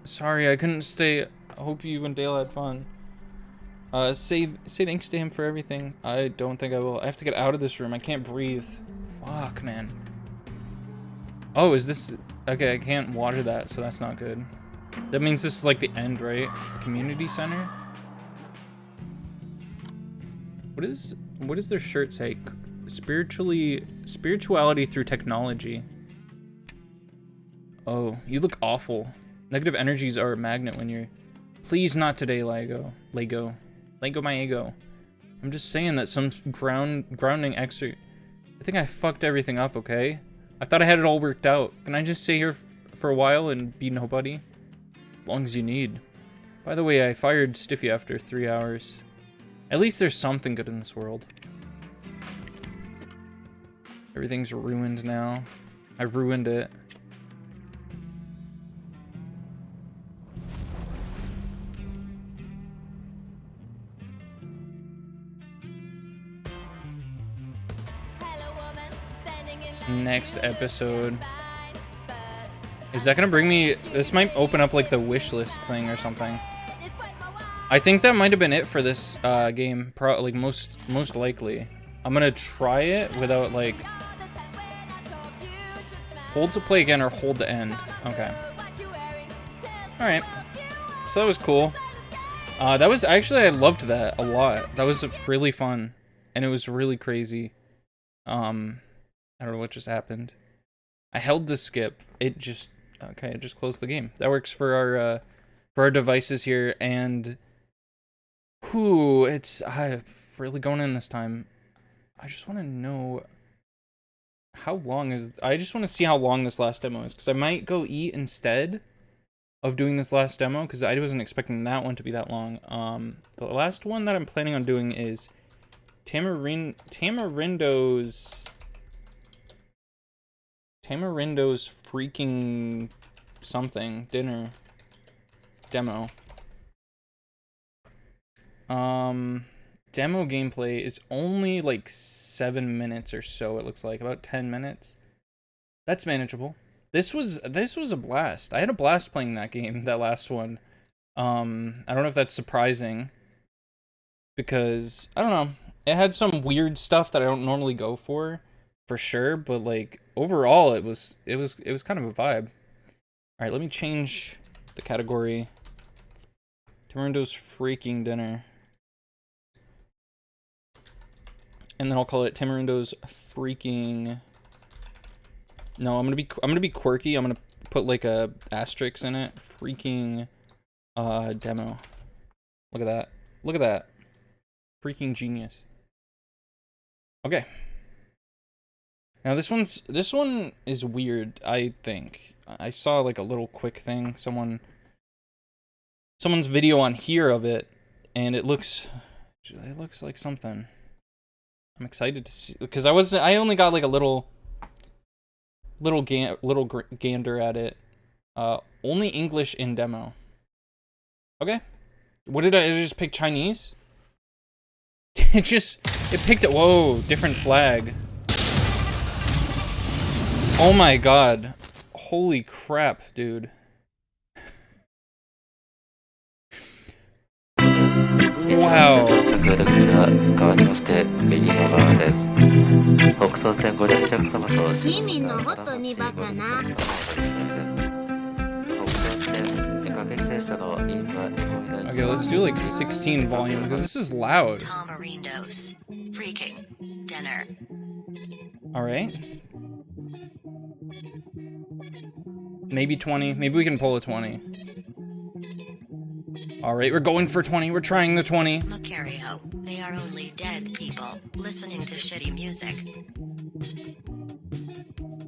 [SPEAKER 1] Sorry, I couldn't stay. I hope you and Dale had fun. Say thanks to him for everything. I don't think I will. I have to get out of this room. I can't breathe. Fuck, man. Oh, is this... Okay, I can't water that, so that's not good. That means this is like the end, right? Community center? What does their shirt say? Spirituality through technology. Oh, you look awful. Negative energies are a magnet when you're... Please not today, Lego my ego. I'm just saying that some grounding excerpt... I think I fucked everything up, okay? I thought I had it all worked out. Can I just stay here for a while and be nobody? As long as you need. By the way, I fired Stiffy after 3 hours. At least there's something good in this world. Everything's ruined now. I've ruined it. Next episode. Is that gonna bring me... This might open up like the wish list thing or something. I think that might have been it for this game. Like most likely. I'm gonna try it without like... Hold to play again or hold to end. Okay. Alright. So that was cool. That was actually... I loved that a lot. That was really fun. And it was really crazy. I don't know what just happened. I held the skip. It just... Okay, it just closed the game. That works for our devices here, and... Whew, it's... I'm really going in this time. I just want to know... How long is... I just want to see how long this last demo is, because I might go eat instead of doing this last demo, because I wasn't expecting that one to be that long. The last one that I'm planning on doing is... Tamarindos freaking something dinner demo. demo gameplay is only like 7 minutes or so. It looks like about 10 minutes. That's manageable. This was a blast. I had a blast playing that game, that last one. I don't know if that's surprising, because I don't know. It had some weird stuff that I don't normally go for sure, but like overall it was kind of a vibe. All right, let me change the category. Tamarindos freaking dinner. And then I'll call it Tamarindos freaking. No, I'm gonna be quirky. I'm gonna put like a asterisk in it. Freaking demo. Look at that. Look at that. Freaking genius. Okay. Now this one is weird, I think. I saw like a little quick thing. Someone's video on here of it, and it looks like something. I'm excited to see, because I only got like a little gander at it. Only English in demo. Okay. What did I just pick? Chinese? It picked it. Whoa, different flag. Oh my god. Holy crap, dude. Wow. Okay, let's do like 16 volume because this is loud.
[SPEAKER 9] Tamarindos. Freaking dinner.
[SPEAKER 1] Alright. Maybe 20. Maybe we can pull a 20. Alright, we're going for 20. We're trying the 20.
[SPEAKER 9] Macario. They are only dead people listening to shitty music.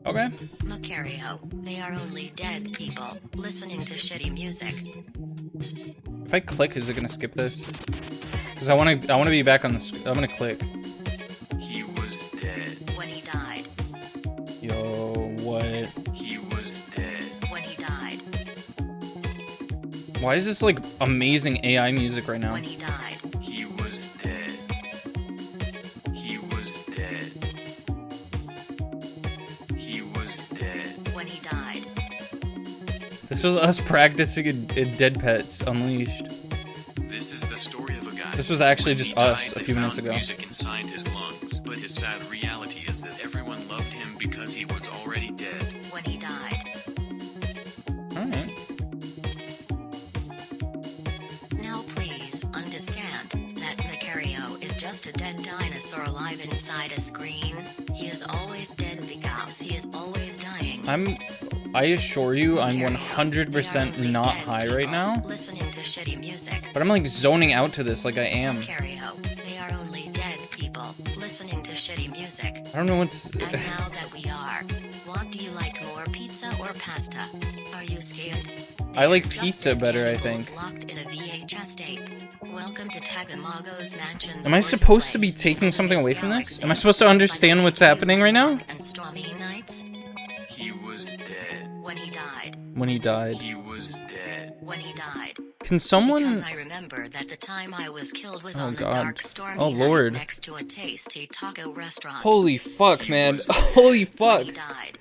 [SPEAKER 1] Okay.
[SPEAKER 9] Macario. They are only dead people listening to shitty music.
[SPEAKER 1] If I click, is it gonna skip this? Because I wanna be back on the. I'm gonna click.
[SPEAKER 10] He was dead.
[SPEAKER 9] When he died.
[SPEAKER 1] Yo, what?
[SPEAKER 10] He was dead.
[SPEAKER 9] When he died.
[SPEAKER 1] Why is this like amazing AI music right now?
[SPEAKER 9] When he died.
[SPEAKER 10] He was dead. He was dead. He was dead.
[SPEAKER 9] When he died.
[SPEAKER 1] This was us practicing in Dead Pets Unleashed.
[SPEAKER 10] This is the story of a guy.
[SPEAKER 1] This was actually
[SPEAKER 10] When
[SPEAKER 1] just
[SPEAKER 10] he died,
[SPEAKER 1] us a
[SPEAKER 10] they
[SPEAKER 1] few minutes
[SPEAKER 10] found
[SPEAKER 1] ago.
[SPEAKER 10] Music inside his lungs, but his sad reality is that everyone loved him because he was already dead.
[SPEAKER 9] When he died.
[SPEAKER 1] Alright.
[SPEAKER 9] Now please understand that Macario is just a dead dinosaur alive inside a screen. He is always dead because he is always dying.
[SPEAKER 1] I assure you, I'm 100% not high right now.
[SPEAKER 9] Listening to shitty music.
[SPEAKER 1] But I'm like zoning out to this like I am.
[SPEAKER 9] Macario, they are only dead people listening to shitty music.
[SPEAKER 1] I don't know what's...
[SPEAKER 9] And now that we are, what do you like more, pizza or pasta? Are you scared?
[SPEAKER 1] I like pizza better, I think.
[SPEAKER 9] Locked in a VHS tape. Welcome to Tagamago's mansion.
[SPEAKER 1] Am I supposed to be taking something away from this? Am I supposed to understand what's happening right now?
[SPEAKER 9] And stormy nights.
[SPEAKER 10] He was dead.
[SPEAKER 9] When he died.
[SPEAKER 1] When he died.
[SPEAKER 10] He was dead.
[SPEAKER 9] When he died.
[SPEAKER 1] Can someone...
[SPEAKER 9] Because I remember that the time I was killed was on
[SPEAKER 1] God.
[SPEAKER 9] a dark, stormy
[SPEAKER 1] Oh, Lord.
[SPEAKER 9] night next to a tasty taco restaurant.
[SPEAKER 1] Holy fuck, man. Holy fuck.
[SPEAKER 9] When he died.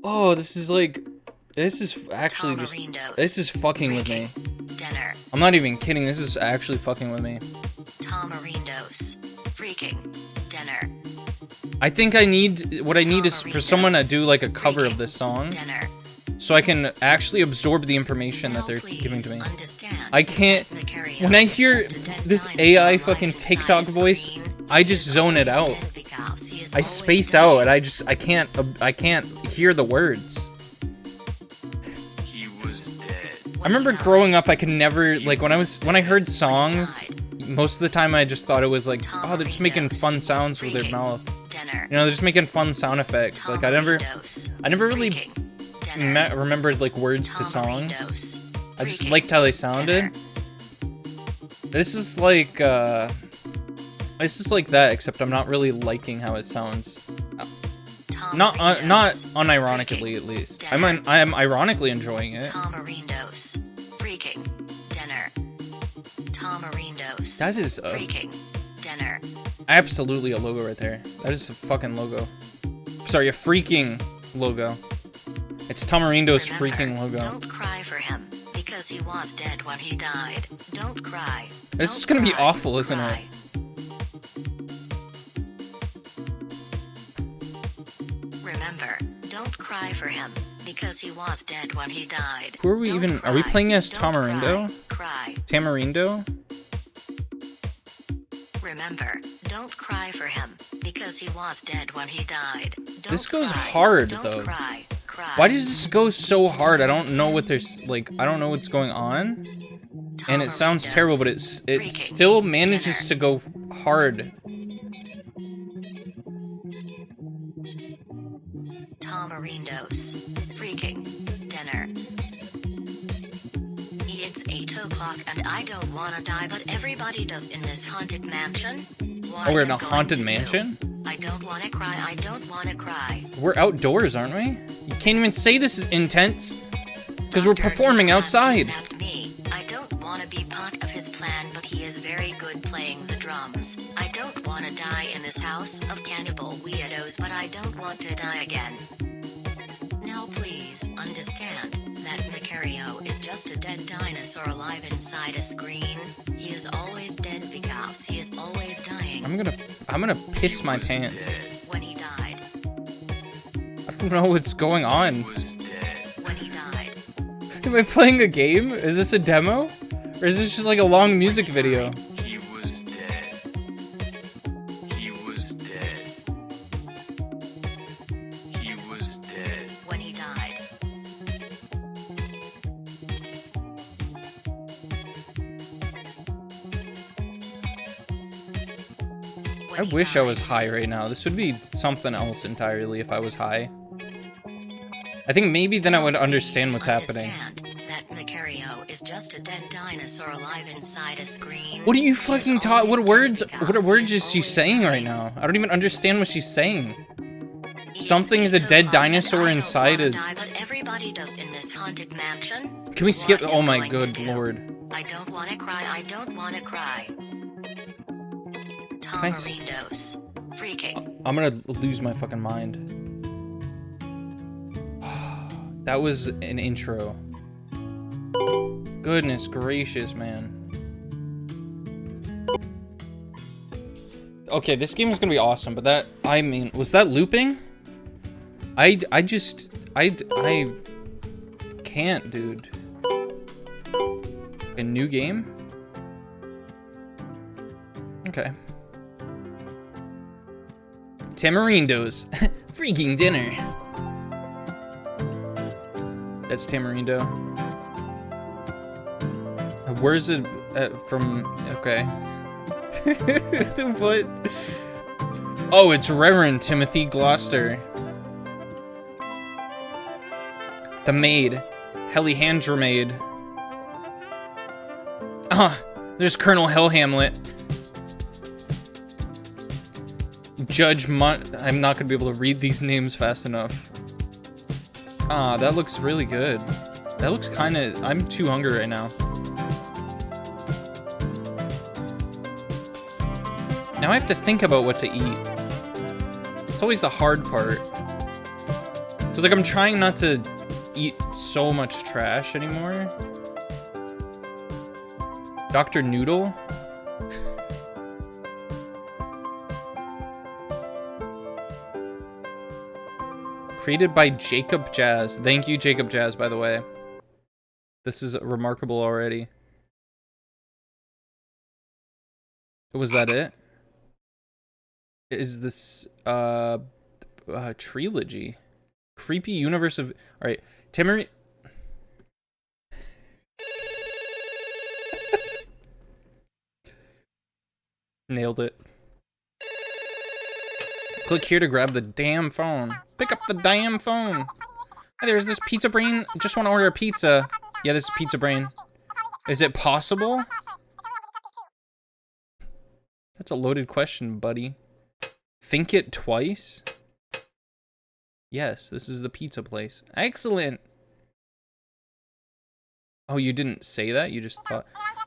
[SPEAKER 1] Oh, this is like... This is actually just...
[SPEAKER 9] Tamarindos.
[SPEAKER 1] This is fucking with me.
[SPEAKER 9] Dinner.
[SPEAKER 1] I'm not even kidding. This is actually fucking with me.
[SPEAKER 9] Tamarindos. Freaking dinner.
[SPEAKER 1] I think what I need is for someone to do like a cover of this song.
[SPEAKER 9] Dinner.
[SPEAKER 1] So I can actually absorb the information that they're giving to me. I can't... When I hear this AI fucking TikTok voice, I just zone it out. I space out and I can't hear the words.
[SPEAKER 10] He was dead.
[SPEAKER 1] I remember growing up, I could never, like, when I heard songs, most of the time I just thought it was like, oh, they're just making fun sounds with their mouth. You know, they're just making fun sound effects. Like, I never really remembered, like, words to songs. I just liked how they sounded. This is like that, except I'm not really liking how it sounds. Not unironically, at least. I am ironically enjoying it.
[SPEAKER 9] Tamarindos. Freaking dinner. Tamarindos. Tamarindos.
[SPEAKER 1] That is a
[SPEAKER 9] Freaking dinner.
[SPEAKER 1] absolutely a logo right there. That is a fucking logo. Sorry, a freaking logo. It's Tamarindos' freaking logo.
[SPEAKER 9] Don't cry for him, because he was dead when he died. Don't cry.
[SPEAKER 1] This is gonna be awful, isn't it?
[SPEAKER 9] Remember, don't cry for him, because he was dead when he died.
[SPEAKER 1] Who are we
[SPEAKER 9] Don't
[SPEAKER 1] even?
[SPEAKER 9] cry.
[SPEAKER 1] Are we playing as
[SPEAKER 9] Don't
[SPEAKER 1] Tamarindo?
[SPEAKER 9] Cry.
[SPEAKER 1] Tamarindo?
[SPEAKER 9] Remember, don't cry for him, because he was dead when he died. Don't
[SPEAKER 1] This goes
[SPEAKER 9] cry.
[SPEAKER 1] hard,
[SPEAKER 9] Don't
[SPEAKER 1] though.
[SPEAKER 9] Cry. Cry.
[SPEAKER 1] Why does this go so hard? I don't know what there's like. I don't know what's going on, and it sounds terrible, but it still manages to go hard.
[SPEAKER 9] Tamarindos. Freaking dinner. It's 8 o'clock and I don't wanna die, but everybody does in this haunted mansion. What
[SPEAKER 1] Oh, we're in
[SPEAKER 9] am
[SPEAKER 1] a
[SPEAKER 9] going
[SPEAKER 1] haunted
[SPEAKER 9] to do?
[SPEAKER 1] mansion?
[SPEAKER 9] I don't wanna cry, I don't wanna cry.
[SPEAKER 1] We're outdoors, aren't we? You can't even say this is intense, because we're performing outside.
[SPEAKER 9] Kidnapped me. I don't wanna be part of his plan, but he is very good playing the drums. I don't wanna die in this house of cannibal weirdos, but I don't want to die again. Now please understand that Macario is just a dead dinosaur alive inside a screen. He is always dead because he is always dying.
[SPEAKER 1] I'm gonna piss my pants.
[SPEAKER 9] When he died.
[SPEAKER 1] I don't know what's going on.
[SPEAKER 9] When he died.
[SPEAKER 1] Am I playing a game? Is this a demo? Or is this just like a long music video?
[SPEAKER 10] He was dead. He was dead. He was dead.
[SPEAKER 9] When he died.
[SPEAKER 1] I wish I was high right now. This would be something else entirely if I was high. I think maybe then I would understand what's happening.
[SPEAKER 9] That Macario is just a dead dinosaur alive inside a screen.
[SPEAKER 1] What are you fucking talking? What words is she saying right now? I don't even understand what she's saying. Something is a dead dinosaur inside a...
[SPEAKER 9] But everybody does in this haunted mansion.
[SPEAKER 1] Can we skip?
[SPEAKER 9] What
[SPEAKER 1] Oh
[SPEAKER 9] am
[SPEAKER 1] my
[SPEAKER 9] going to
[SPEAKER 1] good
[SPEAKER 9] do?
[SPEAKER 1] lord.
[SPEAKER 9] I don't want to cry. I don't want to cry.
[SPEAKER 1] I s-
[SPEAKER 9] Tamarindos. Freaking.
[SPEAKER 1] I'm gonna lose my fucking mind. That was an intro. Goodness gracious, man. Okay, this game is gonna be awesome, but that, I mean, was that looping? I can't, dude. A new game? Okay. Tamarindos. Freaking dinner. That's Tamarindo. Where's it from? Okay. What? Oh, it's Reverend Timothy Gloucester. The maid. Helihandra maid. Ah, there's Colonel Hellhamlet. Judge I'm not gonna be able to read these names fast enough. Ah, that looks really good. That looks kinda... I'm too hungry right now. Now I have to think about what to eat. It's always the hard part. Cause like I'm trying not to eat so much trash anymore. Dr. Noodle? Created by Jacob Jazz. Thank you, Jacob Jazz, by the way. This is remarkable already. Was that it? Is this trilogy? Creepy universe of... Alright, Tamari... Nailed it. Click here to grab the damn phone. Pick up the damn phone. Hi, there's this pizza brain. Just want to order a pizza. Yeah, this is Pizza Brain. Is it possible? That's a loaded question, buddy. Think it twice? Yes, this is the pizza place. Excellent. Oh, you didn't say that? You just thought...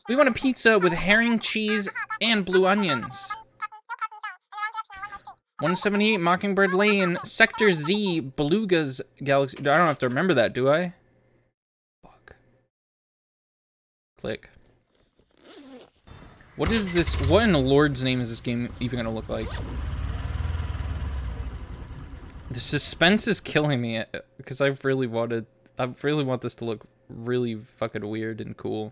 [SPEAKER 1] We want a pizza with herring, cheese, and blue onions. 178 Mockingbird Lane, Sector Z, Beluga's Galaxy. I don't have to remember that, do I? Fuck. Click. What is this? What in the Lord's name is this game even gonna look like? The suspense is killing me because I really want this to look really fucking weird and cool.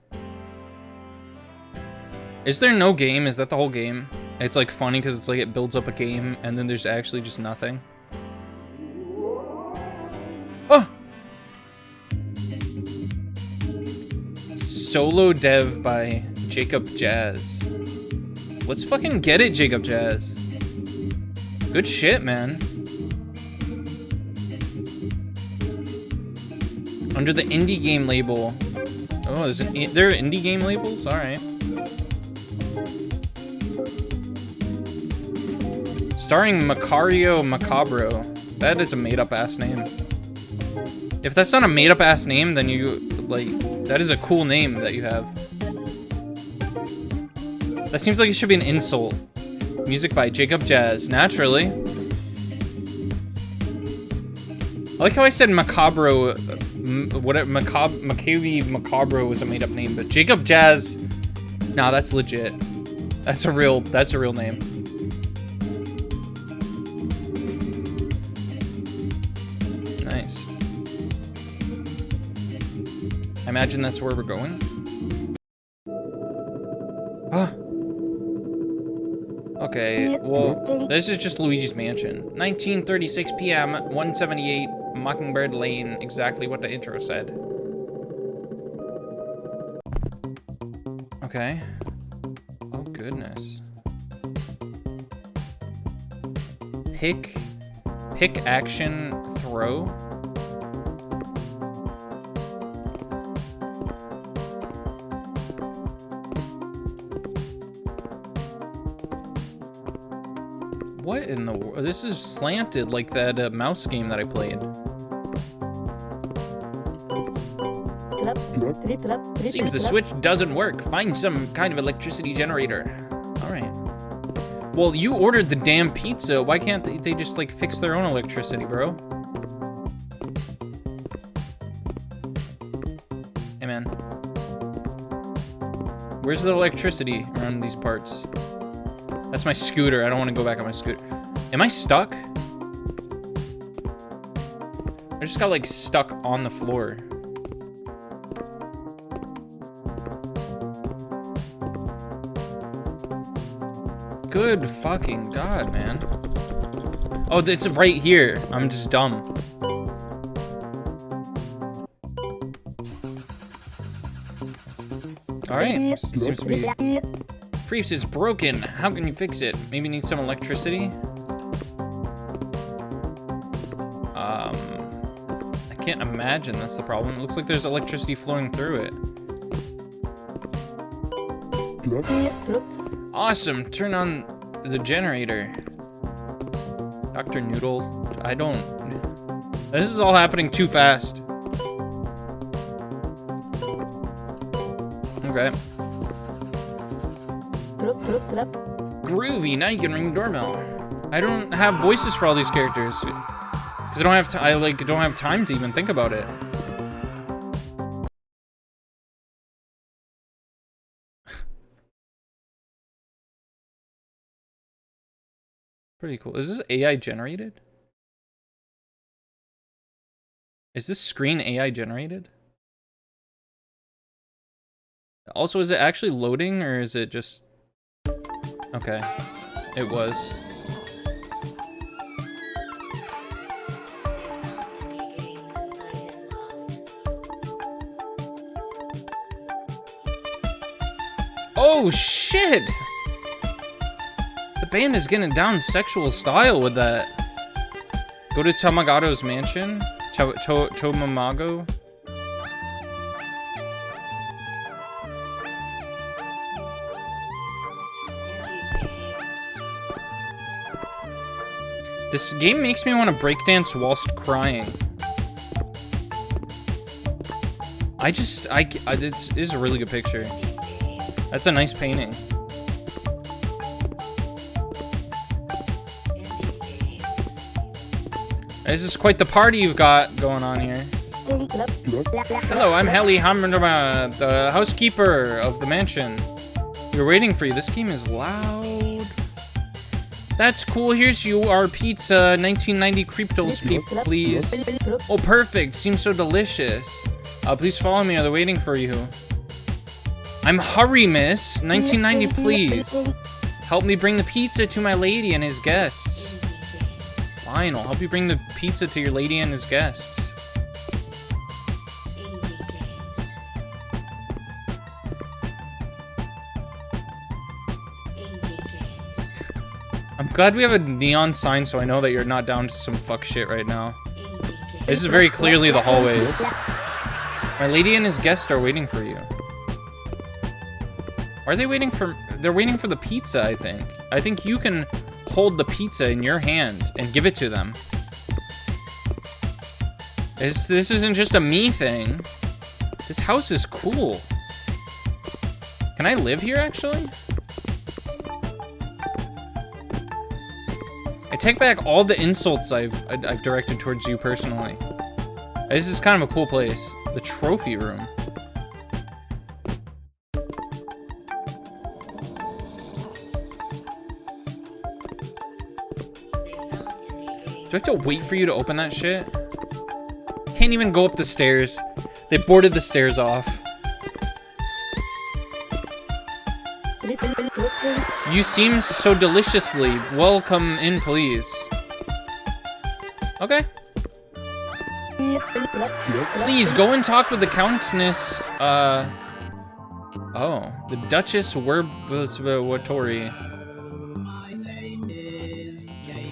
[SPEAKER 1] Is there no game? Is that the whole game? It's like funny because it's like it builds up a game and then there's actually just nothing. Oh! Solo dev by Jacob Jazz. Let's fucking get it, Jacob Jazz. Good shit, man. Under the indie game label. Oh, there are indie game labels? Alright. Starring Macario Macabro. That is a made-up ass name. If that's not a made-up ass name, then you, like, that is a cool name that you have. That seems like it should be an insult. Music by Jacob Jazz, naturally. I like how I said Macabro, Macabro was a made-up name, but Jacob Jazz, nah, that's legit. That's a real name. Nice. I imagine that's where we're going. Huh. Okay, well, this is just Luigi's Mansion. 19:36 p.m., 178 Mockingbird Lane, exactly what the intro said. Okay. Oh, goodness. Pick action, throw. What in the world? This is slanted like that mouse game that I played. Seems the switch doesn't work. Find some kind of electricity generator. Alright. Well, you ordered the damn pizza. Why can't they just, like, fix their own electricity, bro? Hey, man. Where's the electricity around these parts? That's my scooter. I don't want to go back on my scooter. Am I stuck? I just got, like, stuck on the floor. Good fucking God, man. Oh, it's right here. I'm just dumb. Alright. Seems to be... Freeps, it's broken. How can you fix it? Maybe need some electricity? I can't imagine that's the problem. It looks like there's electricity flowing through it. Awesome. Turn on the generator. Dr. Noodle. I don't... This is all happening too fast. Okay. Groovy, now you can ring the doorbell. I don't have voices for all these characters. Because I don't have don't have time to even think about it. Pretty cool. Is this AI generated? Is this screen AI generated? Also, is it actually loading or is it just... Okay. It was. Oh, shit! The band is getting down sexual style with that. Go to Tamagato's mansion. Tomamago. This game makes me want to breakdance whilst crying. This is a really good picture. That's a nice painting. This is quite the party you've got going on here. Hello, I'm Helly Hammerma, the housekeeper of the mansion. We're waiting for you. This game is loud. That's cool. Here's your pizza. 1990 Creeptos, please. Oh, perfect. Seems so delicious. Please follow me. They're waiting for you. I'm Hurry, miss. 1990, please. Help me bring the pizza to my lady and his guests. Fine, I'll help you bring the pizza to your lady and his guests. I'm glad we have a neon sign so I know that you're not down to some fuck shit right now. This is very clearly the hallways. My lady and his guests are waiting for you. Are they waiting for... They're waiting for the pizza, I think. I think you can hold the pizza in your hand and give it to them. This isn't just a me thing. This house is cool. Can I live here, actually? I take back all the insults I've directed towards you personally. This is kind of a cool place. The trophy room. Do I have to wait for you to open that shit? Can't even go up the stairs. They boarded the stairs off. You seem so deliciously. Welcome in, please. Okay. Please, go and talk with the Countess, oh, the Duchess Werbosvatori.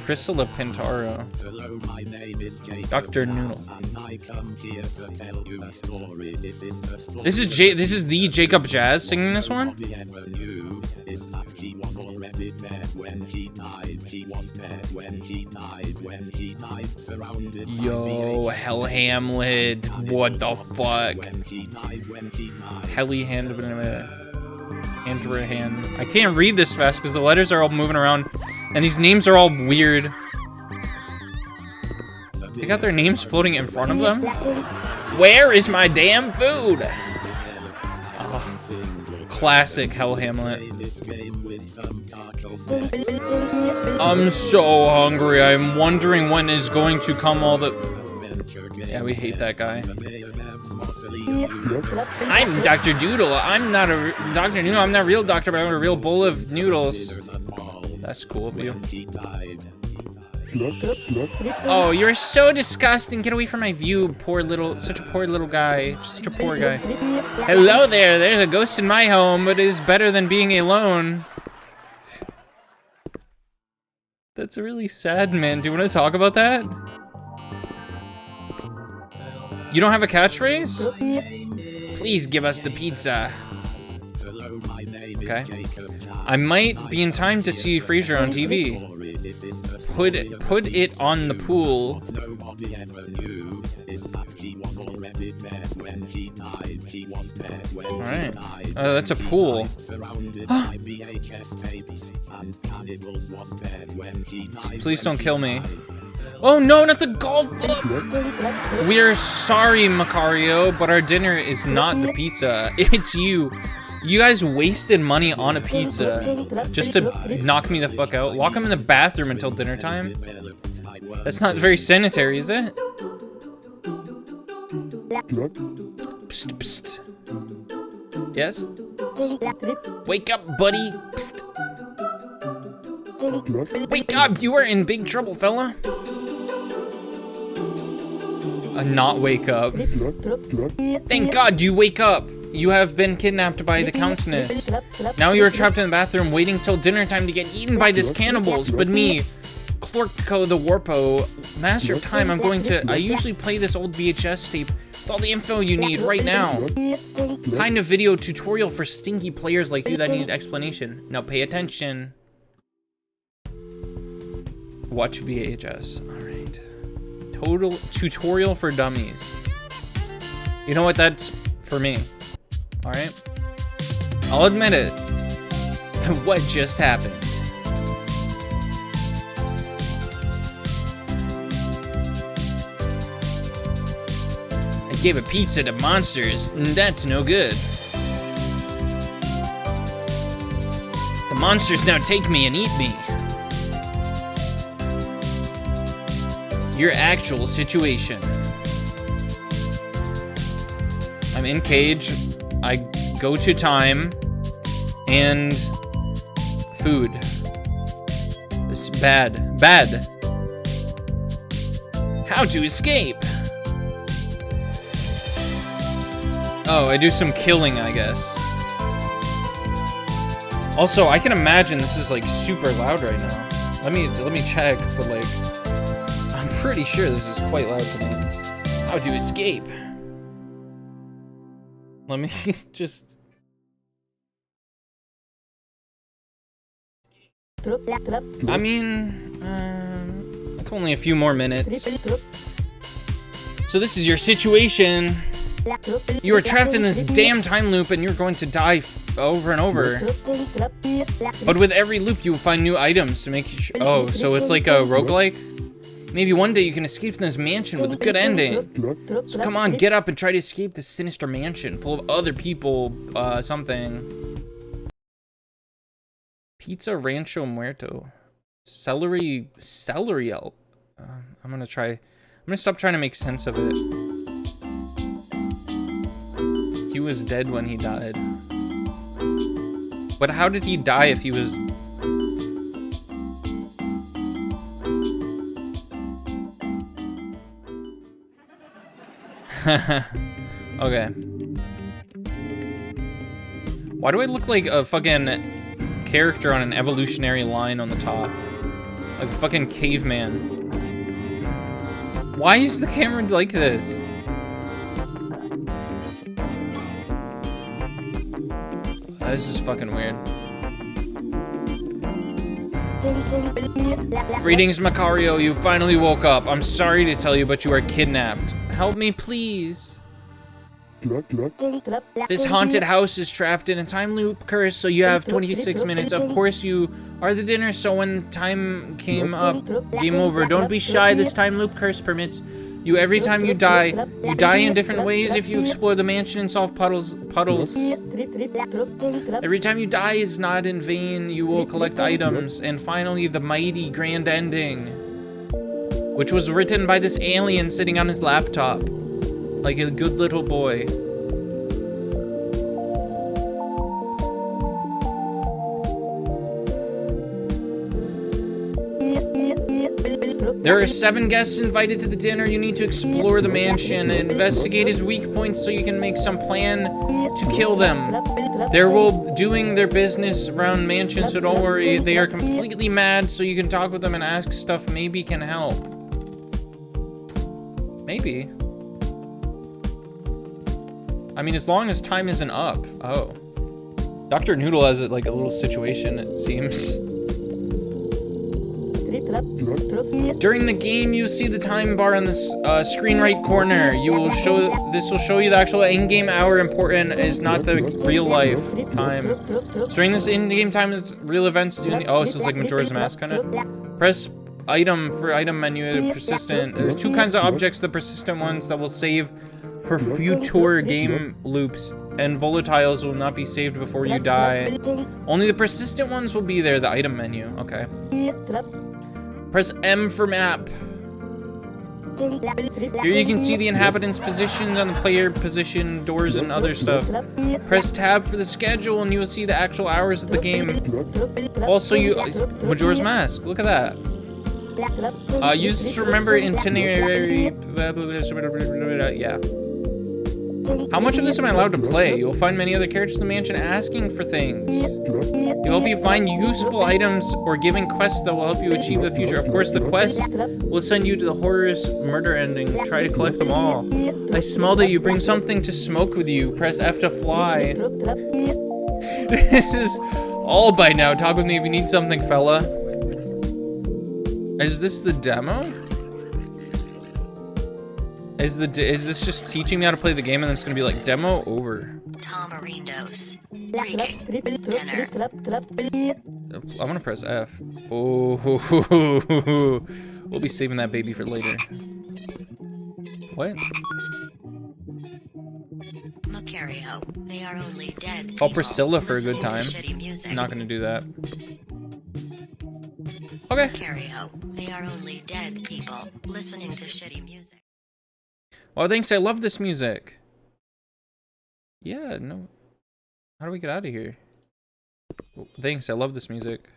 [SPEAKER 1] Priscilla Pintaro.
[SPEAKER 11] Hello, my name is Jacob
[SPEAKER 1] Dr. Noodle.
[SPEAKER 11] And I come here to tell you a story. This is
[SPEAKER 1] the Jacob Jazz singing this one?
[SPEAKER 11] All he ever knew is that he was already dead when he died. He was dead when he died. When he died, surrounded
[SPEAKER 1] Yo, Hell Hamlet. What the fuck? Helly hand. I can't read this fast because the letters are all moving around and these names are all weird. They got their names floating in front of them. Where is my damn food? Oh, classic Hell Hamlet. I'm so hungry. I'm wondering when is going to come all the... Yeah, we hate that guy. I'm Dr. Doodle. I'm not a Dr. Noodle. I'm not a real doctor, but I'm a real bowl of noodles. That's cool of you. Oh, you're so disgusting. Get away from my view, poor little, such a poor little guy. Such a poor guy. Hello there. There's a ghost in my home, but it is better than being alone. That's really sad, man. Do you want to talk about that? You don't have a catchphrase? Please give us the pizza. Okay. I might be in time to see Frasier on TV. Put it on the pool. Alright. That's a pool. Please don't kill me. Oh no, not the golf club! We're sorry, Macario, but our dinner is not the pizza. It's you. You guys wasted money on a pizza just to knock me the fuck out. Lock him in the bathroom until dinner time. That's not very sanitary, is it? Psst, psst. Yes? Wake up, buddy. Psst. Wake up, you are in big trouble, fella. Not wake up. Thank God you wake up. You have been kidnapped by the Countess. Now you are trapped in the bathroom waiting till dinner time to get eaten by these cannibals. But me, Clorko the Warpo, master of time, I usually play this old VHS tape with all the info you need right now. Kind of video tutorial for stinky players like you that need explanation. Now pay attention. Watch VHS. Alright. Total tutorial for dummies. You know what? That's for me. Alright. I'll admit it. What just happened? I gave a pizza to monsters, and that's no good. The monsters now take me and eat me. Your actual situation. I'm in cage. I go to time and food. It's bad. Bad. How to escape? Oh, I do some killing, I guess. Also, I can imagine this is like super loud right now. Let me check, but like I'm pretty sure this is quite loud for me. How to escape? Let me just. I mean, it's only a few more minutes. So this is your situation. You are trapped in this damn time loop and you're going to die over and over. But with every loop you will find new items to make you sure. Oh, so it's like a roguelike? Maybe one day you can escape from this mansion with a good ending. So come on, get up and try to escape this sinister mansion full of other people, something. Pizza Rancho Muerto. Celery elk. I'm gonna stop trying to make sense of it. He was dead when he died. But how did he die if he was... Okay. Why do I look like a fucking character on an evolutionary line on the top? Like a fucking caveman. Why is the camera like this? This is fucking weird. Greetings, Macario. You finally woke up. I'm sorry to tell you, but you are kidnapped. Help me, please. This haunted house is trapped in a time loop curse, so you have 26 minutes. Of course, you are the dinner, so when time came up, game over. Don't be shy. This time loop curse permits you every time you die. You die in different ways if you explore the mansion and solve puddles. Every time you die is not in vain. You will collect items. And finally, the mighty grand ending, which was written by this alien sitting on his laptop, like a good little boy. There are 7 guests invited to the dinner. You need to explore the mansion and investigate his weak points so you can make some plan to kill them. They're all doing their business around mansion, so don't worry. They are completely mad, so you can talk with them and ask stuff maybe can help. Maybe. I mean, as long as time isn't up. Oh. Dr. Noodle has like a little situation, it seems. During the game, you see the time bar on this screen right corner. This will show you the actual in-game hour. Important is not the real life time. So during this in-game time, it's real events. Oh, so it's like Majora's Mask kind of. Press item for item menu. Persistent. There's 2 kinds of objects. The persistent ones that will save for future game loops, and volatiles will not be saved before you die. Only the persistent ones will be there. The item menu. Okay. Press M for map. Here you can see the inhabitants' positions on the player position, doors, and other stuff. Press tab for the schedule and you will see the actual hours of the game. Also, Majora's Mask. Look at that. Use this to remember itinerary. Yeah. How much of this am I allowed to play? You'll find many other characters in the mansion asking for things. They'll help you find useful items or giving quests that will help you achieve the future. Of course, the quest will send you to the horror's murder ending. Try to collect them all. I smell that you bring something to smoke with you. Press F to fly. This is all by now. Talk with me if you need something, fella. Is this the demo? Is this just teaching me how to play the game and then it's gonna be like demo over?
[SPEAKER 9] Tamarindos. Freaking. Dinner.
[SPEAKER 1] I'm gonna press F. Oh, we'll be saving that baby for later. What?
[SPEAKER 9] Macario. They are only dead.
[SPEAKER 1] Call Priscilla for a good
[SPEAKER 9] listening to
[SPEAKER 1] time.
[SPEAKER 9] shitty music.
[SPEAKER 1] Not gonna do that. Okay.
[SPEAKER 9] Macario. They are only dead people listening to shitty music.
[SPEAKER 1] Well, thanks. I love this music. Yeah, no. How do we get out of here? Thanks. I love this music.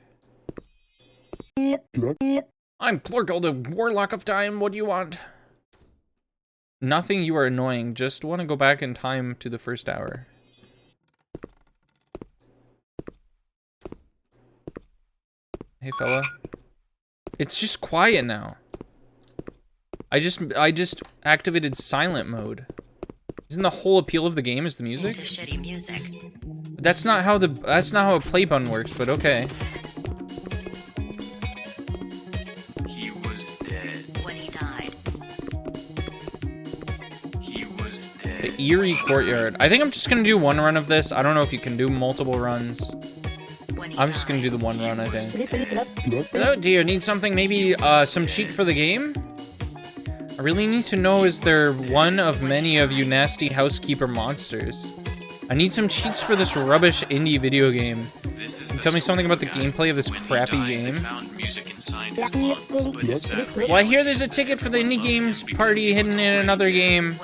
[SPEAKER 1] I'm Clorkel, the Warlock of Time. What do you want? Nothing. You are annoying. Just want to go back in time to the first hour. Hey, fella. It's just quiet now. I just activated silent mode. Isn't the whole appeal of the game is the music?
[SPEAKER 9] Into shitty music.
[SPEAKER 1] That's not how a play button works, but okay.
[SPEAKER 10] He was dead.
[SPEAKER 9] When he died.
[SPEAKER 10] He was dead.
[SPEAKER 1] The eerie courtyard. I think I'm just gonna do one run of this. I don't know if you can do multiple runs. I'm just gonna do the one run, I think. Hello, dear. Need something? Maybe some cheat for the game? I really need to know, is there one of many of you nasty housekeeper monsters? I need some cheats for this rubbish indie video game. Tell me something about the gameplay of this crappy game. Well, I hear there's a ticket for the indie games party hidden in another game.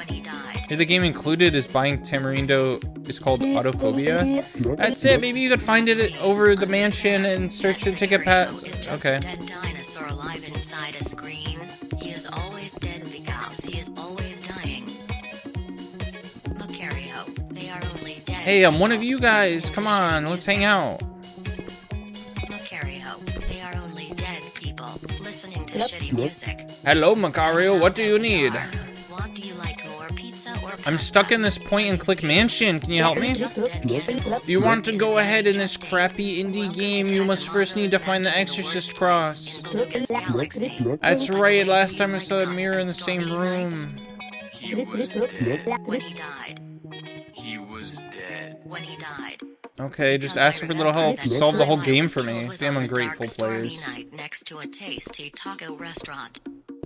[SPEAKER 1] Here, the game included is buying Tamarindo is called Autophobia. That's it. Maybe you could find it over the mansion and search the ticket pass. Okay.
[SPEAKER 9] Dead dinosaur alive inside a screen. He is always dead because he is always dying. Macario, they are only dead.
[SPEAKER 1] Hey, I'm one of you guys. Come on, let's hang out.
[SPEAKER 9] Macario, they are only dead people listening to shitty music.
[SPEAKER 1] Hello, Macario. What do you need?
[SPEAKER 9] What do you like more, pizza or pasta?
[SPEAKER 1] I'm stuck in this point-and-click mansion. Can you help me? If you want to go ahead in this crappy indie game, you must first need to find the Exorcist cross. That's right. Last time I saw a mirror in the same room.
[SPEAKER 10] He was dead.
[SPEAKER 9] When he died.
[SPEAKER 10] He was dead.
[SPEAKER 9] When he died.
[SPEAKER 1] Okay, just ask for a little help. Solve the whole game for me. Damn ungrateful players.
[SPEAKER 9] Night next to a tasty taco restaurant.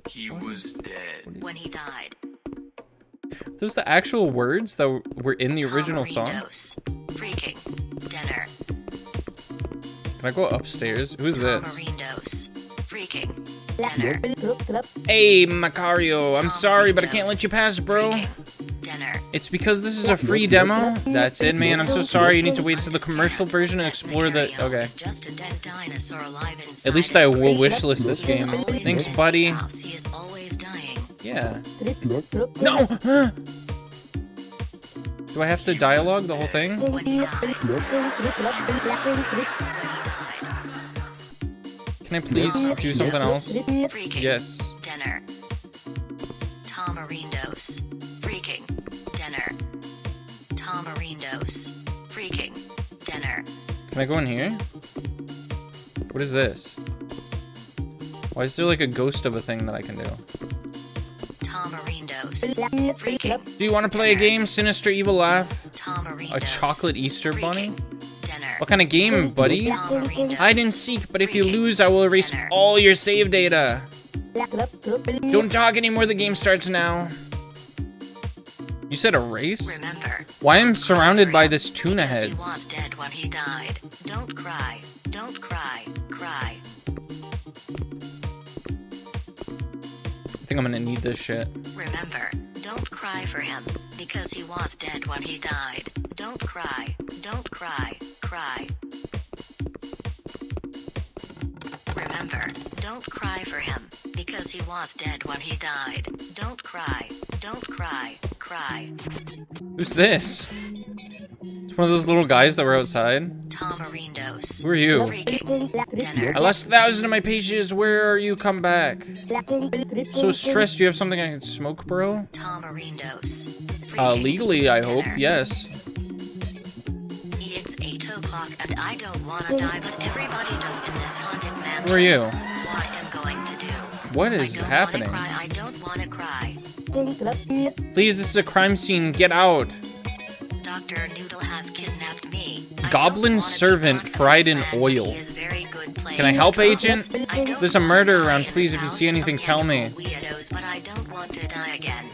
[SPEAKER 10] He was dead.
[SPEAKER 9] When he died.
[SPEAKER 1] Those the actual words that were in the original song?
[SPEAKER 9] Freaking dinner.
[SPEAKER 1] Can I go upstairs? Who's this?
[SPEAKER 9] Tamarindos. Freaking dinner.
[SPEAKER 1] Hey, Macario. I'm sorry, but I can't let you pass, bro.
[SPEAKER 9] Dinner.
[SPEAKER 1] It's because this is a free demo? That's it, man. I'm so sorry. You need to wait till the commercial version and explore the... Okay. At least I will wishlist this game. Thanks, buddy. Yeah. No! Do I have to dialogue the whole thing? Can I please do something else? Yes.
[SPEAKER 9] Dinner. Tamarindos. Freaking dinner. Tamarindos. Freaking dinner.
[SPEAKER 1] Can I go in here? What is this? Why is there like a ghost of a thing that I can do?
[SPEAKER 9] Tamarindos. Freaking.
[SPEAKER 1] Do you want to play a game? Sinister Evil Laugh?
[SPEAKER 9] Tamarindos.
[SPEAKER 1] A chocolate Easter bunny?
[SPEAKER 9] Dinner.
[SPEAKER 1] What kind of game, buddy? Hide and seek, but if you lose, I will erase all your save data. Don't talk anymore, the game starts now. You said erase?
[SPEAKER 9] Remember.
[SPEAKER 1] Why am I surrounded by this tuna
[SPEAKER 9] He
[SPEAKER 1] heads?
[SPEAKER 9] was dead when he died. Don't cry. Don't cry. Cry.
[SPEAKER 1] I think I'm gonna need this shit.
[SPEAKER 9] Remember, don't cry for him, because he was dead when he died. Don't cry. Don't cry. Cry. Remember, don't cry for him, because he was dead when he died. Don't cry. Don't cry. Cry.
[SPEAKER 1] Who's this? It's one of those little guys that were outside.
[SPEAKER 9] Tamarindos.
[SPEAKER 1] Who are you?
[SPEAKER 9] Freaking dinner.
[SPEAKER 1] I lost 1,000 of my pages. Where are you? Come back. So stressed. You have something I can smoke, bro?
[SPEAKER 9] Tamarindos.
[SPEAKER 1] Legally, I hope. Yes.
[SPEAKER 9] It's 8 o'clock and I don't wanna die, but everybody does in this haunted mansion.
[SPEAKER 1] Who are you?
[SPEAKER 9] What am going to do?
[SPEAKER 1] What is happening?
[SPEAKER 9] I don't wanna cry.
[SPEAKER 1] Please, this is a crime scene. Get out.
[SPEAKER 9] Dr. Noodle has
[SPEAKER 1] Goblin servant fried in oil. Can I help, Agent? There's a murder around. Please, if you see anything, tell me.
[SPEAKER 9] But I don't want to die again.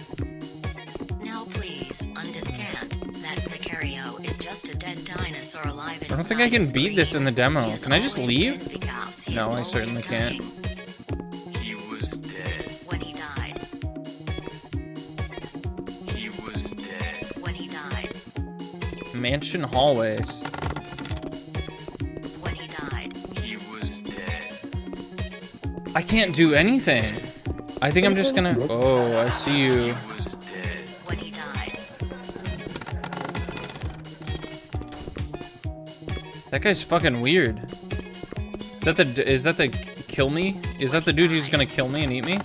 [SPEAKER 9] Now please understand that Macario is just a dead dinosaur alive inside.
[SPEAKER 1] I don't think I can beat this in the demo. Can I just leave? No, I certainly can't.
[SPEAKER 10] He was dead.
[SPEAKER 9] When he died.
[SPEAKER 10] He was dead.
[SPEAKER 9] When he died.
[SPEAKER 1] Mansion hallways.
[SPEAKER 9] When he died.
[SPEAKER 10] He was dead.
[SPEAKER 1] I can't do anything. I think I'm just gonna... Oh, I see you.
[SPEAKER 10] He was dead.
[SPEAKER 9] When he died.
[SPEAKER 1] That guy's fucking weird. Is that the kill me? Is that the dude who's gonna kill me and eat me?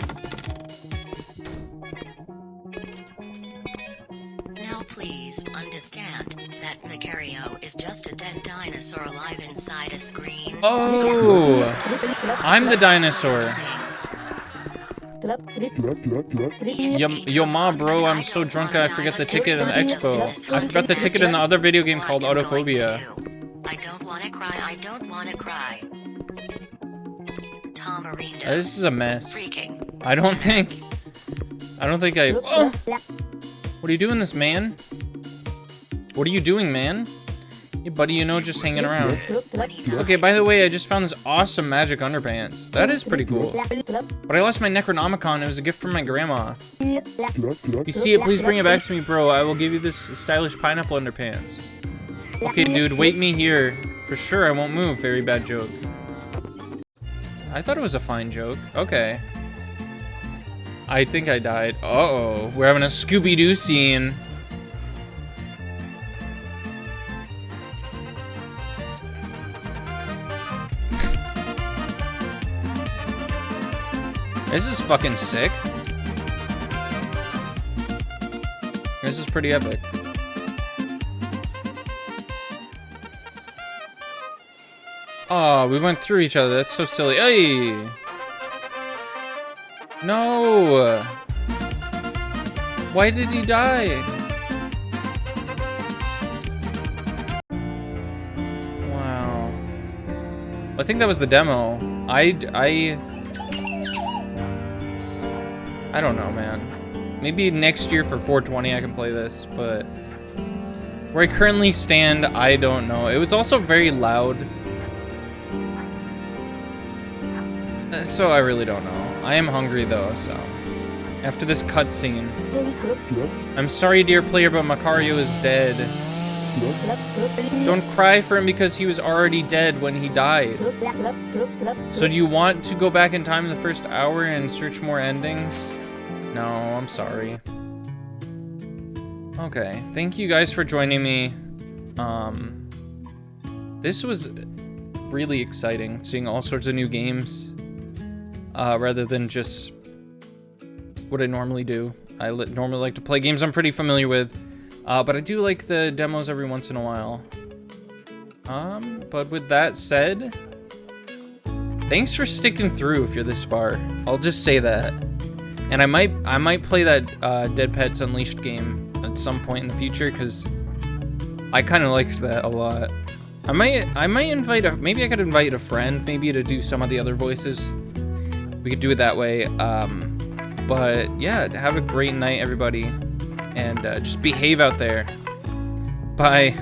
[SPEAKER 9] Now please understand that Macario is just a dead dinosaur alive inside a screen.
[SPEAKER 1] Oh, I'm the dinosaur. Yo, ma, bro, I'm so drunk I forgot the ticket in the expo. I forgot the ticket in the other video game called Autophobia.
[SPEAKER 9] I don't want to cry. I don't want to cry. Tamarindos.
[SPEAKER 1] This is a mess.
[SPEAKER 9] Freaking.
[SPEAKER 1] I don't think I... Oh! What are you doing, this man? What are you doing, man? Hey, buddy, you know, just hanging around. Okay, by the way, I just found this awesome magic underpants. That is pretty cool. But I lost my Necronomicon. It was a gift from my grandma. If you see it, please bring it back to me, bro. I will give you this stylish pineapple underpants. Okay, dude, wait me here. For sure, I won't move. Very bad joke. I thought it was a fine joke. Okay. I think I died. Uh-oh. We're having a Scooby-Doo scene. This is fucking sick. This is pretty epic. Oh, we went through each other. That's so silly. Hey! No! Why did he die? Wow. I think that was the demo. I don't know, man. Maybe next year for 420 I can play this, but where I currently stand, I don't know. It was also very loud. So I really don't know. I am hungry though, so. After this cutscene. I'm sorry, dear player, but Macario is dead. Don't cry for him because he was already dead when he died. So do you want to go back in time in the first hour and search more endings? No, I'm sorry. Okay, thank you guys for joining me. This was really exciting, seeing all sorts of new games. Rather than just what I normally do. I normally like to play games I'm pretty familiar with. But I do like the demos every once in a while. But with that said, thanks for sticking through if you're this far. I'll just say that. And I might play that Dead Pets Unleashed game at some point in the future because I kind of liked that a lot. I might invite maybe I could invite a friend maybe to do some of the other voices. We could do it that way. But yeah, have a great night, everybody, and just behave out there. Bye.